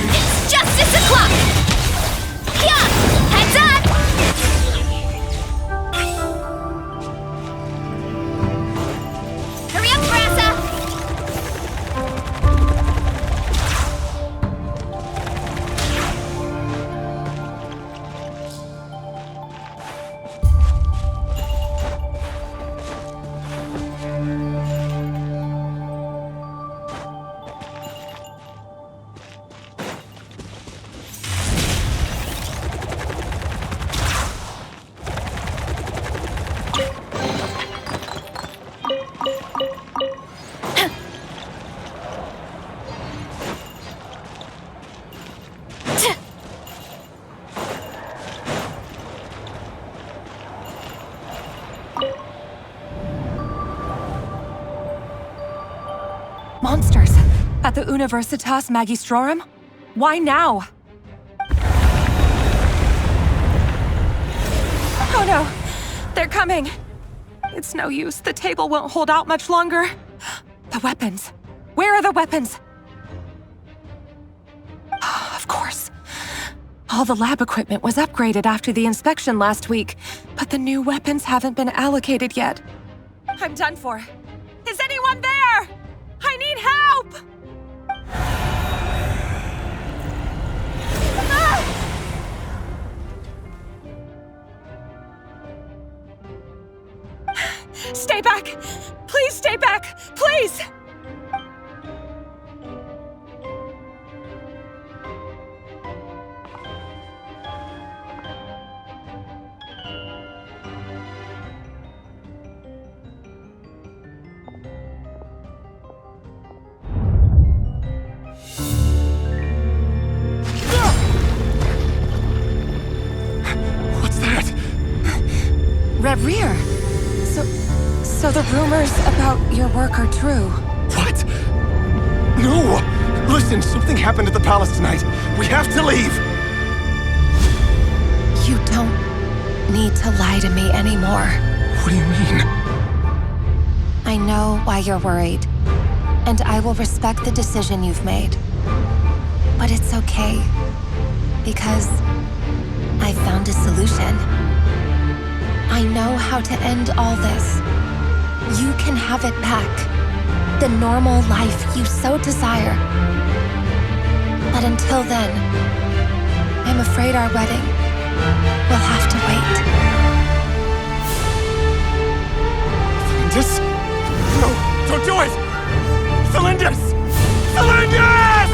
It's justice o'clock! Yeah! Heads up! Hurry up, Brassa! Monsters! At the Universitas Magistrorum? Why now? Oh no! They're coming! It's no use. The table won't hold out much longer. The weapons. Where are the weapons? Of course. All the lab equipment was upgraded after the inspection last week, but the new weapons haven't been allocated yet. I'm done for. Is anyone there? I need help! Stay back! Please stay back! Please! What's that? Reverie! So the rumors about your work are true. What? No! Listen, something happened at the palace tonight. We have to leave! You don't need to lie to me anymore. What do you mean? I know why you're worried, and I will respect the decision you've made. But it's okay, because I found a solution. I know how to end all this. You can have it back. The normal life you so desire. But until then, I'm afraid our wedding will have to wait. Celindus? No, don't do it! Celindus! Celindus!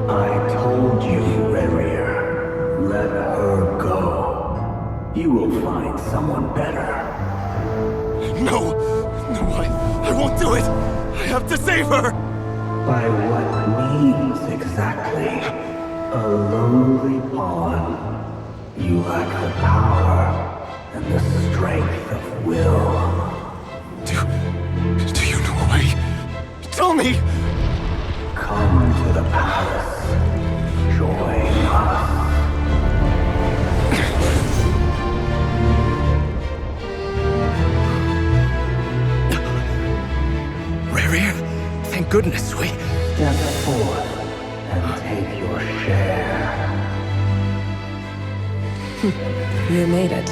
I told you, Reverie. Let her go. You will find someone better. No, I won't do it! I have to save her! By what means exactly? A lowly pawn. You lack the power and the strength of will. Do you know a way? Tell me! Come to the palace. Join us. Reverie, thank goodness we... Step forth and take your share. You made it.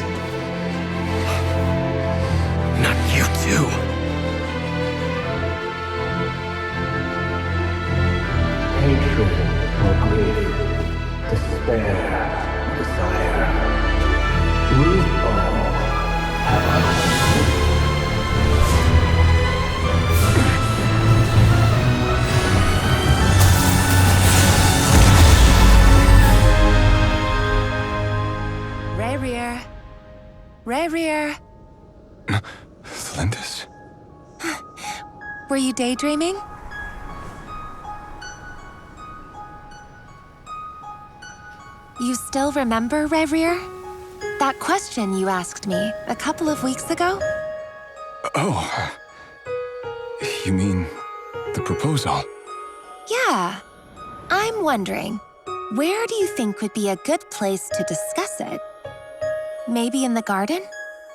Not you too. Hatred or grief, despair or desire. Root all Were you daydreaming? You still remember, Rerir? That question you asked me a couple of weeks ago? Oh. You mean the proposal? Yeah. I'm wondering, where do you think would be a good place to discuss it? Maybe in the garden?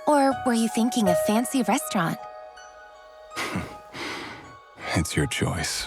Or were you thinking a fancy restaurant? It's your choice.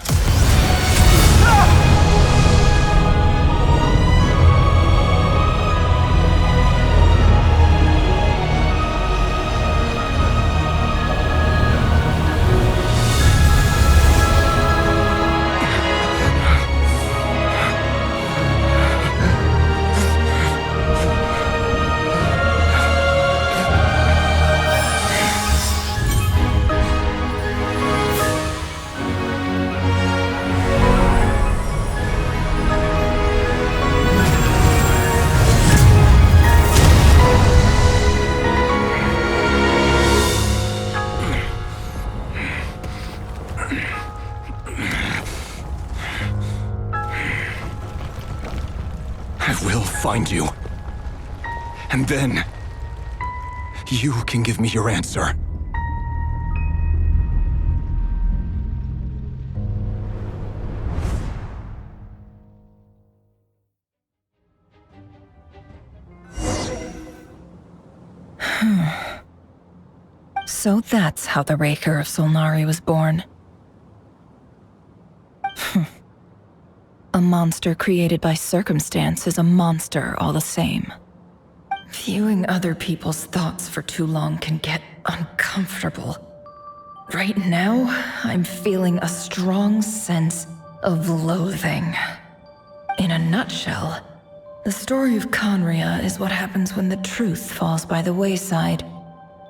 I will find you. And then, you can give me your answer. So that's how the Raker of Solnari was born. A monster created by circumstance is a monster all the same. Viewing other people's thoughts for too long can get uncomfortable. Right now, I'm feeling a strong sense of loathing. In a nutshell, the story of Conria is what happens when the truth falls by the wayside.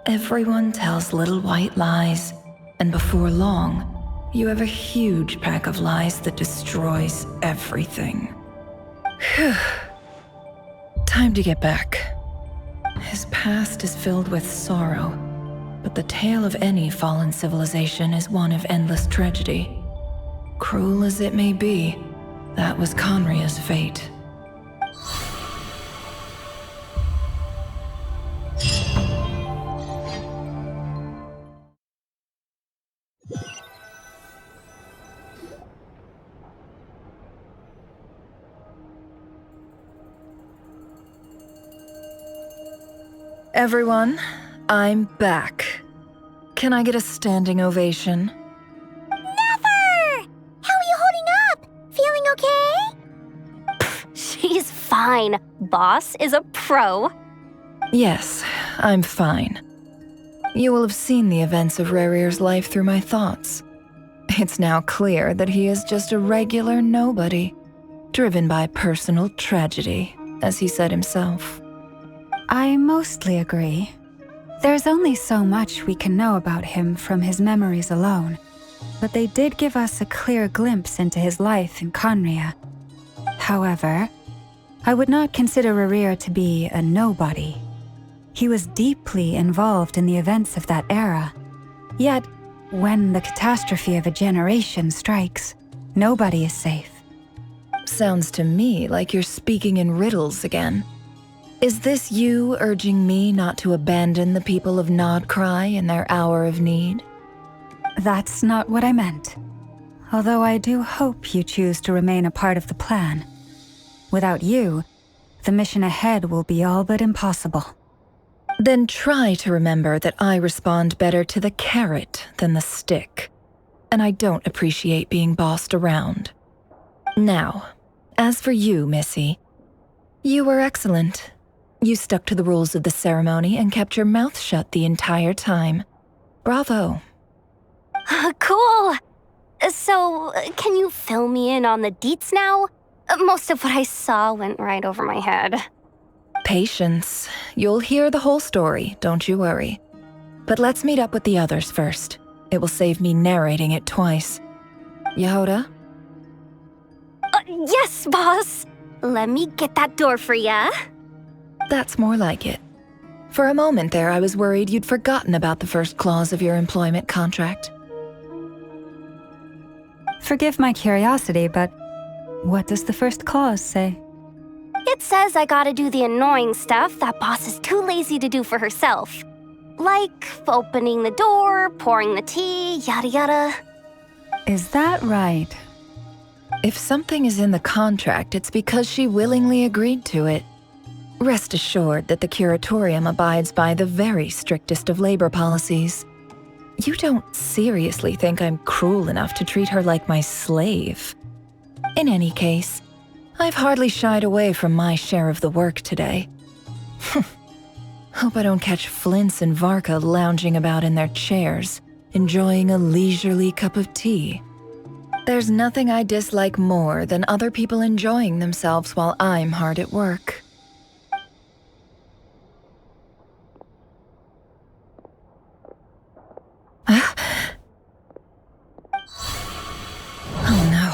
Everyone tells little white lies, and before long, you have a huge pack of lies that destroys everything. Time to get back. His past is filled with sorrow, but the tale of any fallen civilization is one of endless tragedy. Cruel as it may be, that was Conria's fate. Everyone, I'm back. Can I get a standing ovation? Never! How are you holding up? Feeling okay? She's fine. Boss is a pro. Yes, I'm fine. You will have seen the events of Rerir's life through my thoughts. It's now clear that he is just a regular nobody, driven by personal tragedy, as he said himself. I mostly agree. There's only so much we can know about him from his memories alone, but they did give us a clear glimpse into his life in Conria. However, I would not consider Rerir to be a nobody. He was deeply involved in the events of that era. Yet, when the catastrophe of a generation strikes, nobody is safe. Sounds to me like you're speaking in riddles again. Is this you urging me not to abandon the people of Nodcry in their hour of need? That's not what I meant. Although I do hope you choose to remain a part of the plan. Without you, the mission ahead will be all but impossible. Then try to remember that I respond better to the carrot than the stick. And I don't appreciate being bossed around. Now, as for you, Missy, you were excellent. You stuck to the rules of the ceremony and kept your mouth shut the entire time. Bravo. Cool. So, can you fill me in on the deets now? Most of what I saw went right over my head. Patience. You'll hear the whole story, don't you worry. But let's meet up with the others first. It will save me narrating it twice. Yehoda? Yes, boss. Let me get that door for ya. That's more like it. For a moment there, I was worried you'd forgotten about the first clause of your employment contract. Forgive my curiosity, but what does the first clause say? It says I gotta do the annoying stuff that boss is too lazy to do for herself. Like opening the door, pouring the tea, yada yada. Is that right? If something is in the contract, it's because she willingly agreed to it. Rest assured that the Curatorium abides by the very strictest of labor policies. You don't seriously think I'm cruel enough to treat her like my slave? In any case, I've hardly shied away from my share of the work today. Hope I don't catch Flintz and Varka lounging about in their chairs, enjoying a leisurely cup of tea. There's nothing I dislike more than other people enjoying themselves while I'm hard at work. Oh no.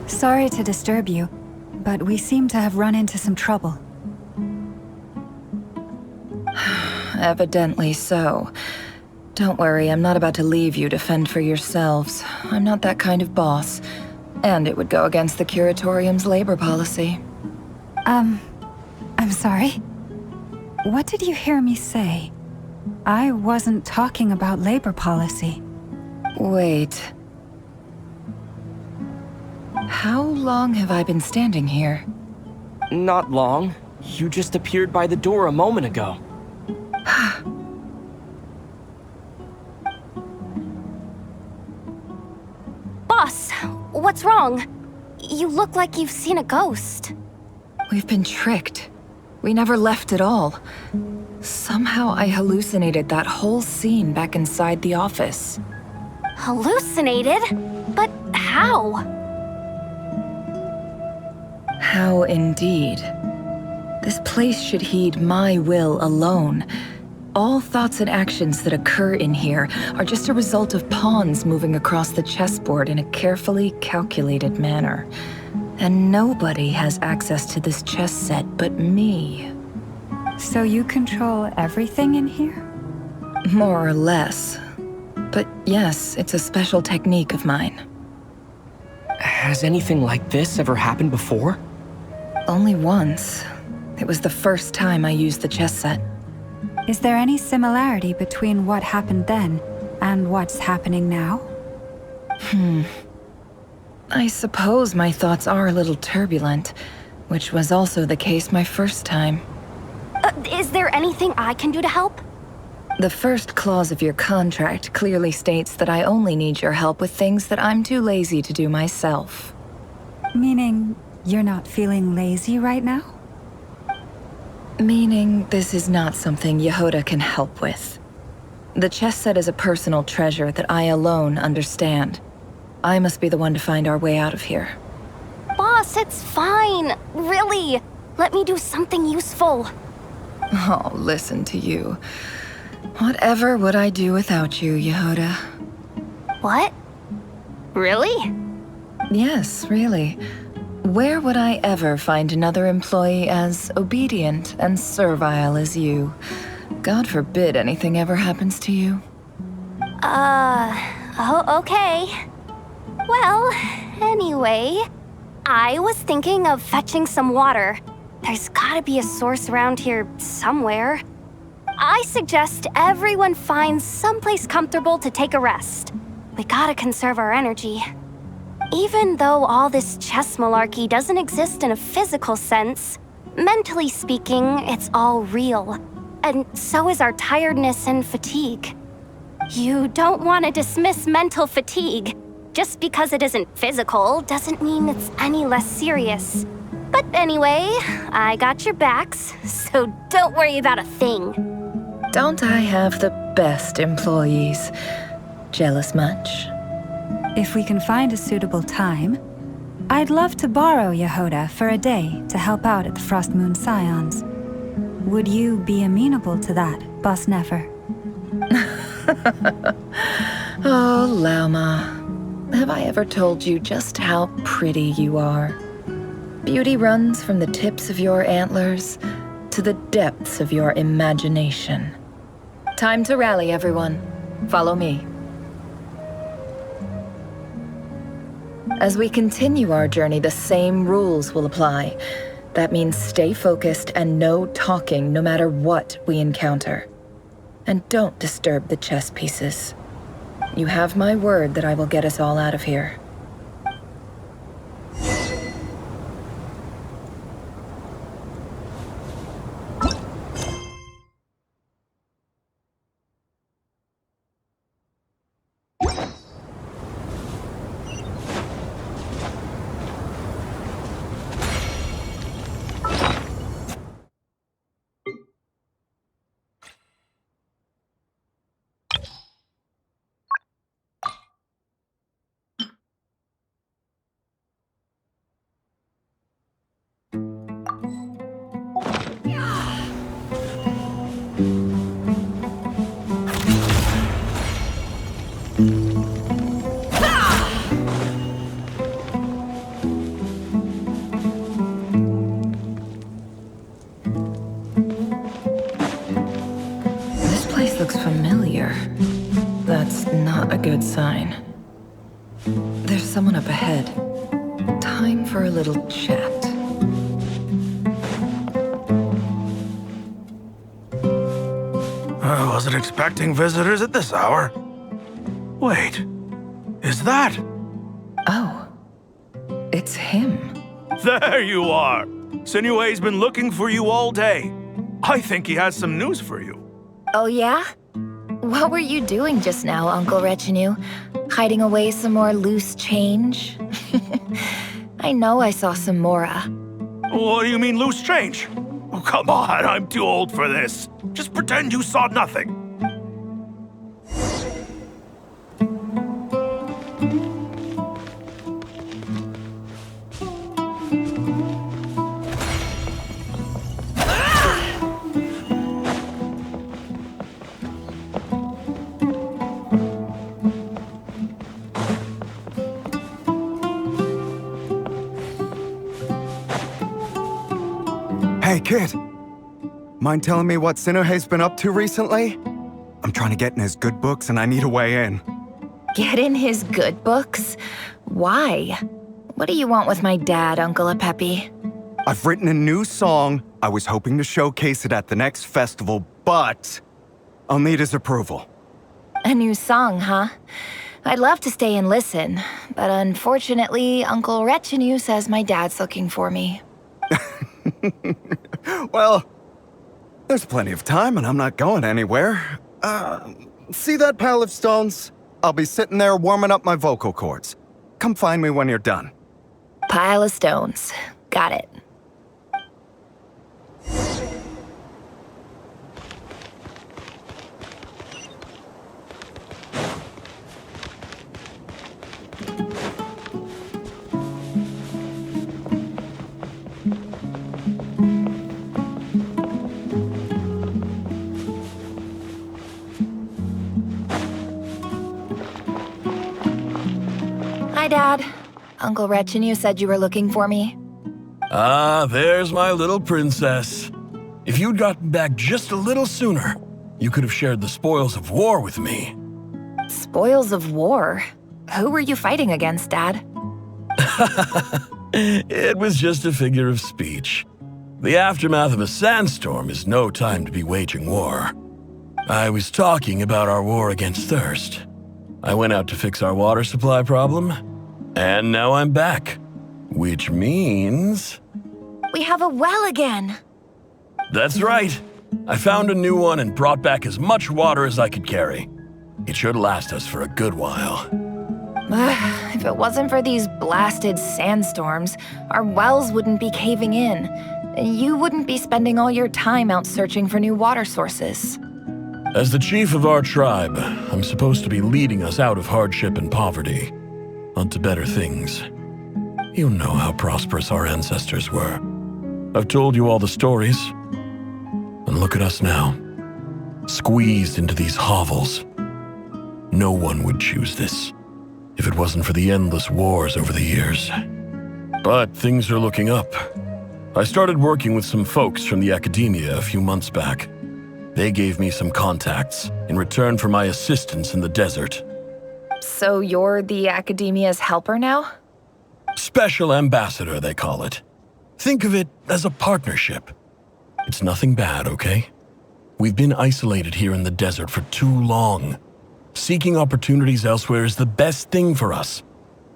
Sorry to disturb you, but we seem to have run into some trouble. Evidently so. Don't worry, I'm not about to leave you to fend for yourselves. I'm not that kind of boss. And it would go against the Curatorium's labor policy. I'm sorry. What did you hear me say? I wasn't talking about labor policy. Wait. How long have I been standing here? Not long. You just appeared by the door a moment ago. Boss, what's wrong? You look like you've seen a ghost. We've been tricked. We never left at all. Somehow I hallucinated that whole scene back inside the office. Hallucinated? But how? How indeed. This place should heed my will alone. All thoughts and actions that occur in here are just a result of pawns moving across the chessboard in a carefully calculated manner. And nobody has access to this chess set but me. So you control everything in here? More or less. But yes, it's a special technique of mine. Has anything like this ever happened before? Only once. It was the first time I used the chess set. Is there any similarity between what happened then and what's happening now? I suppose my thoughts are a little turbulent, which was also the case my first time. Is there anything I can do to help? The first clause of your contract clearly states that I only need your help with things that I'm too lazy to do myself. Meaning you're not feeling lazy right now? Meaning this is not something Yehoda can help with. The chess set is a personal treasure that I alone understand. I must be the one to find our way out of here. Boss, it's fine. Really. Let me do something useful. Oh, listen to you. Whatever would I do without you, Yehoda? What? Really? Yes, really. Where would I ever find another employee as obedient and servile as you? God forbid anything ever happens to you. Oh, okay. Well, anyway, I was thinking of fetching some water. There's gotta be a source around here somewhere. I suggest everyone finds someplace comfortable to take a rest. We gotta conserve our energy. Even though all this chess malarkey doesn't exist in a physical sense, mentally speaking, it's all real. And so is our tiredness and fatigue. You don't want to dismiss mental fatigue. Just because it isn't physical doesn't mean it's any less serious. But anyway, I got your backs, so don't worry about a thing. Don't I have the best employees? Jealous much? If we can find a suitable time, I'd love to borrow Yehoda for a day to help out at the Frost Moon Scions. Would you be amenable to that, Boss Nefer? Oh, Lauma. Have I ever told you just how pretty you are? Beauty runs from the tips of your antlers to the depths of your imagination. Time to rally, everyone. Follow me. As we continue our journey, the same rules will apply. That means stay focused and no talking no matter what we encounter. And don't disturb the chess pieces. You have my word that I will get us all out of here. Good sign. There's someone up ahead. Time for a little chat. I wasn't expecting visitors at this hour. Wait, is that? Oh, it's him. There you are! Sinue's been looking for you all day. I think he has some news for you. Oh yeah? What were you doing just now, Uncle Retinue? Hiding away some more loose change? I know I saw some Mora. What do you mean, loose change? Oh, come on, I'm too old for this. Just pretend you saw nothing. Hey, kid. Mind telling me what Sinuhe's been up to recently? I'm trying to get in his good books and I need a way in. Get in his good books? Why? What do you want with my dad, Uncle Apepi? I've written a new song. I was hoping to showcase it at the next festival, but I'll need his approval. A new song, huh? I'd love to stay and listen, but unfortunately, Uncle Retinue says my dad's looking for me. Well, there's plenty of time and I'm not going anywhere. See that pile of stones? I'll be sitting there warming up my vocal cords. Come find me when you're done. Pile of stones. Got it. Hi, Dad. Uncle Retinue said you were looking for me. Ah, there's my little princess. If you'd gotten back just a little sooner, you could have shared the spoils of war with me. Spoils of war? Who were you fighting against, Dad? It was just a figure of speech. The aftermath of a sandstorm is no time to be waging war. I was talking about our war against thirst. I went out to fix our water supply problem, and now I'm back. Which means... We have a well again! That's right. I found a new one and brought back as much water as I could carry. It should last us for a good while. If it wasn't for these blasted sandstorms, our wells wouldn't be caving in. You wouldn't be spending all your time out searching for new water sources. As the chief of our tribe, I'm supposed to be leading us out of hardship and poverty, onto better things. You know how prosperous our ancestors were. I've told you all the stories. And look at us now, squeezed into these hovels. No one would choose this, if it wasn't for the endless wars over the years. But things are looking up. I started working with some folks from the academia a few months back. They gave me some contacts in return for my assistance in the desert. So you're the academia's helper now? Special ambassador, they call it. Think of it as a partnership. It's nothing bad, okay? We've been isolated here in the desert for too long. Seeking opportunities elsewhere is the best thing for us,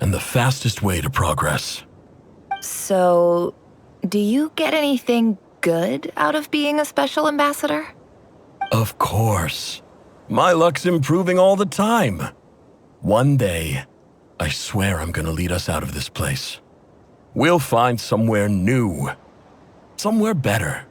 and the fastest way to progress. So, do you get anything good out of being a special ambassador? Of course. My luck's improving all the time. One day, I swear I'm gonna lead us out of this place. We'll find somewhere new. Somewhere better.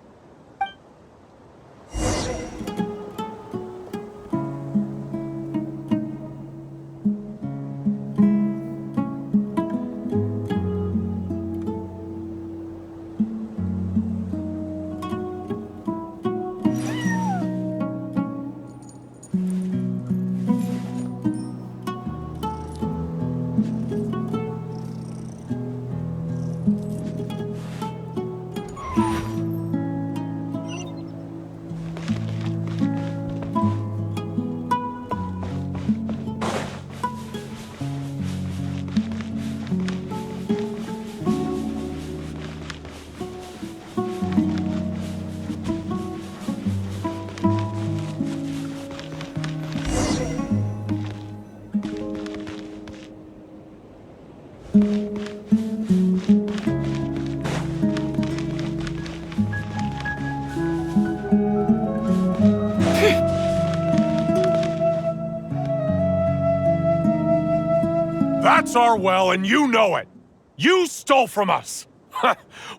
That's our well, and you know it. You stole from us.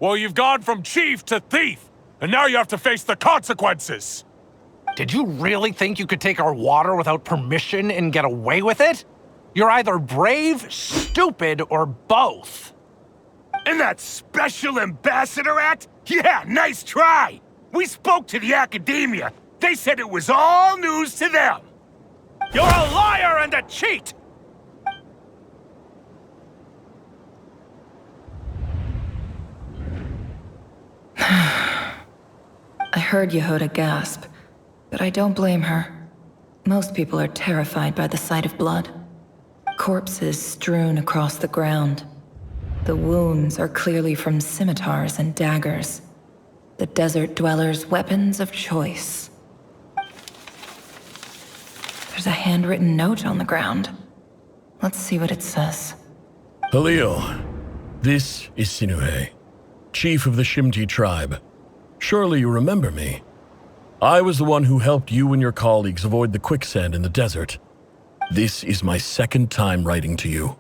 Well, you've gone from chief to thief, and now you have to face the consequences. Did you really think you could take our water without permission and get away with it? You're either brave, stupid, or both. And that special ambassador act? Yeah, nice try. We spoke to the academia. They said it was all news to them. You're a liar and a cheat! I heard Yehuda gasp, but I don't blame her. Most people are terrified by the sight of blood. Corpses strewn across the ground. The wounds are clearly from scimitars and daggers. The desert dwellers' weapons of choice. There's a handwritten note on the ground. Let's see what it says. Halil, this is Sinuhe, chief of the Shimti tribe. Surely you remember me. I was the one who helped you and your colleagues avoid the quicksand in the desert. This is my second time writing to you.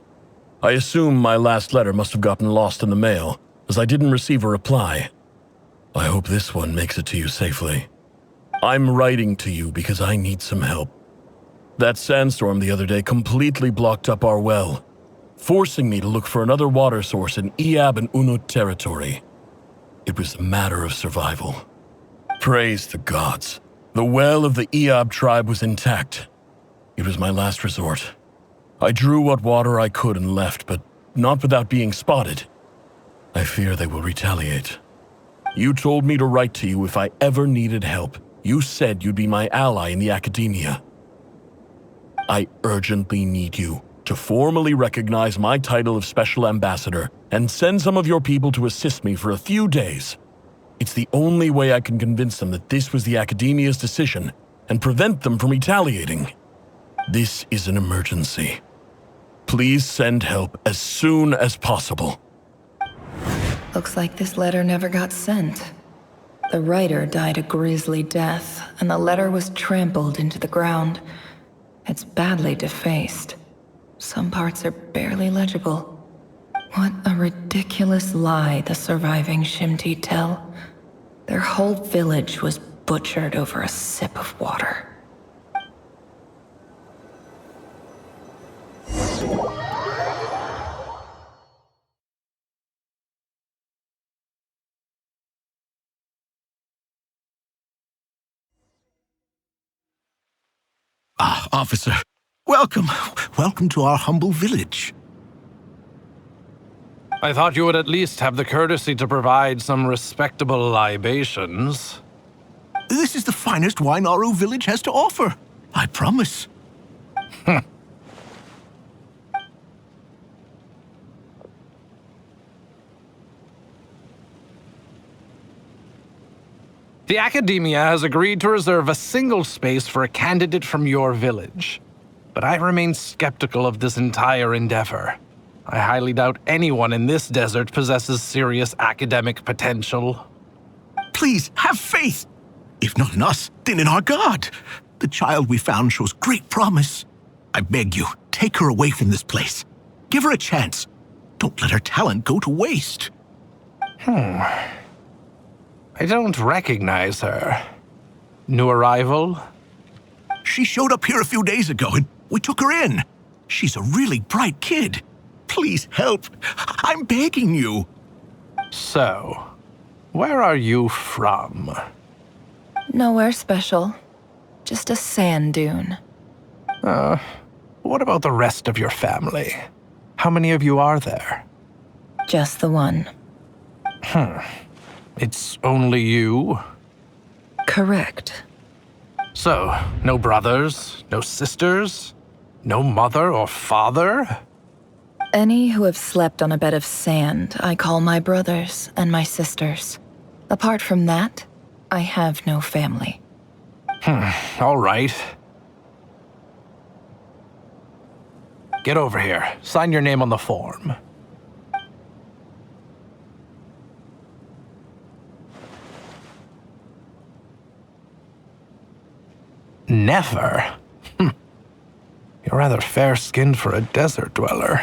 I assume my last letter must have gotten lost in the mail, as I didn't receive a reply. I hope this one makes it to you safely. I'm writing to you because I need some help. That sandstorm the other day completely blocked up our well, forcing me to look for another water source in Iab and Unut territory. It was a matter of survival. Praise the gods. The well of the Iab tribe was intact. It was my last resort. I drew what water I could and left, but not without being spotted. I fear they will retaliate. You told me to write to you if I ever needed help. You said you'd be my ally in the academia. I urgently need you to formally recognize my title of Special Ambassador and send some of your people to assist me for a few days. It's the only way I can convince them that this was the academia's decision and prevent them from retaliating. This is an emergency. Please send help as soon as possible. Looks like this letter never got sent. The writer died a grisly death, and the letter was trampled into the ground. It's badly defaced. Some parts are barely legible. What a ridiculous lie the surviving Shimti tell. Their whole village was butchered over a sip of water. Ah, officer. Welcome. Welcome to our humble village. I thought you would at least have the courtesy to provide some respectable libations. This is the finest wine Aru village has to offer. I promise. The Academia has agreed to reserve a single space for a candidate from your village. But I remain skeptical of this entire endeavor. I highly doubt anyone in this desert possesses serious academic potential. Please, have faith. If not in us, then in our god. The child we found shows great promise. I beg you, take her away from this place. Give her a chance. Don't let her talent go to waste. I don't recognize her. New arrival? She showed up here a few days ago and we took her in. She's a really bright kid. Please help. I'm begging you. So, where are you from? Nowhere special. Just a sand dune. What about the rest of your family? How many of you are there? Just the one. It's only you? Correct. So, no brothers, no sisters, no mother or father? Any who have slept on a bed of sand, I call my brothers and my sisters. Apart from that, I have no family. All right. Get over here. Sign your name on the form. Never? You're rather fair-skinned for a desert dweller.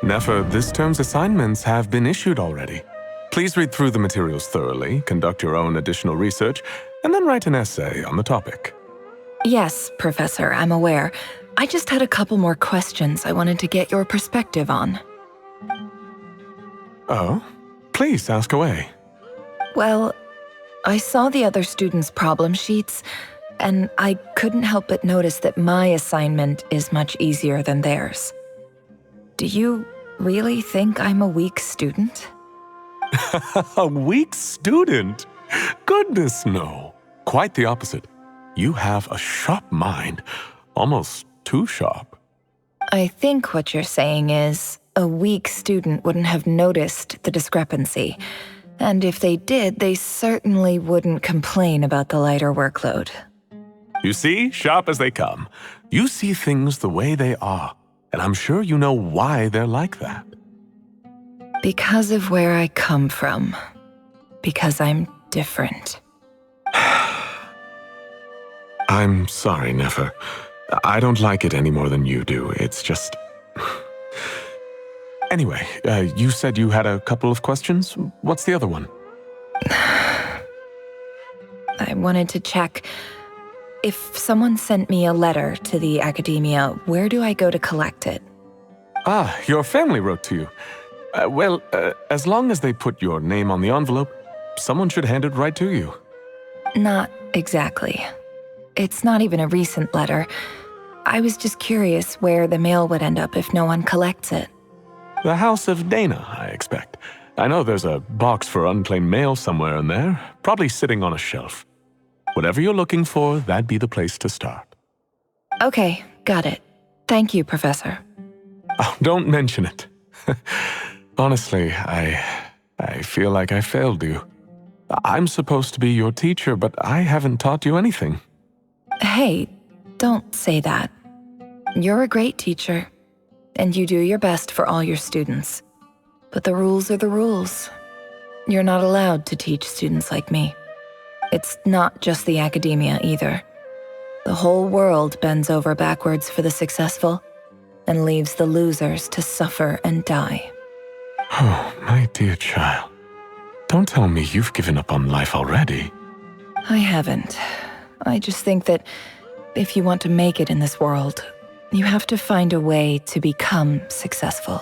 Nefer, this term's assignments have been issued already. Please read through the materials thoroughly, conduct your own additional research, and then write an essay on the topic. Yes, Professor, I'm aware. I just had a couple more questions I wanted to get your perspective on. Oh? Please, ask away. Well, I saw the other students' problem sheets, and I couldn't help but notice that my assignment is much easier than theirs. Do you really think I'm a weak student? A weak student? Goodness, no. Quite the opposite. You have a sharp mind, almost too sharp. I think what you're saying is, a weak student wouldn't have noticed the discrepancy. And if they did, they certainly wouldn't complain about the lighter workload. You see, sharp as they come. You see things the way they are, and I'm sure you know why they're like that. Because of where I come from. Because I'm different. I'm sorry, Nefer. I don't like it any more than you do. It's just... Anyway, you said you had a couple of questions. What's the other one? I wanted to check. If someone sent me a letter to the Academia, where do I go to collect it? Ah, your family wrote to you. Well, as long as they put your name on the envelope, someone should hand it right to you. Not exactly. It's not even a recent letter. I was just curious where the mail would end up if no one collects it. The House of Dana, I expect. I know there's a box for unclaimed mail somewhere in there, probably sitting on a shelf. Whatever you're looking for, that'd be the place to start. Okay, got it. Thank you, Professor. Oh, don't mention it. Honestly, I feel like I failed you. I'm supposed to be your teacher, but I haven't taught you anything. Hey, don't say that. You're a great teacher, and you do your best for all your students. But the rules are the rules. You're not allowed to teach students like me. It's not just the Academia either. The whole world bends over backwards for the successful, and leaves the losers to suffer and die. Oh, my dear child. Don't tell me you've given up on life already. I haven't. I just think that if you want to make it in this world, you have to find a way to become successful.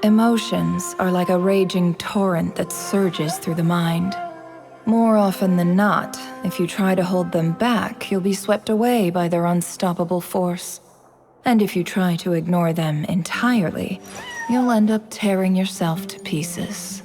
Emotions are like a raging torrent that surges through the mind. More often than not, if you try to hold them back, you'll be swept away by their unstoppable force. And if you try to ignore them entirely, you'll end up tearing yourself to pieces.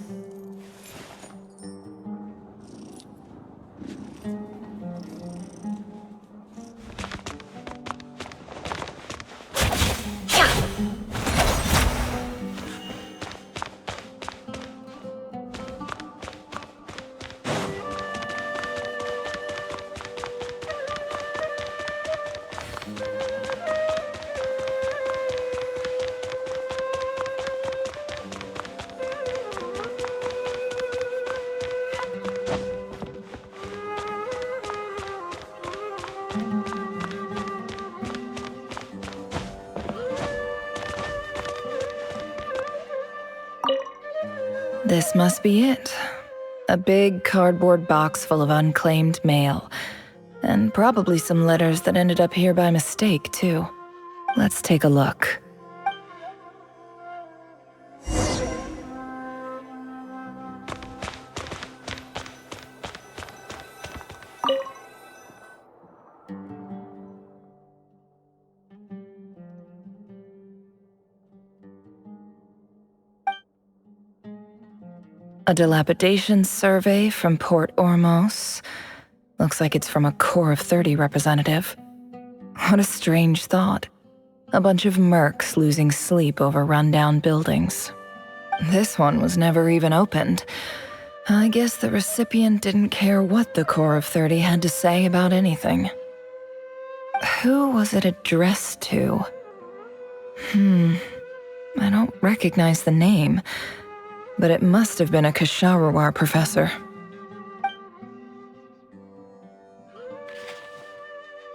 This must be it. A big cardboard box full of unclaimed mail. And probably some letters that ended up here by mistake, too. Let's take a look. A dilapidation survey from Port Ormos. Looks like it's from a Core of 30 representative. What a strange thought. A bunch of mercs losing sleep over rundown buildings. This one was never even opened. I guess the recipient didn't care what the Core of 30 had to say about anything. Who was it addressed to? I don't recognize the name, but it must have been a Kasharawar professor.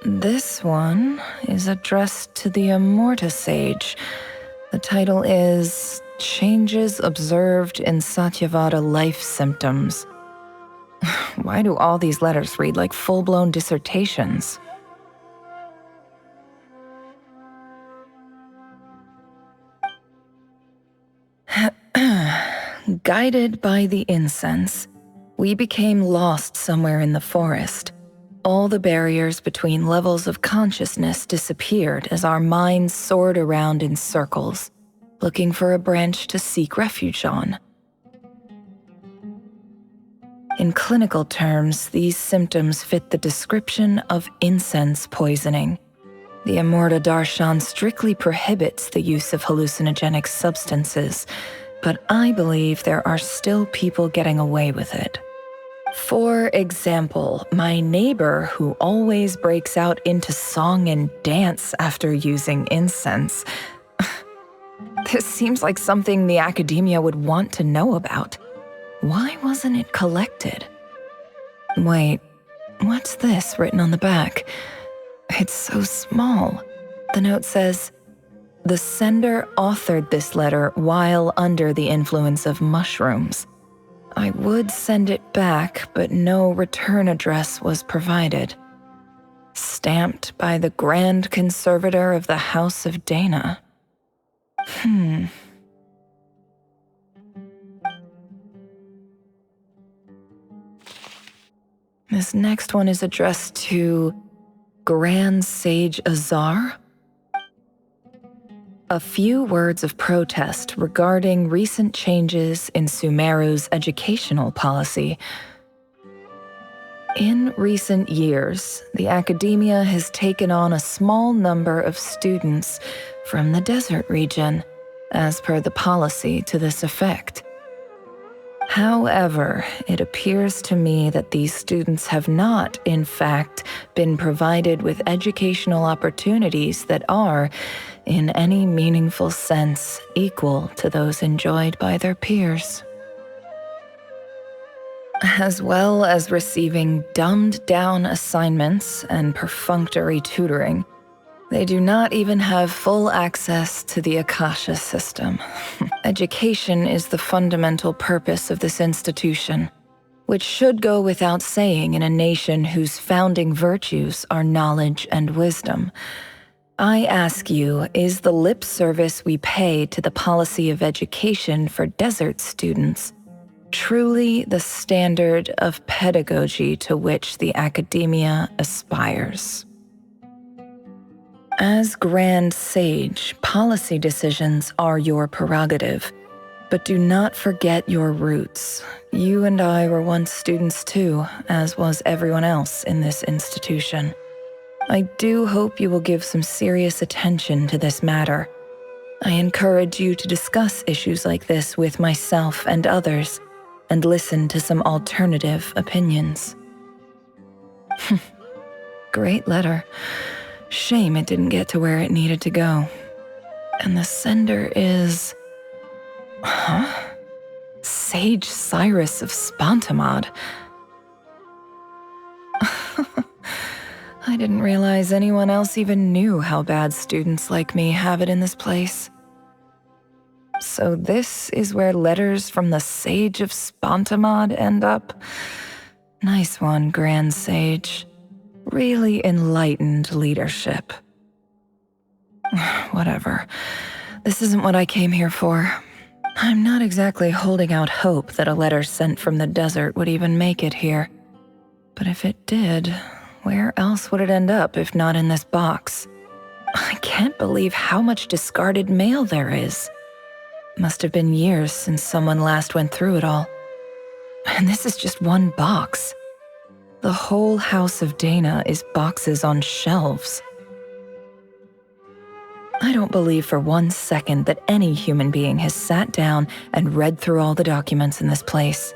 This one is addressed to the Immorta Sage. The title is Changes Observed in Satyavada Life Symptoms. Why do all these letters read like full-blown dissertations? Guided by the incense, we became lost somewhere in the forest. All the barriers between levels of consciousness disappeared as our minds soared around in circles, looking for a branch to seek refuge on. In clinical terms, these symptoms fit the description of incense poisoning. The Immorta Darshan strictly prohibits the use of hallucinogenic substances, but I believe there are still people getting away with it. For example, my neighbor who always breaks out into song and dance after using incense. This seems like something the academia would want to know about. Why wasn't it collected? Wait, what's this written on the back? It's so small. The note says, "The sender authored this letter while under the influence of mushrooms. I would send it back, but no return address was provided. Stamped by the Grand Conservator of the House of Dana." This next one is addressed to Grand Sage Azar. A few words of protest regarding recent changes in Sumeru's educational policy. In recent years, the academia has taken on a small number of students from the desert region, as per the policy to this effect. However, it appears to me that these students have not, in fact, been provided with educational opportunities that are, in any meaningful sense, equal to those enjoyed by their peers. As well as receiving dumbed-down assignments and perfunctory tutoring, they do not even have full access to the Akasha system. Education is the fundamental purpose of this institution, which should go without saying in a nation whose founding virtues are knowledge and wisdom. I ask you, is the lip service we pay to the policy of education for desert students truly the standard of pedagogy to which the academia aspires? As Grand Sage, policy decisions are your prerogative, but do not forget your roots. You and I were once students too, as was everyone else in this institution. I do hope you will give some serious attention to this matter. I encourage you to discuss issues like this with myself and others, and listen to some alternative opinions. Great letter. Shame it didn't get to where it needed to go. And the sender is... Sage Cyrus of Spontamod. I didn't realize anyone else even knew how bad students like me have it in this place. So this is where letters from the Sage of Spontamod end up? Nice one, Grand Sage. Really enlightened leadership. Whatever. This isn't what I came here for. I'm not exactly holding out hope that a letter sent from the desert would even make it here. But if it did, where else would it end up if not in this box? I can't believe how much discarded mail there is. Must have been years since someone last went through it all. And this is just one box. The whole House of Dana is boxes on shelves. I don't believe for 1 second that any human being has sat down and read through all the documents in this place.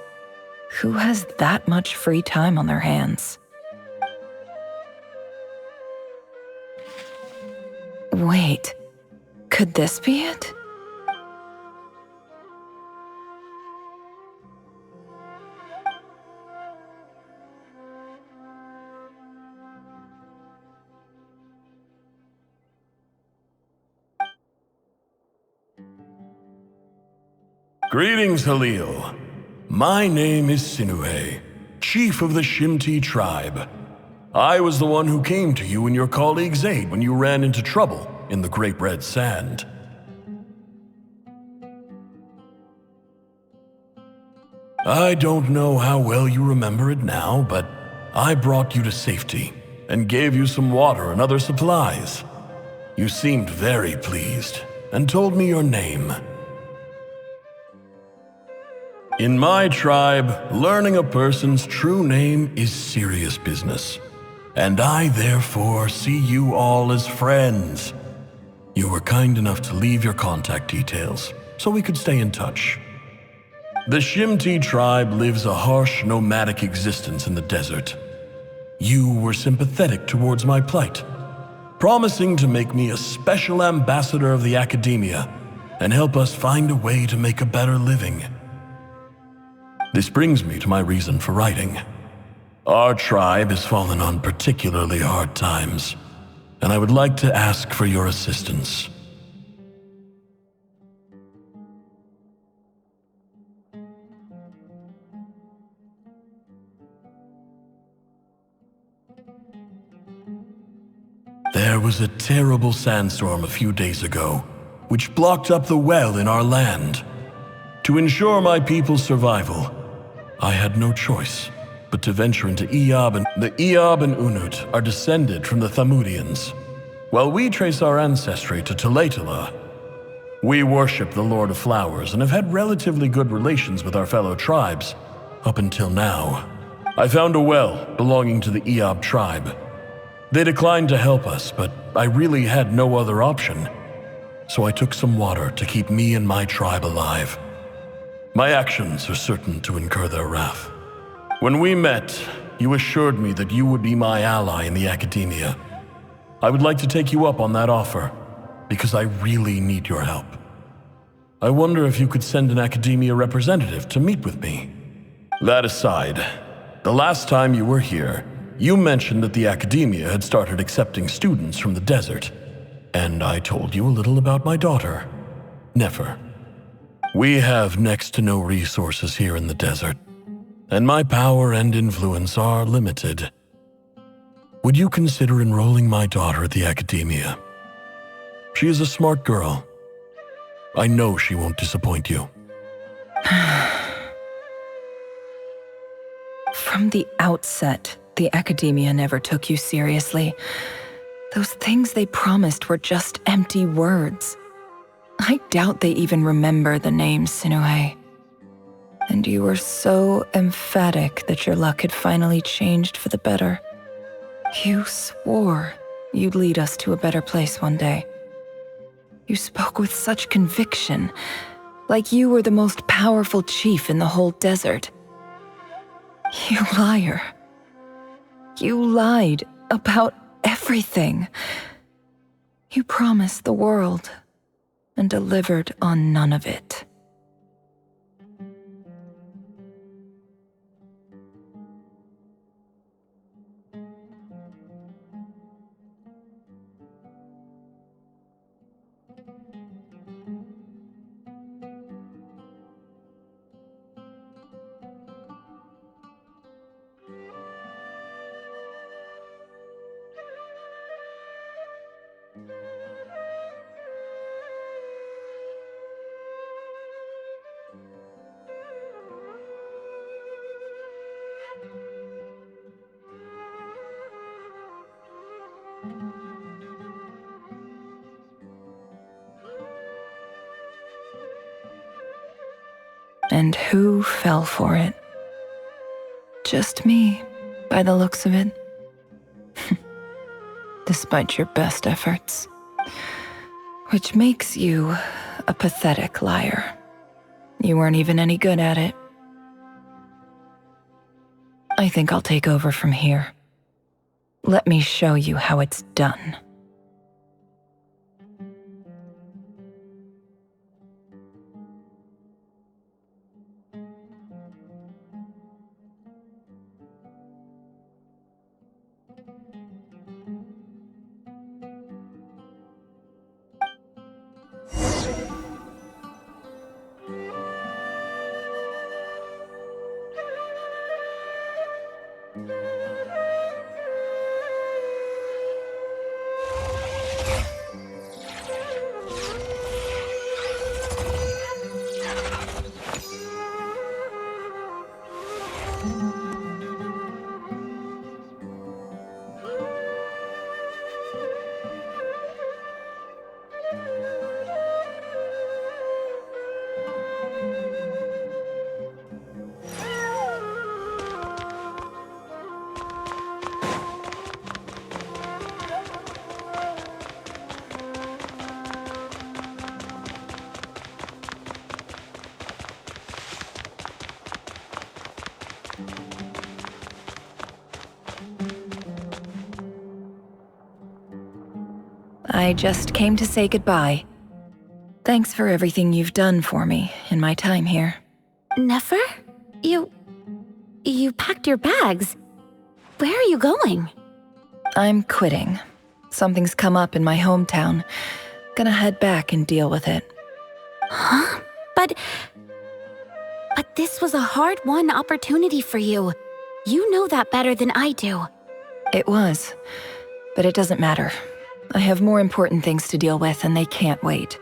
Who has that much free time on their hands? Wait, could this be it? Greetings, Halil. My name is Sinuhe, chief of the Shimti tribe. I was the one who came to you and your colleague Zaid when you ran into trouble in the Great Red Sand. I don't know how well you remember it now, but I brought you to safety and gave you some water and other supplies. You seemed very pleased and told me your name. In my tribe, learning a person's true name is serious business, and I therefore see you all as friends. You were kind enough to leave your contact details so we could stay in touch. The Shimti tribe lives a harsh, nomadic existence in the desert. You were sympathetic towards my plight, promising to make me a special ambassador of the academia and help us find a way to make a better living. This brings me to my reason for writing. Our tribe has fallen on particularly hard times. and I would like to ask for your assistance. There was a terrible sandstorm a few days ago, which blocked up the well in our land. To ensure my people's survival, I had no choice but to venture into Eob, and the Eob and Unut are descended from the Thamudians. While we trace our ancestry to Tulatala, we worship the Lord of Flowers and have had relatively good relations with our fellow tribes up until now. I found a well belonging to the Eob tribe. They declined to help us, but I really had no other option, so I took some water to keep me and my tribe alive. My actions are certain to incur their wrath. When we met, you assured me that you would be my ally in the academia. I would like to take you up on that offer, because I really need your help. I wonder if you could send an academia representative to meet with me. That aside, the last time you were here, you mentioned that the academia had started accepting students from the desert, and I told you a little about my daughter, Nefer. We have next to no resources here in the desert, and my power and influence are limited. Would you consider enrolling my daughter at the academia? She is a smart girl. I know she won't disappoint you. From the outset, the academia never took you seriously. Those things they promised were just empty words. I doubt they even remember the name Sinuhe. And you were so emphatic that your luck had finally changed for the better. You swore you'd lead us to a better place one day. You spoke with such conviction, like you were the most powerful chief in the whole desert. You liar. You lied about everything. You promised the world and delivered on none of it. And who fell for it? Just me, by the looks of it. Despite your best efforts. Which makes you a pathetic liar. You weren't even any good at it. I think I'll take over from here. Let me show you how it's done. I just came to say goodbye. Thanks for everything you've done for me in my time here. Nefer? You packed your bags. Where are you going? I'm quitting. Something's come up in my hometown. Gonna head back and deal with it. Huh? But this was a hard-won opportunity for you. You know that better than I do. It was, but it doesn't matter. I have more important things to deal with and they can't wait.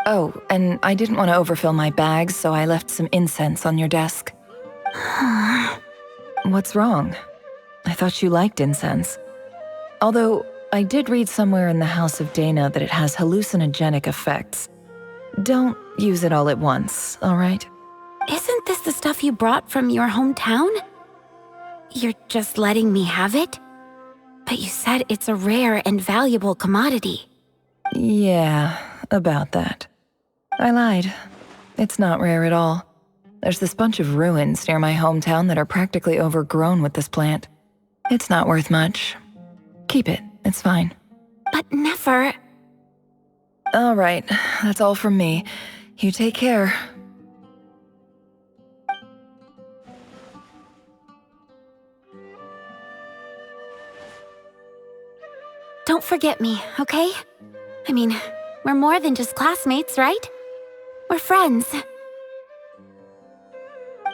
Oh, and I didn't want to overfill my bags, so I left some incense on your desk. What's wrong? I thought you liked incense. Although, I did read somewhere in the House of Dana that it has hallucinogenic effects. Don't use it all at once, all right? Isn't this the stuff you brought from your hometown? You're just letting me have it? But you said it's a rare and valuable commodity. Yeah, about that. I lied. It's not rare at all. There's this bunch of ruins near my hometown that are practically overgrown with this plant. It's not worth much. Keep it, it's fine. But never. All right, that's all from me. You take care. Don't forget me, okay? I mean, we're more than just classmates, right? We're friends.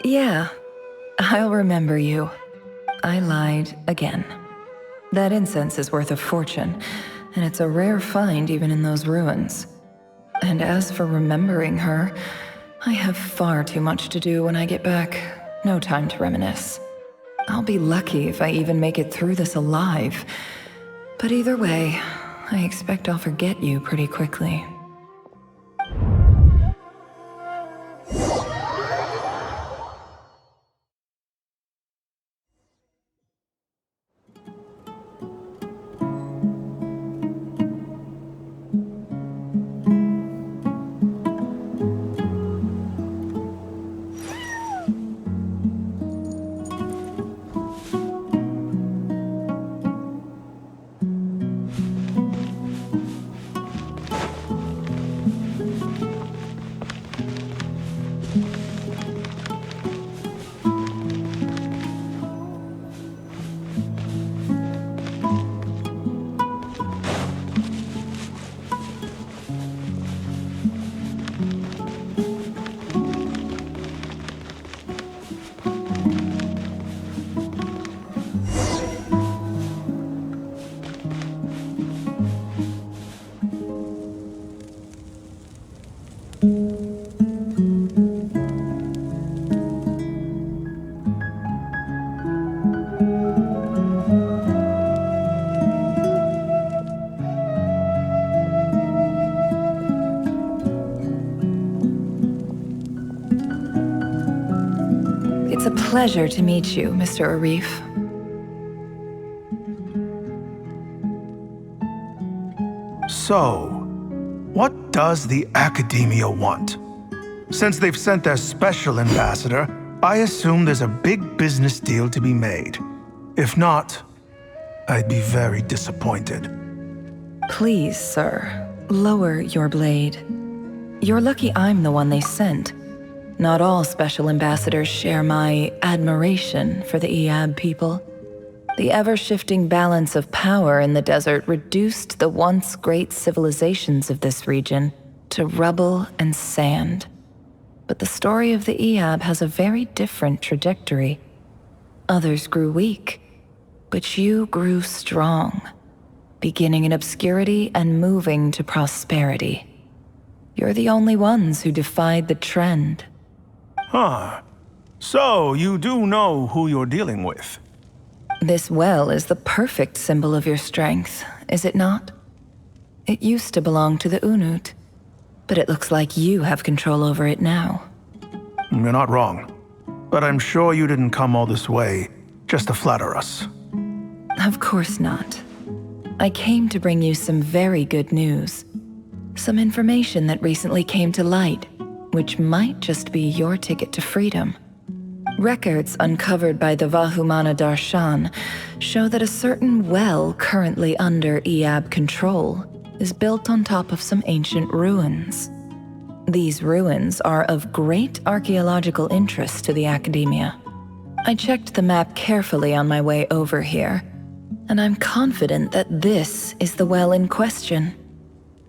Yeah, I'll remember you. I lied again. That incense is worth a fortune, and it's a rare find even in those ruins. And as for remembering her, I have far too much to do when I get back. No time to reminisce. I'll be lucky if I even make it through this alive. But either way, I expect I'll forget you pretty quickly. It's a pleasure to meet you, Mr. Arif. So, what does the Academia want? Since they've sent their special ambassador, I assume there's a big business deal to be made. If not, I'd be very disappointed. Please, sir, lower your blade. You're lucky I'm the one they sent. Not all special ambassadors share my admiration for the Iab people. The ever-shifting balance of power in the desert reduced the once great civilizations of this region to rubble and sand. But the story of the Iab has a very different trajectory. Others grew weak, but you grew strong, beginning in obscurity and moving to prosperity. You're the only ones who defied the trend. Huh. So, you do know who you're dealing with? This well is the perfect symbol of your strength, is it not? It used to belong to the Unut, but it looks like you have control over it now. You're not wrong. But I'm sure you didn't come all this way just to flatter us. Of course not. I came to bring you some very good news. Some information that recently came to light, which might just be your ticket to freedom. Records uncovered by the Vahumana Darshan show that a certain well currently under Iab control is built on top of some ancient ruins. These ruins are of great archaeological interest to the Academia. I checked the map carefully on my way over here, And I'm confident that this is the well in question.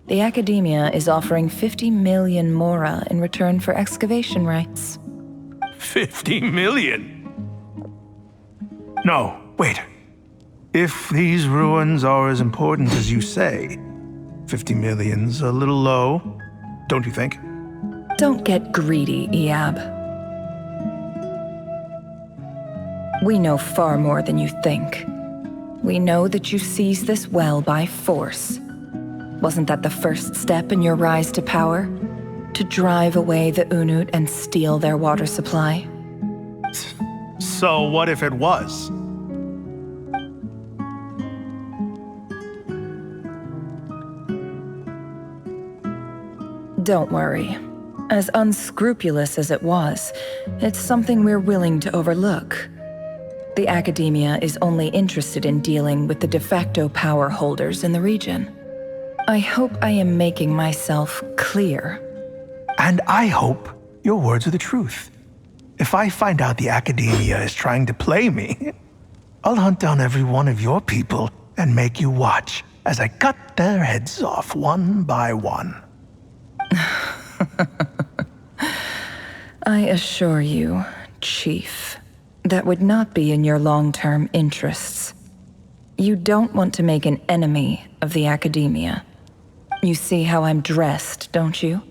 The Academia is offering 50 million mora in return for excavation rights. 50 million? No, wait. If these ruins are as important as you say, 50 million's a little low, don't you think? Don't get greedy, Iab. We know far more than you think. We know that you seized this well by force. Wasn't that the first step in your rise to power? To drive away the Unut and steal their water supply? So what if it was? Don't worry. As unscrupulous as it was, it's something we're willing to overlook. The Academia is only interested in dealing with the de facto power holders in the region. I hope I am making myself clear. And I hope your words are the truth. If I find out the Academia is trying to play me, I'll hunt down every one of your people and make you watch as I cut their heads off one by one. I assure you, Chief, that would not be in your long-term interests. You don't want to make an enemy of the Academia. You see how I'm dressed, don't you?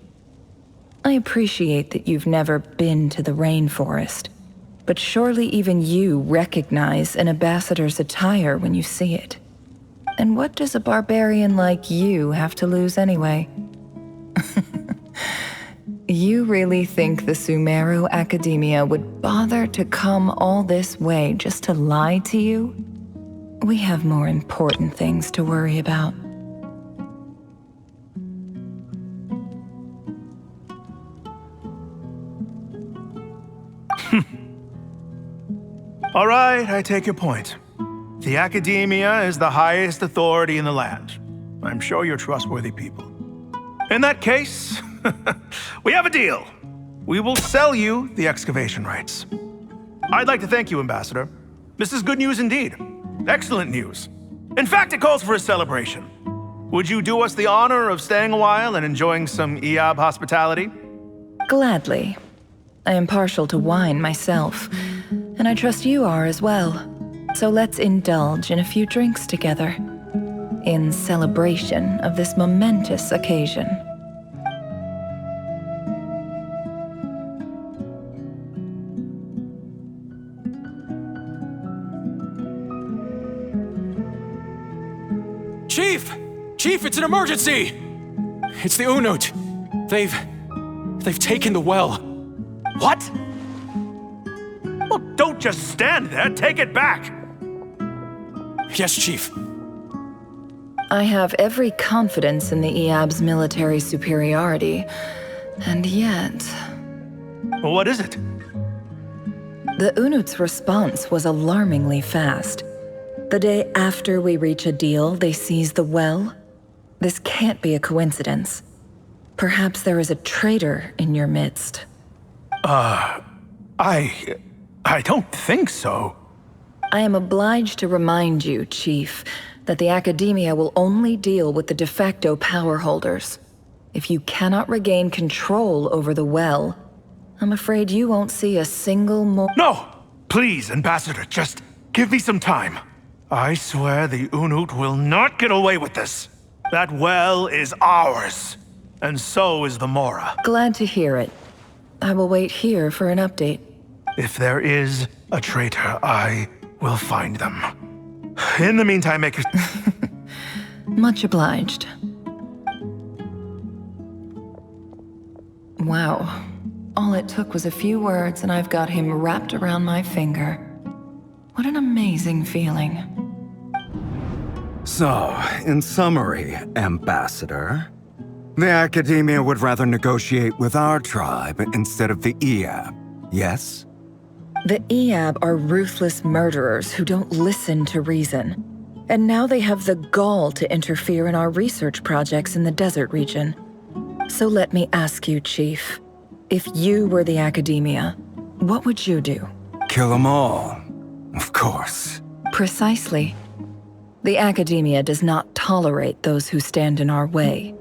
I appreciate that you've never been to the rainforest, but surely even you recognize an ambassador's attire when you see it. And what does a barbarian like you have to lose anyway? You really think the Sumeru Academia would bother to come all this way just to lie to you? We have more important things to worry about. All right, I take your point. The Academia is the highest authority in the land. I'm sure you're trustworthy people. In that case, we have a deal. We will sell you the excavation rights. I'd like to thank you, Ambassador. This is good news indeed. Excellent news. In fact, it calls for a celebration. Would you do us the honor of staying a while and enjoying some Iab hospitality? Gladly. I am partial to wine myself, and I trust you are as well. So let's indulge in a few drinks together, in celebration of this momentous occasion. Chief! Chief, it's an emergency! It's the Unut. They've taken the well. What? Well, don't just stand there. Take it back. Yes, Chief. I have every confidence in the Iab's military superiority, and yet... What is it? The Unut's response was alarmingly fast. The day after we reach a deal, they seize the well. This can't be a coincidence. Perhaps there is a traitor in your midst. I don't think so. I am obliged to remind you, Chief, that the Academia will only deal with the de facto power holders. If you cannot regain control over the well, I'm afraid you won't see a single more— No! Please, Ambassador, just give me some time. I swear the Unut will not get away with this. That well is ours, and so is the Mora. Glad to hear it. I will wait here for an update. If there is a traitor, I will find them. In the meantime, make it... Much obliged. Wow. All it took was a few words and I've got him wrapped around my finger. What an amazing feeling. So, in summary, Ambassador, the Academia would rather negotiate with our tribe instead of the Iab, yes? The Iab are ruthless murderers who don't listen to reason. And now they have the gall to interfere in our research projects in the desert region. So let me ask you, Chief, if you were the Academia, what would you do? Kill them all, of course. Precisely. The Academia does not tolerate those who stand in our way.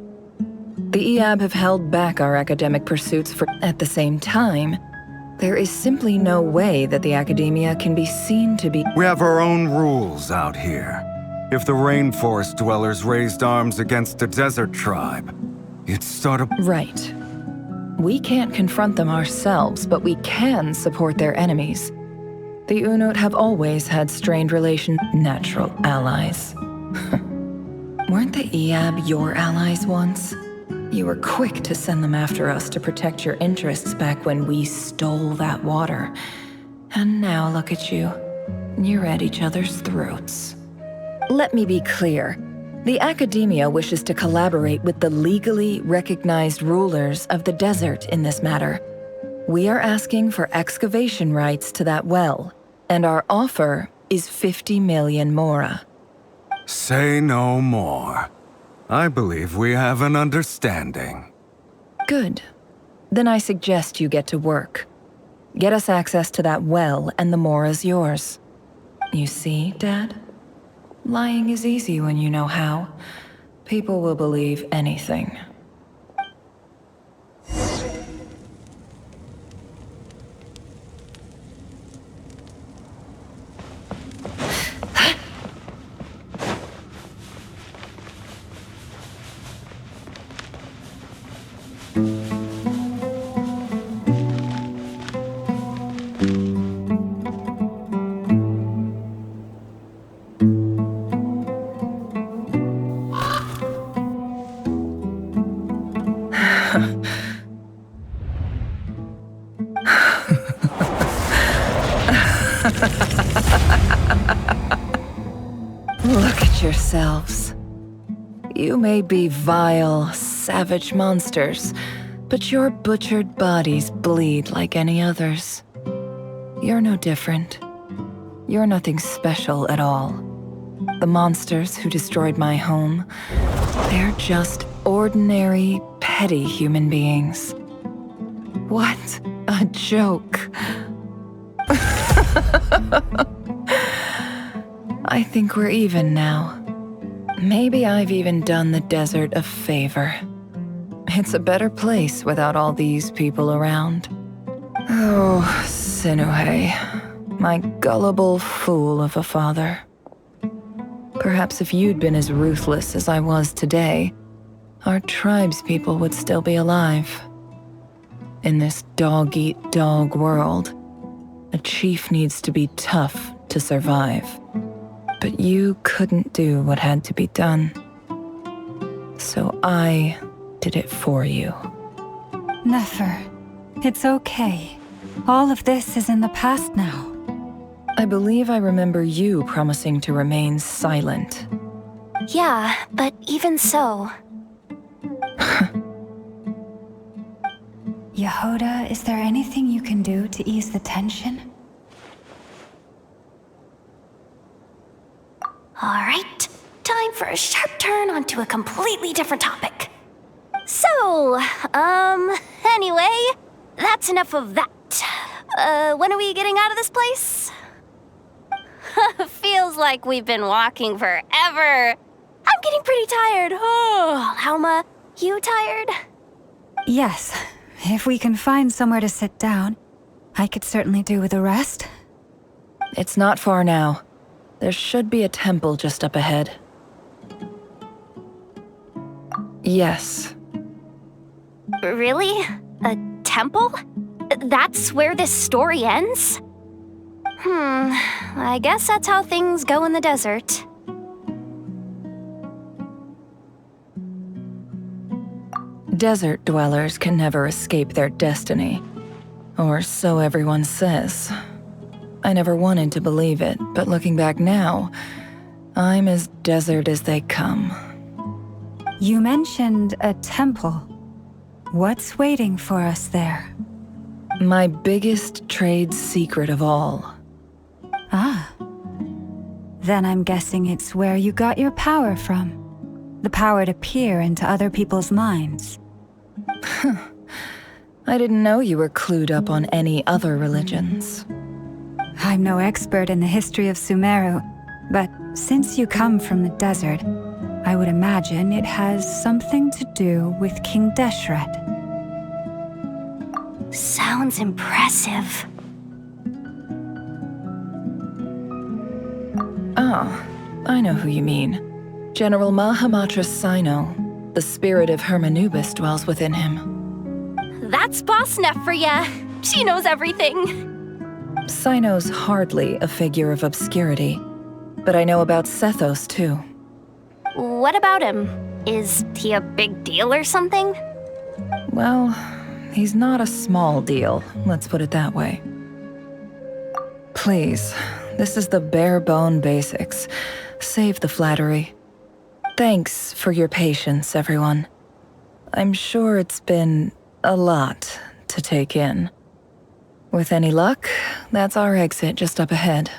The EAB have held back our academic pursuits for... At the same time, there is simply no way that the Academia can be seen to be... We have our own rules out here. If the rainforest dwellers raised arms against a desert tribe, you'd start a... Right. We can't confront them ourselves, but we can support their enemies. The Unut have always had strained relations, natural allies. Weren't the EAB your allies once? You were quick to send them after us to protect your interests back when we stole that water. And now look at you. You're at each other's throats. Let me be clear. The Academia wishes to collaborate with the legally recognized rulers of the desert in this matter. We are asking for excavation rights to that well, and our offer is 50 million mora. Say no more. I believe we have an understanding. Good. Then I suggest you get to work. Get us access to that well, and the mora's yours. You see, Dad? Lying is easy when you know how. People will believe anything. Look at yourselves. You may be vile, savage monsters, but your butchered bodies bleed like any others. You're no different. You're nothing special at all. The monsters who destroyed my home, they're just ordinary, petty human beings. What a joke. I think we're even now. Maybe I've even done the desert a favor. It's a better place without all these people around. Oh, Sinuhe, my gullible fool of a father. Perhaps if you'd been as ruthless as I was today, our tribespeople would still be alive. In this dog-eat-dog world, a chief needs to be tough to survive. But you couldn't do what had to be done. So I did it for you. Nefer, it's okay. All of this is in the past now. I believe I remember you promising to remain silent. Yeah, but even so... Yehoda, is there anything you can do to ease the tension? All right, time for a sharp turn onto a completely different topic. So, anyway, that's enough of that. When are we getting out of this place? Feels like we've been walking forever. I'm getting pretty tired. Oh, Alma, you tired? Yes. If we can find somewhere to sit down, I could certainly do with a rest. It's not far now. There should be a temple just up ahead. Yes. Really? A temple? That's where this story ends? I guess that's how things go in the desert. Desert dwellers can never escape their destiny. Or so everyone says. I never wanted to believe it, but looking back now, I'm as desert as they come. You mentioned a temple. What's waiting for us there? My biggest trade secret of all. Ah. Then I'm guessing it's where you got your power from. The power to peer into other people's minds. I didn't know you were clued up on any other religions. I'm no expert in the history of Sumeru, But since you come from the desert, I would imagine it has something to do with King Deshret. Sounds impressive. Ah, I know who you mean. General Mahamatra Sino. The spirit of Hermanubis dwells within him. That's Boss Neff for ya. She knows everything. Sino's hardly a figure of obscurity, but I know about Sethos too. What about him? Is he a big deal or something? Well, he's not a small deal, let's put it that way. Please, this is the bare-bone basics. Save the flattery. Thanks for your patience, everyone. I'm sure it's been a lot to take in. With any luck, that's our exit just up ahead.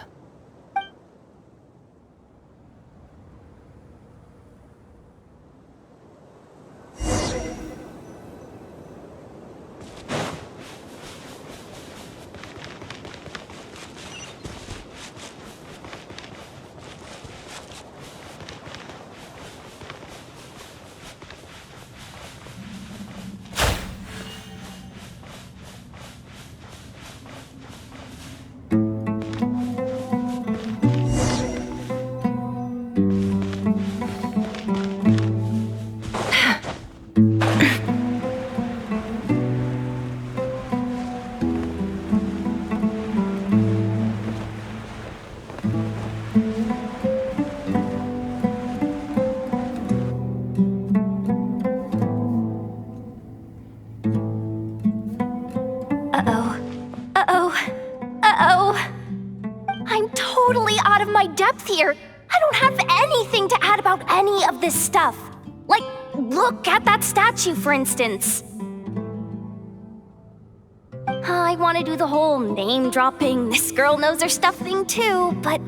I'm totally out of my depth here. I don't have anything to add about any of this stuff. Like, look at that statue, for instance. I want to do the whole name-dropping, this girl knows her stuff thing too, but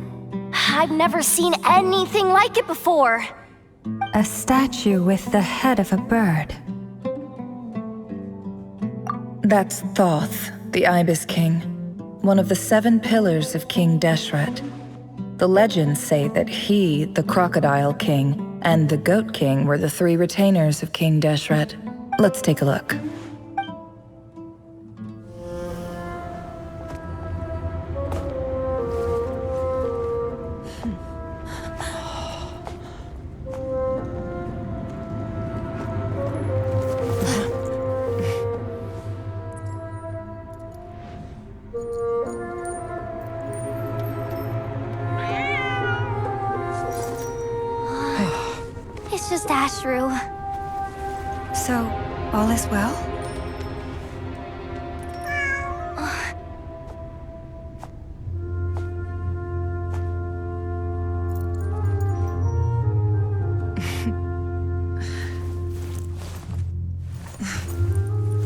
I've never seen anything like it before. A statue with the head of a bird. That's Thoth, the Ibis King, one of the 7 pillars of King Deshret. The legends say that he, the Crocodile King, and the Goat King were the 3 retainers of King Deshret. Let's take a look. It's just Ashru. So, all is well?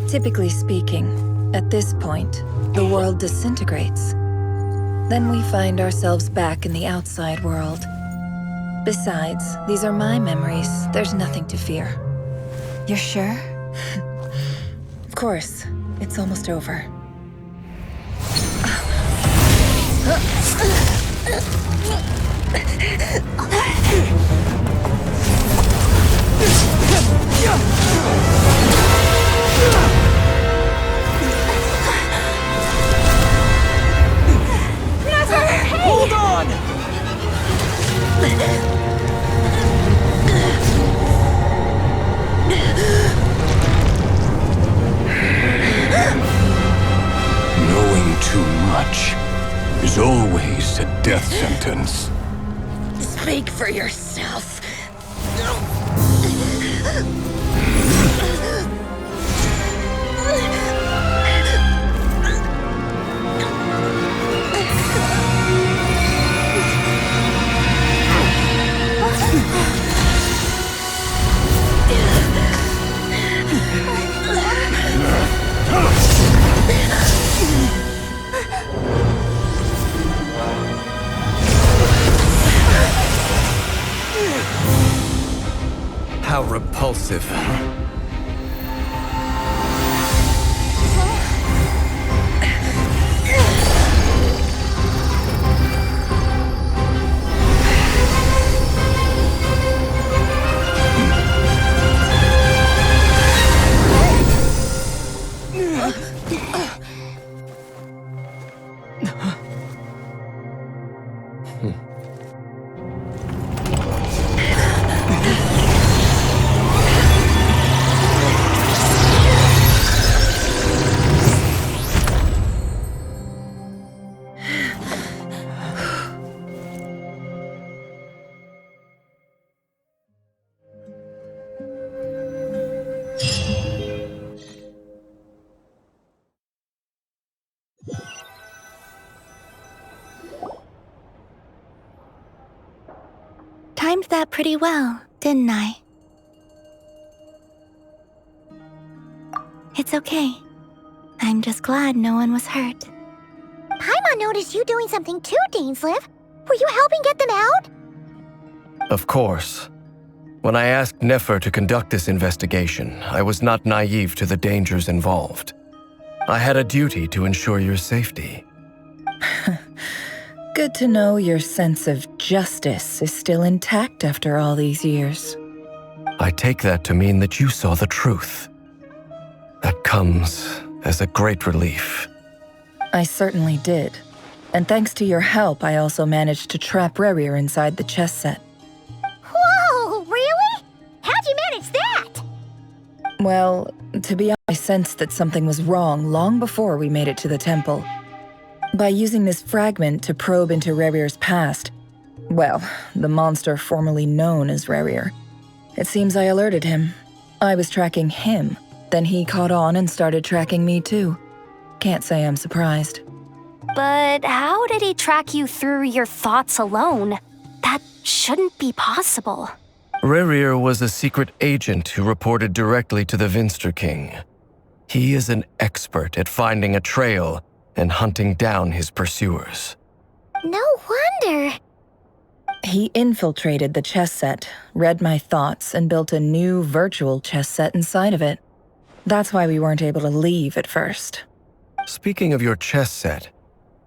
Typically speaking, at this point, the world disintegrates. Then we find ourselves back in the outside world. Besides, these are my memories. There's nothing to fear. You're sure? Of course. It's almost over. Hold on! Knowing too much is always a death sentence. Speak for yourself. How repulsive. Timed that pretty well, didn't I? It's okay. I'm just glad no one was hurt. Paimon noticed you doing something too, Dainsleif. Were you helping get them out? Of course. When I asked Nefer to conduct this investigation, I was not naive to the dangers involved. I had a duty to ensure your safety. Good to know your sense of justice is still intact after all these years. I take that to mean that you saw the truth. That comes as a great relief. I certainly did. And thanks to your help, I also managed to trap Rerir inside the chess set. Whoa, really? How'd you manage that? Well, to be honest, I sensed that something was wrong long before we made it to the temple. By using this fragment to probe into Rerir's past, well, the monster formerly known as Rerir, it seems I alerted him. I was tracking him, then he caught on and started tracking me too. Can't say I'm surprised. But how did he track you through your thoughts alone? That shouldn't be possible. Rerir was a secret agent who reported directly to the Vinster King. He is an expert at finding a trail and hunting down his pursuers. No wonder. He infiltrated the chess set, read my thoughts, and built a new virtual chess set inside of it. That's why we weren't able to leave at first. Speaking of your chess set,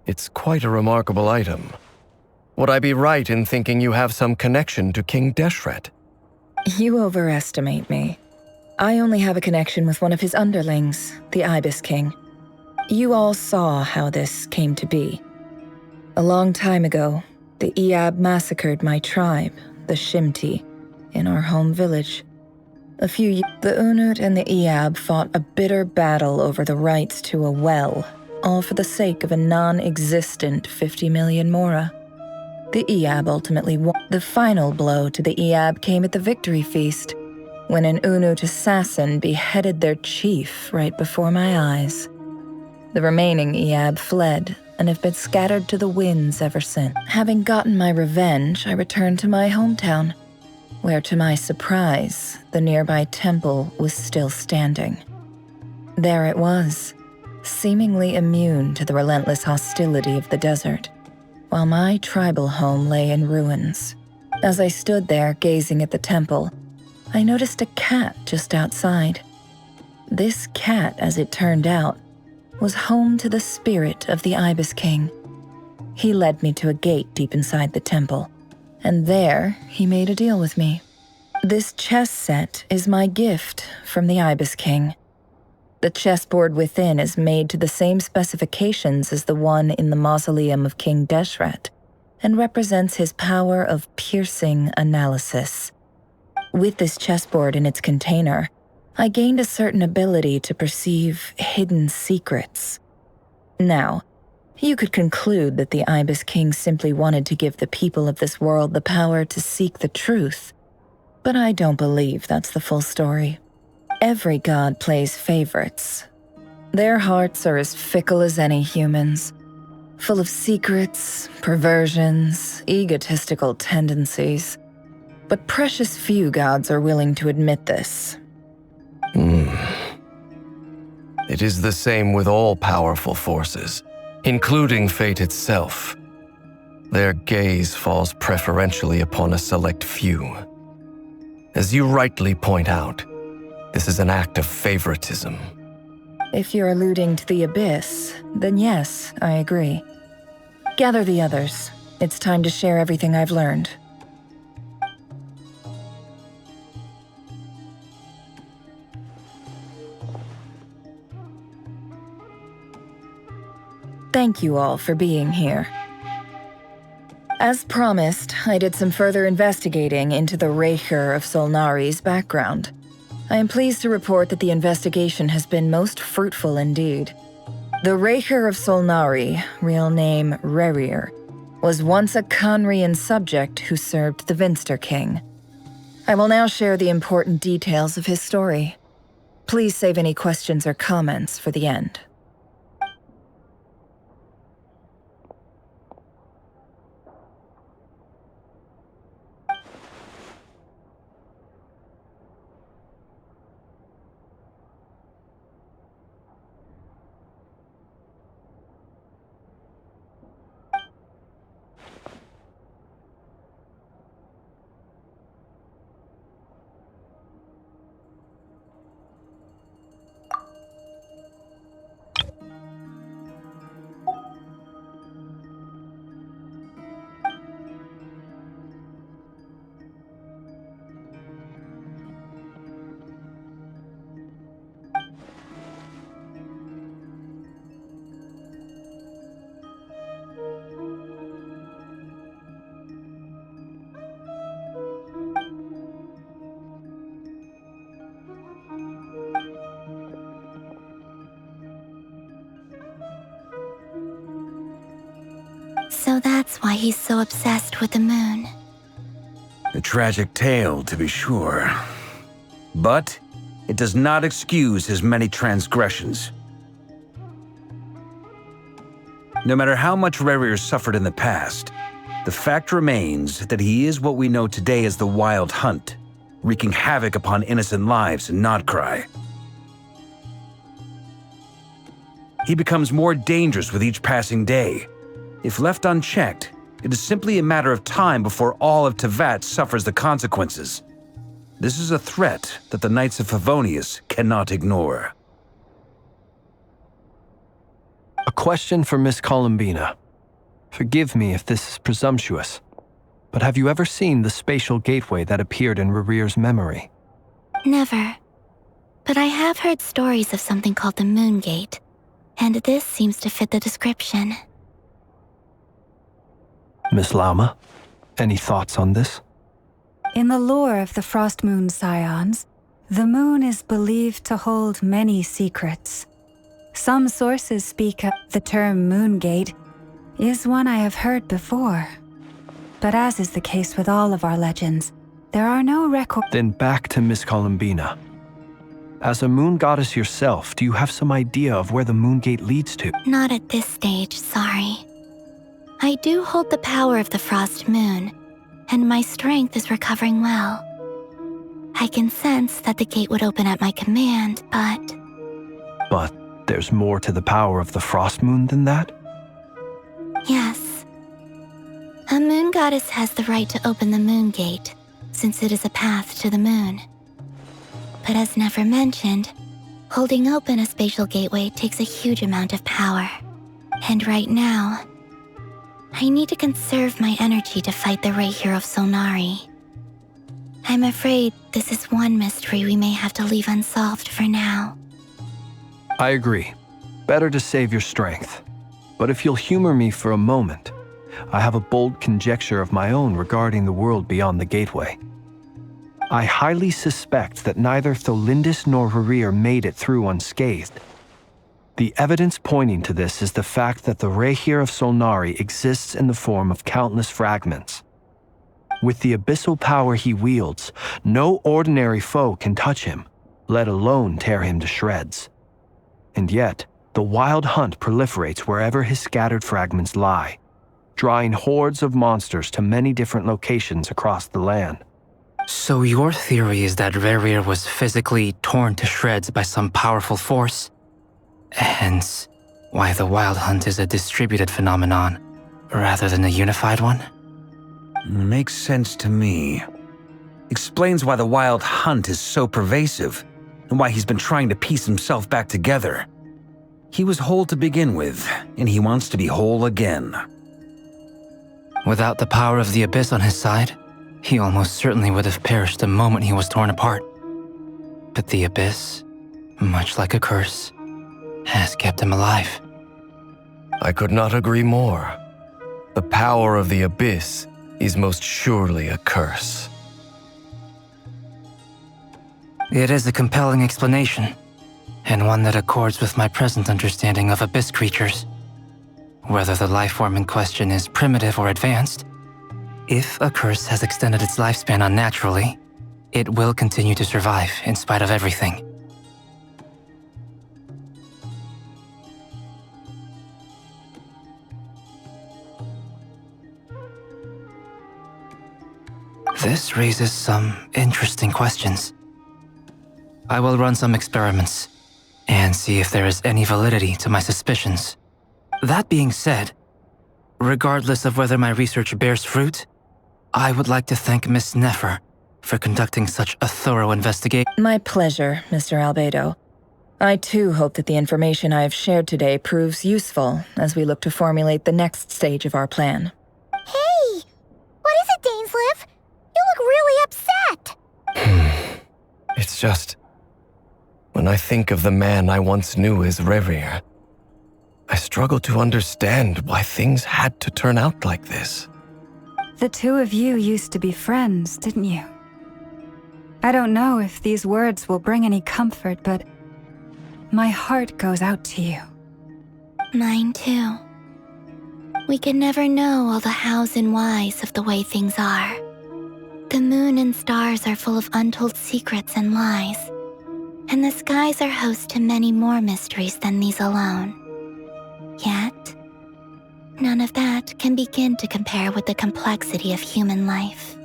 it's quite a remarkable item. Would I be right in thinking you have some connection to King Deshret? You overestimate me. I only have a connection with one of his underlings, the Ibis King. You all saw how this came to be. A long time ago, the Iab massacred my tribe, the Shimti, in our home village. The Unut and the Iab fought a bitter battle over the rights to a well, all for the sake of a non-existent 50 million mora. The Iab ultimately won. The final blow to the Iab came at the victory feast, when an Unut assassin beheaded their chief right before my eyes. The remaining Iab fled and have been scattered to the winds ever since. Having gotten my revenge, I returned to my hometown, where to my surprise, the nearby temple was still standing. There it was, seemingly immune to the relentless hostility of the desert, while my tribal home lay in ruins. As I stood there gazing at the temple, I noticed a cat just outside. This cat, as it turned out, was home to the spirit of the Ibis King. He led me to a gate deep inside the temple, and there he made a deal with me. This chess set is my gift from the Ibis King. The chessboard within is made to the same specifications as the one in the mausoleum of King Deshret, and represents his power of piercing analysis. With this chessboard in its container, I gained a certain ability to perceive hidden secrets. Now, you could conclude that the Ibis King simply wanted to give the people of this world the power to seek the truth, but I don't believe that's the full story. Every god plays favorites. Their hearts are as fickle as any human's, full of secrets, perversions, egotistical tendencies. But precious few gods are willing to admit this. It is the same with all powerful forces, including fate itself. Their gaze falls preferentially upon a select few. As you rightly point out, this is an act of favoritism. If you're alluding to the Abyss, then yes, I agree. Gather the others. It's time to share everything I've learned. Thank you all for being here. As promised, I did some further investigating into the Reicher of Solnari's background. I am pleased to report that the investigation has been most fruitful indeed. The Reicher of Solnari, real name Rerir, was once a Conrian subject who served the Vinster King. I will now share the important details of his story. Please save any questions or comments for the end. So that's why he's so obsessed with the moon. A tragic tale, to be sure. But it does not excuse his many transgressions. No matter how much Rerir suffered in the past, the fact remains that he is what we know today as the Wild Hunt, wreaking havoc upon innocent lives in Nodcry. He becomes more dangerous with each passing day. If left unchecked, it is simply a matter of time before all of Tevat suffers the consequences. This is a threat that the Knights of Favonius cannot ignore. A question for Miss Columbina. Forgive me if this is presumptuous, but have you ever seen the spatial gateway that appeared in Rerir's memory? Never. But I have heard stories of something called the Moon Gate, and this seems to fit the description. Miss Lama, any thoughts on this? In the lore of the Frost Moon Scions, the moon is believed to hold many secrets. Some sources speak of the term Moongate is one I have heard before. But as is the case with all of our legends, there are no records. Then back to Miss Columbina. As a moon goddess yourself, do you have some idea of where the Moongate leads to? Not at this stage, sorry. I do hold the power of the Frost Moon, and my strength is recovering well. I can sense that the gate would open at my command, but... But there's more to the power of the Frost Moon than that? Yes. A moon goddess has the right to open the Moon Gate, since it is a path to the moon. But as never mentioned, holding open a spatial gateway takes a huge amount of power. And right now, I need to conserve my energy to fight the Reicher of Solnari. I'm afraid this is one mystery we may have to leave unsolved for now. I agree. Better to save your strength. But if you'll humor me for a moment, I have a bold conjecture of my own regarding the world beyond the gateway. I highly suspect that neither Tholindis nor Rerir made it through unscathed. The evidence pointing to this is the fact that the Reicher of Solnari exists in the form of countless fragments. With the abyssal power he wields, no ordinary foe can touch him, let alone tear him to shreds. And yet, the Wild Hunt proliferates wherever his scattered fragments lie, drawing hordes of monsters to many different locations across the land. So your theory is that Rerir was physically torn to shreds by some powerful force? Hence, why the Wild Hunt is a distributed phenomenon, rather than a unified one? Makes sense to me. Explains why the Wild Hunt is so pervasive, and why he's been trying to piece himself back together. He was whole to begin with, and he wants to be whole again. Without the power of the Abyss on his side, he almost certainly would have perished the moment he was torn apart. But the Abyss, much like a curse, has kept him alive. I could not agree more. The power of the Abyss is most surely a curse. It is a compelling explanation, and one that accords with my present understanding of Abyss creatures. Whether the life form in question is primitive or advanced, if a curse has extended its lifespan unnaturally, it will continue to survive in spite of everything. This raises some interesting questions. I will run some experiments and see if there is any validity to my suspicions. That being said, regardless of whether my research bears fruit, I would like to thank Miss Nefer for conducting such a thorough investigation. My pleasure, Mr. Albedo. I too hope that the information I have shared today proves useful as we look to formulate the next stage of our plan. Hey! What is it, Dainsleif? You look really upset! It's just... when I think of the man I once knew as Rerir, I struggle to understand why things had to turn out like this. The two of you used to be friends, didn't you? I don't know if these words will bring any comfort, but my heart goes out to you. Mine too. We can never know all the hows and whys of the way things are. The moon and stars are full of untold secrets and lies, and the skies are host to many more mysteries than these alone. Yet, none of that can begin to compare with the complexity of human life.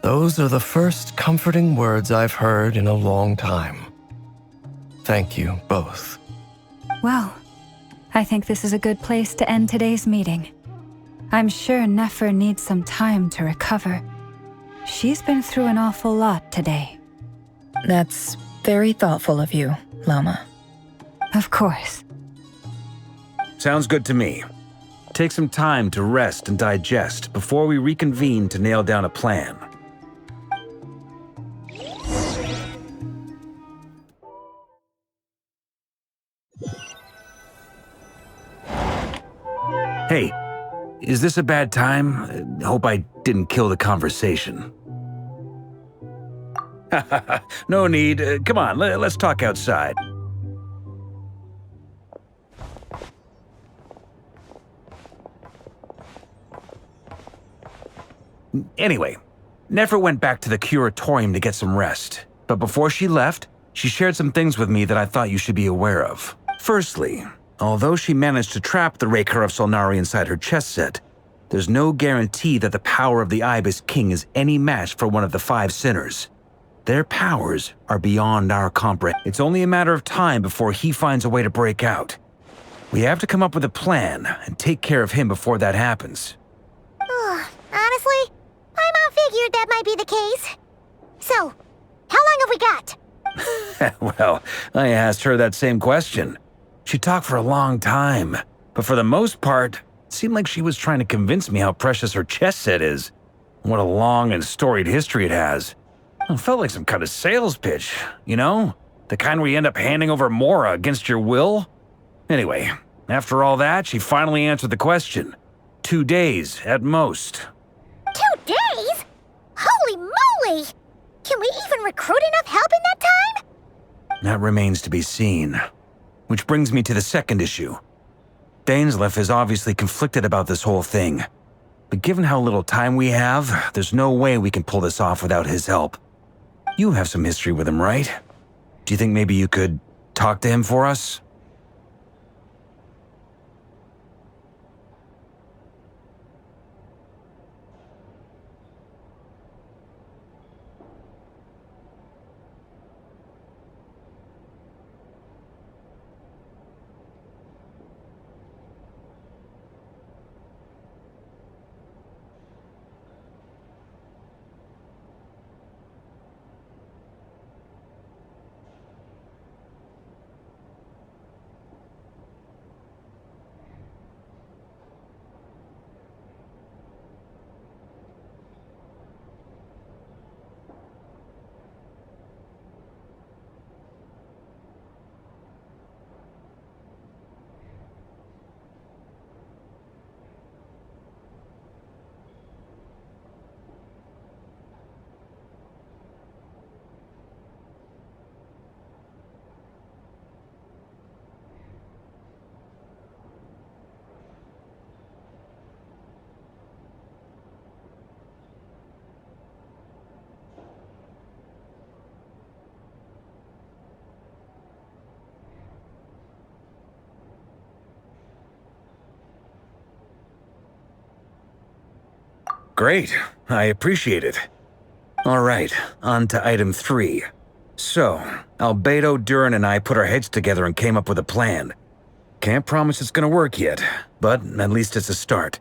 Those are the first comforting words I've heard in a long time. Thank you both. Well, I think this is a good place to end today's meeting. I'm sure Nefer needs some time to recover. She's been through an awful lot today. That's very thoughtful of you, Lama. Of course. Sounds good to me. Take some time to rest and digest before we reconvene to nail down a plan. Hey, is this a bad time? Hope I didn't kill the conversation. No need. Come on, let's talk outside. Anyway, Nefer went back to the curatorium to get some rest. But before she left, she shared some things with me that I thought you should be aware of. Firstly, although she managed to trap the Raker of Solnari inside her chess set, there's no guarantee that the power of the Ibis King is any match for one of the 5 sinners. Their powers are beyond our comprehension. It's only a matter of time before he finds a way to break out. We have to come up with a plan and take care of him before that happens. Honestly, my mom figured that might be the case. So, how long have we got? Well, I asked her that same question. She talked for a long time, but for the most part, it seemed like she was trying to convince me how precious her chess set is. What a long and storied history it has. It felt like some kind of sales pitch, you know? The kind where you end up handing over Mora against your will? Anyway, after all that, she finally answered the question. 2 days, at most. 2 days? Holy moly! Can we even recruit enough help in that time? That remains to be seen. Which brings me to the second issue. Dainsleif is obviously conflicted about this whole thing. But given how little time we have, there's no way we can pull this off without his help. You have some history with him, right? Do you think maybe you could talk to him for us? Great. I appreciate it. All right, on to item 3. So, Albedo, Duran, and I put our heads together and came up with a plan. Can't promise it's gonna work yet, but at least it's a start.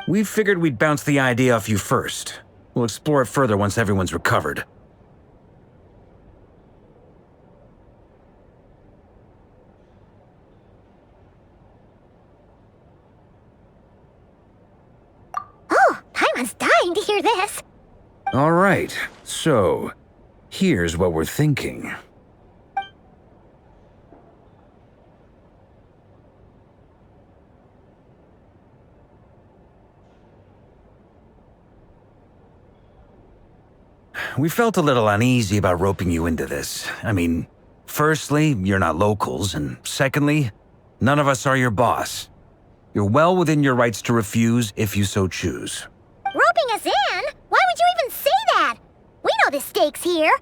We figured we'd bounce the idea off you first. We'll explore it further once everyone's recovered. Oh, Paimon's dying to hear this. All right, so here's what we're thinking. We felt a little uneasy about roping you into this. I mean, firstly, you're not locals, and secondly, none of us are your boss. You're well within your rights to refuse if you so choose. Roping us in? Why would you even say that? We know the stakes here.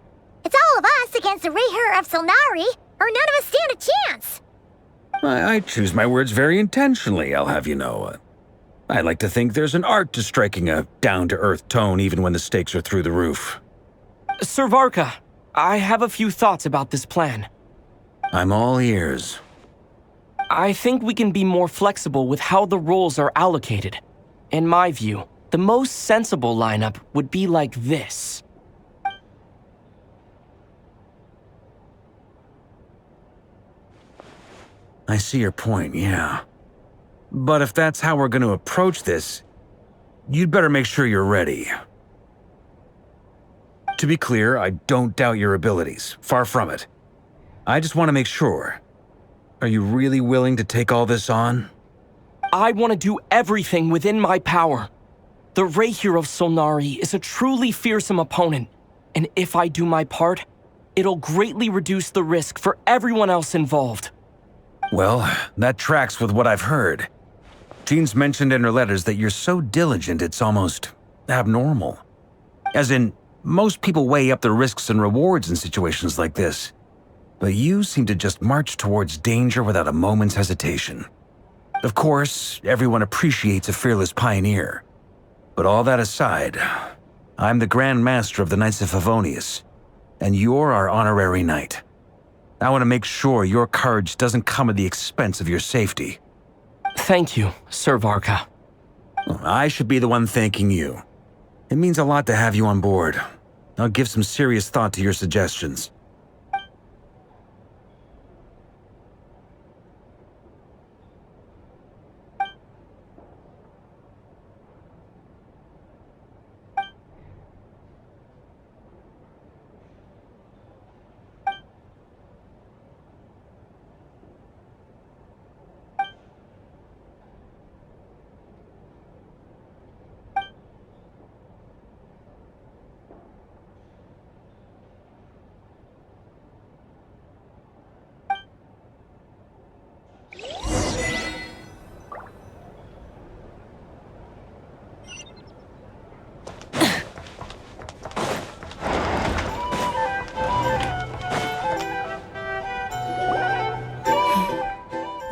It's all of us against the Rayher of Solnari, or none of us stand a chance. I choose my words very intentionally, I'll have you know. I like to think there's an art to striking a down-to-earth tone even when the stakes are through the roof. Sir Varka, I have a few thoughts about this plan. I'm all ears. I think we can be more flexible with how the roles are allocated. In my view, the most sensible lineup would be like this. I see your point, yeah. But if that's how we're going to approach this, you'd better make sure you're ready. To be clear, I don't doubt your abilities. Far from it. I just want to make sure. Are you really willing to take all this on? I want to do everything within my power. The Rayher of Solnari is a truly fearsome opponent, and if I do my part, it'll greatly reduce the risk for everyone else involved. Well, that tracks with what I've heard. Jean's mentioned in her letters that you're so diligent it's almost abnormal. As in, most people weigh up the risks and rewards in situations like this. But you seem to just march towards danger without a moment's hesitation. Of course, everyone appreciates a fearless pioneer. But all that aside, I'm the Grand Master of the Knights of Favonius, and you're our honorary knight. I want to make sure your courage doesn't come at the expense of your safety. Thank you, Sir Varka. I should be the one thanking you. It means a lot to have you on board. I'll give some serious thought to your suggestions.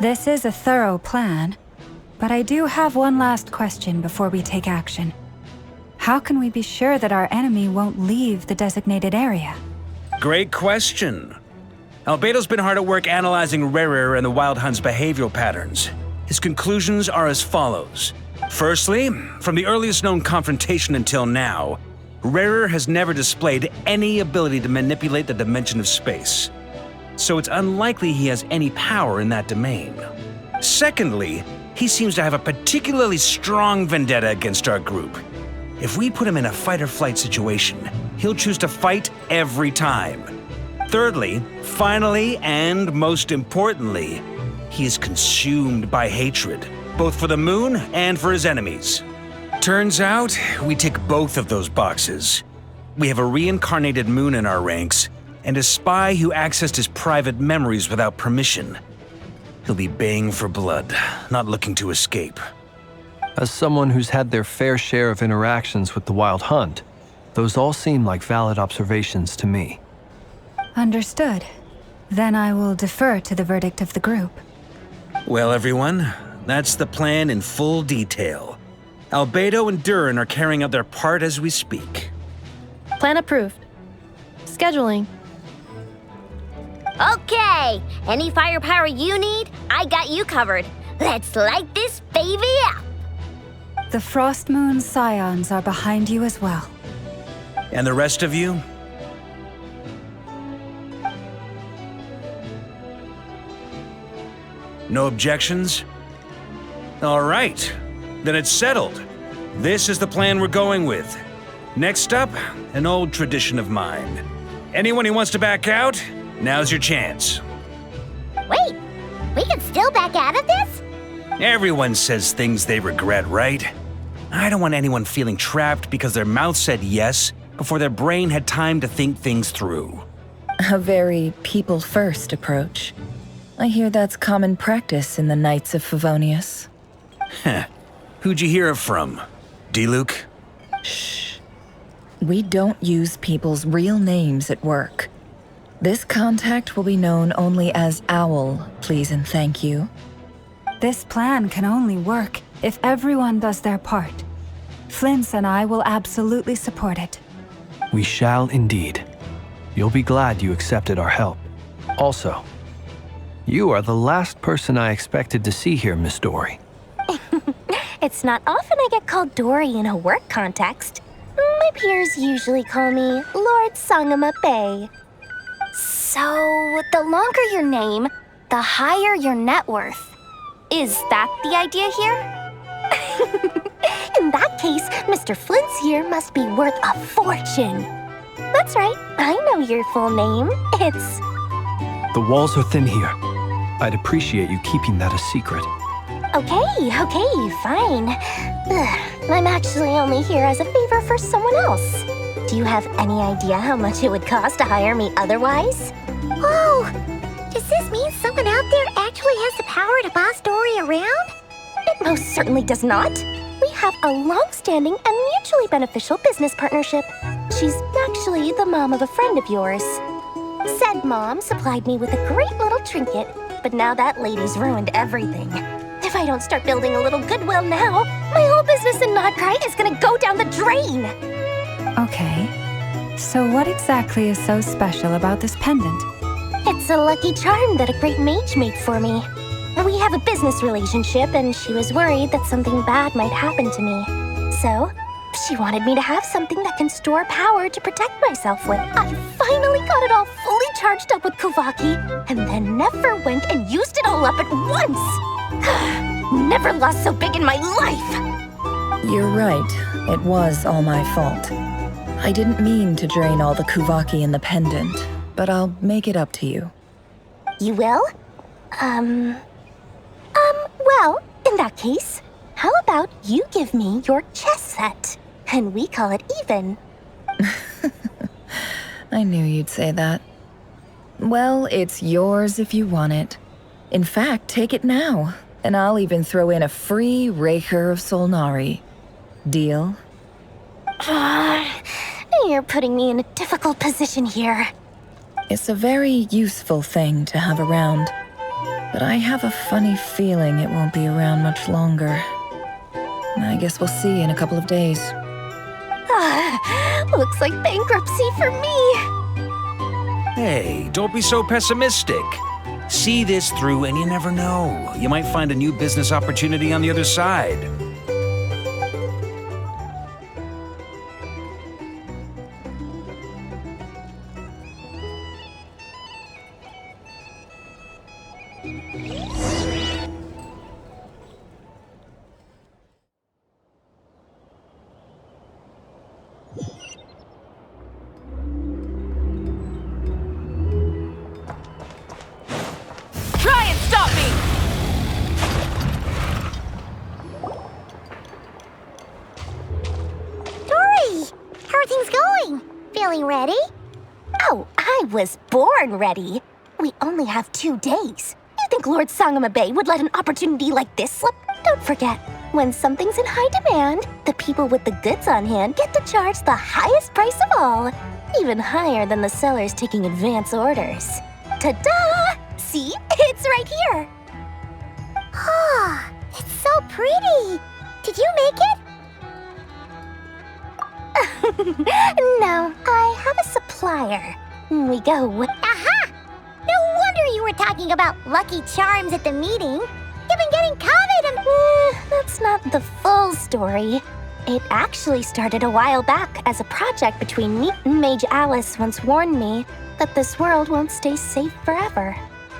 This is a thorough plan, but I do have one last question before we take action. How can we be sure that our enemy won't leave the designated area? Great question. Albedo's been hard at work analyzing Rayher and the Wild Hunt's behavioral patterns. His conclusions are as follows. Firstly, from the earliest known confrontation until now, Rayher has never displayed any ability to manipulate the dimension of space. So it's unlikely he has any power in that domain. Secondly, he seems to have a particularly strong vendetta against our group. If we put him in a fight-or-flight situation, he'll choose to fight every time. Thirdly, finally, and most importantly, he is consumed by hatred, both for the moon and for his enemies. Turns out, we tick both of those boxes. We have a reincarnated moon in our ranks, and a spy who accessed his private memories without permission. He'll be baying for blood, not looking to escape. As someone who's had their fair share of interactions with the Wild Hunt, those all seem like valid observations to me. Understood. Then I will defer to the verdict of the group. Well, everyone, that's the plan in full detail. Albedo and Durin are carrying out their part as we speak. Plan approved. Scheduling. Okay, any firepower you need, I got you covered. Let's light this baby up. The Frost Moon Scions are behind you as well. And the rest of you? No objections? All right, then it's settled. This is the plan we're going with. Next up, an old tradition of mine. Anyone who wants to back out, now's your chance. Wait, we can still back out of this? Everyone says things they regret, right? I don't want anyone feeling trapped because their mouth said yes before their brain had time to think things through. A very people-first approach. I hear that's common practice in the Knights of Favonius. Heh. Who'd you hear it from? D-Luke? Shh. We don't use people's real names at work. This contact will be known only as Owl, please and thank you. This plan can only work if everyone does their part. Flint's and I will absolutely support it. We shall indeed. You'll be glad you accepted our help. Also, you are the last person I expected to see here, Miss Dory. It's not often I get called Dory in a work context. My peers usually call me Lord Sangama Bay. So, the longer your name, the higher your net worth. Is that the idea here? In that case, Mr. Flint's here must be worth a fortune. That's right, I know your full name. It's... The walls are thin here. I'd appreciate you keeping that a secret. Okay, fine. I'm actually only here as a favor for someone else. Do you have any idea how much it would cost to hire me otherwise? Oh, does this mean someone out there actually has the power to boss Dory around? It most certainly does not. We have a long-standing and mutually beneficial business partnership. She's actually the mom of a friend of yours. Said mom supplied me with a great little trinket, but now that lady's ruined everything. If I don't start building a little goodwill now, my whole business in Nodcry is gonna go down the drain. Okay. So what exactly is so special about this pendant? It's a lucky charm that a great mage made for me. We have a business relationship, and she was worried that something bad might happen to me. So, she wanted me to have something that can store power to protect myself with. I finally got it all fully charged up with Kuvaki, and then never went and used it all up at once! Never lost so big in my life! You're right. It was all my fault. I didn't mean to drain all the Kuvaki in the pendant, but I'll make it up to you. You will? Well, in that case, how about you give me your chess set, and we call it even? I knew you'd say that. Well, it's yours if you want it. In fact, take it now, and I'll even throw in a free Raker of Solnari. Deal? You're putting me in a difficult position here. It's a very useful thing to have around, but I have a funny feeling it won't be around much longer. I guess we'll see in a couple of days. Looks like bankruptcy for me. Hey, don't be so pessimistic. See this through and you never know. You might find a new business opportunity on the other side. Try and stop me! Dory, how are things going? Feeling ready? Oh, I was born ready. We only have 2 days. You think Lord Sangama Bay would let an opportunity like this slip? Don't forget, when something's in high demand, the people with the goods on hand get to charge the highest price of all, even higher than the sellers taking advance orders. Ta-da! See? It's right here! Ah, it's so pretty. Did you make it? No, I have a supplier. We go. Aha! No wonder you were talking about Lucky Charms at the meeting. You've been getting coveted. That's not the full story. It actually started a while back as a project between me. Mage Alice once warned me that this world won't stay safe forever.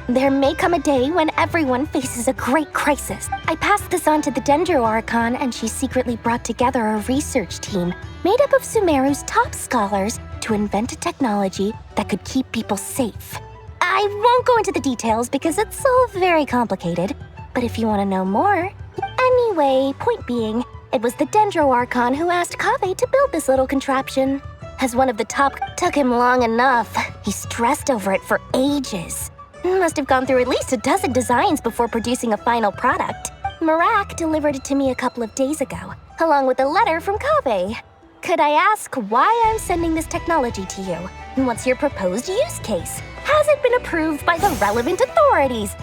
There may come a day when everyone faces a great crisis. I passed this on to the Dendro Archon, and she secretly brought together a research team made up of Sumeru's top scholars to invent a technology that could keep people safe. I won't go into the details because it's all very complicated, but if you want to know more... Anyway, point being, it was the Dendro Archon who asked Kaveh to build this little contraption. As one of the top, took him long enough. He stressed over it for ages. Must have gone through at least a dozen designs before producing a final product. Marak delivered it to me a couple of days ago, along with a letter from Kaveh. Could I ask why I'm sending this technology to you? And what's your proposed use case? Has it been approved by the relevant authorities?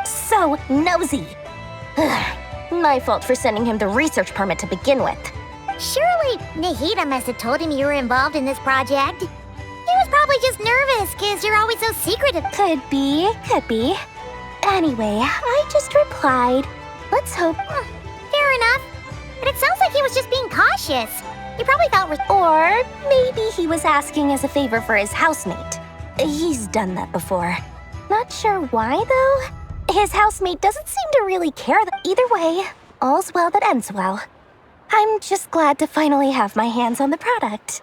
So nosy. My fault for sending him the research permit to begin with. Surely Nahida must have told him you were involved in this project. He was probably just nervous because you're always so secretive. Could be. Anyway, I just replied, let's hope. Fair enough. But it sounds like he was just being cautious. He probably thought Or maybe he was asking as a favor for his housemate. He's done that before. Not sure why, though. His housemate doesn't seem to really care. Either way, all's well that ends well. I'm just glad to finally have my hands on the product.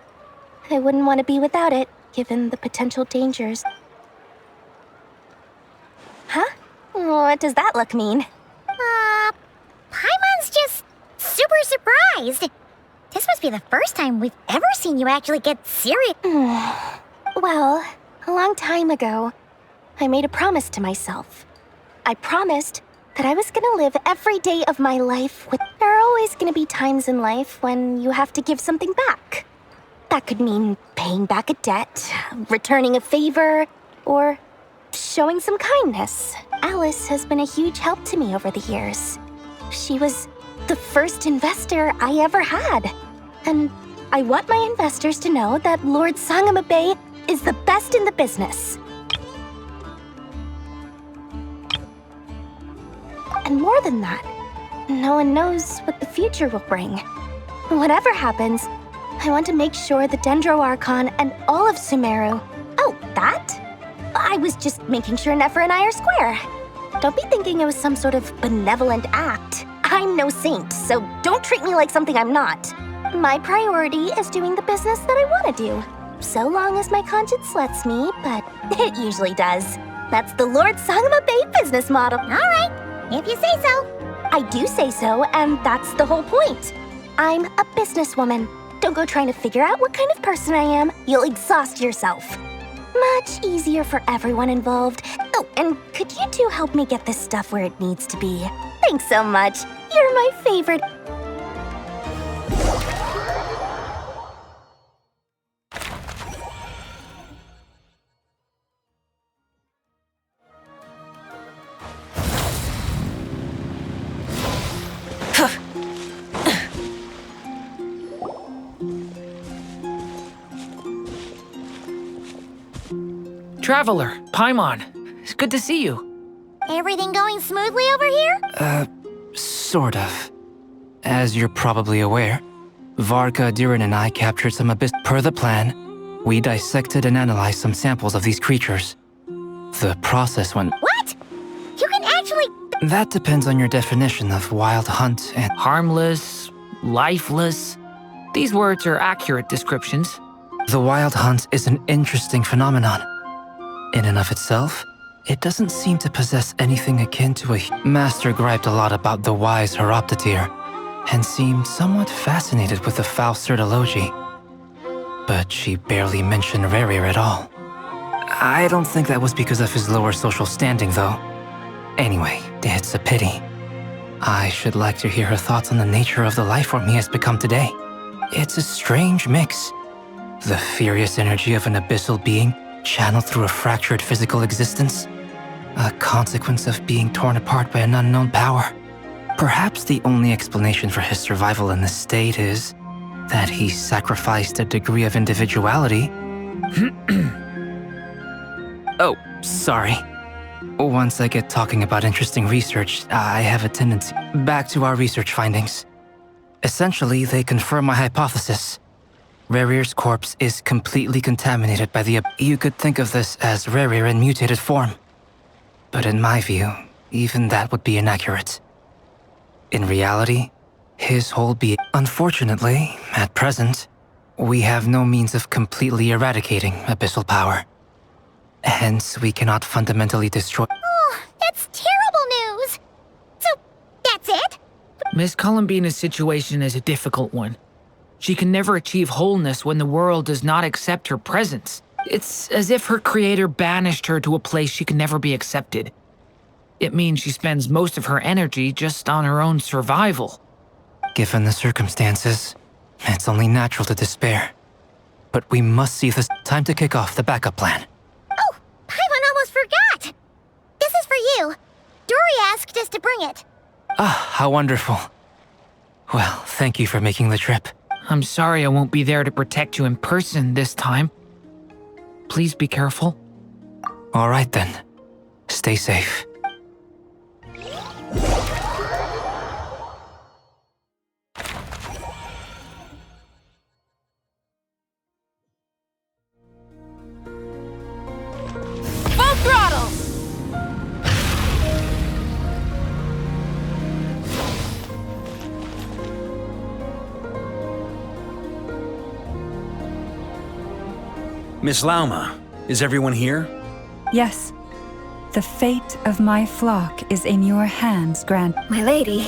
I wouldn't want to be without it, given the potential dangers. Huh? What does that look mean? Paimon's just super surprised. This must be the first time we've ever seen you actually get serious. Well, a long time ago, I made a promise to myself. I promised that I was gonna live every day of my life with... There are always gonna be times in life when you have to give something back. That could mean paying back a debt, returning a favor, or showing some kindness. Alice has been a huge help to me over the years. She was the first investor I ever had. And I want my investors to know that Lord Sangama Bay is the best in the business. And more than that, no one knows what the future will bring. Whatever happens, I want to make sure the Dendro Archon and all of Sumeru... Oh, that? I was just making sure Nefer and I are square. Don't be thinking it was some sort of benevolent act. I'm no saint, so don't treat me like something I'm not. My priority is doing the business that I want to do. So long as my conscience lets me, but it usually does. That's the Lord Sangama Bay business model. All right, if you say so. I do say so, and that's the whole point. I'm a businesswoman. Don't go trying to figure out what kind of person I am. You'll exhaust yourself. Much easier for everyone involved. Oh, and could you two help me get this stuff where it needs to be? Thanks so much. You're my favorite. Traveler, Paimon, it's good to see you. Everything going smoothly over here? Sort of. As you're probably aware, Varka, Durin, and I captured some abyss. Per the plan, we dissected and analyzed some samples of these creatures. The process went... What? You can actually... That depends on your definition of wild hunt and... Harmless, lifeless. These words are accurate descriptions. The wild hunt is an interesting phenomenon. In and of itself, it doesn't seem to possess anything akin to a... Master griped a lot about the wise Horoptetyr, and seemed somewhat fascinated with the foul Certology. But she barely mentioned Rerir at all. I don't think that was because of his lower social standing, though. Anyway, it's a pity. I should like to hear her thoughts on the nature of the life form he has become today. It's a strange mix. The furious energy of an abyssal being channeled through a fractured physical existence. A consequence of being torn apart by an unknown power. Perhaps the only explanation for his survival in this state is that he sacrificed a degree of individuality. Oh, sorry. Once I get talking about interesting research, I have a tendency. Back to our research findings. Essentially, they confirm my hypothesis. Rarir's corpse is completely contaminated by the... You could think of this as Rarir in mutated form. But in my view, even that would be inaccurate. In reality, his whole being... Unfortunately, at present, we have no means of completely eradicating abyssal power. Hence, we cannot fundamentally destroy... Oh, that's terrible news! So, that's it? Miss Columbina's situation is a difficult one. She can never achieve wholeness when the world does not accept her presence. It's as if her creator banished her to a place she can never be accepted. It means she spends most of her energy just on her own survival. Given the circumstances, it's only natural to despair. But we must see this. Time to kick off the backup plan. Oh, Paimon almost forgot! This is for you. Dory asked us to bring it. Ah, how wonderful. Well, thank you for making the trip. I'm sorry I won't be there to protect you in person this time. Please be careful. All right then. Stay safe. Full throttle! Miss Lauma, is everyone here? Yes. The fate of my flock is in your hands, Grand. My lady.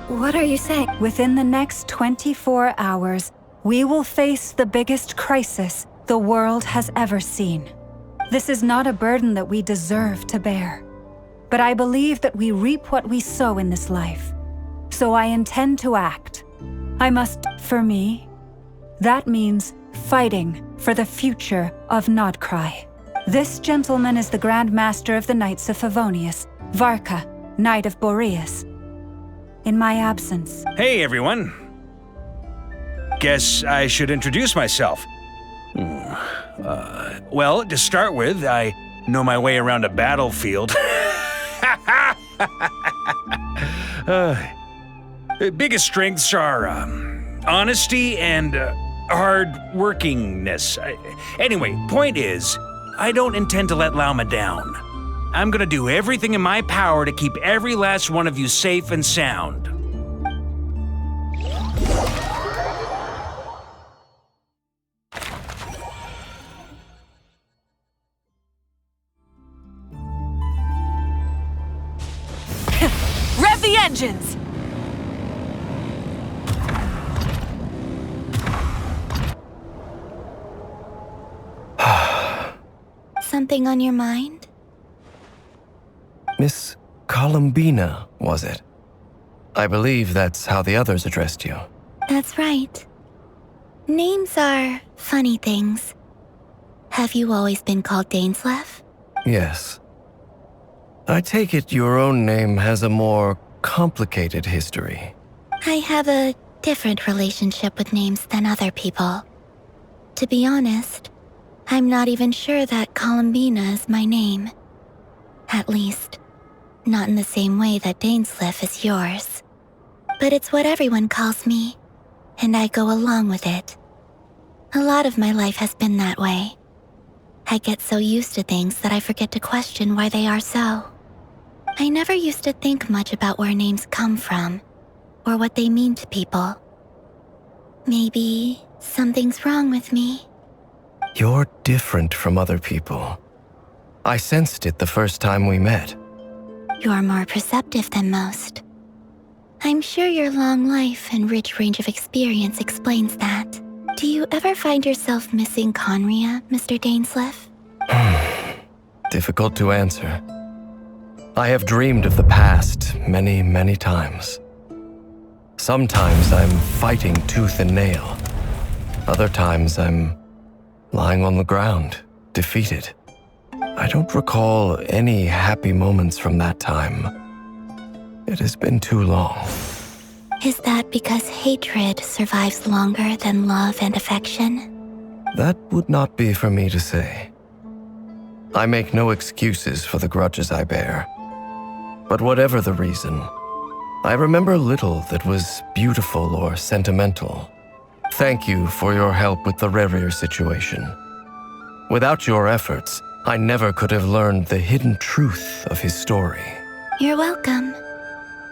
What are you saying? Within the next 24 hours, we will face the biggest crisis the world has ever seen. This is not a burden that we deserve to bear. But I believe that we reap what we sow in this life. So I intend to act. I must, for me, that means fighting for the future of Nodcry. This gentleman is the Grand Master of the Knights of Favonius, Varka, Knight of Boreas. In my absence. Hey, everyone. Guess I should introduce myself. Well, to start with, I know my way around a battlefield. Biggest strengths are honesty and hard-workingness. Anyway, point is, I don't intend to let Lauma down. I'm gonna do everything in my power to keep every last one of you safe and sound. Rev the engines! Something on your mind? Miss Columbina, was it? I believe that's how the others addressed you. That's right. Names are funny things. Have you always been called Dainslev? Yes. I take it your own name has a more complicated history. I have a different relationship with names than other people. To be honest, I'm not even sure that Columbina is my name. At least, not in the same way that Dainslev is yours. But it's what everyone calls me, and I go along with it. A lot of my life has been that way. I get so used to things that I forget to question why they are so. I never used to think much about where names come from, or what they mean to people. Maybe something's wrong with me. You're different from other people. I sensed it the first time we met. You're more perceptive than most. I'm sure your long life and rich range of experience explains that. Do you ever find yourself missing Conria, Mr. Dainslev? Difficult to answer. I have dreamed of the past many, many times. Sometimes I'm fighting tooth and nail. Other times I'm lying on the ground, defeated. I don't recall any happy moments from that time. It has been too long. Is that because hatred survives longer than love and affection? That would not be for me to say. I make no excuses for the grudges I bear. But whatever the reason, I remember little that was beautiful or sentimental. Thank you for your help with the Rerir situation. Without your efforts, I never could have learned the hidden truth of his story. You're welcome.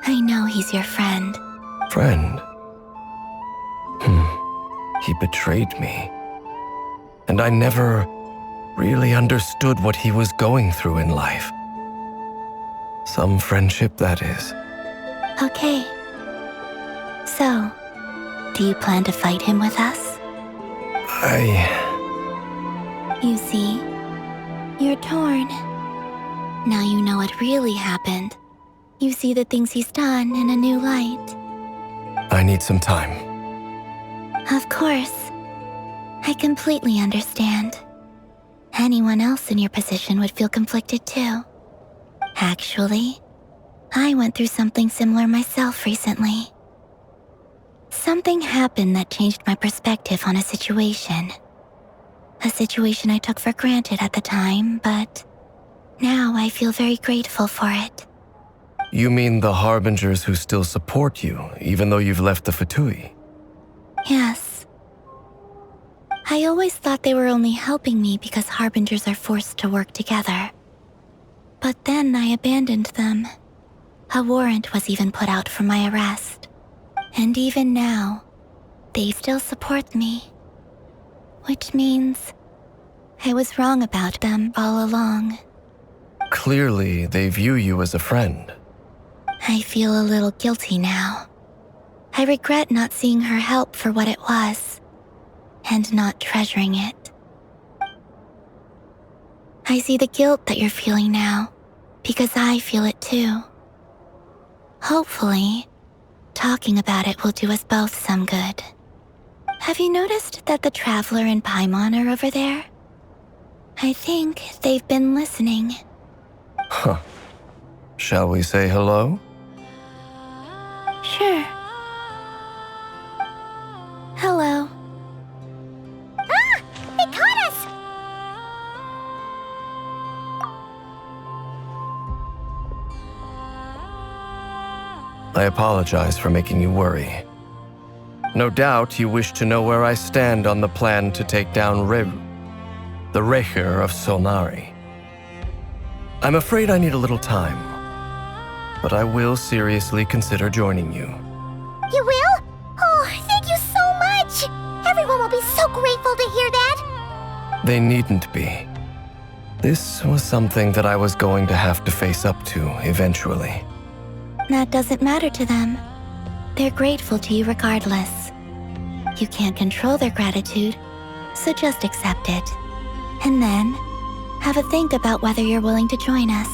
I know he's your friend. Friend? He betrayed me. And I never really understood what he was going through in life. Some friendship, that is. Okay. So, do you plan to fight him with us? You see, you're torn. Now you know what really happened. You see the things he's done in a new light. I need some time. Of course. I completely understand. Anyone else in your position would feel conflicted too. Actually, I went through something similar myself recently. Something happened that changed my perspective on a situation. A situation I took for granted at the time, but now I feel very grateful for it. You mean the Harbingers who still support you, even though you've left the Fatui? Yes. I always thought they were only helping me because Harbingers are forced to work together. But then I abandoned them. A warrant was even put out for my arrest. And even now, they still support me. Which means I was wrong about them all along. Clearly, they view you as a friend. I feel a little guilty now. I regret not seeing her help for what it was, and not treasuring it. I see the guilt that you're feeling now, because I feel it too. Hopefully, talking about it will do us both some good. Have you noticed that the Traveler and Paimon are over there? I think they've been listening. Huh. Shall we say hello? Sure. Hello. Ah! They caught us! I apologize for making you worry. No doubt you wish to know where I stand on the plan to take down Reru, the Reir of Solnari. I'm afraid I need a little time, but I will seriously consider joining you. You will? Oh, thank you so much! Everyone will be so grateful to hear that! They needn't be. This was something that I was going to have to face up to eventually. That doesn't matter to them. They're grateful to you regardless. You can't control their gratitude, so just accept it. And then, have a think about whether you're willing to join us.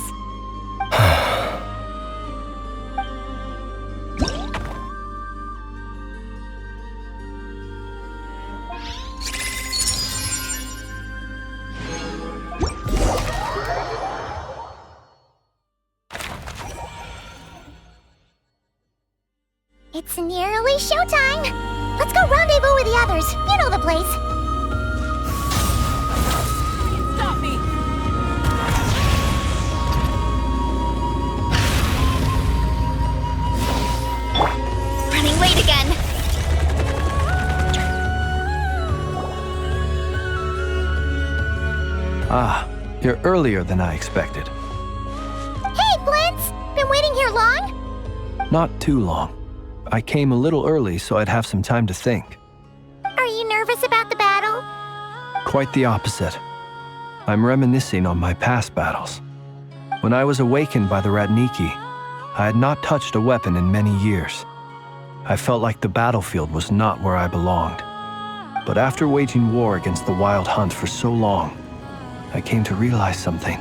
It's nearly showtime! Let's go rendezvous with the others. You know the place. Stop me! Running late again. Ah, you're earlier than I expected. Hey, Flint's! Been waiting here long? Not too long. I came a little early so I'd have some time to think. Are you nervous about the battle? Quite the opposite. I'm reminiscing on my past battles. When I was awakened by the Ratniki, I had not touched a weapon in many years. I felt like the battlefield was not where I belonged. But after waging war against the Wild Hunt for so long, I came to realize something.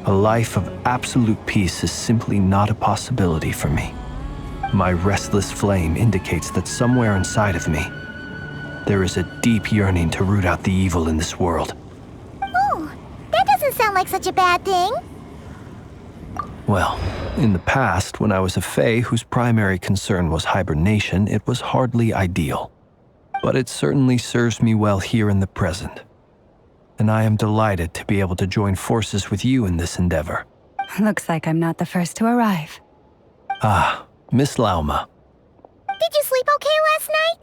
A life of absolute peace is simply not a possibility for me. My restless flame indicates that somewhere inside of me, there is a deep yearning to root out the evil in this world. Oh, that doesn't sound like such a bad thing. Well, in the past, when I was a Fae whose primary concern was hibernation, it was hardly ideal. But it certainly serves me well here in the present. And I am delighted to be able to join forces with you in this endeavor. Looks like I'm not the first to arrive. Ah, Miss Lauma. Did you sleep okay last night?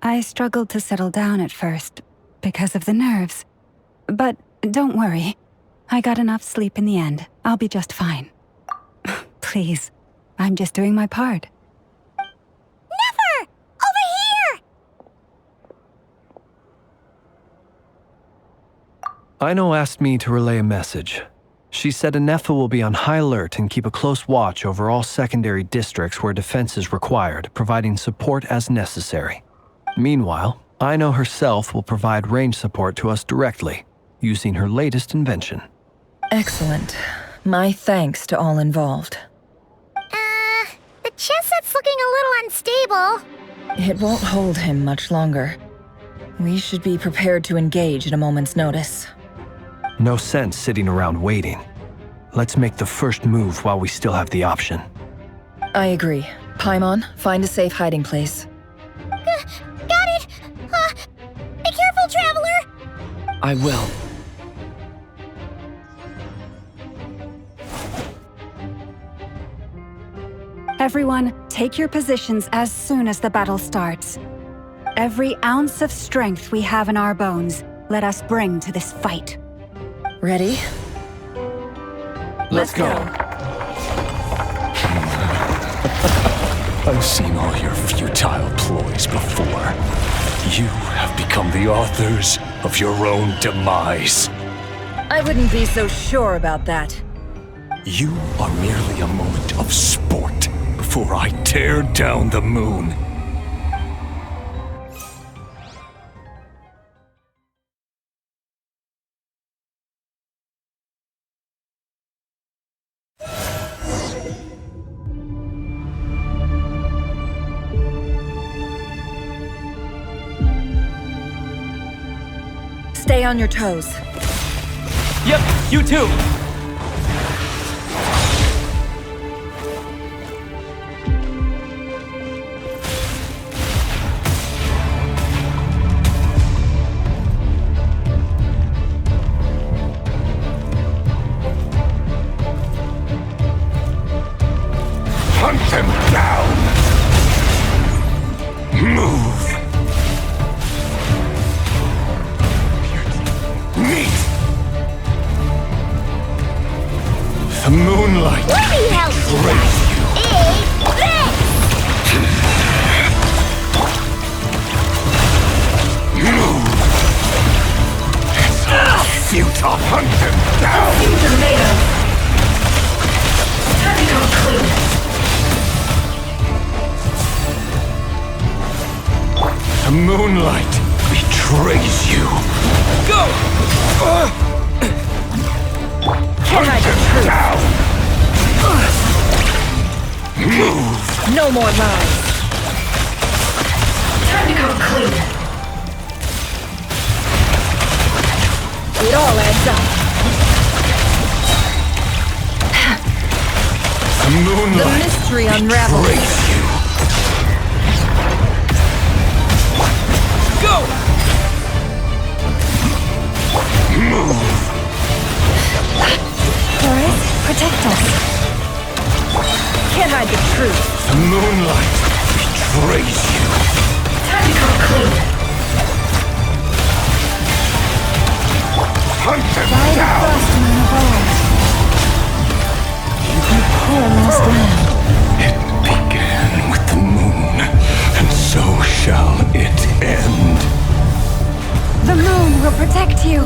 I struggled to settle down at first, because of the nerves. But don't worry. I got enough sleep in the end. I'll be just fine. Please, I'm just doing my part. Never! Over here! Aino asked me to relay a message. She said Anefa will be on high alert and keep a close watch over all secondary districts where defense is required, providing support as necessary. Meanwhile, Aino herself will provide range support to us directly, using her latest invention. Excellent. My thanks to all involved. The chess set's looking a little unstable. It won't hold him much longer. We should be prepared to engage at a moment's notice. No sense sitting around waiting. Let's make the first move while we still have the option. I agree. Paimon, find a safe hiding place. Got it! Be careful, Traveler! I will. Everyone, take your positions as soon as the battle starts. Every ounce of strength we have in our bones, let us bring to this fight. Ready? Let's go. I've seen all your futile ploys before. You have become the authors of your own demise. I wouldn't be so sure about that. You are merely a moment of sport before I tear down the moon. Stay on your toes. Yep, you too! Hunt them down! Move! Meet! The moonlight betrays you! Move! It's all futile! Hunt them down! The moonlight betrays you! Go! Hunt them down! Move! No more lies. Time to come clean. It all adds up. The moonlight The mystery unravels. betrays you! Go! Move! Forest, protect us. Can't hide the truth. The moonlight betrays you! Time to come clean. Hunt them By the down! frost moon of old. You poor lost land. It began with the moon, and so shall it end. The moon will protect you.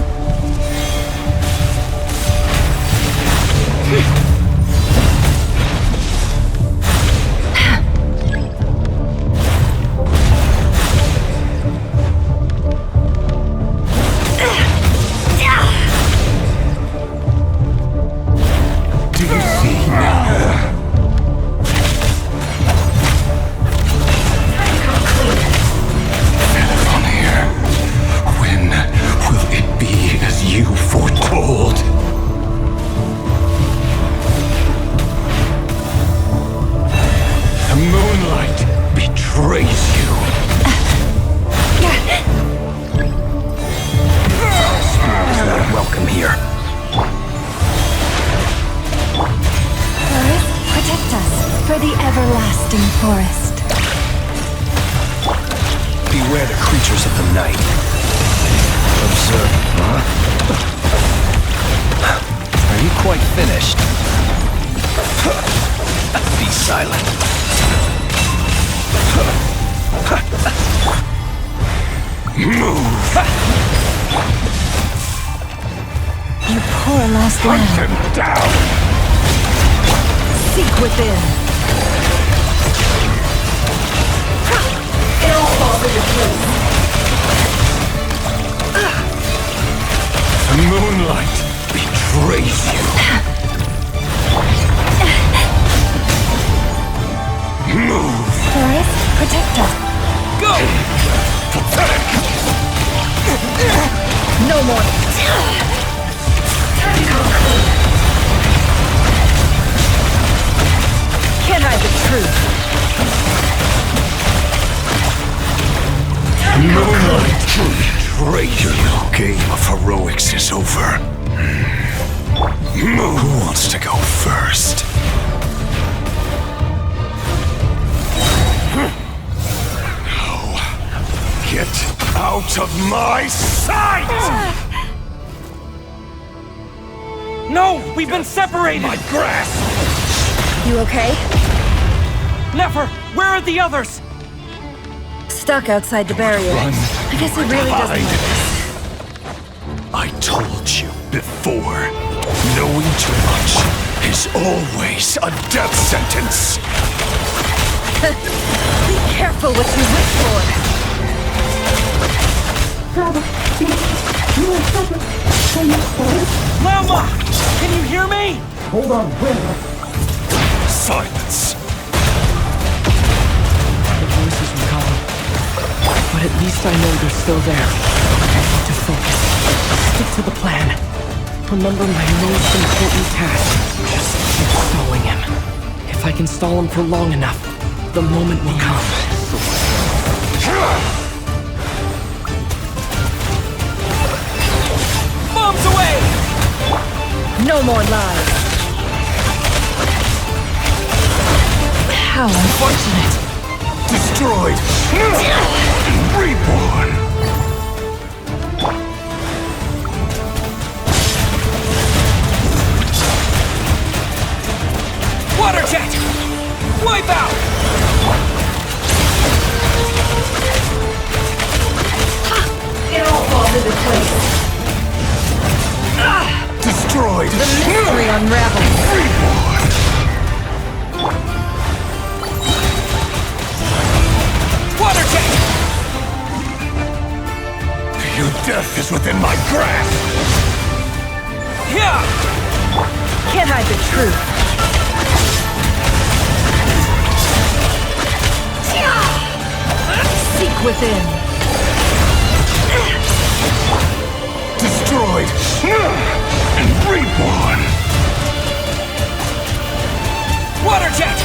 Do you see now? betrays you. Spirit is not welcome here. Forest, protect us for the everlasting forest. Beware the creatures of the night. Observe, huh? Are you quite finished? Be silent. Move! You poor lost lamb. Hunt him down! Seek within. It all falls into place. The moonlight betrays you. Move! Forest, protect us. Go! Pathetic! No more. Can't hide the truth. Moonlight betrays you. Your game of heroics is over. Move. Who wants to go first? Get out of my sight! No! We've been separated! My grasp! You okay? Never! Where are the others? Stuck outside the barrier. Run. I guess it really doesn't Hide. matter. I told you before. Knowing too much is always a death sentence. Be careful what you wish for. Lama! Can you hear me? Hold on, silence. The voices were gone. But at least I know they're still there. I need to focus. Stick to the plan. Remember my most important task. Just keep stalling him. If I can stall him for long enough, the moment will come. Bombs away! No more lies. How unfortunate. Destroyed. Reborn. Water jet! Wipe out! It all falls into place. Destroyed. The mystery unravels. Reborn. Water jet! Your death is within my grasp. Yeah! Can't hide the truth. Seek within. Destroyed. And reborn. Water jet!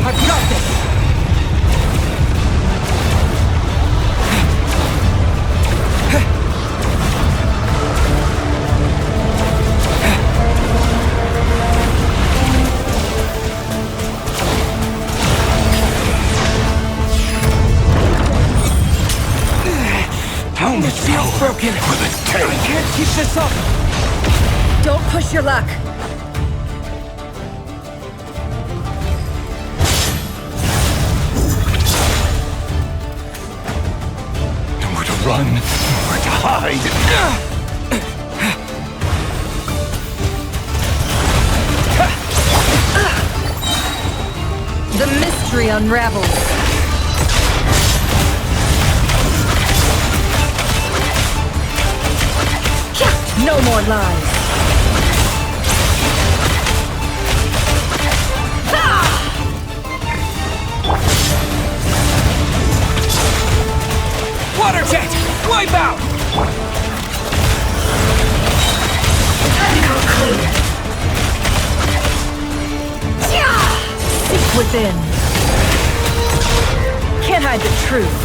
I've got this! How much Shield's broken! will it take? I can't keep this up! Don't push your luck. Nowhere to run, nowhere to hide. The mystery unravels. No more lies. Water jet! Wipe out! Seek within. Can't hide the truth.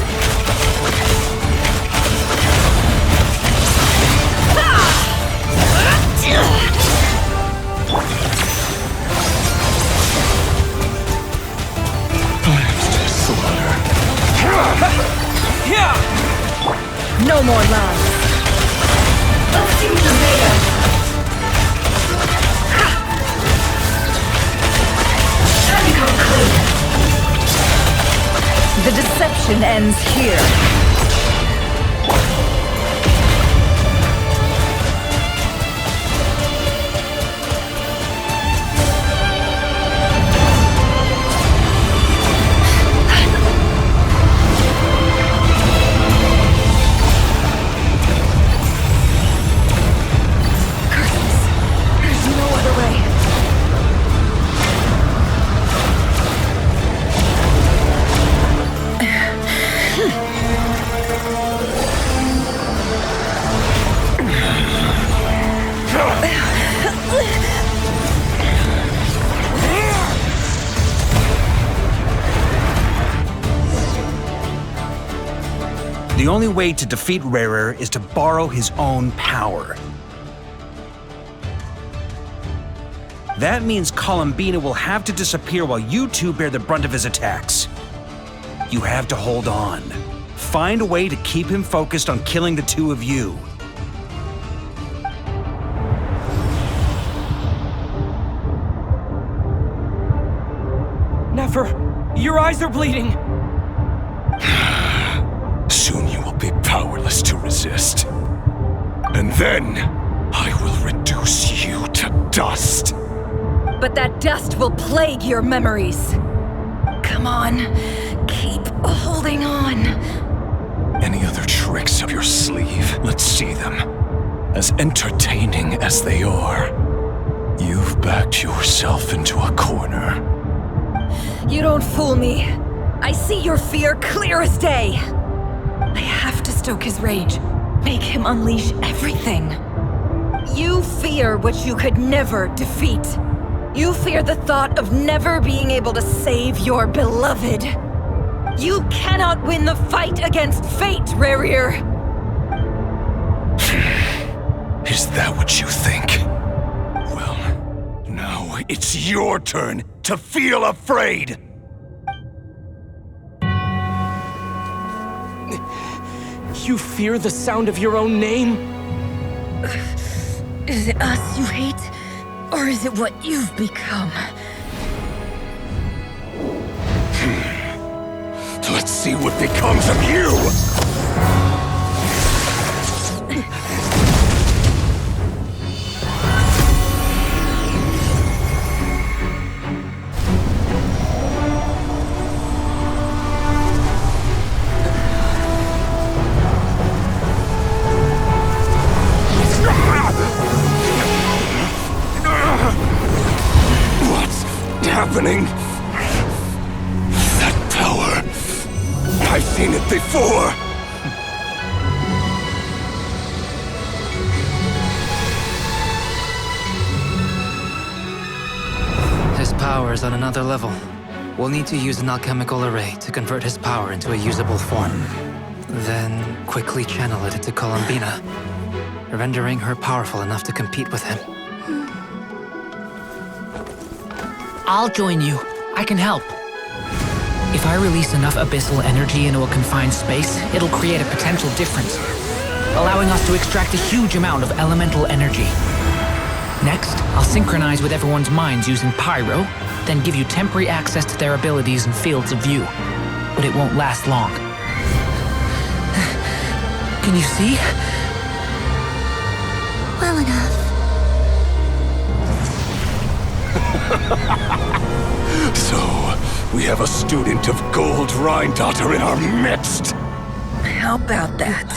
No more lies. Let's see what you're made of. Time to come clean. The deception ends here. The only way to defeat Rarer is to borrow his own power. That means Columbina will have to disappear while you two bear the brunt of his attacks. You have to hold on. Find a way to keep him focused on killing the two of you. Never! Your eyes are bleeding! Soon you will be powerless to resist. And then, I will reduce you to dust. But that dust will plague your memories. Come on, keep holding on. Any other tricks up your sleeve? Let's see them. As entertaining as they are, you've backed yourself into a corner. You don't fool me. I see your fear clear as day. I have to stoke his rage, make him unleash everything. You fear what you could never defeat. You fear the thought of never being able to save your beloved. You cannot win the fight against fate, Rarir. Is that what you think? Well, now it's your turn to feel afraid! You fear the sound of your own name? Is it us you hate? Or is it what you've become? Let's see what becomes of you! Happening? That power. I've seen it before. His power is on another level. We'll need to use an alchemical array to convert his power into a usable form. Then quickly channel it into Columbina, rendering her powerful enough to compete with him. I'll join you. I can help. If I release enough abyssal energy into a confined space, it'll create a potential difference, allowing us to extract a huge amount of elemental energy. Next, I'll synchronize with everyone's minds using Pyro, then give you temporary access to their abilities and fields of view. But it won't last long. Can you see? Well enough. So, we have a student of Gold Rhine-Daughter in our midst. How about that?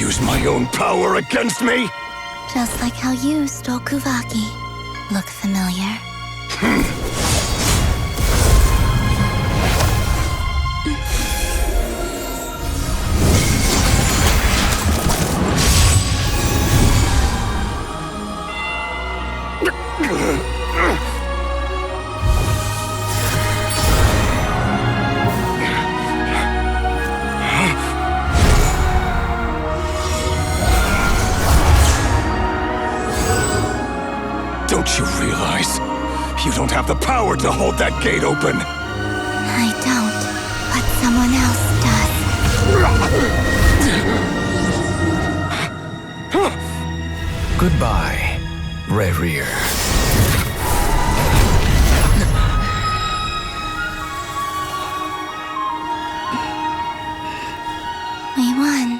use my own power against me? Just like how you stole Kuvaki. Look familiar? Don't you realize you don't have the power to hold that gate open? I don't, but someone else does. Goodbye, Reverie. We won.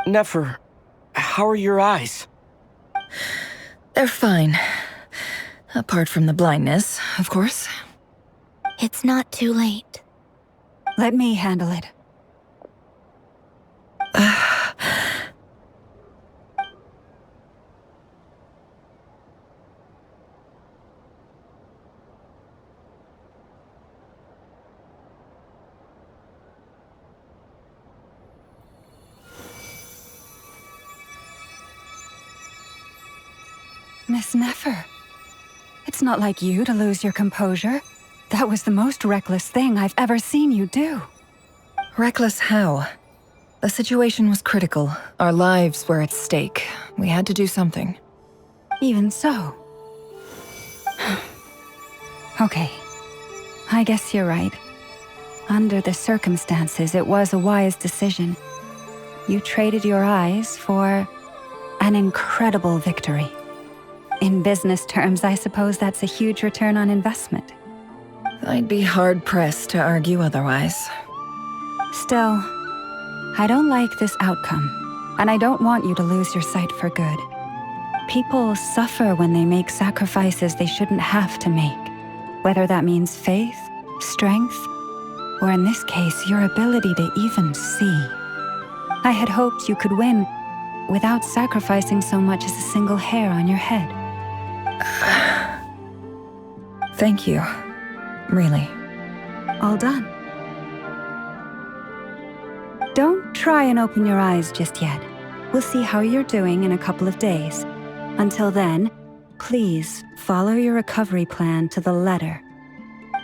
Nefer, how are your eyes? They're fine. Apart from the blindness, of course. It's not too late. Let me handle it. Miss Nefer, it's not like you to lose your composure. That was the most reckless thing I've ever seen you do. Reckless how? The situation was critical. Our lives were at stake. We had to do something. Even so. Okay. I guess you're right. Under the circumstances, it was a wise decision. You traded your eyes for an incredible victory. In business terms, I suppose that's a huge return on investment. I'd be hard-pressed to argue otherwise. Still, I don't like this outcome, and I don't want you to lose your sight for good. People suffer when they make sacrifices they shouldn't have to make, whether that means faith, strength, or in this case, your ability to even see. I had hoped you could win without sacrificing so much as a single hair on your head. Thank you. Really. All done. Don't try and open your eyes just yet. We'll see how you're doing in a couple of days. Until then, please follow your recovery plan to the letter.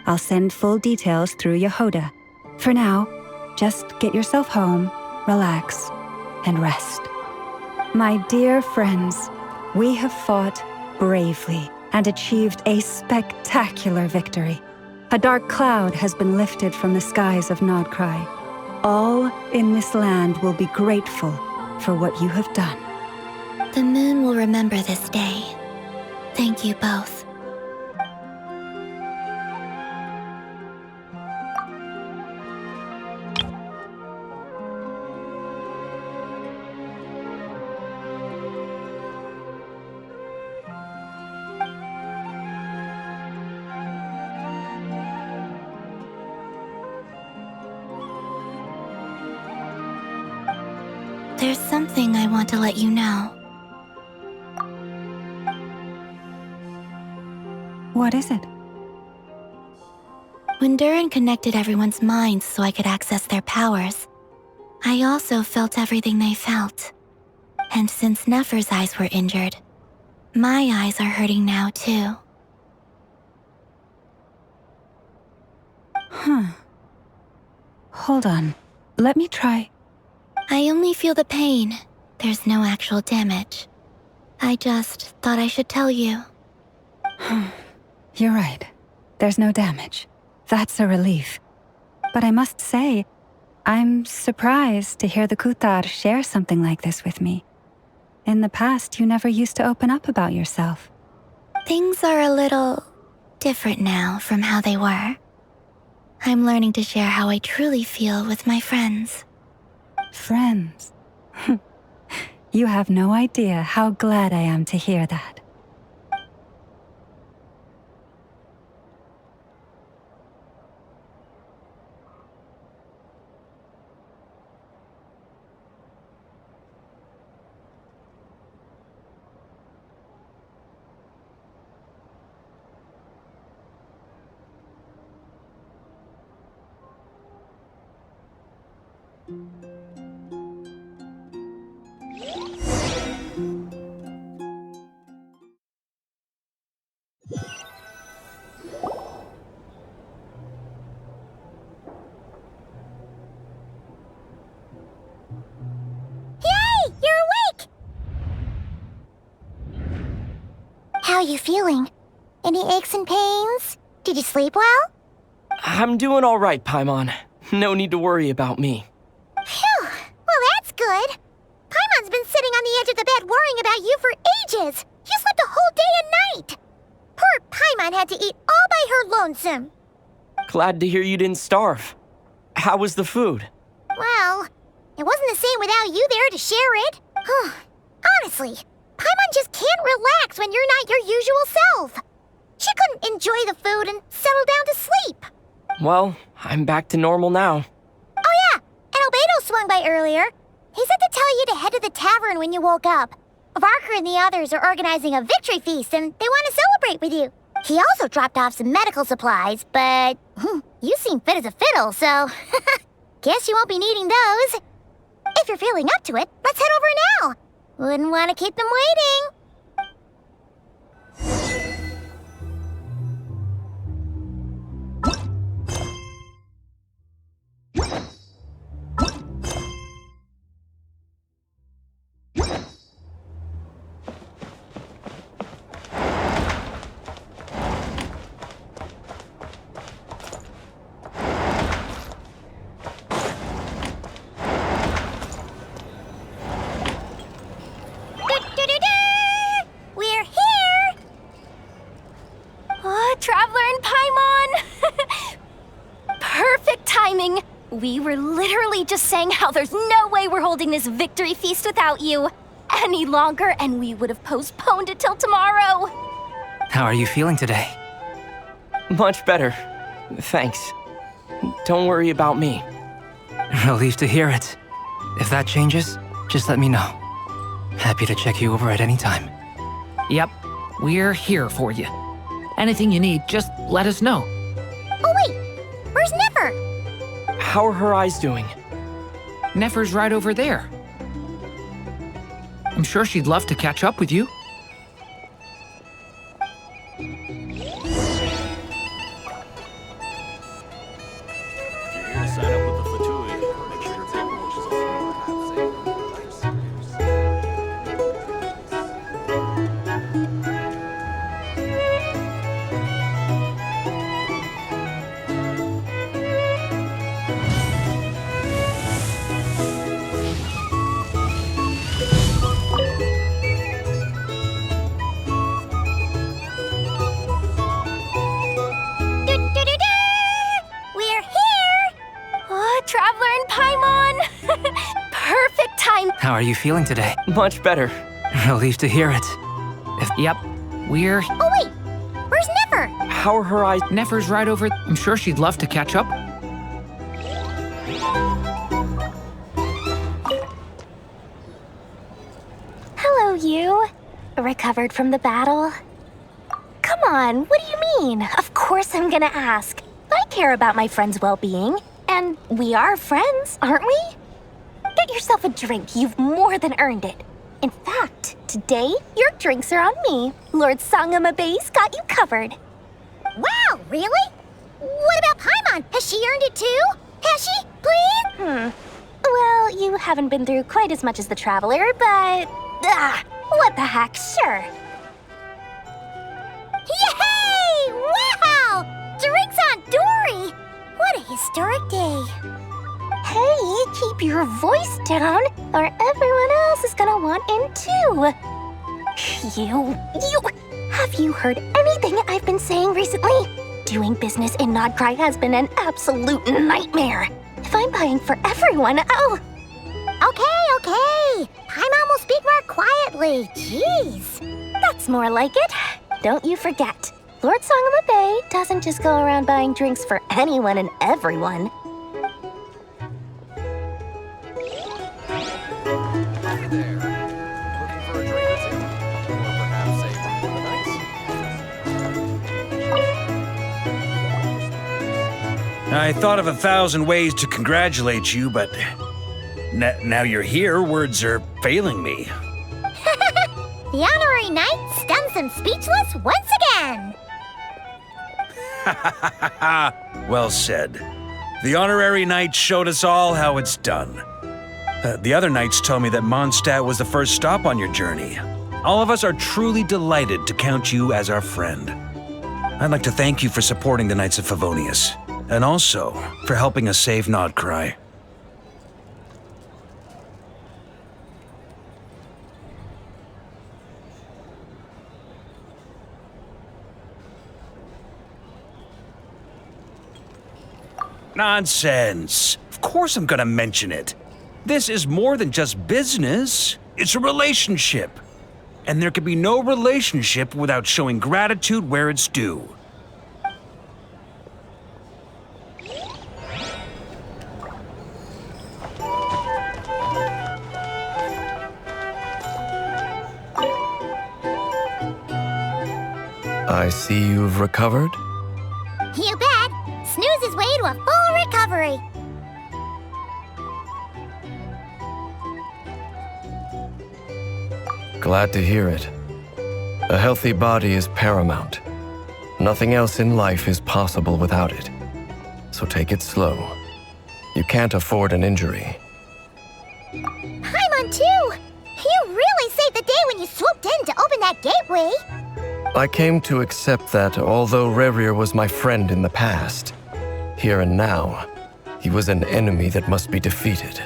I'll send full details through Yehoda. For now, just get yourself home, relax, and rest. My dear friends, we have fought bravely and achieved a spectacular victory. A dark cloud has been lifted from the skies of Nodcry. All in this land will be grateful for what you have done. The moon will remember this day. Thank you both. There's something I want to let you know. What is it? When Durin connected everyone's minds so I could access their powers, I also felt everything they felt. And since Nefer's eyes were injured, my eyes are hurting now too. Huh. Hold on. Let me try. I only feel the pain. There's no actual damage. I just thought I should tell you. You're right. There's no damage. That's a relief. But I must say, I'm surprised to hear the Kutar share something like this with me. In the past, you never used to open up about yourself. Things are a little different now from how they were. I'm learning to share how I truly feel with my friends. Friends? You have no idea how glad I am to hear that. How are you feeling? Any aches and pains? Did you sleep well? I'm doing all right, Paimon. No need to worry about me. Phew! Well, that's good. Paimon's been sitting on the edge of the bed worrying about you for ages. You slept a whole day and night. Poor Paimon had to eat all by her lonesome. Glad to hear you didn't starve. How was the food? Well, it wasn't the same without you there to share it. Honestly, Paimon just can't relax when you're not your usual self. She couldn't enjoy the food and settle down to sleep. Well, I'm back to normal now. Oh yeah, and Albedo swung by earlier. He said to tell you to head to the tavern when you woke up. Varker and the others are organizing a victory feast and they want to celebrate with you. He also dropped off some medical supplies, but you seem fit as a fiddle, so guess you won't be needing those. If you're feeling up to it, let's head over now. Wouldn't want to keep them waiting. We're here! Oh, Traveler and Paimon! Perfect timing! We were literally just saying how there's no way we're holding this victory feast without you any longer, and we would have postponed it till tomorrow. How are you feeling today? Much better. Thanks. Don't worry about me. Relieved to hear it. If that changes, just let me know. Happy to check you over at any time. Yep, we're here for you. Anything you need, just let us know. Oh wait, where's Nefer? How are her eyes doing? Nefer's right over there. I'm sure she'd love to catch up with you. We're here! Oh, Traveler and Paimon! Perfect time! How are you feeling today? Much better. Relieved to hear it. Yep, we're... Oh wait, where's Nefer? How are her eyes? Nefer's right over... I'm sure she'd love to catch up. Hello, you. Recovered from the battle? Come on, what do you mean? Of course I'm gonna ask. I care about my friend's well-being. And we are friends, aren't we? Get yourself a drink. You've more than earned it. In fact, today, your drinks are on me. Lord Sangama Base got you covered. Wow, really? What about Paimon? Has she earned it too? Has she? Please? Well, you haven't been through quite as much as the Traveler, but... what the heck, sure. Yay! Wow! Drinks on Dory! What a historic day. Hey, keep your voice down, or everyone else is gonna want in too. Have you heard anything I've been saying recently? Doing business in Nodcry has been an absolute nightmare. If I'm buying for everyone, Okay. Paimon will speak more quietly. Jeez. That's more like it. Don't you forget, Lord Song of the Bay doesn't just go around buying drinks for anyone and everyone. I thought of 1,000 ways to congratulate you, but now you're here, words are failing me. The honorary knight stuns them speechless once again. Well said. The honorary knight showed us all how it's done. The other knights told me that Mondstadt was the first stop on your journey. All of us are truly delighted to count you as our friend. I'd like to thank you for supporting the Knights of Favonius, and also for helping us save Nodcry. Nonsense! Of course I'm gonna mention it. This is more than just business. It's a relationship. And there can be no relationship without showing gratitude where it's due. I see you've recovered. You bet. Snooze his way to a full recovery. Glad to hear it. A healthy body is paramount. Nothing else in life is possible without it. So take it slow. You can't afford an injury. Paimon too! You really saved the day when you swooped in to open that gateway. I came to accept that although Rerir was my friend in the past, here and now, he was an enemy that must be defeated.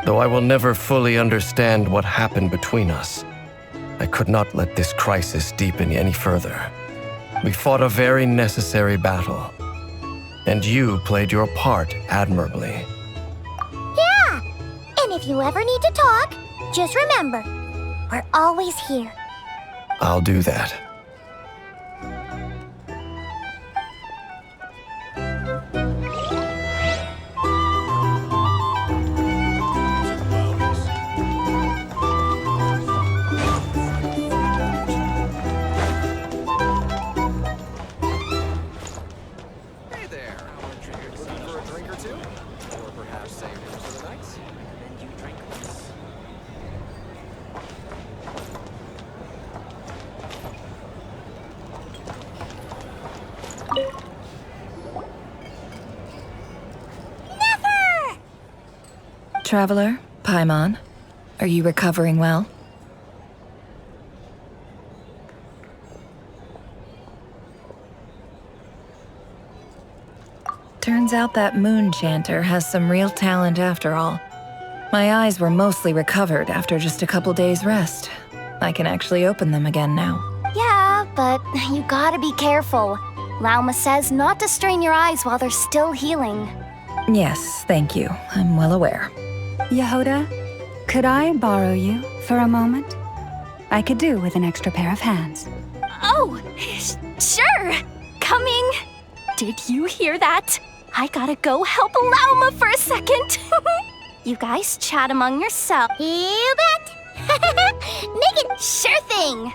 Though I will never fully understand what happened between us, I could not let this crisis deepen any further. We fought a very necessary battle, and you played your part admirably. Yeah! And if you ever need to talk, just remember, we're always here. I'll do that. Traveler, Paimon, are you recovering well? Turns out that moon chanter has some real talent after all. My eyes were mostly recovered after just a couple days' rest. I can actually open them again now. Yeah, but you gotta be careful. Lauma says not to strain your eyes while they're still healing. Yes, thank you. I'm well aware. Yehoda, could I borrow you for a moment? I could do with an extra pair of hands. Oh, sure. Coming. Did you hear that? I gotta go help Lauma for a second. You guys chat among yourselves. You bet. Make it sure thing.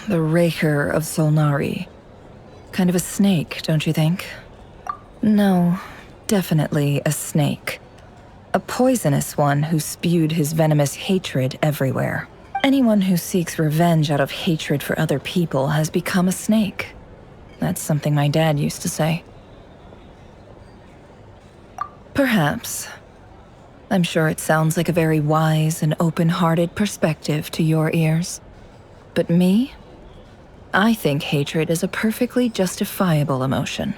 The Raker of Solnari. Kind of a snake, don't you think? No, definitely a snake. A poisonous one who spewed his venomous hatred everywhere. Anyone who seeks revenge out of hatred for other people has become a snake. That's something my dad used to say. Perhaps. I'm sure it sounds like a very wise and open-hearted perspective to your ears. But me? I think hatred is a perfectly justifiable emotion.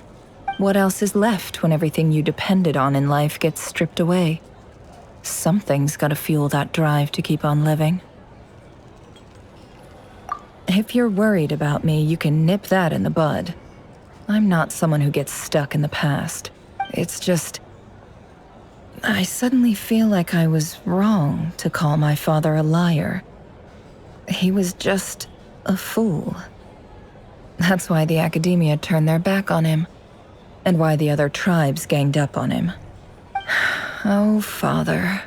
What else is left when everything you depended on in life gets stripped away? Something's gotta fuel that drive to keep on living. If you're worried about me, you can nip that in the bud. I'm not someone who gets stuck in the past. It's just... I suddenly feel like I was wrong to call my father a liar. He was just a fool. That's why the academia turned their back on him, and why the other tribes ganged up on him. Oh, Father.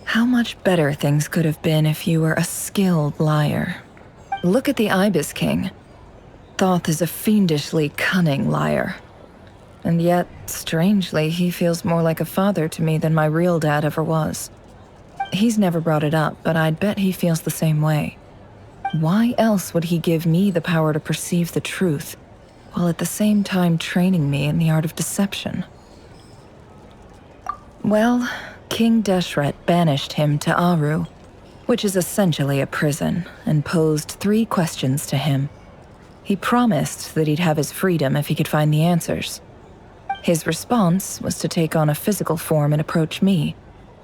How much better things could have been if you were a skilled liar. Look at the Ibis King. Thoth is a fiendishly cunning liar. And yet, strangely, he feels more like a father to me than my real dad ever was. He's never brought it up, but I'd bet he feels the same way. Why else would he give me the power to perceive the truth, while at the same time training me in the art of deception? Well, King Deshret banished him to Aru, which is essentially a prison, and posed 3 questions to him. He promised that he'd have his freedom if he could find the answers. His response was to take on a physical form and approach me,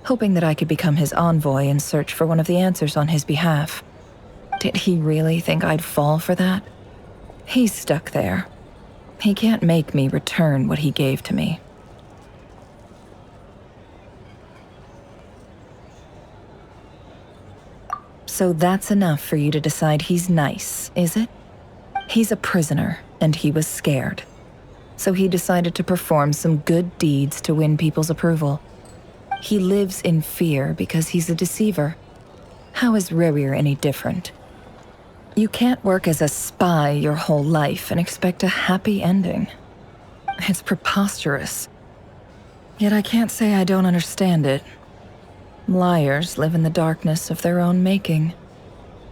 hoping that I could become his envoy and search for one of the answers on his behalf. Did he really think I'd fall for that? He's stuck there. He can't make me return what he gave to me. So that's enough for you to decide he's nice, is it? He's a prisoner, and he was scared. So he decided to perform some good deeds to win people's approval. He lives in fear because he's a deceiver. How is Rerir any different? You can't work as a spy your whole life and expect a happy ending. It's preposterous. Yet I can't say I don't understand it. Liars live in the darkness of their own making,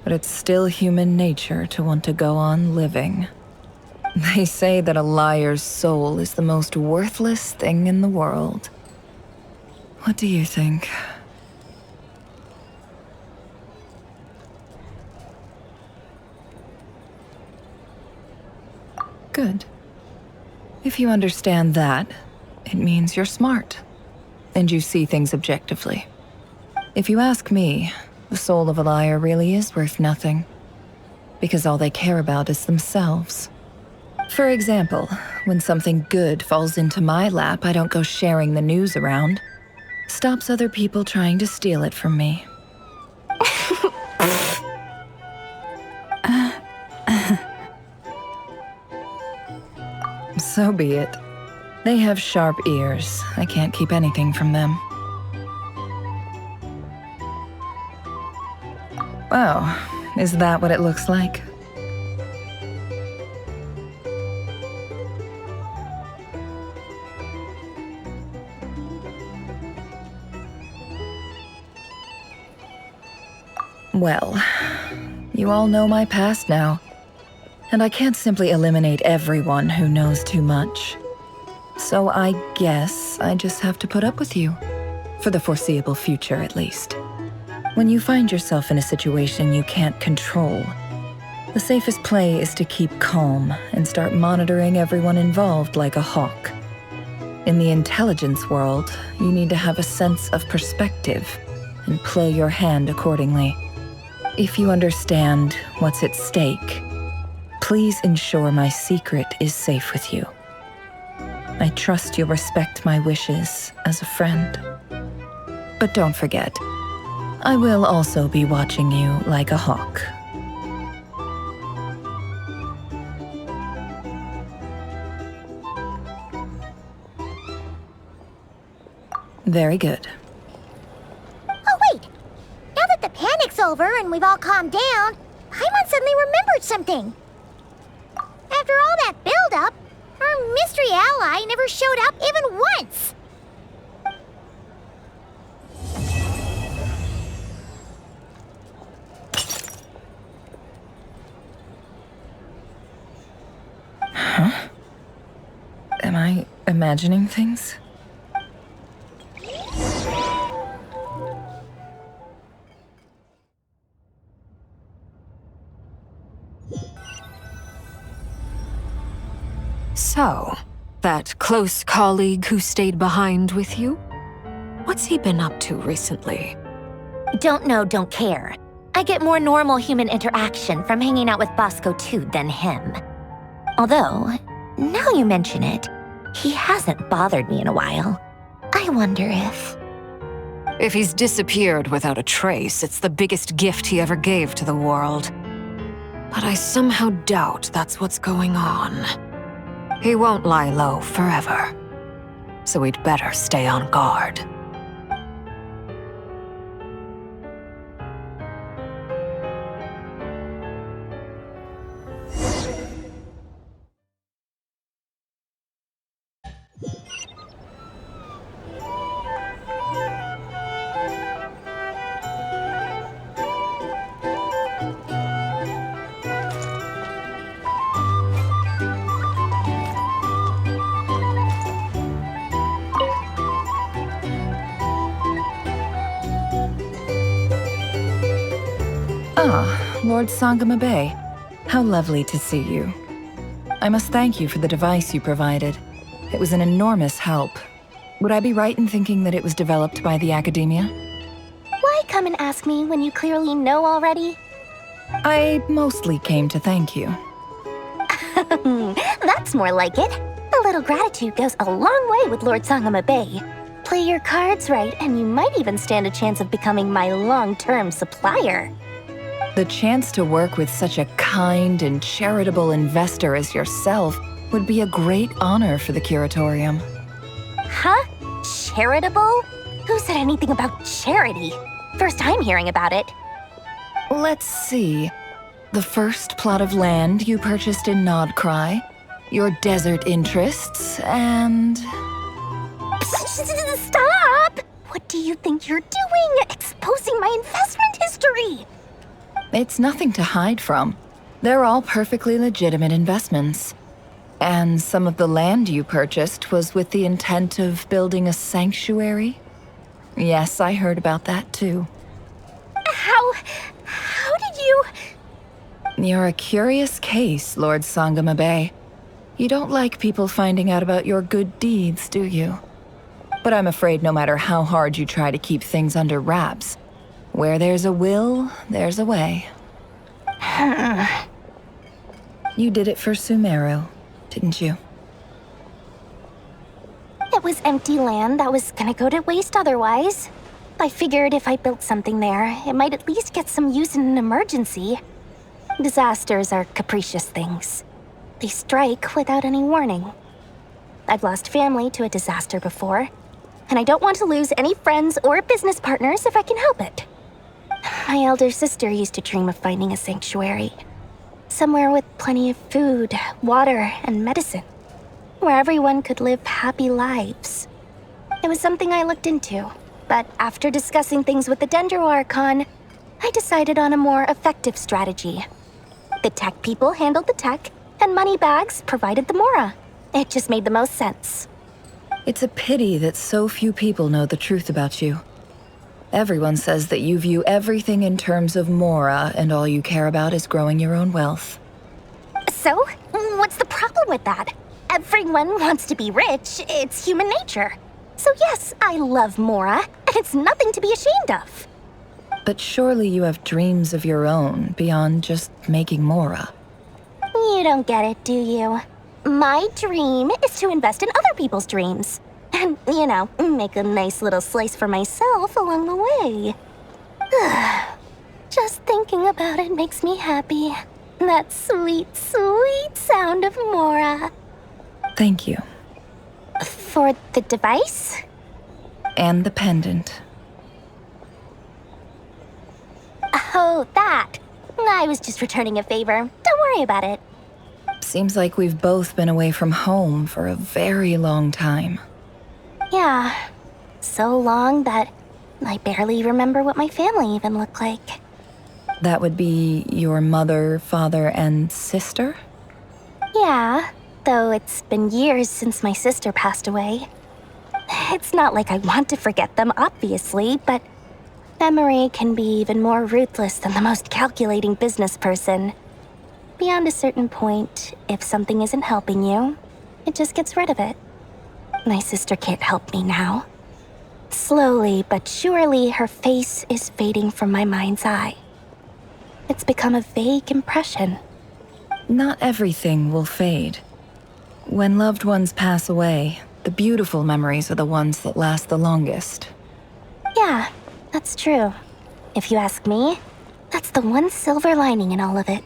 but it's still human nature to want to go on living. They say that a liar's soul is the most worthless thing in the world. What do you think? Good. If you understand that, it means you're smart, and you see things objectively. If you ask me, the soul of a liar really is worth nothing, because all they care about is themselves. For example, when something good falls into my lap, I don't go sharing the news around. Stops other people trying to steal it from me. So be it. They have sharp ears. I can't keep anything from them. Oh, is that what it looks like? Well, you all know my past now, and I can't simply eliminate everyone who knows too much. So I guess I just have to put up with you, for the foreseeable future at least. When you find yourself in a situation you can't control, the safest play is to keep calm and start monitoring everyone involved like a hawk. In the intelligence world, you need to have a sense of perspective and play your hand accordingly. If you understand what's at stake, please ensure my secret is safe with you. I trust you'll respect my wishes as a friend. But don't forget, I will also be watching you like a hawk. Very good. Oh, wait! Now that the panic's over and we've all calmed down, Paimon suddenly remembered something. After all that build-up, our mystery ally never showed up even once! Huh? Am I imagining things? So, that close colleague who stayed behind with you? What's he been up to recently? Don't know, don't care. I get more normal human interaction from hanging out with Bosco 2 than him. Although, now you mention it, he hasn't bothered me in a while. I wonder if... If he's disappeared without a trace, it's the biggest gift he ever gave to the world. But I somehow doubt that's what's going on. He won't lie low forever. So we'd better stay on guard. Ah, Lord Sangama Bay. How lovely to see you. I must thank you for the device you provided. It was an enormous help. Would I be right in thinking that it was developed by the Academia? Why come and ask me when you clearly know already? I mostly came to thank you. That's more like it. A little gratitude goes a long way with Lord Sangama Bay. Play your cards right, and you might even stand a chance of becoming my long-term supplier. The chance to work with such a kind and charitable investor as yourself would be a great honor for the Curatorium. Huh? Charitable? Who said anything about charity? First time hearing about it. Let's see. The first plot of land you purchased in Nodcry, your desert interests, and... Stop! What do you think you're doing? Exposing my investment history! It's nothing to hide from. They're all perfectly legitimate investments. And some of the land you purchased was with the intent of building a sanctuary? Yes, I heard about that too. How did you... You're a curious case, Lord Sangama Bay. You don't like people finding out about your good deeds, do you? But I'm afraid no matter how hard you try to keep things under wraps, where there's a will, there's a way. You did it for Sumeru, didn't you? It was empty land that was gonna go to waste otherwise. I figured if I built something there, it might at least get some use in an emergency. Disasters are capricious things. They strike without any warning. I've lost family to a disaster before, and I don't want to lose any friends or business partners if I can help it. My elder sister used to dream of finding a sanctuary. Somewhere with plenty of food, water, and medicine. Where everyone could live happy lives. It was something I looked into, but after discussing things with the Dendro Archon, I decided on a more effective strategy. The tech people handled the tech, and Moneybags provided the Mora. It just made the most sense. It's a pity that so few people know the truth about you. Everyone says that you view everything in terms of Mora, and all you care about is growing your own wealth. So, what's the problem with that? Everyone wants to be rich. It's human nature. So yes, I love Mora, and it's nothing to be ashamed of. But surely you have dreams of your own beyond just making Mora. You don't get it, do you? My dream is to invest in other people's dreams. And, you know, make a nice little slice for myself along the way. Just thinking about it makes me happy. That sweet, sweet sound of Mora. Thank you. For the device? And the pendant. Oh, that. I was just returning a favor. Don't worry about it. Seems like we've both been away from home for a very long time. Yeah. So long that I barely remember what my family even looked like. That would be your mother, father, and sister? Yeah, though it's been years since my sister passed away. It's not like I want to forget them, obviously, but memory can be even more ruthless than the most calculating business person. Beyond a certain point, if something isn't helping you, it just gets rid of it. My sister can't help me now. Slowly but surely, her face is fading from my mind's eye. It's become a vague impression. Not everything will fade. When loved ones pass away, the beautiful memories are the ones that last the longest. Yeah, that's true. If you ask me, that's the one silver lining in all of it.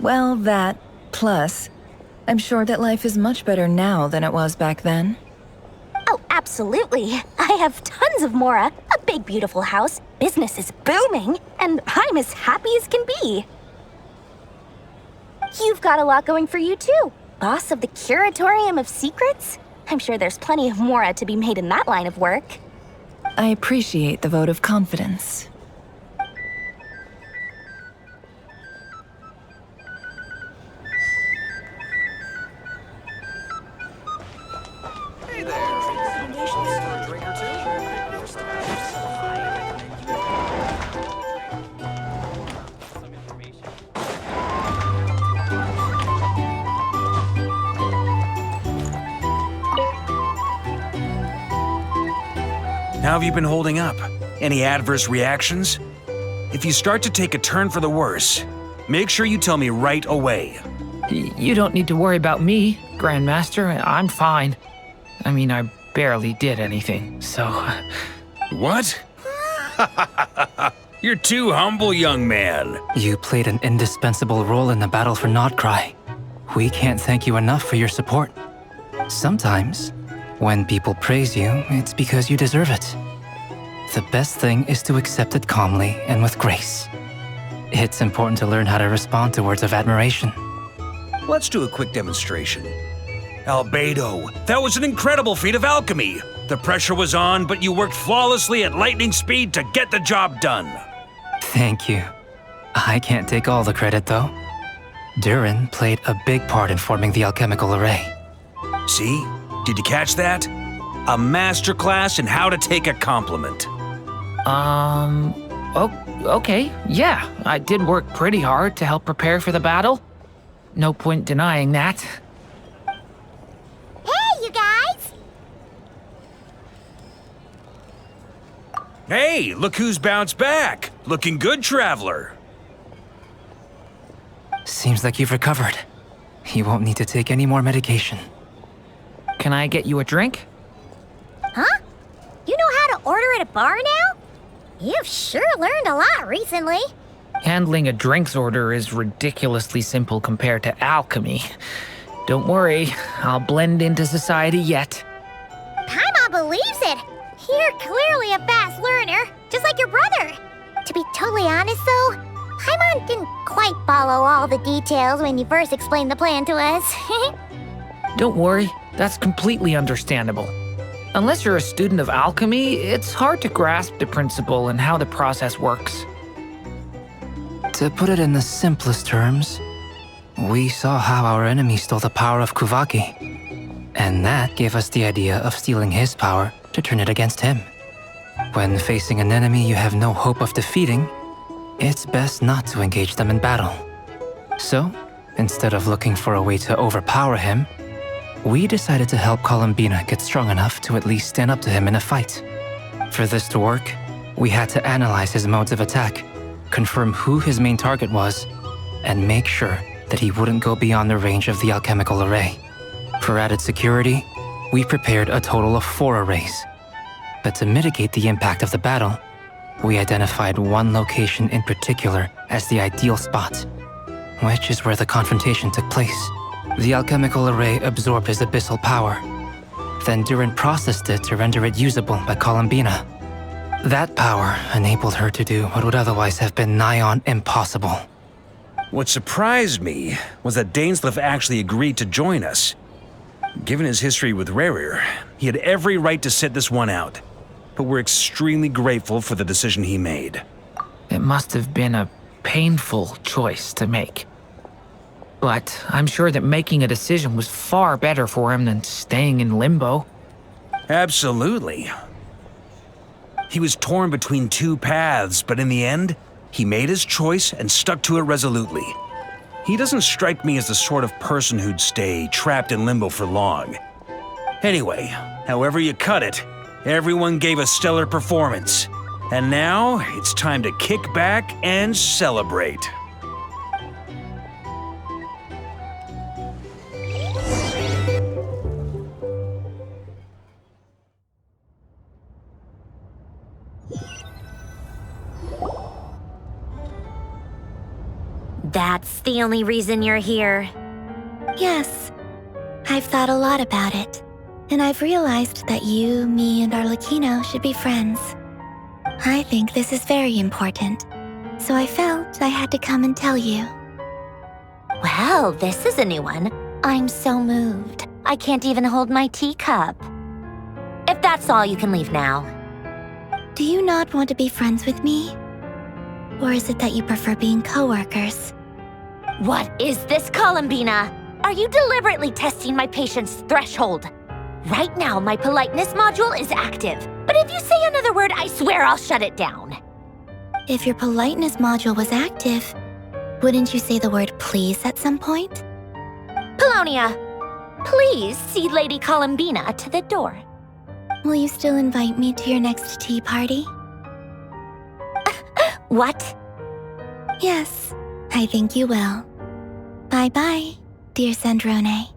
Well, that, plus, I'm sure that life is much better now than it was back then. Oh, absolutely. I have tons of Mora, a big beautiful house, business is booming, and I'm as happy as can be. You've got a lot going for you too. Boss of the Curatorium of Secrets? I'm sure there's plenty of Mora to be made in that line of work. I appreciate the vote of confidence. How have you been holding up? Any adverse reactions? If you start to take a turn for the worse, make sure you tell me right away. You don't need to worry about me, Grandmaster. I'm fine. I mean, I barely did anything, so... What? You're too humble, young man. You played an indispensable role in the battle for Notcry. We can't thank you enough for your support. Sometimes, when people praise you, it's because you deserve it. The best thing is to accept it calmly and with grace. It's important to learn how to respond to words of admiration. Let's do a quick demonstration. Albedo, that was an incredible feat of alchemy. The pressure was on, but you worked flawlessly at lightning speed to get the job done. Thank you. I can't take all the credit, though. Durin played a big part in forming the alchemical array. See? Did you catch that? A masterclass in how to take a compliment. Okay, yeah. I did work pretty hard to help prepare for the battle. No point denying that. Hey, you guys! Hey, look who's bounced back. Looking good, traveler. Seems like you've recovered. You won't need to take any more medication. Can I get you a drink? Huh? You know how to order at a bar now? You've sure learned a lot recently. Handling a drinks order is ridiculously simple compared to alchemy. Don't worry, I'll blend into society yet. Paimon believes it. You're clearly a fast learner, just like your brother. To be totally honest, though, Paimon didn't quite follow all the details when you first explained the plan to us. Don't worry, that's completely understandable. Unless you're a student of alchemy, it's hard to grasp the principle and how the process works. To put it in the simplest terms, we saw how our enemy stole the power of Kuvaki, and that gave us the idea of stealing his power to turn it against him. When facing an enemy you have no hope of defeating, it's best not to engage them in battle. So, instead of looking for a way to overpower him, we decided to help Columbina get strong enough to at least stand up to him in a fight. For this to work, we had to analyze his modes of attack, confirm who his main target was, and make sure that he wouldn't go beyond the range of the alchemical array. For added security, we prepared a total of 4 arrays. But to mitigate the impact of the battle, we identified one location in particular as the ideal spot, which is where the confrontation took place. The alchemical array absorbed his abyssal power. Then Durin processed it to render it usable by Columbina. That power enabled her to do what would otherwise have been nigh on impossible. What surprised me was that Dainsleif actually agreed to join us. Given his history with Rerir, he had every right to sit this one out. But we're extremely grateful for the decision he made. It must have been a painful choice to make. But I'm sure that making a decision was far better for him than staying in limbo. Absolutely. He was torn between 2 paths, but in the end, he made his choice and stuck to it resolutely. He doesn't strike me as the sort of person who'd stay trapped in limbo for long. Anyway, however you cut it, everyone gave a stellar performance. And now, it's time to kick back and celebrate. That's the only reason you're here? Yes. I've thought a lot about it. And I've realized that you, me, and Arlecchino should be friends. I think this is very important. So I felt I had to come and tell you. Well, this is a new one. I'm so moved. I can't even hold my teacup. If that's all, you can leave now. Do you not want to be friends with me? Or is it that you prefer being co-workers? What is this, Columbina? Are you deliberately testing my patience threshold? Right now, my politeness module is active. But if you say another word, I swear I'll shut it down. If your politeness module was active, wouldn't you say the word please at some point? Polonia, please see Lady Columbina to the door. Will you still invite me to your next tea party? What? Yes, I think you will. Bye-bye, dear Sandrone.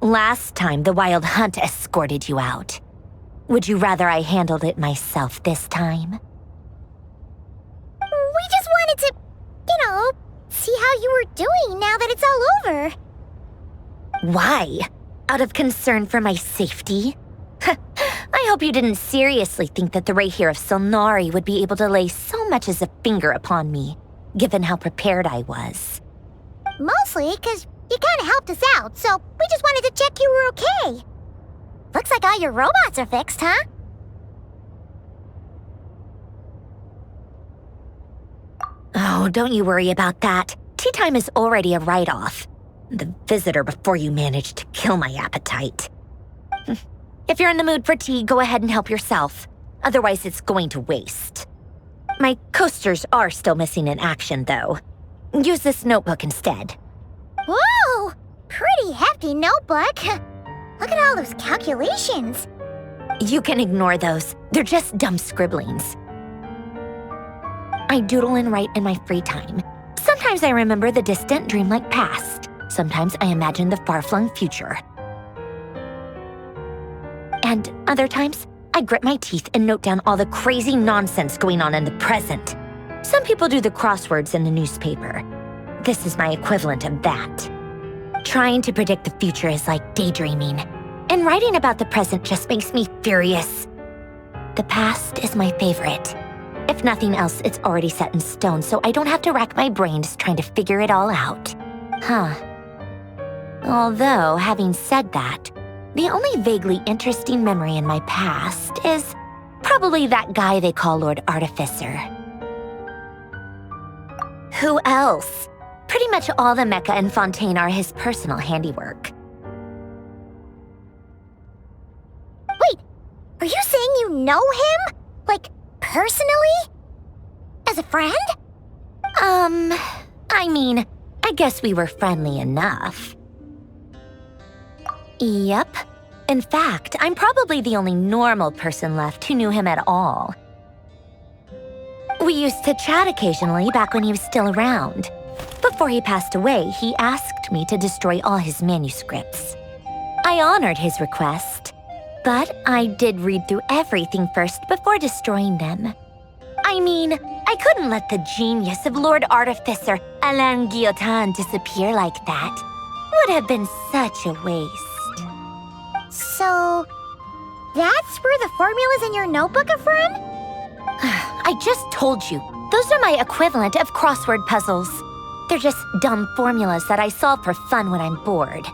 Last time, the Wild Hunt escorted you out. Would you rather I handled it myself this time? We just wanted to, see how you were doing now that it's all over. Why? Out of concern for my safety? I hope you didn't seriously think that the Rahier of Solnari would be able to lay so much as a finger upon me, given how prepared I was. Mostly because you kind of helped us out, so we just wanted to check you were okay. Looks like all your robots are fixed, huh? Oh, don't you worry about that. Tea time is already a write-off. The visitor before you managed to kill my appetite. If you're in the mood for tea, go ahead and help yourself. Otherwise, it's going to waste. My coasters are still missing in action, though. Use this notebook instead. Whoa! Pretty hefty notebook. Look at all those calculations. You can ignore those. They're just dumb scribblings. I doodle and write in my free time. Sometimes I remember the distant, dreamlike past. Sometimes I imagine the far-flung future. And other times, I grit my teeth and note down all the crazy nonsense going on in the present. Some people do the crosswords in the newspaper. This is my equivalent of that. Trying to predict the future is like daydreaming, and writing about the present just makes me furious. The past is my favorite. If nothing else, it's already set in stone, so I don't have to rack my brains trying to figure it all out. Huh. Although, having said that, the only vaguely interesting memory in my past is probably that guy they call Lord Artificer. Who else? Pretty much all the mecha and Fontaine are his personal handiwork. Wait, are you saying you know him? Like, personally? As a friend? I mean, I guess we were friendly enough. Yep. In fact, I'm probably the only normal person left who knew him at all. We used to chat occasionally back when he was still around. Before he passed away, he asked me to destroy all his manuscripts. I honored his request, but I did read through everything first before destroying them. I mean, I couldn't let the genius of Lord Artificer Alain Guillotin disappear like that. Would have been such a waste. So, that's where the formulas in your notebook are from? I just told you, those are my equivalent of crossword puzzles. They're just dumb formulas that I solve for fun when I'm bored.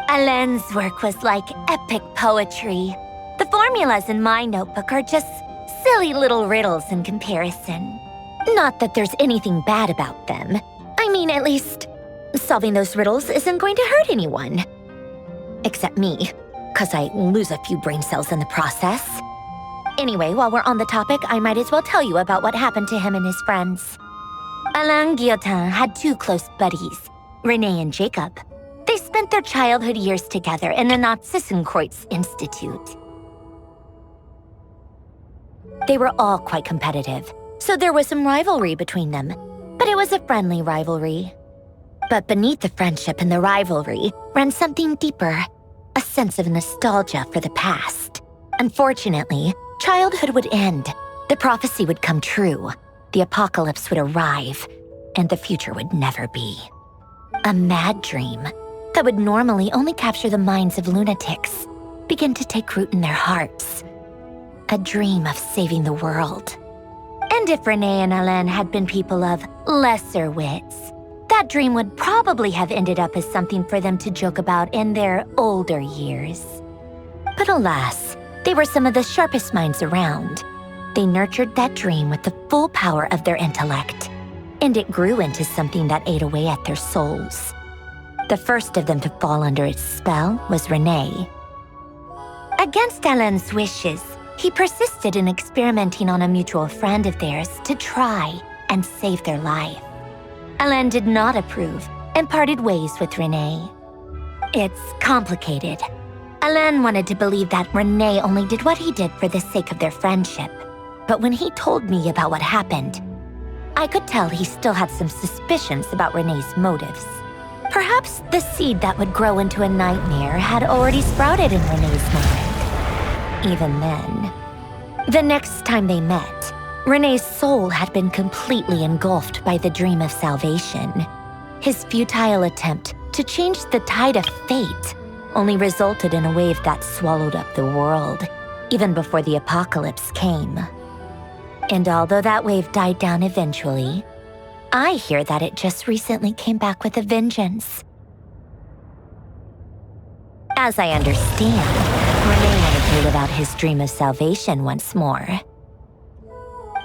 Alain's work was like epic poetry. The formulas in my notebook are just silly little riddles in comparison. Not that there's anything bad about them. I mean, at least, solving those riddles isn't going to hurt anyone. Except me, because I lose a few brain cells in the process. Anyway, while we're on the topic, I might as well tell you about what happened to him and his friends. Alain Guillotin had two close buddies, Renee and Jacob. They spent their childhood years together in the Narzissenkreuz Institute. They were all quite competitive, so there was some rivalry between them, but it was a friendly rivalry. But beneath the friendship and the rivalry ran something deeper, a sense of nostalgia for the past. Unfortunately, childhood would end, the prophecy would come true, the apocalypse would arrive, and the future would never be. A mad dream that would normally only capture the minds of lunatics began to take root in their hearts. A dream of saving the world. And if Renee and Alain had been people of lesser wits, that dream would probably have ended up as something for them to joke about in their older years. But alas, they were some of the sharpest minds around. They nurtured that dream with the full power of their intellect, and it grew into something that ate away at their souls. The first of them to fall under its spell was Renee. Against Alain's wishes, he persisted in experimenting on a mutual friend of theirs to try and save their life. Alain did not approve and parted ways with Renee. It's complicated. Alain wanted to believe that Renee only did what he did for the sake of their friendship. But when he told me about what happened, I could tell he still had some suspicions about Renee's motives. Perhaps the seed that would grow into a nightmare had already sprouted in Renee's mind. Even then, the next time they met, Renee's soul had been completely engulfed by the dream of salvation. His futile attempt to change the tide of fate only resulted in a wave that swallowed up the world, even before the apocalypse came. And although that wave died down eventually, I hear that it just recently came back with a vengeance. As I understand, Renee wanted to live out his dream of salvation once more.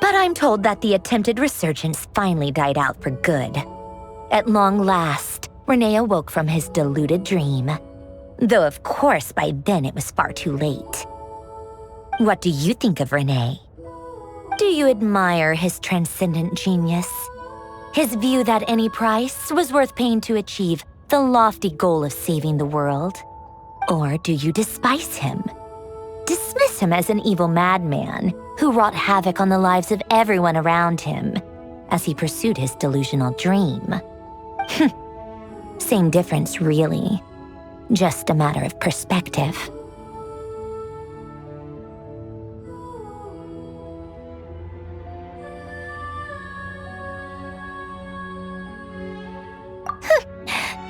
But I'm told that the attempted resurgence finally died out for good. At long last, Renee awoke from his deluded dream. Though of course by then it was far too late. What do you think of Renee? Do you admire his transcendent genius? His view that any price was worth paying to achieve the lofty goal of saving the world? Or do you despise him? Dismiss him as an evil madman who wrought havoc on the lives of everyone around him as he pursued his delusional dream? Same difference, really. Just a matter of perspective.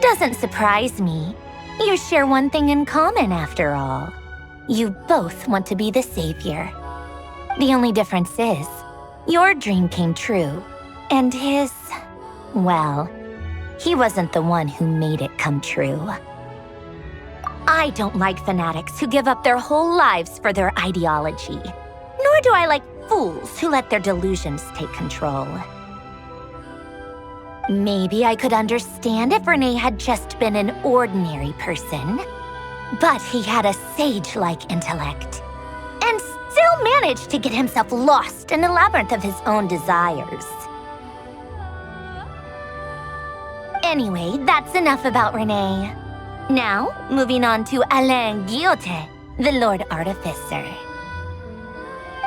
Doesn't surprise me. You share one thing in common, after all. You both want to be the savior. The only difference is, your dream came true, and his, well, he wasn't the one who made it come true. I don't like fanatics who give up their whole lives for their ideology, nor do I like fools who let their delusions take control. Maybe I could understand if Renee had just been an ordinary person, but he had a sage-like intellect, and still managed to get himself lost in the labyrinth of his own desires. Anyway, that's enough about Renee. Now, moving on to Alain Guillotin, the Lord Artificer.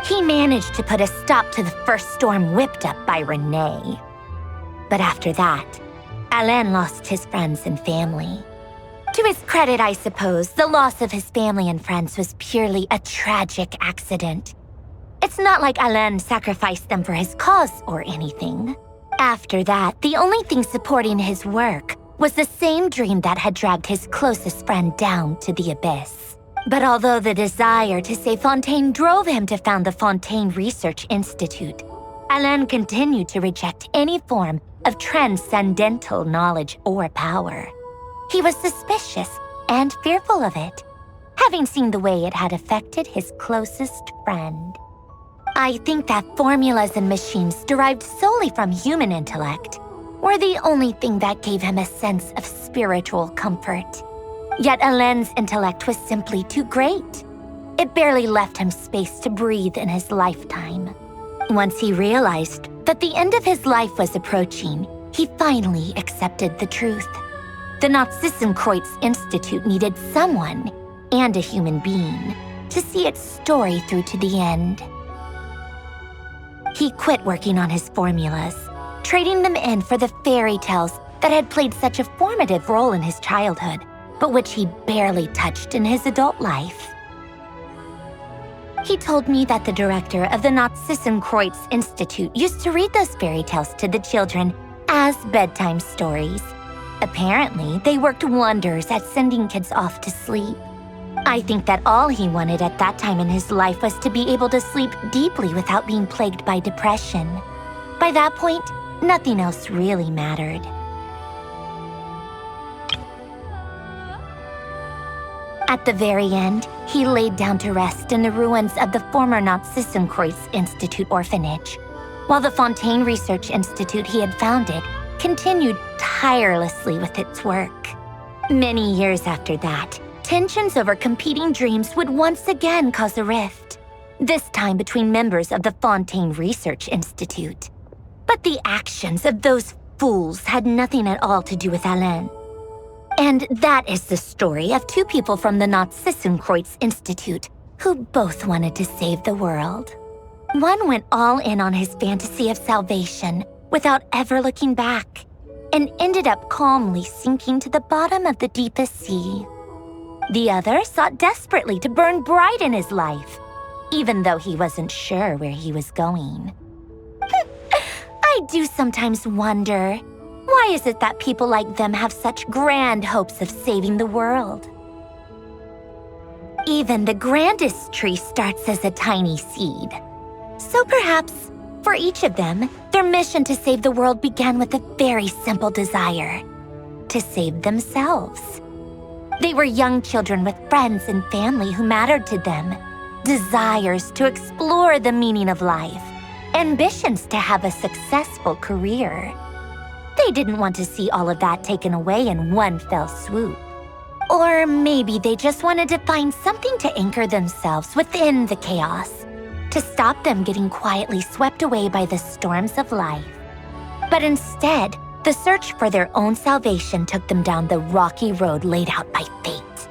He managed to put a stop to the first storm whipped up by Renee. But after that, Alain lost his friends and family. To his credit, I suppose, the loss of his family and friends was purely a tragic accident. It's not like Alain sacrificed them for his cause or anything. After that, the only thing supporting his work was the same dream that had dragged his closest friend down to the abyss. But although the desire to save Fontaine drove him to found the Fontaine Research Institute, Alain continued to reject any form of transcendental knowledge or power. He was suspicious and fearful of it, having seen the way it had affected his closest friend. I think that formulas and machines derived solely from human intellect were the only thing that gave him a sense of spiritual comfort. Yet Alain's intellect was simply too great. It barely left him space to breathe in his lifetime. Once he realized that the end of his life was approaching, he finally accepted the truth. The Nazissenkreuz Institute needed someone, and a human being, to see its story through to the end. He quit working on his formulas, trading them in for the fairy tales that had played such a formative role in his childhood, but which he barely touched in his adult life. He told me that the director of the Nazissenkreuz Institute used to read those fairy tales to the children as bedtime stories. Apparently, they worked wonders at sending kids off to sleep. I think that all he wanted at that time in his life was to be able to sleep deeply without being plagued by depression. By that point, nothing else really mattered. At the very end, he laid down to rest in the ruins of the former Nazissenkreuz Institute orphanage, while the Fontaine Research Institute he had founded continued tirelessly with its work. Many years after that, tensions over competing dreams would once again cause a rift, this time between members of the Fontaine Research Institute. But the actions of those fools had nothing at all to do with Alain. And that is the story of two people from the Nazissenkreuz Institute who both wanted to save the world. One went all in on his fantasy of salvation without ever looking back, and ended up calmly sinking to the bottom of the deepest sea. The other sought desperately to burn bright in his life, even though he wasn't sure where he was going. I do sometimes wonder, why is it that people like them have such grand hopes of saving the world? Even the grandest tree starts as a tiny seed. So perhaps, for each of them, their mission to save the world began with a very simple desire: to save themselves. They were young children with friends and family who mattered to them, desires to explore the meaning of life, ambitions to have a successful career. They didn't want to see all of that taken away in one fell swoop. Or maybe they just wanted to find something to anchor themselves within the chaos, to stop them getting quietly swept away by the storms of life. But instead, the search for their own salvation took them down the rocky road laid out by fate.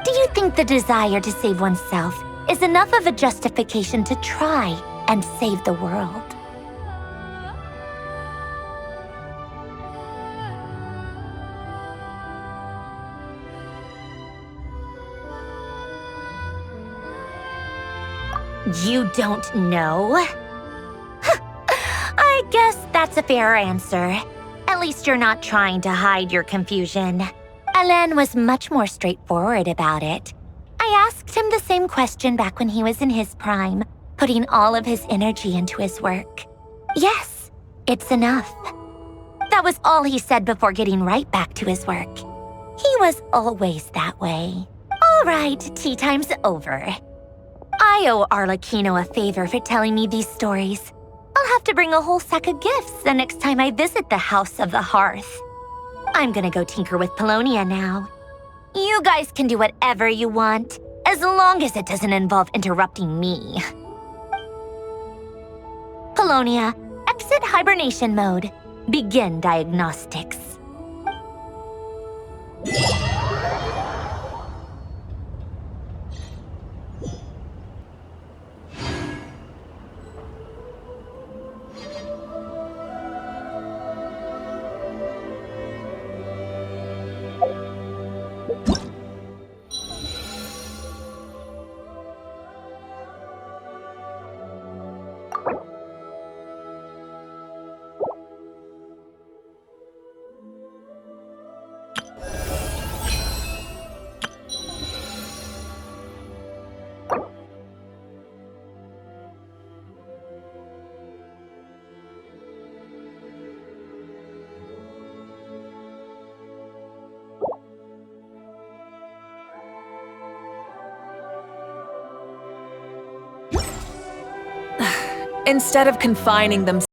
Do you think the desire to save oneself is enough of a justification to try and save the world? You don't know? I guess that's a fair answer. At least you're not trying to hide your confusion. Alain was much more straightforward about it. I asked him the same question back when he was in his prime, putting all of his energy into his work. Yes, it's enough. That was all he said before getting right back to his work. He was always that way. All right, tea time's over. I owe Arlecchino a favor for telling me these stories. I'll have to bring a whole sack of gifts the next time I visit the House of the Hearth. I'm gonna go tinker with Polonia now. You guys can do whatever you want, as long as it doesn't involve interrupting me. Polonia, exit hibernation mode. Begin diagnostics. instead of confining themselves